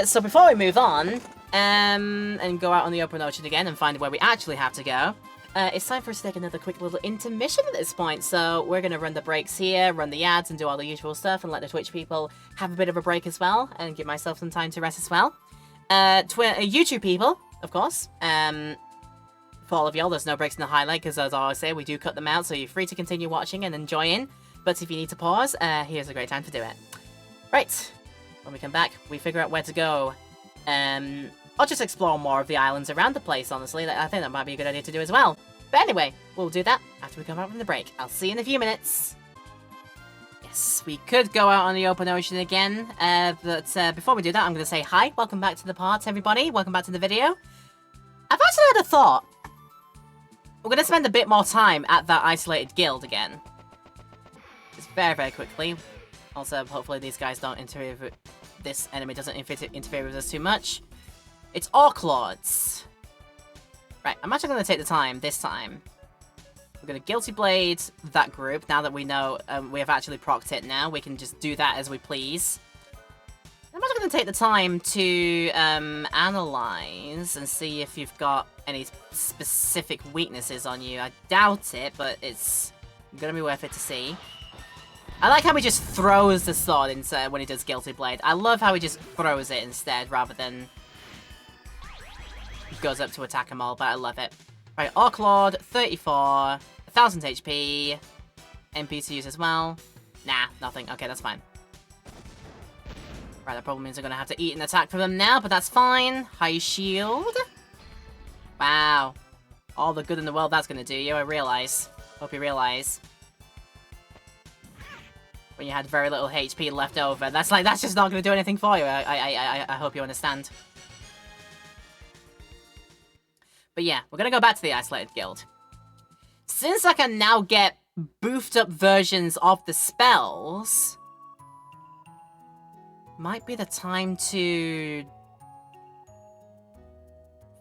So before we move on, and go out on the open ocean again and find where we actually have to go, it's time for us to take another quick little intermission at this point. So we're going to run the breaks here, run the ads, and do all the usual stuff, and let the Twitch people have a bit of a break as well, and give myself some time to rest as well. YouTube people, of course, for all of y'all, there's no breaks in the highlight, because as I always say, we do cut them out, so you're free to continue watching and enjoying. But if you need to pause, here's a great time to do it. Right, when we come back, we figure out where to go. I'll just explore more of the islands around the place, honestly. I think that might be a good idea to do as well. But anyway, we'll do that after we come back from the break. I'll see you in a few minutes. Yes, we could go out on the open ocean again, but before we do that, I'm going to say hi. Welcome back to the parts, everybody. Welcome back to the video. I've actually had a thought. We're going to spend a bit more time at that isolated guild again. Just very, very quickly. Also, hopefully these guys don't interfere with... This enemy doesn't interfere with us too much. It's Orc Lords. Right, I'm actually going to take the time this time. We're going to Guilty Blade that group. Now that we know we have actually procced it now, we can just do that as we please. I'm actually going to take the time to analyze and see if you've got any specific weaknesses on you. I doubt it, but it's going to be worth it to see. I like how he just throws the sword when he does Guilty Blade. I love how he just throws it instead, rather than goes up to attack them all, but I love it. Right, Orc Lord, 34, 1000 HP, MP to use as well. Nah, nothing. Okay, that's fine. Right, that probably means I'm going to have to eat an attack from them now, but that's fine. High shield. Wow. All the good in the world that's going to do you, I realize. Hope you realize. When you had very little HP left over. That's just not going to do anything for you. I hope you understand. But yeah, we're going to go back to the Isolated Guild. Since I can now get boofed up versions of the spells, might be the time to...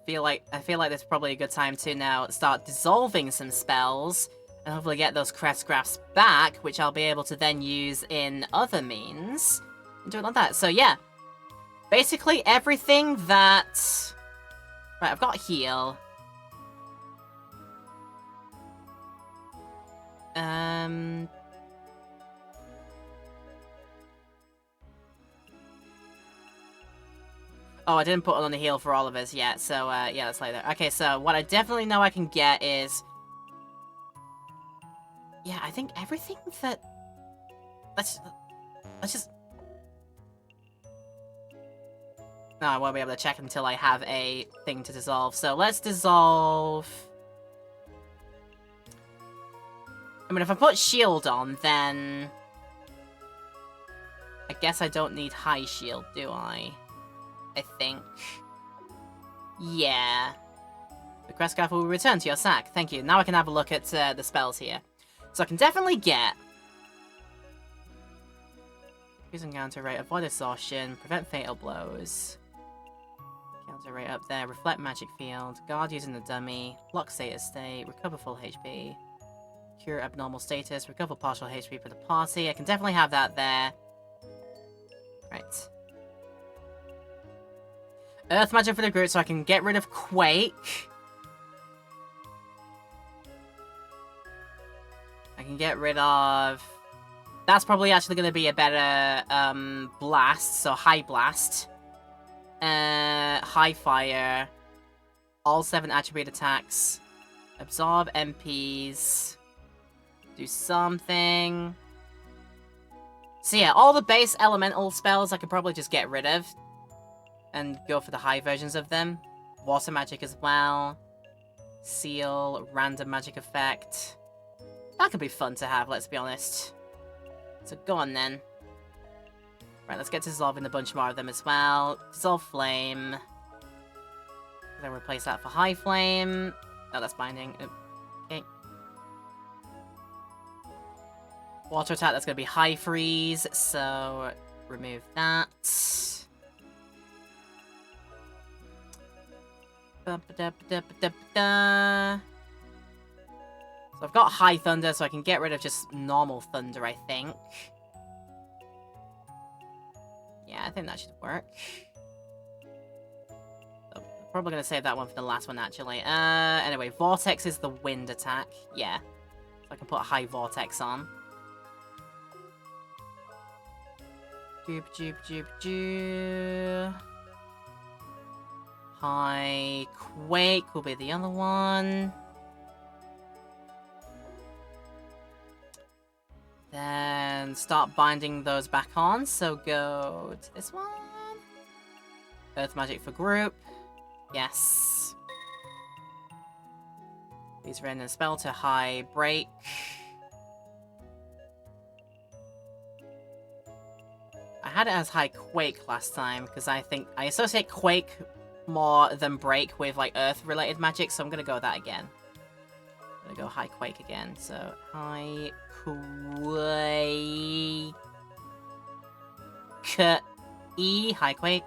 I feel like there's probably a good time to now start dissolving some spells and hopefully get those crest grafts back, which I'll be able to then use in other means. And do it like that. So yeah, basically everything that... Right, I've got heal. Oh, I didn't put on the heal for all of us yet, so yeah, that's later. Okay, so what I definitely know I can get is... Yeah, I think everything that... Let's just... No, I won't be able to check until I have a thing to dissolve. So let's dissolve... I mean, if I put shield on, then... I guess I don't need high shield, do I? I think. Yeah. The crest graph will return to your sack. Thank you. Now I can have a look at the spells here. So I can definitely get... Use encounter rate, avoid exhaustion, prevent fatal blows. Counter rate up there, reflect magic field, guard using the dummy, lock status state, recover full HP, cure abnormal status, recover partial HP for the party. I can definitely have that there. Right. Earth magic for the group so I can get rid of Quake. I can get rid of... That's probably actually going to be a better blast, so high blast. High fire. All 7 attribute attacks. Absorb MPs. Do something. So yeah, all the base elemental spells I could probably just get rid of. And go for the high versions of them. Water magic as well. Seal, random magic effect. That could be fun to have, let's be honest. So go on then. Right, let's get to dissolving a bunch more of them as well. Dissolve Flame. Then replace that for High Flame. Oh, that's binding. Okay. Water attack, that's gonna be High Freeze, so remove that. Ba-ba-da-ba-da-ba-da-ba-da. So I've got High Thunder, so I can get rid of just normal Thunder, I think. Yeah, I think that should work. So, probably gonna save that one for the last one, actually. Anyway, Vortex is the wind attack. Yeah. So I can put High Vortex on. Doop, doop, doop, doop. High Quake will be the other one. Then start binding those back on, so go to this one. Earth Magic for group. Yes. Please render a spell to High Break. I had it as High Quake last time, because I think I associate Quake more than Break with like Earth-related magic, so I'm gonna go with that again. I'm gonna go High Quake again, so High Quake... High Quake.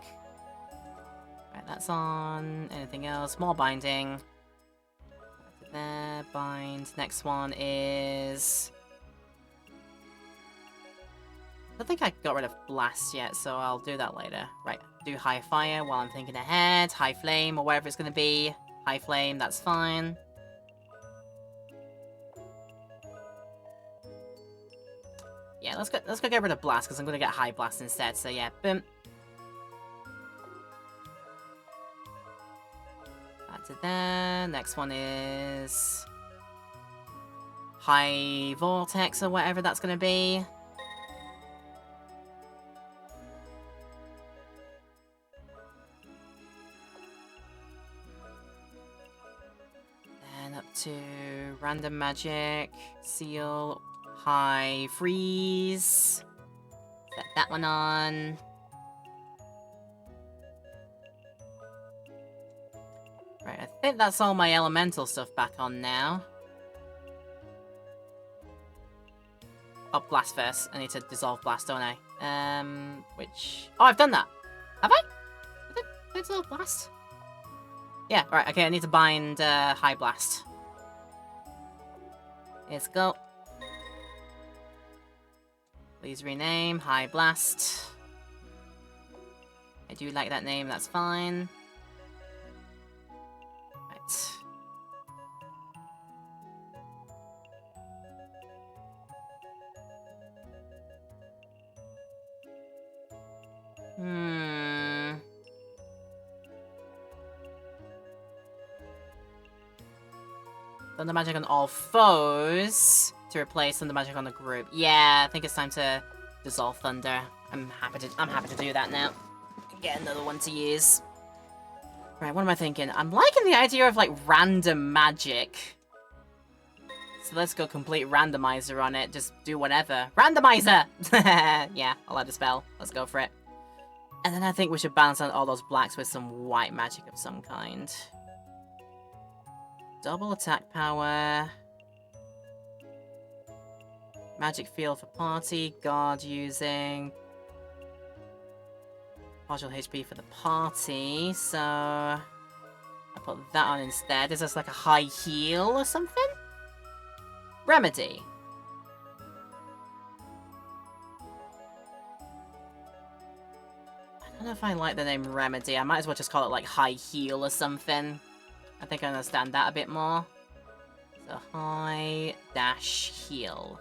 Right, that's on. Anything else? More binding. There, bind. Next one is... I don't think I got rid of Blast yet, so I'll do that later. Right, do High Fire while I'm thinking ahead. High Flame, or whatever it's gonna be. High Flame, that's fine. Yeah, let's go get rid of Blast, because I'm gonna get High Blast instead, so yeah, boom. That's it there. Next one is... High Vortex, or whatever that's gonna be. Then up to Random Magic, Seal, High Freeze. Set that one on. Right, I think that's all my elemental stuff back on now. Oh, Blast first. I need to dissolve Blast, don't I? Which... Oh, I've done that! Have I? Did I dissolve Blast? Yeah, right, okay, I need to bind High Blast. Let's go. Please rename High Blast. I do like that name, that's fine. Right. Thunder Magic on all foes to replace Thunder Magic on the group. Yeah, I think it's time to dissolve Thunder. I'm happy to do that now. Get another one to use. Right, what am I thinking? I'm liking the idea of like random magic. So let's go complete randomizer on it. Just do whatever. Randomizer! Yeah, I'll add a spell. Let's go for it. And then I think we should balance out all those blacks with some white magic of some kind. Double attack power. Magic field for party. Guard using. Partial HP for the party. So I put that on instead. Is this like a high heal or something? Remedy. I don't know if I like the name Remedy. I might as well just call it like high heal or something. I think I understand that a bit more. So high dash heal.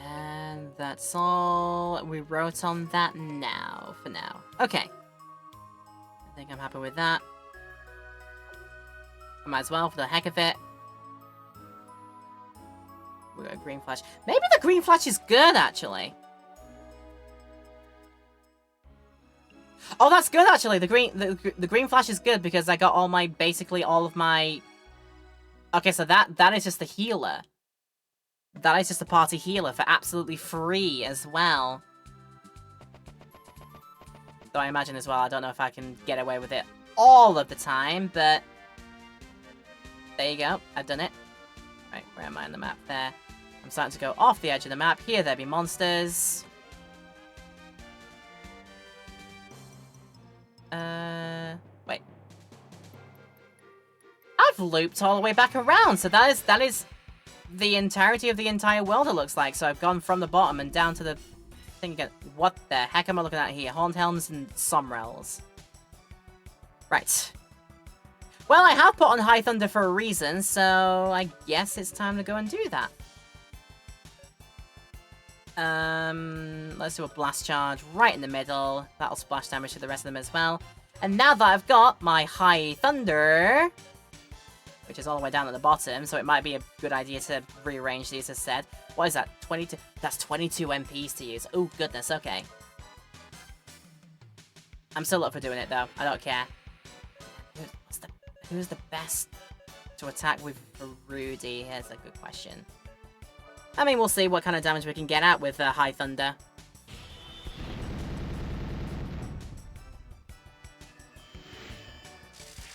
And that's all we wrote on that now, for now. Okay. I think I'm happy with that. I might as well, for the heck of it. We got a Green Flash. Maybe the Green Flash is good, actually. Oh, that's good, actually. The Green Flash is good because I got all my, basically all of my Okay, so that is just the healer. That is just a party healer for absolutely free as well. Though I imagine as well, I don't know if I can get away with it all of the time, but... There you go, I've done it. Right, where am I on the map there? I'm starting to go off the edge of the map. Here there be monsters. Wait. I've looped all the way back around, so that is the entirety of the entire world, it looks like. So I've gone from the bottom and down to the thing again. What the heck am I looking at here? Horned Helms and Somrels. Right. Well, I have put on High Thunder for a reason, so I guess it's time to go and do that. Let's do a Blast Charge right in the middle. That'll splash damage to the rest of them as well. And now that I've got my High Thunder, which is all the way down at the bottom, so it might be a good idea to rearrange these as said. What is that? 22? That's 22 MPs to use. Oh, goodness, okay. I'm still up for doing it, though. I don't care. Who's the best to attack with Rudy? Here's a good question. I mean, we'll see what kind of damage we can get out with High Thunder.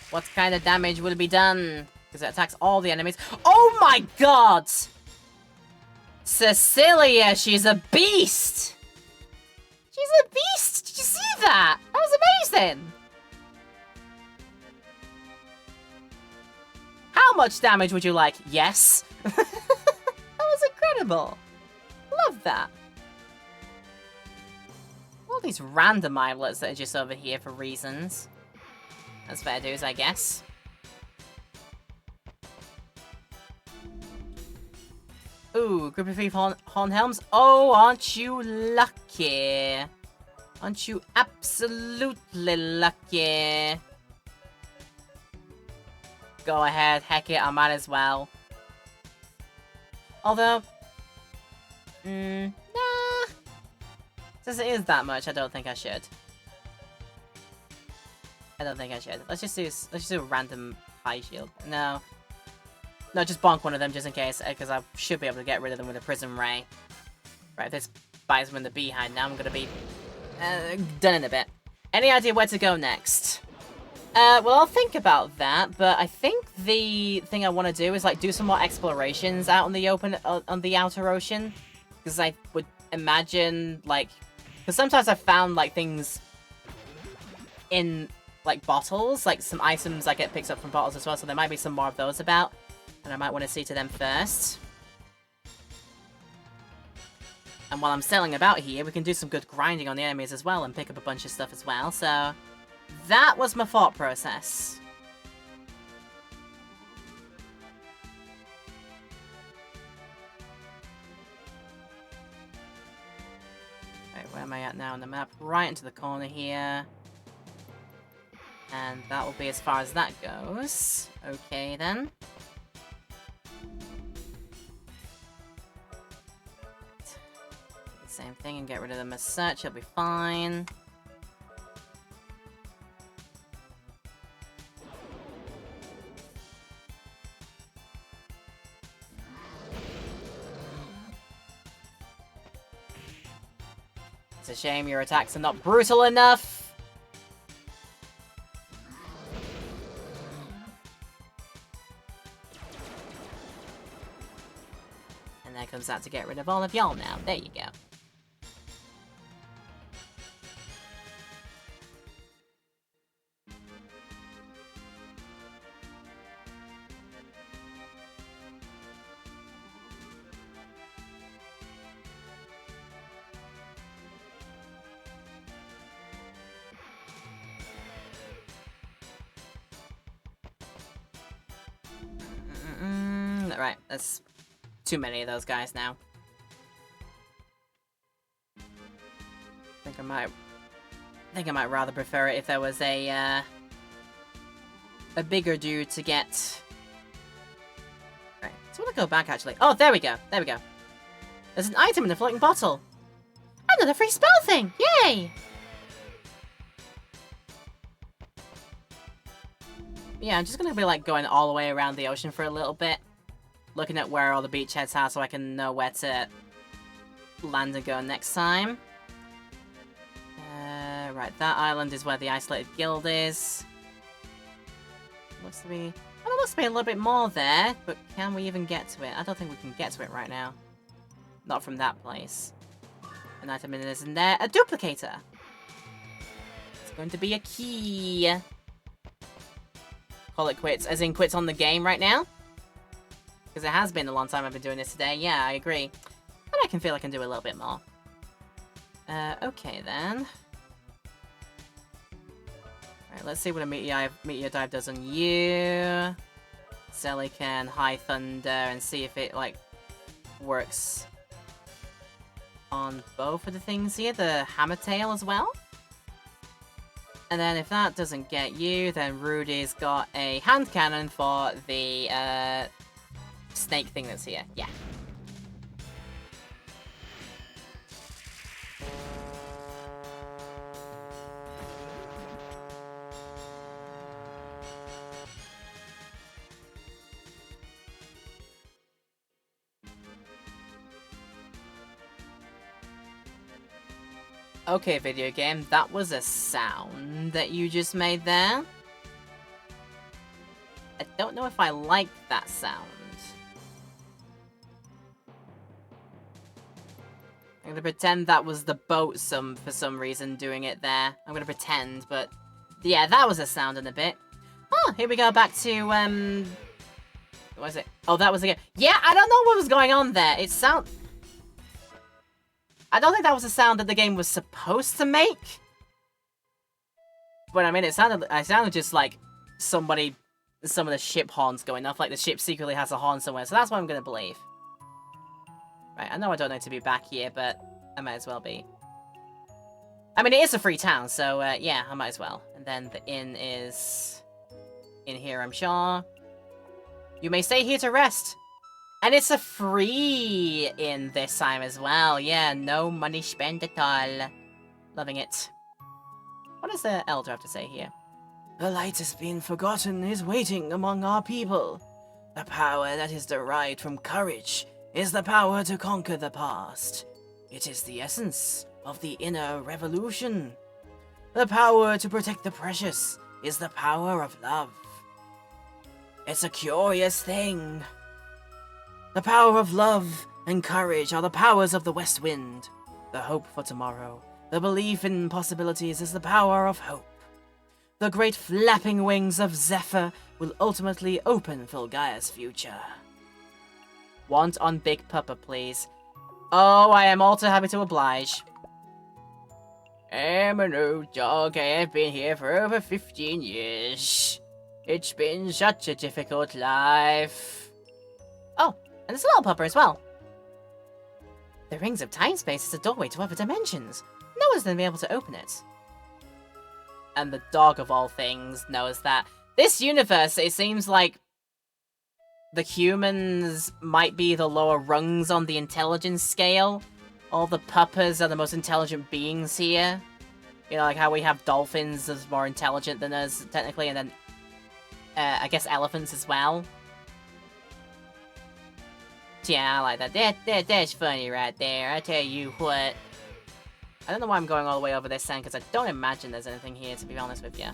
What kind of damage will be done? Because it attacks all the enemies. Oh my god! Cecilia, she's a beast! She's a beast! Did you see that? That was amazing! How much damage would you like? Yes. That was incredible. Love that. All these random islets that are just over here for reasons. That's fair dues, I guess. Ooh, group of 3 Horned Helms. Oh, aren't you lucky? Aren't you absolutely lucky? Go ahead, heck it, I might as well. Although, nah. Since it is that much, I don't think I should. I don't think I should. Let's just do a random high shield. No, just bonk one of them just in case, because I should be able to get rid of them with a Prism Ray. Right, if this buys them in the behind, now I'm gonna be done in a bit. Any idea where to go next? Well, I'll think about that, but I think the thing I want to do is, like, do some more explorations out on the open, on the outer ocean. Because I would imagine, like... Because sometimes I've found, like, things in, like, bottles. Like, some items I get picked up from bottles as well, so there might be some more of those about. And I might want to see to them first. And while I'm sailing about here, we can do some good grinding on the enemies as well and pick up a bunch of stuff as well, so... That was my thought process. Right, where am I at now on the map? Right into the corner here. And that will be as far as that goes. Okay, then. Same thing and get rid of them as such, it'll be fine. It's a shame your attacks are not brutal enough. And there comes that to get rid of all of y'all now. There you go. Right, that's too many of those guys now. I think I might rather prefer it if there was a bigger dude to get. Right, so I want to go back actually. Oh, there we go. There we go. There's an item in the floating bottle. Another free spell thing! Yay! yeah, I'm just gonna be like going all the way around the ocean for a little bit. Looking at where all the beachheads are so I can know where to land and go next time. Right, that island is where the isolated guild is. Looks to be... Well, there looks to be a little bit more there, but can we even get to it? I don't think we can get to it right now. Not from that place. An item is in there. A duplicator! It's going to be a key. Call it quits, as in quits on the game right now. Because it has been a long time I've been doing this today. Yeah, I agree. But I can feel I can do a little bit more. Okay then. Alright, let's see what a meteor dive does on you. Sally can high thunder and see if it, like, works on both of the things here. The hammer tail as well. And then if that doesn't get you, then Rudy's got a hand cannon for the, snake thing that's here. Yeah. Okay, video game, that was a sound that you just made there. I don't know if I like that sound. I'm gonna pretend that was the boat for some reason doing it there. I'm gonna pretend, but yeah, that was a sound in a bit. Oh, here we go back to, what was it? Oh, that was again. Yeah, I don't know what was going on there. It sound... I don't think that was a sound that the game was supposed to make. But I mean, it sounded just like some of the ship horns going off, like the ship secretly has a horn somewhere, so that's what I'm gonna believe. Right, I know I don't need to be back here, but I might as well be. I mean, it is a free town, so yeah, I might as well. And then the inn is in here, I'm sure. You may stay here to rest. And it's a free inn this time as well. Yeah, no money spent at all. Loving it. What does the elder have to say here? The light has been forgotten is waiting among our people. The power that is derived from courage is the power to conquer the past. It is the essence of the inner revolution. The power to protect the precious is the power of love. It's a curious thing. The power of love and courage are the powers of the West Wind. The hope for tomorrow, the belief in possibilities is the power of hope. The great flapping wings of Zephyr will ultimately open Filgaia's future. Want on Big Papa, please. Oh, I am all too happy to oblige. I'm an old dog. I have been here for over 15 years. It's been such a difficult life. Oh, and there's a little pupper as well. The Rings of Time Space is a doorway to other dimensions. No one's going to be able to open it. And the dog of all things knows that. This universe, it seems like the humans might be the lower rungs on the intelligence scale. All the puppers are the most intelligent beings here. You know, like how we have dolphins as more intelligent than us, technically, and then I guess elephants as well. Yeah, I like that. That's funny right there. I tell you what. I don't know why I'm going all the way over this sand, because I don't imagine there's anything here, to be honest with you.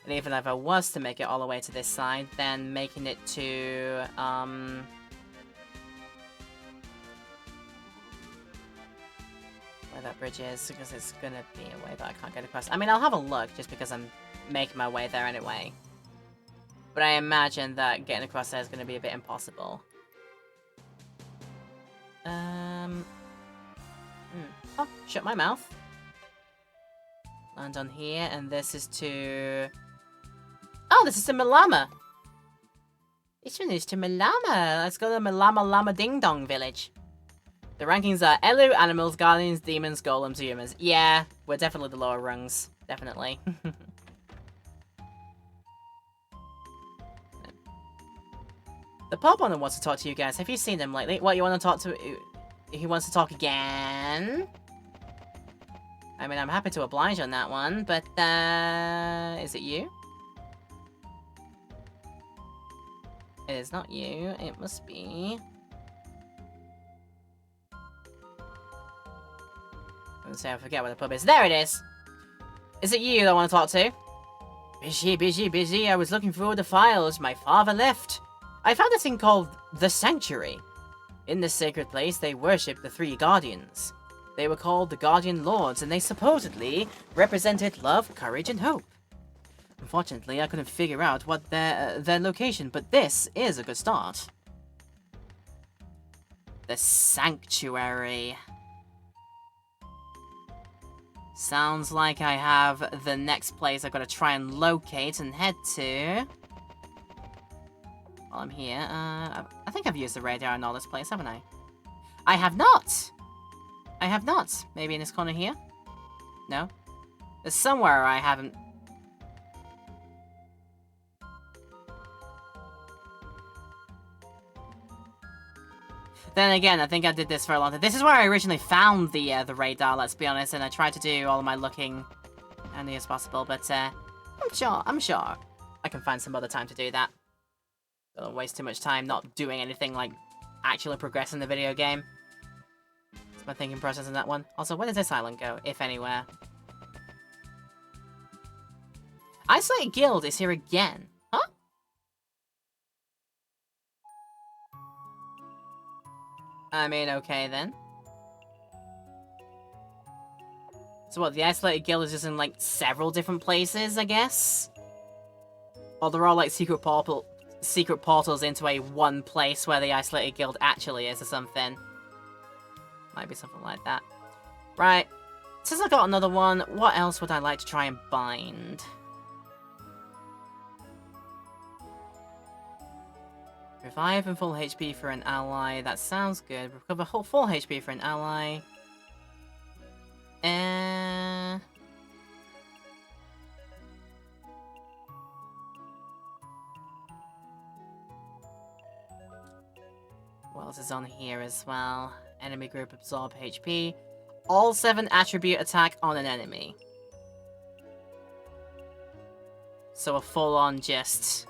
And even if I was to make it all the way to this side, then making it to, where that bridge is, because it's gonna be a way that I can't get across. I mean, I'll have a look, just because I'm making my way there anyway. But I imagine that getting across there is gonna be a bit impossible. Oh, shut my mouth. Land on here, and this is to... Oh, this is to Malama! This one is to Malama! Let's go to Malama Lama Ding Dong Village. The rankings are Elu, Animals, Guardians, Demons, Golems, Humans. Yeah, we're definitely the lower rungs. Definitely. The pub owner wants to talk to you guys. Have you seen him lately? What, you want to talk to... He wants to talk again? I mean, I'm happy to oblige on that one, but, is it you? It is not you. It must be... Let's say I forget where the pub is. There it is! Is it you that I want to talk to? Busy. I was looking through the files my father left. I found a thing called the Sanctuary. In this sacred place, they worshipped the three guardians. They were called the Guardian Lords, and they supposedly represented love, courage, and hope. Unfortunately, I couldn't figure out what their location, but this is a good start. The Sanctuary. Sounds like I have the next place I've got to try and locate and head to. While I'm here, I think I've used the radar in all this place, haven't I? I have not! I have not. Maybe in this corner here? No? There's somewhere I haven't... Then again, I think I did this for a long time. This is where I originally found the radar, let's be honest, and I tried to do all of my looking handy as possible, but I'm sure I can find some other time to do that. Don't waste too much time not doing anything like actually progressing the video game. That's my thinking process in that one. Also, where does this island go, if anywhere? Isolated Guild is here again. Huh? I mean, okay then. So what, the Isolated Guild is just in, like, several different places, I guess? Or they're all, like, secret portals into a one place where the Isolated Guild actually is or something. Might be something like that. Right. Since I got another one, what else would I like to try and bind? Revive and full HP for an ally. That sounds good. Recover full HP for an ally. What else is on here as well? Enemy group absorb HP. All 7 attribute attack on an enemy. So a full-on just...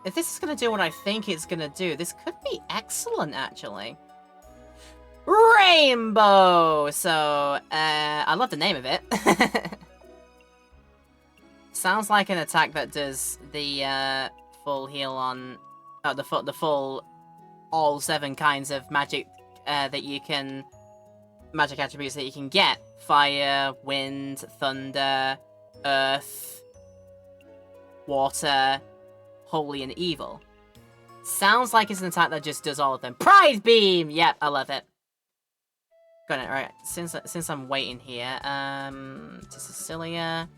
If this is gonna do what I think it's gonna do, this could be excellent, actually. Rainbow! So, I love the name of it. Sounds like an attack that does the, full heal on... the full... all 7 kinds of magic, that you can... magic attributes that you can get. Fire, wind, thunder... Earth, water, holy, and evil. Sounds like it's an attack that just does all of them. Pride Beam! Yep, I love it. Got it, right. Since I'm waiting here, to Cecilia.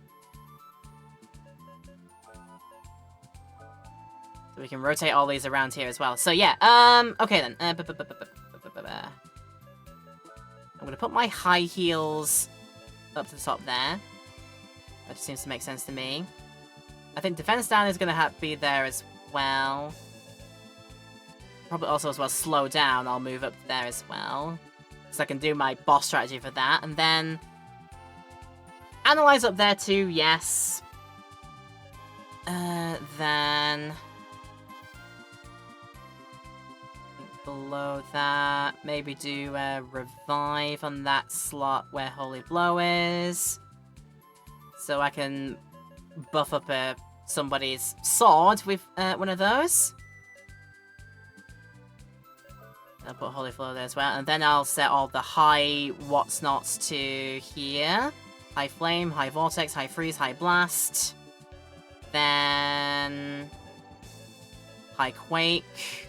So we can rotate all these around here as well. So yeah, okay then. I'm gonna put my high heels up to the top there. That just seems to make sense to me. I think defense down is going to be there as well. Probably also as well slow down. I'll move up there as well. So I can do my boss strategy for that. And then... analyze up there too, yes. Then... below that, maybe do a revive on that slot where Holy Blow is. So I can buff up somebody's sword with one of those. I'll put Holy Flow there as well. And then I'll set all the high what's nots to here. High Flame, High Vortex, High Freeze, High Blast. Then... High Quake.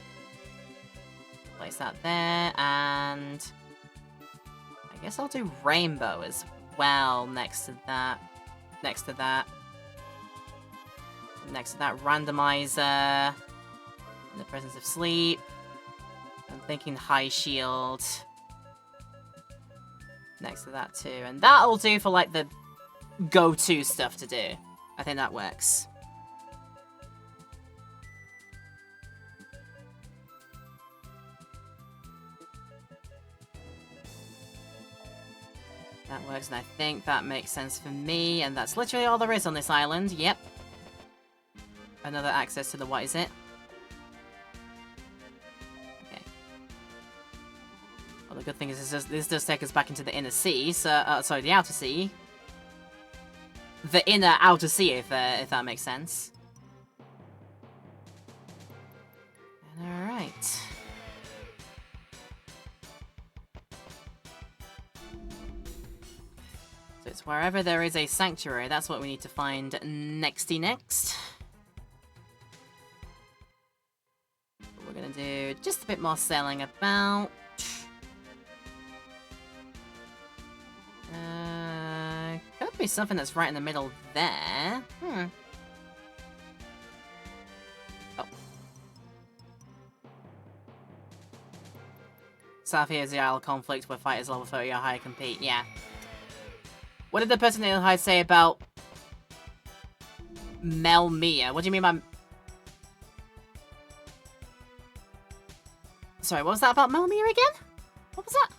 Place that there. And... I guess I'll do Rainbow as well next to that. Next to that, randomizer, in the presence of sleep. I'm thinking high shield. Next to that too, and that'll do for like the go-to stuff to do. I think that works. That works, and I think that makes sense for me, and that's literally all there is on this island. Yep. Another access to the... what is it? Okay. Well, the good thing is this does take us back into the inner sea, so... sorry, the outer sea. The inner outer sea, if that makes sense. Alright. So it's wherever there is a sanctuary, that's what we need to find nexty next. We're gonna do just a bit more sailing about. Could be something that's right in the middle there. Oh. South here is the Isle conflict where fighters level 30 or higher compete. Yeah. What did the person in the high say about Melmia? What do you mean by... Sorry, what was that about Melmia again? What was that?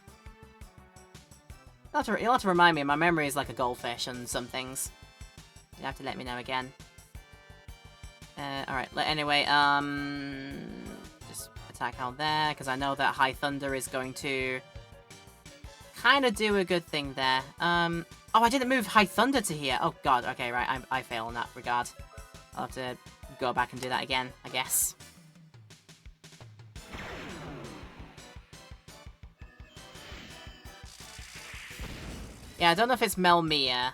You'll have to remind me. My memory is like a goldfish on some things. You'll have to let me know again. Alright, anyway, just attack out there, because I know that High Thunder is going to kind of do a good thing there. Oh, I didn't move High Thunder to here. Oh god, okay, right, I fail in that regard. I'll have to go back and do that again, I guess. Yeah, I don't know if it's Melmia.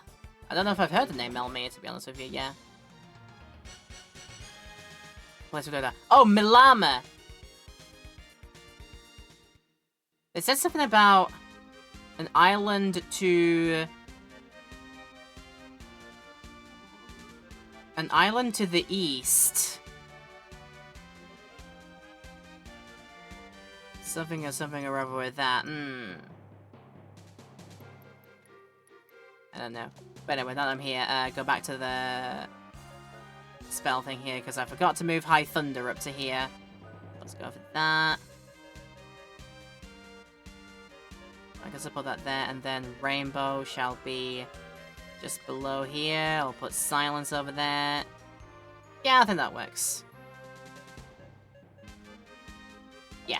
I don't know if I've heard the name Melmia, to be honest with you, yeah. Let's go there. Oh, Milama! It said something about an island to... an island to the east. Something or other with that. I don't know. But anyway, now that I'm here, go back to the spell thing here, because I forgot to move High Thunder up to here. Let's go for that. I guess I'll put that there, and then Rainbow shall be just below here. I'll put Silence over there. Yeah, I think that works. Yeah.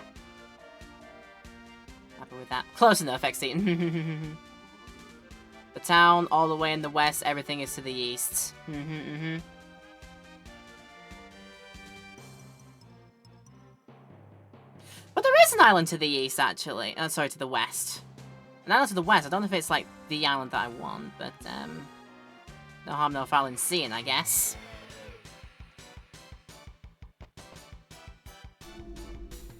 Happy with that. Close enough, Exceed. The town, all the way in the west, everything is to the east. But there is an island to the east, actually. Sorry, to the west. An island to the west. I don't know if it's, like, the island that I want, but, no harm, no foul in seeing, I guess.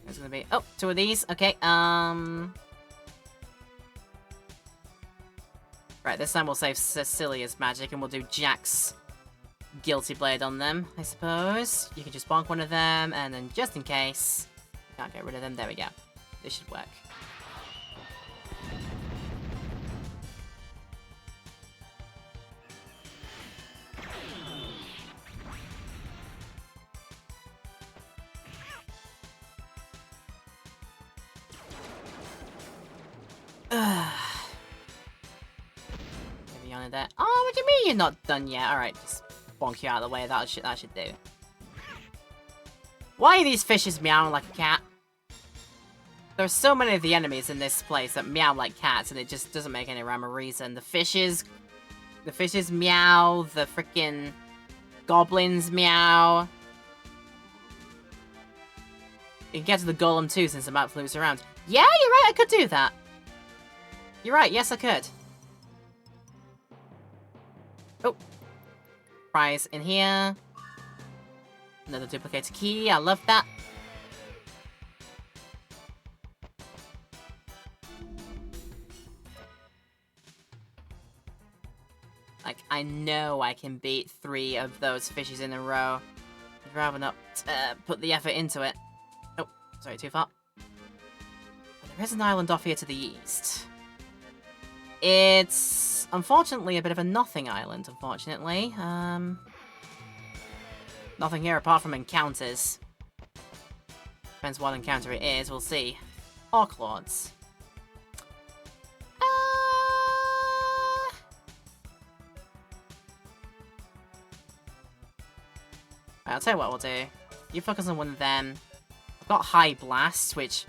There's gonna be... oh, two of these. Okay, Right, this time we'll save Cecilia's magic and we'll do Jack's Guilty Blade on them, I suppose. You can just bonk one of them, and then just in case... can't get rid of them. There we go. This should work. That. Oh, what do you mean you're not done yet? Alright, just bonk you out of the way. That should do. Why are these fishes meowing like a cat? There are so many of the enemies in this place that meow like cats, and it just doesn't make any rhyme or reason. The fishes meow. The freaking goblins meow. You can get to the golem too, since I'm absolutely around. Yeah, you're right. I could do that. You're right. Yes, I could. Oh. Prize in here. Another duplicated key. I love that. Like, I know I can beat 3 of those fishes in a row. I'd rather not put the effort into it. Oh, sorry, too far. But there is an island off here to the east. It's, unfortunately, a bit of a nothing island, unfortunately. Nothing here apart from encounters. Depends what encounter it is, we'll see. Orc Lords. I'll tell you what we'll do. You focus on one of them. I've got High Blast, which...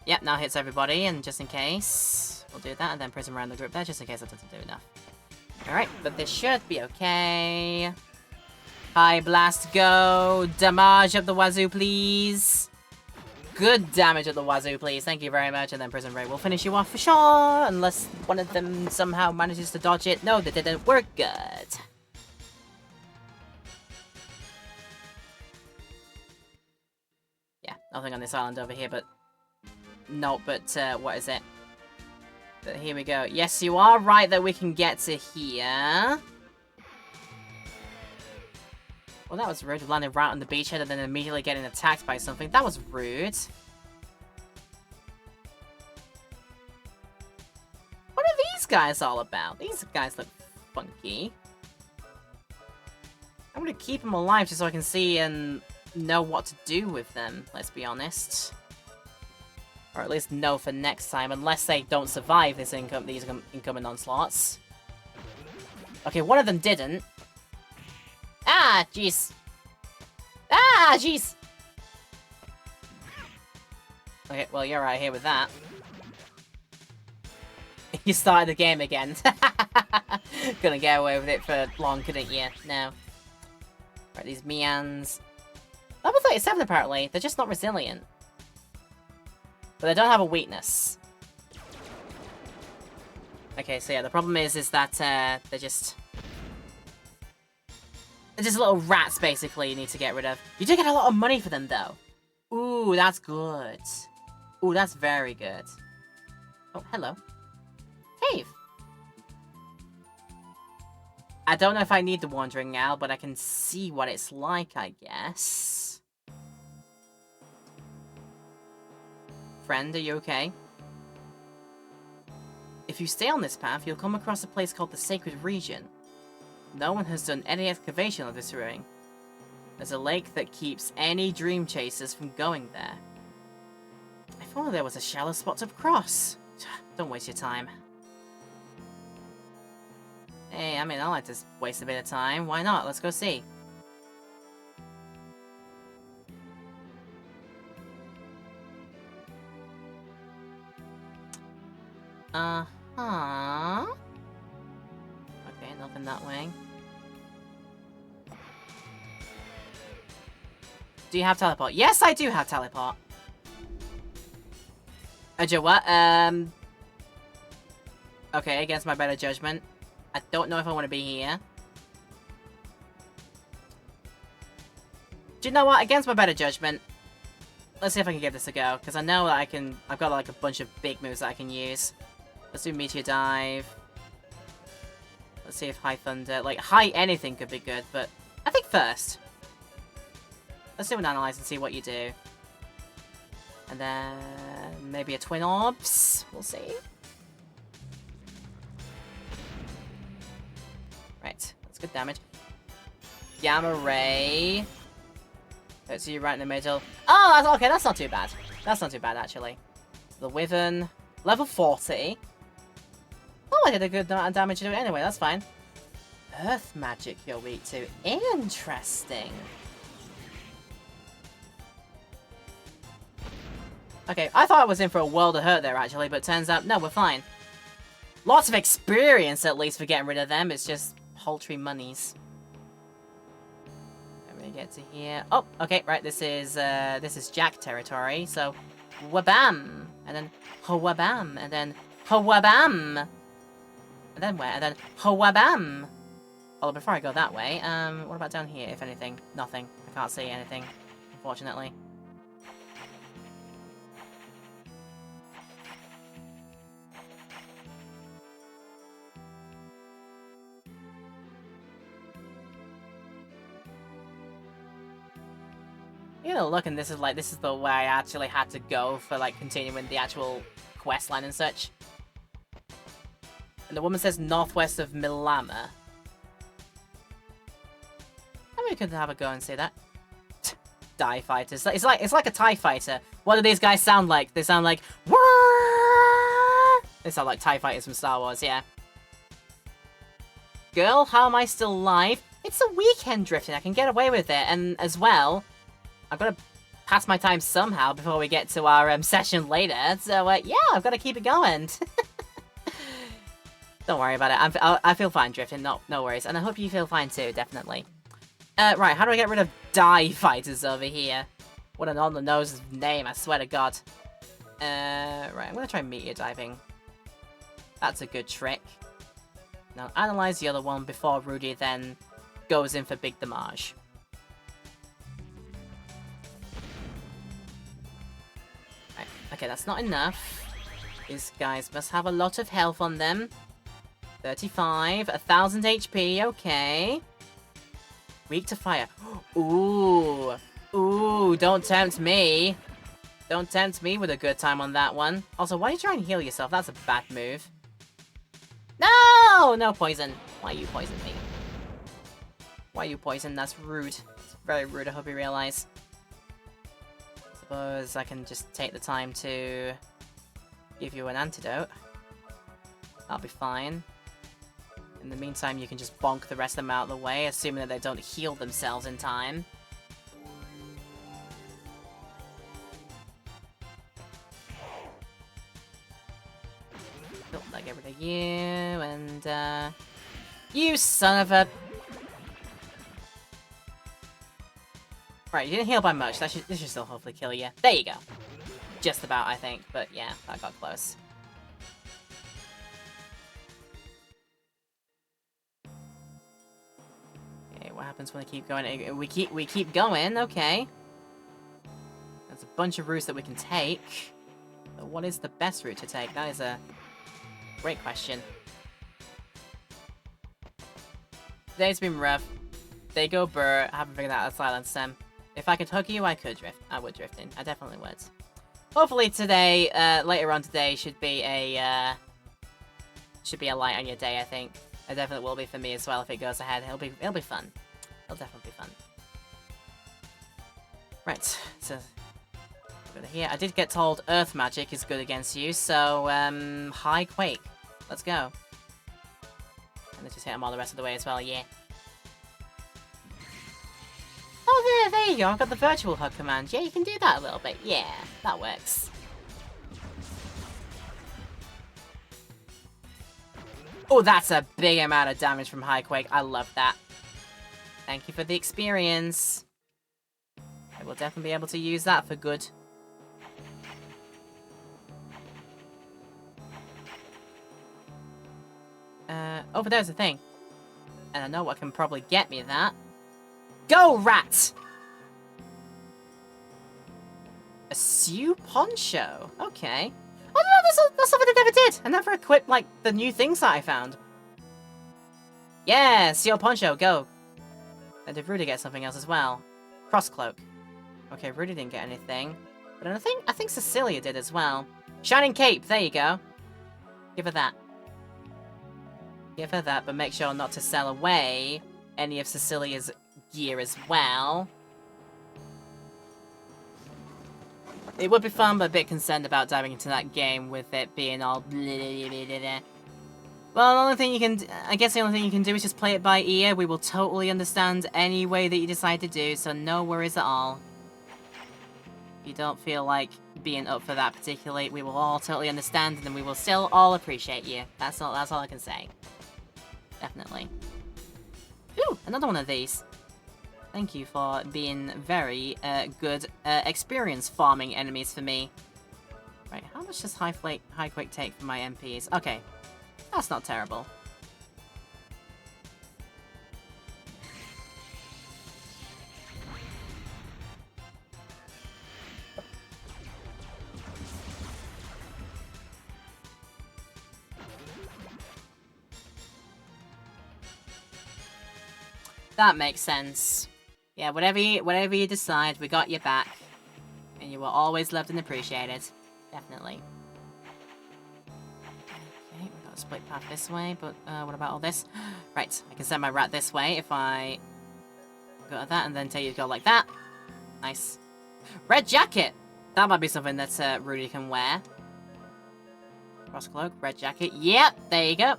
Yep, now hits everybody, and just in case, we'll do that, and then Prism around the group there, just in case that doesn't do enough. Alright, but this should be okay. High Blast, go! Damage up the wazoo, please! Good damage at the wazoo, please. Thank you very much, and then Prism Ray will finish you off for sure, unless one of them somehow manages to dodge it. No, that didn't work good. Yeah, nothing on this island over here, but... No, but, what is it? But here we go. Yes, you are right that we can get to here. Well, that was rude. Landing right on the beachhead and then immediately getting attacked by something. That was rude. What are these guys all about? These guys look funky. I'm gonna keep them alive just so I can see and know what to do with them, let's be honest. Or at least know for next time, unless they don't survive these incoming onslaughts. Okay, one of them didn't. Ah, jeez. Ah, jeez. Okay, well, you're right here with that. You started the game again. Couldn't get away with it for long, couldn't you? No. Right, these Mians. Level 37, apparently. They're just not resilient. But they don't have a weakness. Okay, so yeah, the problem is that they're just little rats, basically, you need to get rid of. You do get a lot of money for them, though. Ooh, that's good. Ooh, that's very good. Oh, hello. Cave. I don't know if I need the Wandering Owl, but I can see what it's like, I guess. Friend, are you okay? If you stay on this path, you'll come across a place called the Sacred Region. No one has done any excavation of this ruin. There's a lake that keeps any dream chasers from going there. If only there was a shallow spot to cross. Don't waste your time. Hey, I mean, I like to waste a bit of time. Why not? Let's go see. Uh-huh. Okay, nothing that way. Do you have teleport? Yes, I do have teleport. Joe, what? Okay, against my better judgment. I don't know if I want to be here. Do you know what? Against my better judgment. Let's see if I can give this a go. Because I know that I've got like a bunch of big moves that I can use. Let's do Meteor Dive. Let's see if High Thunder... Like, High anything could be good, but... I think first. Let's do an Analyze and see what you do. And then... maybe a Twin Orbs? We'll see. Right, that's good damage. Gamma Ray. Let's see you right in the middle. Oh, that's, okay, that's not too bad. That's not too bad, actually. The Wyvern. Level 40. Oh, I did a good amount of damage to it anyway, that's fine. Earth magic you're weak to. Interesting. Okay, I thought I was in for a world of hurt there, actually, but turns out, no, we're fine. Lots of experience, at least, for getting rid of them. It's just paltry monies. Let me get to here. Oh, okay, right, this is Jack territory, so... Wabam! And then... Ho-wabam! And then... Ho-wabam! And then where? And then... Ho-wabam! Well, before I go that way, what about down here, if anything? Nothing. I can't see anything, unfortunately. You know, look, and this is the way I actually had to go for, like, continuing the actual quest line and such. And the woman says northwest of Milama. Maybe we could have a go and say that. TIE fighters. It's like a TIE fighter. What do these guys sound like? They sound like... Wah! They sound like TIE fighters from Star Wars, yeah. Girl, how am I still alive? It's a weekend drifting. I can get away with it. And as well, I've got to pass my time somehow before we get to our session later. So, yeah, I've got to keep it going. Don't worry about it. I feel fine drifting. No worries. And I hope you feel fine too, definitely. Right, how do I get rid of Die Fighters over here? What an on-the-nose name, I swear to God. Right, I'm going to try Meteor Diving. That's a good trick. Now, analyze the other one before Rudy then goes in for big damage. Right, okay, that's not enough. These guys must have a lot of health on them. 35, 1000 HP, okay. Weak to fire. Ooh. Ooh, don't tempt me. Don't tempt me with a good time on that one. Also, why are you trying to heal yourself? That's a bad move. No! No poison. Why you poison me? Why you poison? That's rude. It's very rude, I hope you realize. Suppose I can just take the time to give you an antidote. That'll be fine. In the meantime, you can just bonk the rest of them out of the way, assuming that they don't heal themselves in time. Oh, I'll get rid of you, and, you son of a... Right, you didn't heal by much. This should still hopefully kill you. There you go. Just about, I think, but yeah, that got close. What happens when I keep going? We keep going, okay. There's a bunch of routes that we can take. But what is the best route to take? That is a great question. Today's been rough. They go burr. I haven't figured out how to silence them. If I could hug you, I could drift. I would drift in. I definitely would. Hopefully today, later on today, should be a light on your day, I think. It definitely will be for me as well if it goes ahead. It'll be fun. It'll definitely be fun. Right, so go to here. I did get told Earth Magic is good against you, so High Quake. Let's go. And let's just hit them all the rest of the way as well, yeah. Oh, there you go. I've got the virtual hug command. Yeah, you can do that a little bit. Yeah, that works. Oh, that's a big amount of damage from High Quake. I love that. Thank you for the experience. I will definitely be able to use that for good. Oh, but there's a thing. And I know what can probably get me that. Go, rat! A Sue Poncho. Okay. Oh no, that's something I never did. I never equipped, like, the new things that I found. Yeah, Seal Poncho, go. And did Rudy get something else as well? Cross Cloak. Okay, Rudy didn't get anything. But I think Cecilia did as well. Shining Cape, there you go. Give her that. Give her that, but make sure not to sell away any of Cecilia's gear as well. It would be fun, but a bit concerned about diving into that game with it being all blah, blah, blah, blah, blah. Well, the only thing you can... I guess the only thing you can do is just play it by ear. We will totally understand any way that you decide to do, so no worries at all. If you don't feel like being up for that particularly, we will all totally understand, and then we will still all appreciate you. That's all I can say. Definitely. Ooh, another one of these. Thank you for being very good experience farming enemies for me. Right, how much does High Quake take for my MPs? Okay, that's not terrible. That makes sense. Yeah, whatever you decide, we got your back. And you were always loved and appreciated. Definitely. Okay, we've got a split path this way, but what about all this? Right, I can send my rat this way if I go to that and then tell you to go like that. Nice. Red jacket! That might be something that Rudy can wear. Cross cloak, red jacket. Yep, there you go.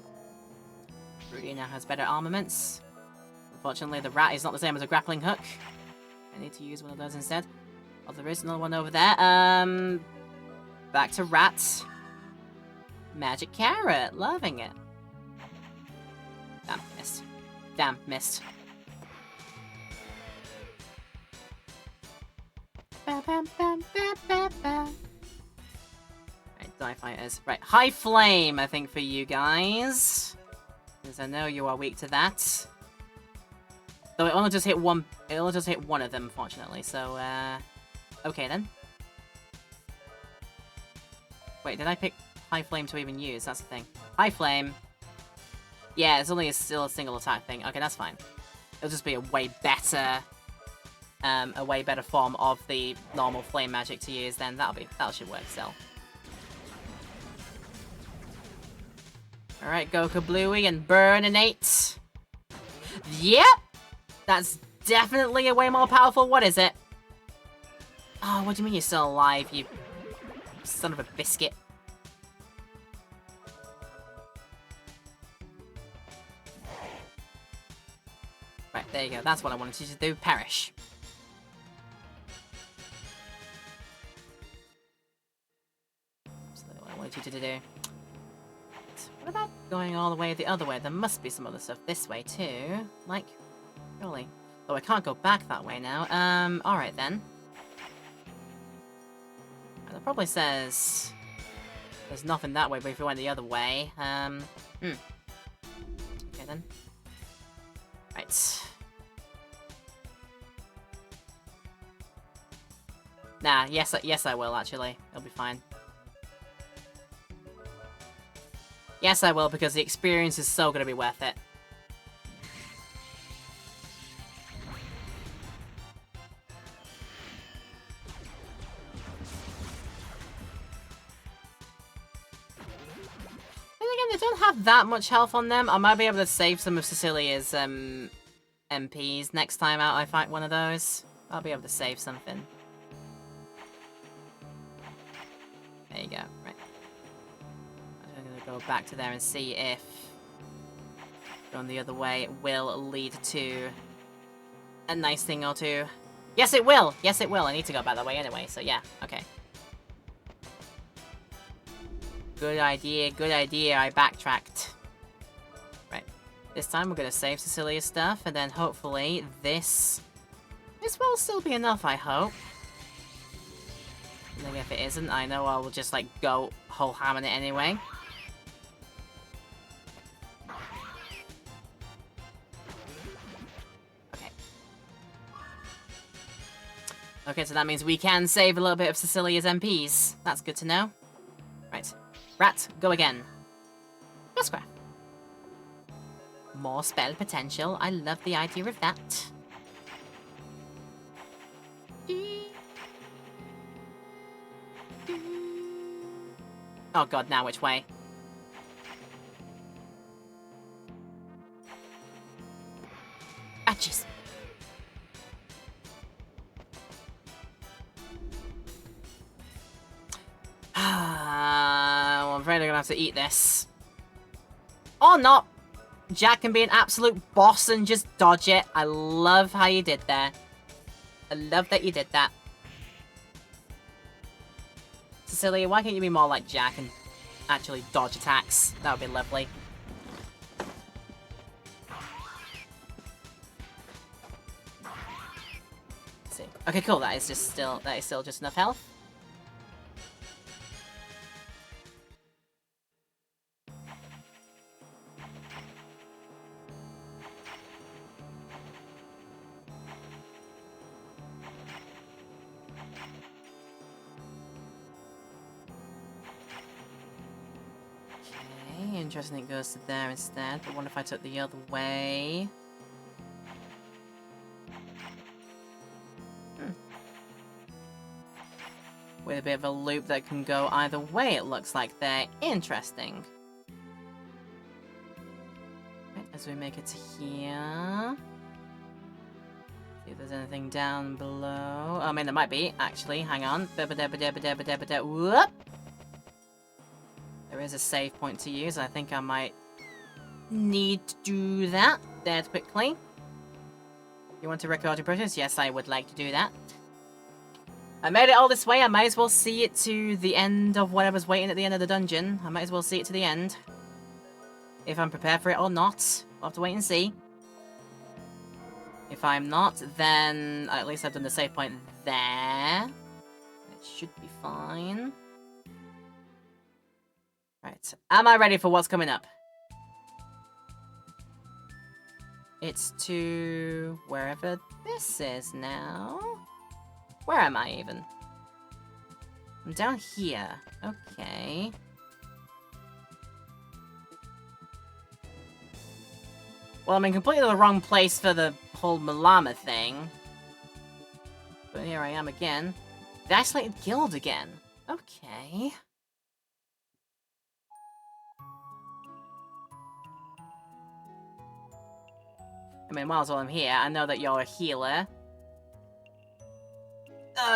Rudy now has better armaments. Unfortunately, the rat is not the same as a grappling hook. I need to use one of those instead. Oh, there is another one over there. Back to rat. Magic carrot. Loving it. Damn, missed. Damn, missed. Right, die fighters. Right, high flame, I think, for you guys. Because I know you are weak to that. Though it only just hit one. It only just hit one of them, fortunately. So, okay then. Wait, did I pick high flame to even use? That's the thing. High flame. Yeah, it's only still a single attack thing. Okay, that's fine. It'll just be a way better form of the normal flame magic to use. Then that should work still. All right, go Kablooey and Burninate. Yep, that's definitely a way more powerful. What is it? Oh, what do you mean you're still alive, you son of a biscuit? Right, there you go. That's what I wanted you to do. Perish. Absolutely what I wanted you to do. What about going all the way the other way? There must be some other stuff this way too. Like, surely. Though I can't go back that way now. Alright then. And it probably says there's nothing that way, but if we went the other way, Okay then. Right. Nah, yes I will actually. It'll be fine. Yes I will, because the experience is so gonna be worth it. And again, they don't have that much health on them. I might be able to save some of Cecilia's MPs next time out I fight one of those. I'll be able to save something. There you go, right. I'm gonna go back to there and see if going the other way will lead to a nice thing or two. Yes, it will! Yes, it will. I need to go back that way anyway, so yeah, okay. Good idea, good idea. I backtracked. Right. This time we're gonna save Cecilia's stuff, and then hopefully this will still be enough, I hope. And then if it isn't, I know I will just, like, go whole ham on it anyway. Okay. Okay, so that means we can save a little bit of Cecilia's MPs. That's good to know. Right. Rat, go again. Muskrat. More spell potential. I love the idea of that. Oh god, now which way? Ah, jeez. Well, I'm afraid I'm gonna have to eat this. Or not. Jack can be an absolute boss and just dodge it. I love how you did there. I love that you did that. Cecilia, why can't you be more like Jack and actually dodge attacks? That would be lovely. Let's see. Okay, cool. That is still just enough health. Interesting, it goes to there instead, but what if I took the other way? With a bit of a loop that can go either way, it looks like there. Interesting. Right, as we make it to here. See if there's anything down below. I mean, there might be, actually. Hang on. Whoop! There is a save point to use. I think I might need to do that dead quickly. You want to record your progress? Yes, I would like to do that. I made it all this way, I might as well see it to the end of whatever's waiting at the end of the dungeon. I might as well see it to the end. If I'm prepared for it or not, we'll have to wait and see. If I'm not, then at least I've done the save point there. It should be fine. Right, am I ready for what's coming up? It's to wherever this is now. Where am I even? I'm down here. Okay. Well, I'm in completely the wrong place for the whole Malama thing. But here I am again. The Isolated Guild again. Okay. I mean, while I'm here, I know that you're a healer.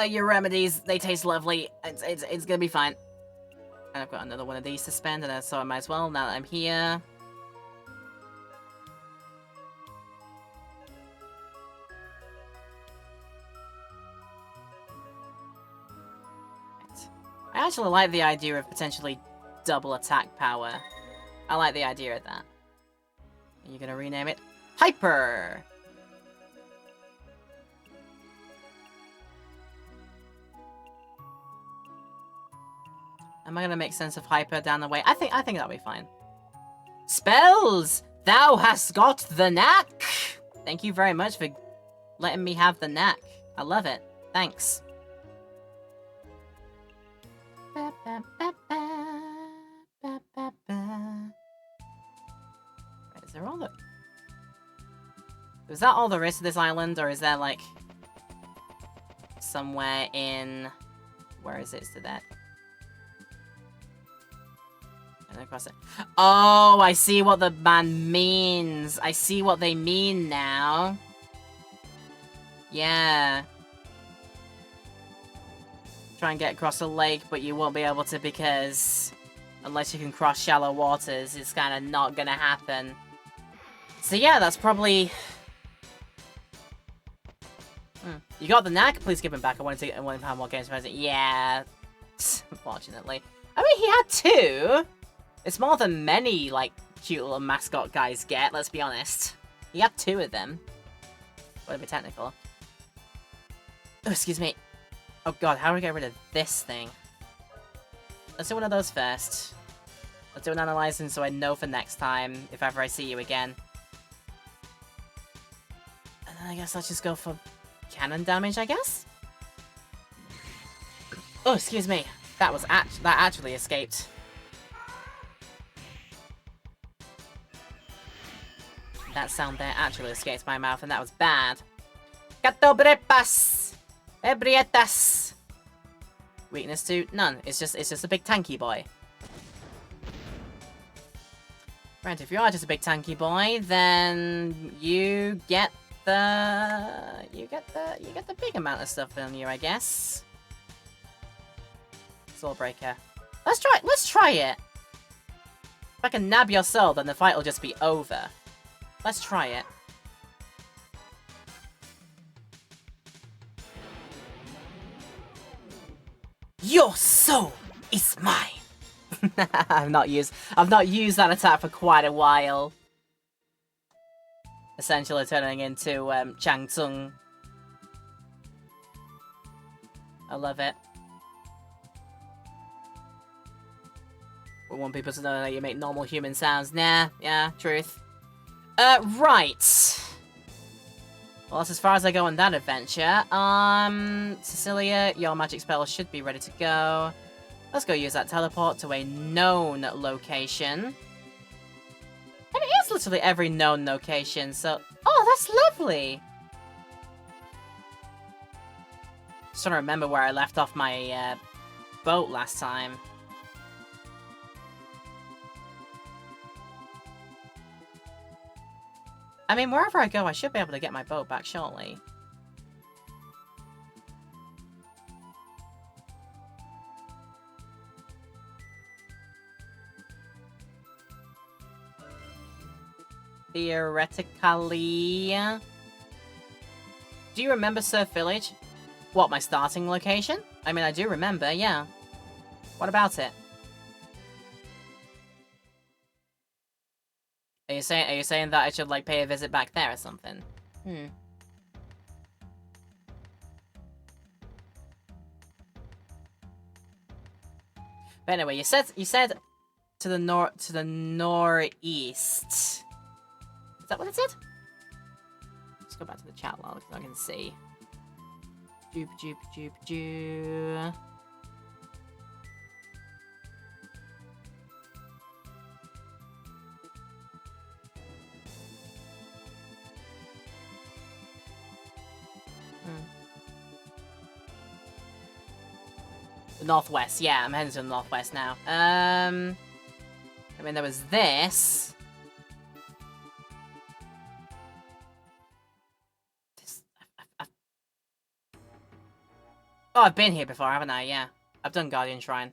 Your remedies, they taste lovely. It's gonna be fine. And I've got another one of these to spend, and so I might as well, now that I'm here. I actually like the idea of potentially double attack power. I like the idea of that. Are you gonna rename it? Hyper! Am I gonna make sense of Hyper down the way? I think that'll be fine. Spells! Thou hast got the knack! Thank you very much for letting me have the knack. I love it. Thanks. Right, is there all the... Is that all there is to this island, or is there, like... somewhere in... Where is it to that? And across it. Oh, I see what the man means. I see what they mean now. Yeah. Try and get across the lake, but you won't be able to because unless you can cross shallow waters, it's kind of not gonna happen. So yeah, that's probably... You got the knack? Please give him back. I wanted to have more games present. Yeah. Unfortunately. I mean, he had 2. It's more than many, like, cute little mascot guys get, let's be honest. He had 2 of them. Whatever technical. Oh, excuse me. Oh god, how do we get rid of this thing? Let's do one of those first. Let's do an analyzing so I know for next time, if ever I see you again. And then I guess let's just go for cannon damage, I guess? Oh, excuse me. That was that actually escaped. That sound there actually escaped my mouth, and that was bad. Catobrepas! Ebrietas! Weakness to none. It's just a big tanky boy. Right, if you are just a big tanky boy, then you get the big amount of stuff on you, I guess. Soul Breaker. Let's try it. If I can nab your soul, then the fight will just be over. Let's try it. Your soul is mine. I've not used that attack for quite a while. Essentially turning into Chang Tsung. I love it. We want people to know that you make normal human sounds. Nah, yeah, truth. Right. Well, that's as far as I go on that adventure. Cecilia, your magic spell should be ready to go. Let's go use that teleport to a known location. And it is literally every known location, so... Oh, that's lovely! Just trying to remember where I left off my, boat last time. I mean, wherever I go, I should be able to get my boat back shortly. Theoretically... do you remember Surf Village? What, my starting location? I mean, I do remember, yeah. What about it? Are you saying that I should, like, pay a visit back there or something? But anyway, you said to the northeast. Is that what it said? Let's go back to the chat log so I can see. Joop joop joop joop. The northwest, yeah, I'm heading to the northwest now. I mean, there was this. Oh, I've been here before, haven't I? Yeah. I've done Guardian Shrine.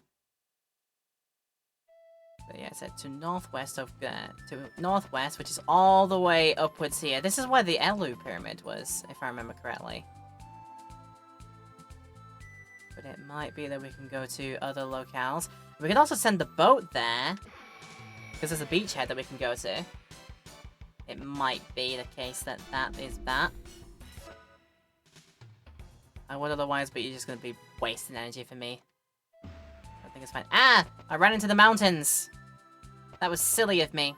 But yeah, it said to northwest of to northwest, which is all the way upwards here. This is where the Elu Pyramid was, if I remember correctly. But it might be that we can go to other locales. We can also send the boat there, because there's a beachhead that we can go to. It might be the case that that is that. I would otherwise, but you're just going to be wasting energy for me. I think it's fine. Ah! I ran into the mountains! That was silly of me.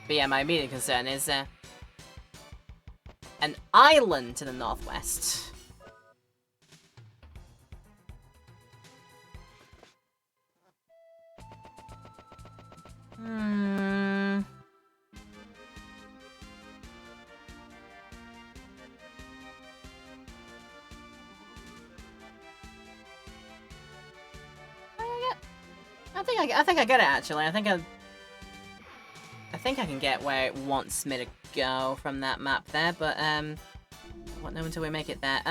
But yeah, my immediate concern is an island to the northwest. I think I get it actually. I think I can get where it wants me to go from that map there, but what no until we make it there.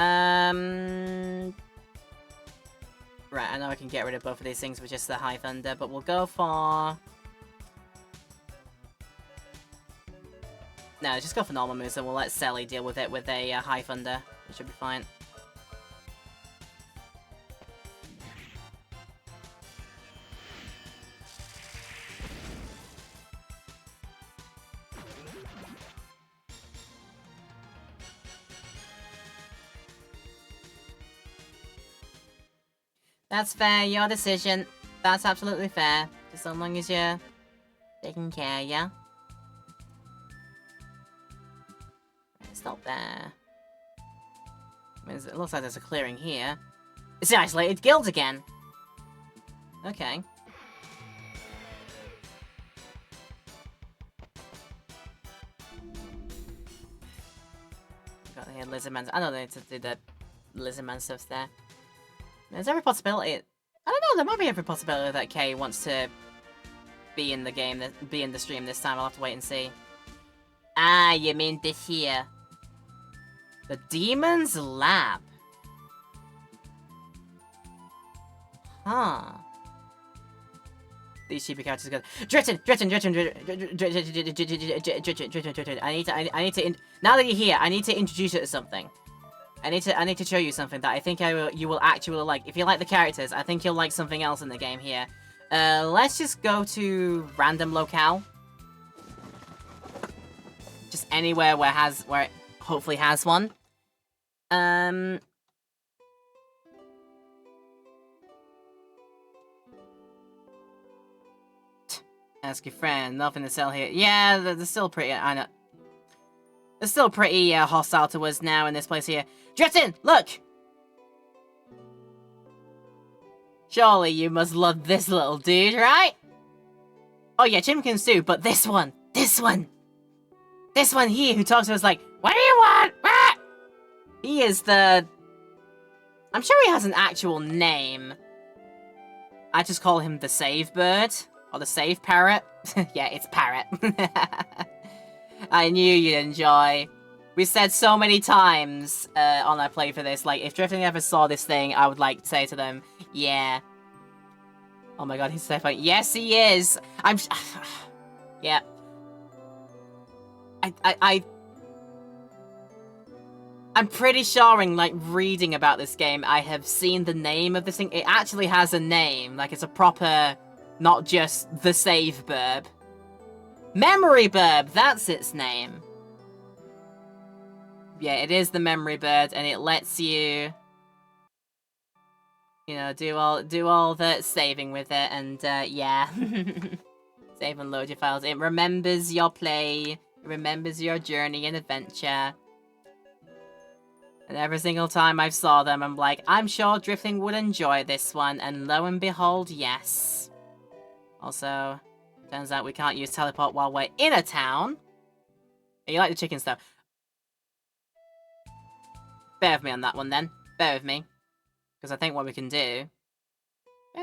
Right, I know I can get rid of both of these things with just the High Thunder, but we'll go for no, just go for normal moves and we'll let Selly deal with it with a High Thunder. It should be fine. That's fair, your decision. That's absolutely fair. Just as long as you're taking care, yeah? It's not there. I mean, it looks like there's a clearing here. It's the isolated guild again! Okay. Got the Lizardman. I know they need to do the Lizardman stuff there. There's every possibility. I don't know, there might be every possibility that Kay wants to be in the game, be in the stream this time. I'll have to wait and see. Ah, you mean this here. The Demon's Lab. Huh. These cheapy characters are good. Dritton! I need to, now that you're here, I need to introduce you to something. I need to show you something that I think you will actually like. If you like the characters, I think you'll like something else in the game here. Let's just go to random locale. Just anywhere where it hopefully has one. Ask your friend. Nothing to sell here. Yeah, they're still pretty. I know. They're still pretty hostile to us now in this place here. Dritton, look! Surely you must love this little dude, right? Oh yeah, Chimkins too, but this one! This one here who talks to us like, what do you want? Ah! He is the... I'm sure he has an actual name. I just call him the Save Bird. Or the Save Parrot. Yeah, it's Parrot. I knew you'd enjoy. We said so many times on our play for this, like, if Drifting ever saw this thing, I would, like, say to them, yeah. Oh my god, he's so funny. Yes, he is! Yep. I'm pretty sure in, like, reading about this game, I have seen the name of this thing. It actually has a name. Like, it's a proper, not just the save burb. Memory burb, that's its name. Yeah, it is the memory bird, and it lets you, you know, do all the saving with it, and, yeah. Save and load your files. It remembers your play, it remembers your journey and adventure. And every single time I saw them, I'm like, I'm sure Driftling would enjoy this one, and lo and behold, yes. Also, turns out we can't use teleport while we're in a town. You like the chickens, though. Bear with me on that one, then. Bear with me. Because I think what we can do... I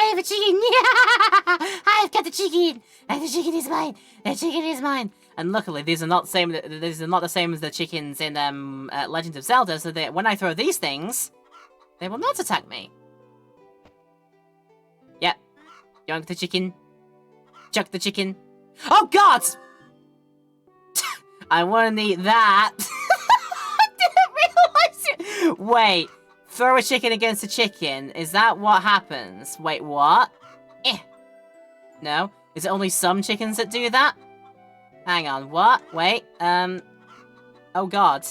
have a chicken! I've got the chicken! And the chicken is mine! The chicken is mine! And luckily, these are not the same as the chickens in Legend of Zelda, so that when I throw these things, they will not attack me. Yep. Yoink the chicken. Chuck the chicken. Oh god! I want to eat that. I didn't realize it. Wait. Throw a chicken against a chicken. Is that what happens? Wait, what? No? Is it only some chickens that do that? Hang on, what? Wait, oh god.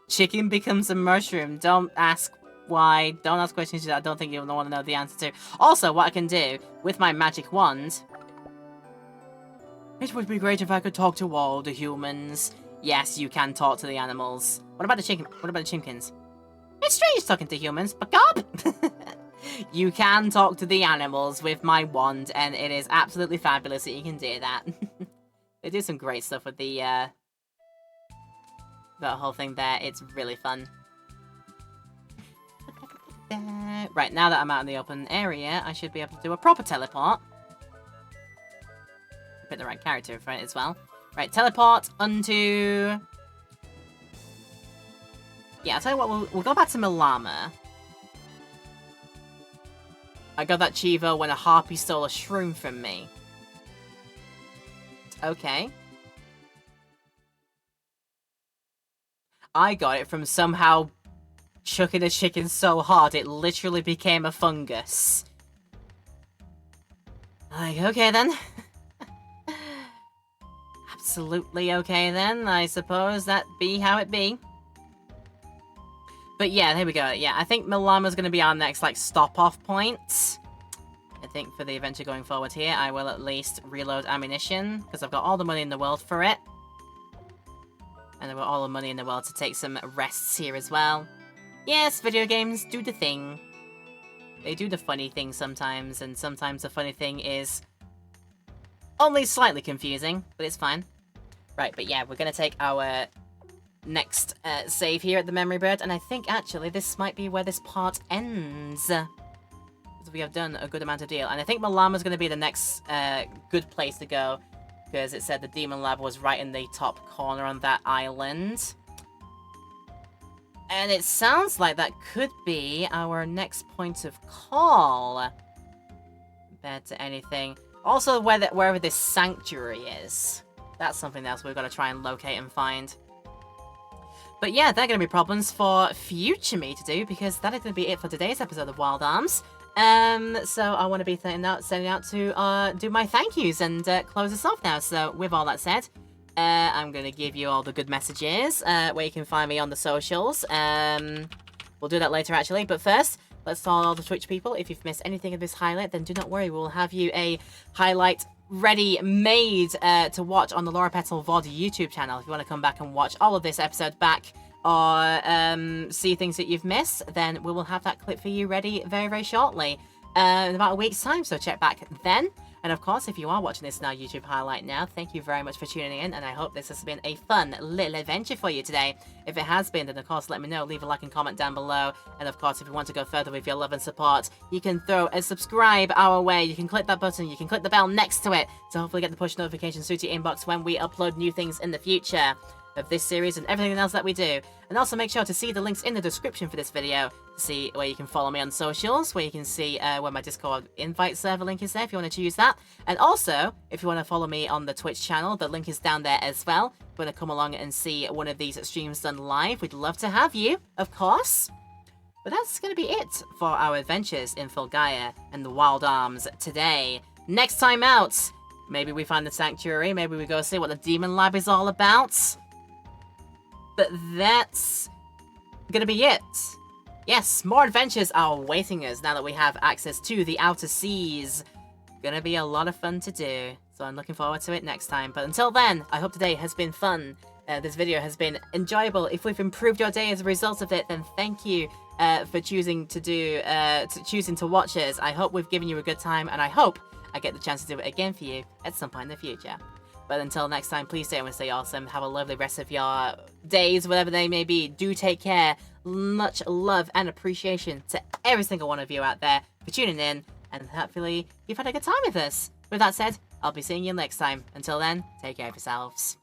Chicken becomes a mushroom. Don't ask why. Don't ask questions that I don't think you'll want to know the answer to. Also, what I can do with my magic wand... It would be great if I could talk to all the humans. Yes, you can talk to the animals. What about the chicken? What about the chickens? It's strange talking to humans, but God! You can talk to the animals with my wand, and it is absolutely fabulous that you can do that. They do some great stuff with the, that whole thing there. It's really fun. Right, now that I'm out in the open area, I should be able to do a proper teleport. Put the right character for it as well. Right, teleport onto... Yeah, I'll tell you what, we'll go back to Milama. I got that Chivo when a harpy stole a shroom from me. Okay. I got it from somehow chucking a chicken so hard it literally became a fungus. Like, okay then. Absolutely okay then, I suppose that be how it be. But yeah, there we go. Yeah, I think Milama's going to be our next, like, stop-off point. I think for the adventure going forward here, I will at least reload ammunition, because I've got all the money in the world for it. And I've got all the money in the world to take some rests here as well. Yes, video games do the thing. They do the funny thing sometimes, and sometimes the funny thing is only slightly confusing, but it's fine. Right, but yeah, we're going to take our... next save here at the Memory Bird, and I think actually this might be where this part ends. Because we have done a good amount of deal, and I think Milama's going to be the next good place to go, because it said the Demon Lab was right in the top corner on that island. And it sounds like that could be our next point of call, compared to anything. Also, wherever this sanctuary is. That's something else we've got to try and locate and find. But yeah, they're going to be problems for future me to do, because that is going to be it for today's episode of Wild Arms. So I want to be sending out to do my thank yous and close us off now. So with all that said, I'm going to give you all the good messages, where you can find me on the socials. We'll do that later actually, but first, let's tell all the Twitch people, if you've missed anything of this highlight, then do not worry, we'll have you a highlight ready-made to watch on the Laura Petal VOD YouTube channel. If you want to come back and watch all of this episode back, or see things that you've missed, then we will have that clip for you ready very, very shortly, in about a week's time, so check back then. And of course, if you are watching this in our YouTube highlight now, thank you very much for tuning in, and I hope this has been a fun little adventure for you today. If it has been, then of course let me know, leave a like and comment down below, and of course if you want to go further with your love and support, you can throw a subscribe our way, you can click that button, you can click the bell next to it, to hopefully get the push notifications through to your inbox when we upload new things in the future. of this series and everything else that we do. And also make sure to see the links in the description for this video to see where you can follow me on socials, where you can see where my Discord invite server link is there if you want to choose that. And also, if you want to follow me on the Twitch channel, the link is down there as well. If you want to come along and see one of these streams done live, we'd love to have you, of course. But that's going to be it for our adventures in Filgaia and the Wild Arms today. Next time out, maybe we find the Sanctuary, maybe we go see what the Demon Lab is all about. But that's going to be it. Yes, more adventures are awaiting us now that we have access to the Outer Seas. Gonna be a lot of fun to do, so I'm looking forward to it next time. But until then, I hope today has been fun. This video has been enjoyable. If we've improved your day as a result of it, then thank you for choosing to watch us. I hope we've given you a good time, and I hope I get the chance to do it again for you at some point in the future. But until next time, please stay and stay awesome. Have a lovely rest of your days, whatever they may be. Do take care. Much love and appreciation to every single one of you out there for tuning in, and hopefully you've had a good time with us. With that said, I'll be seeing you next time. Until then, take care of yourselves.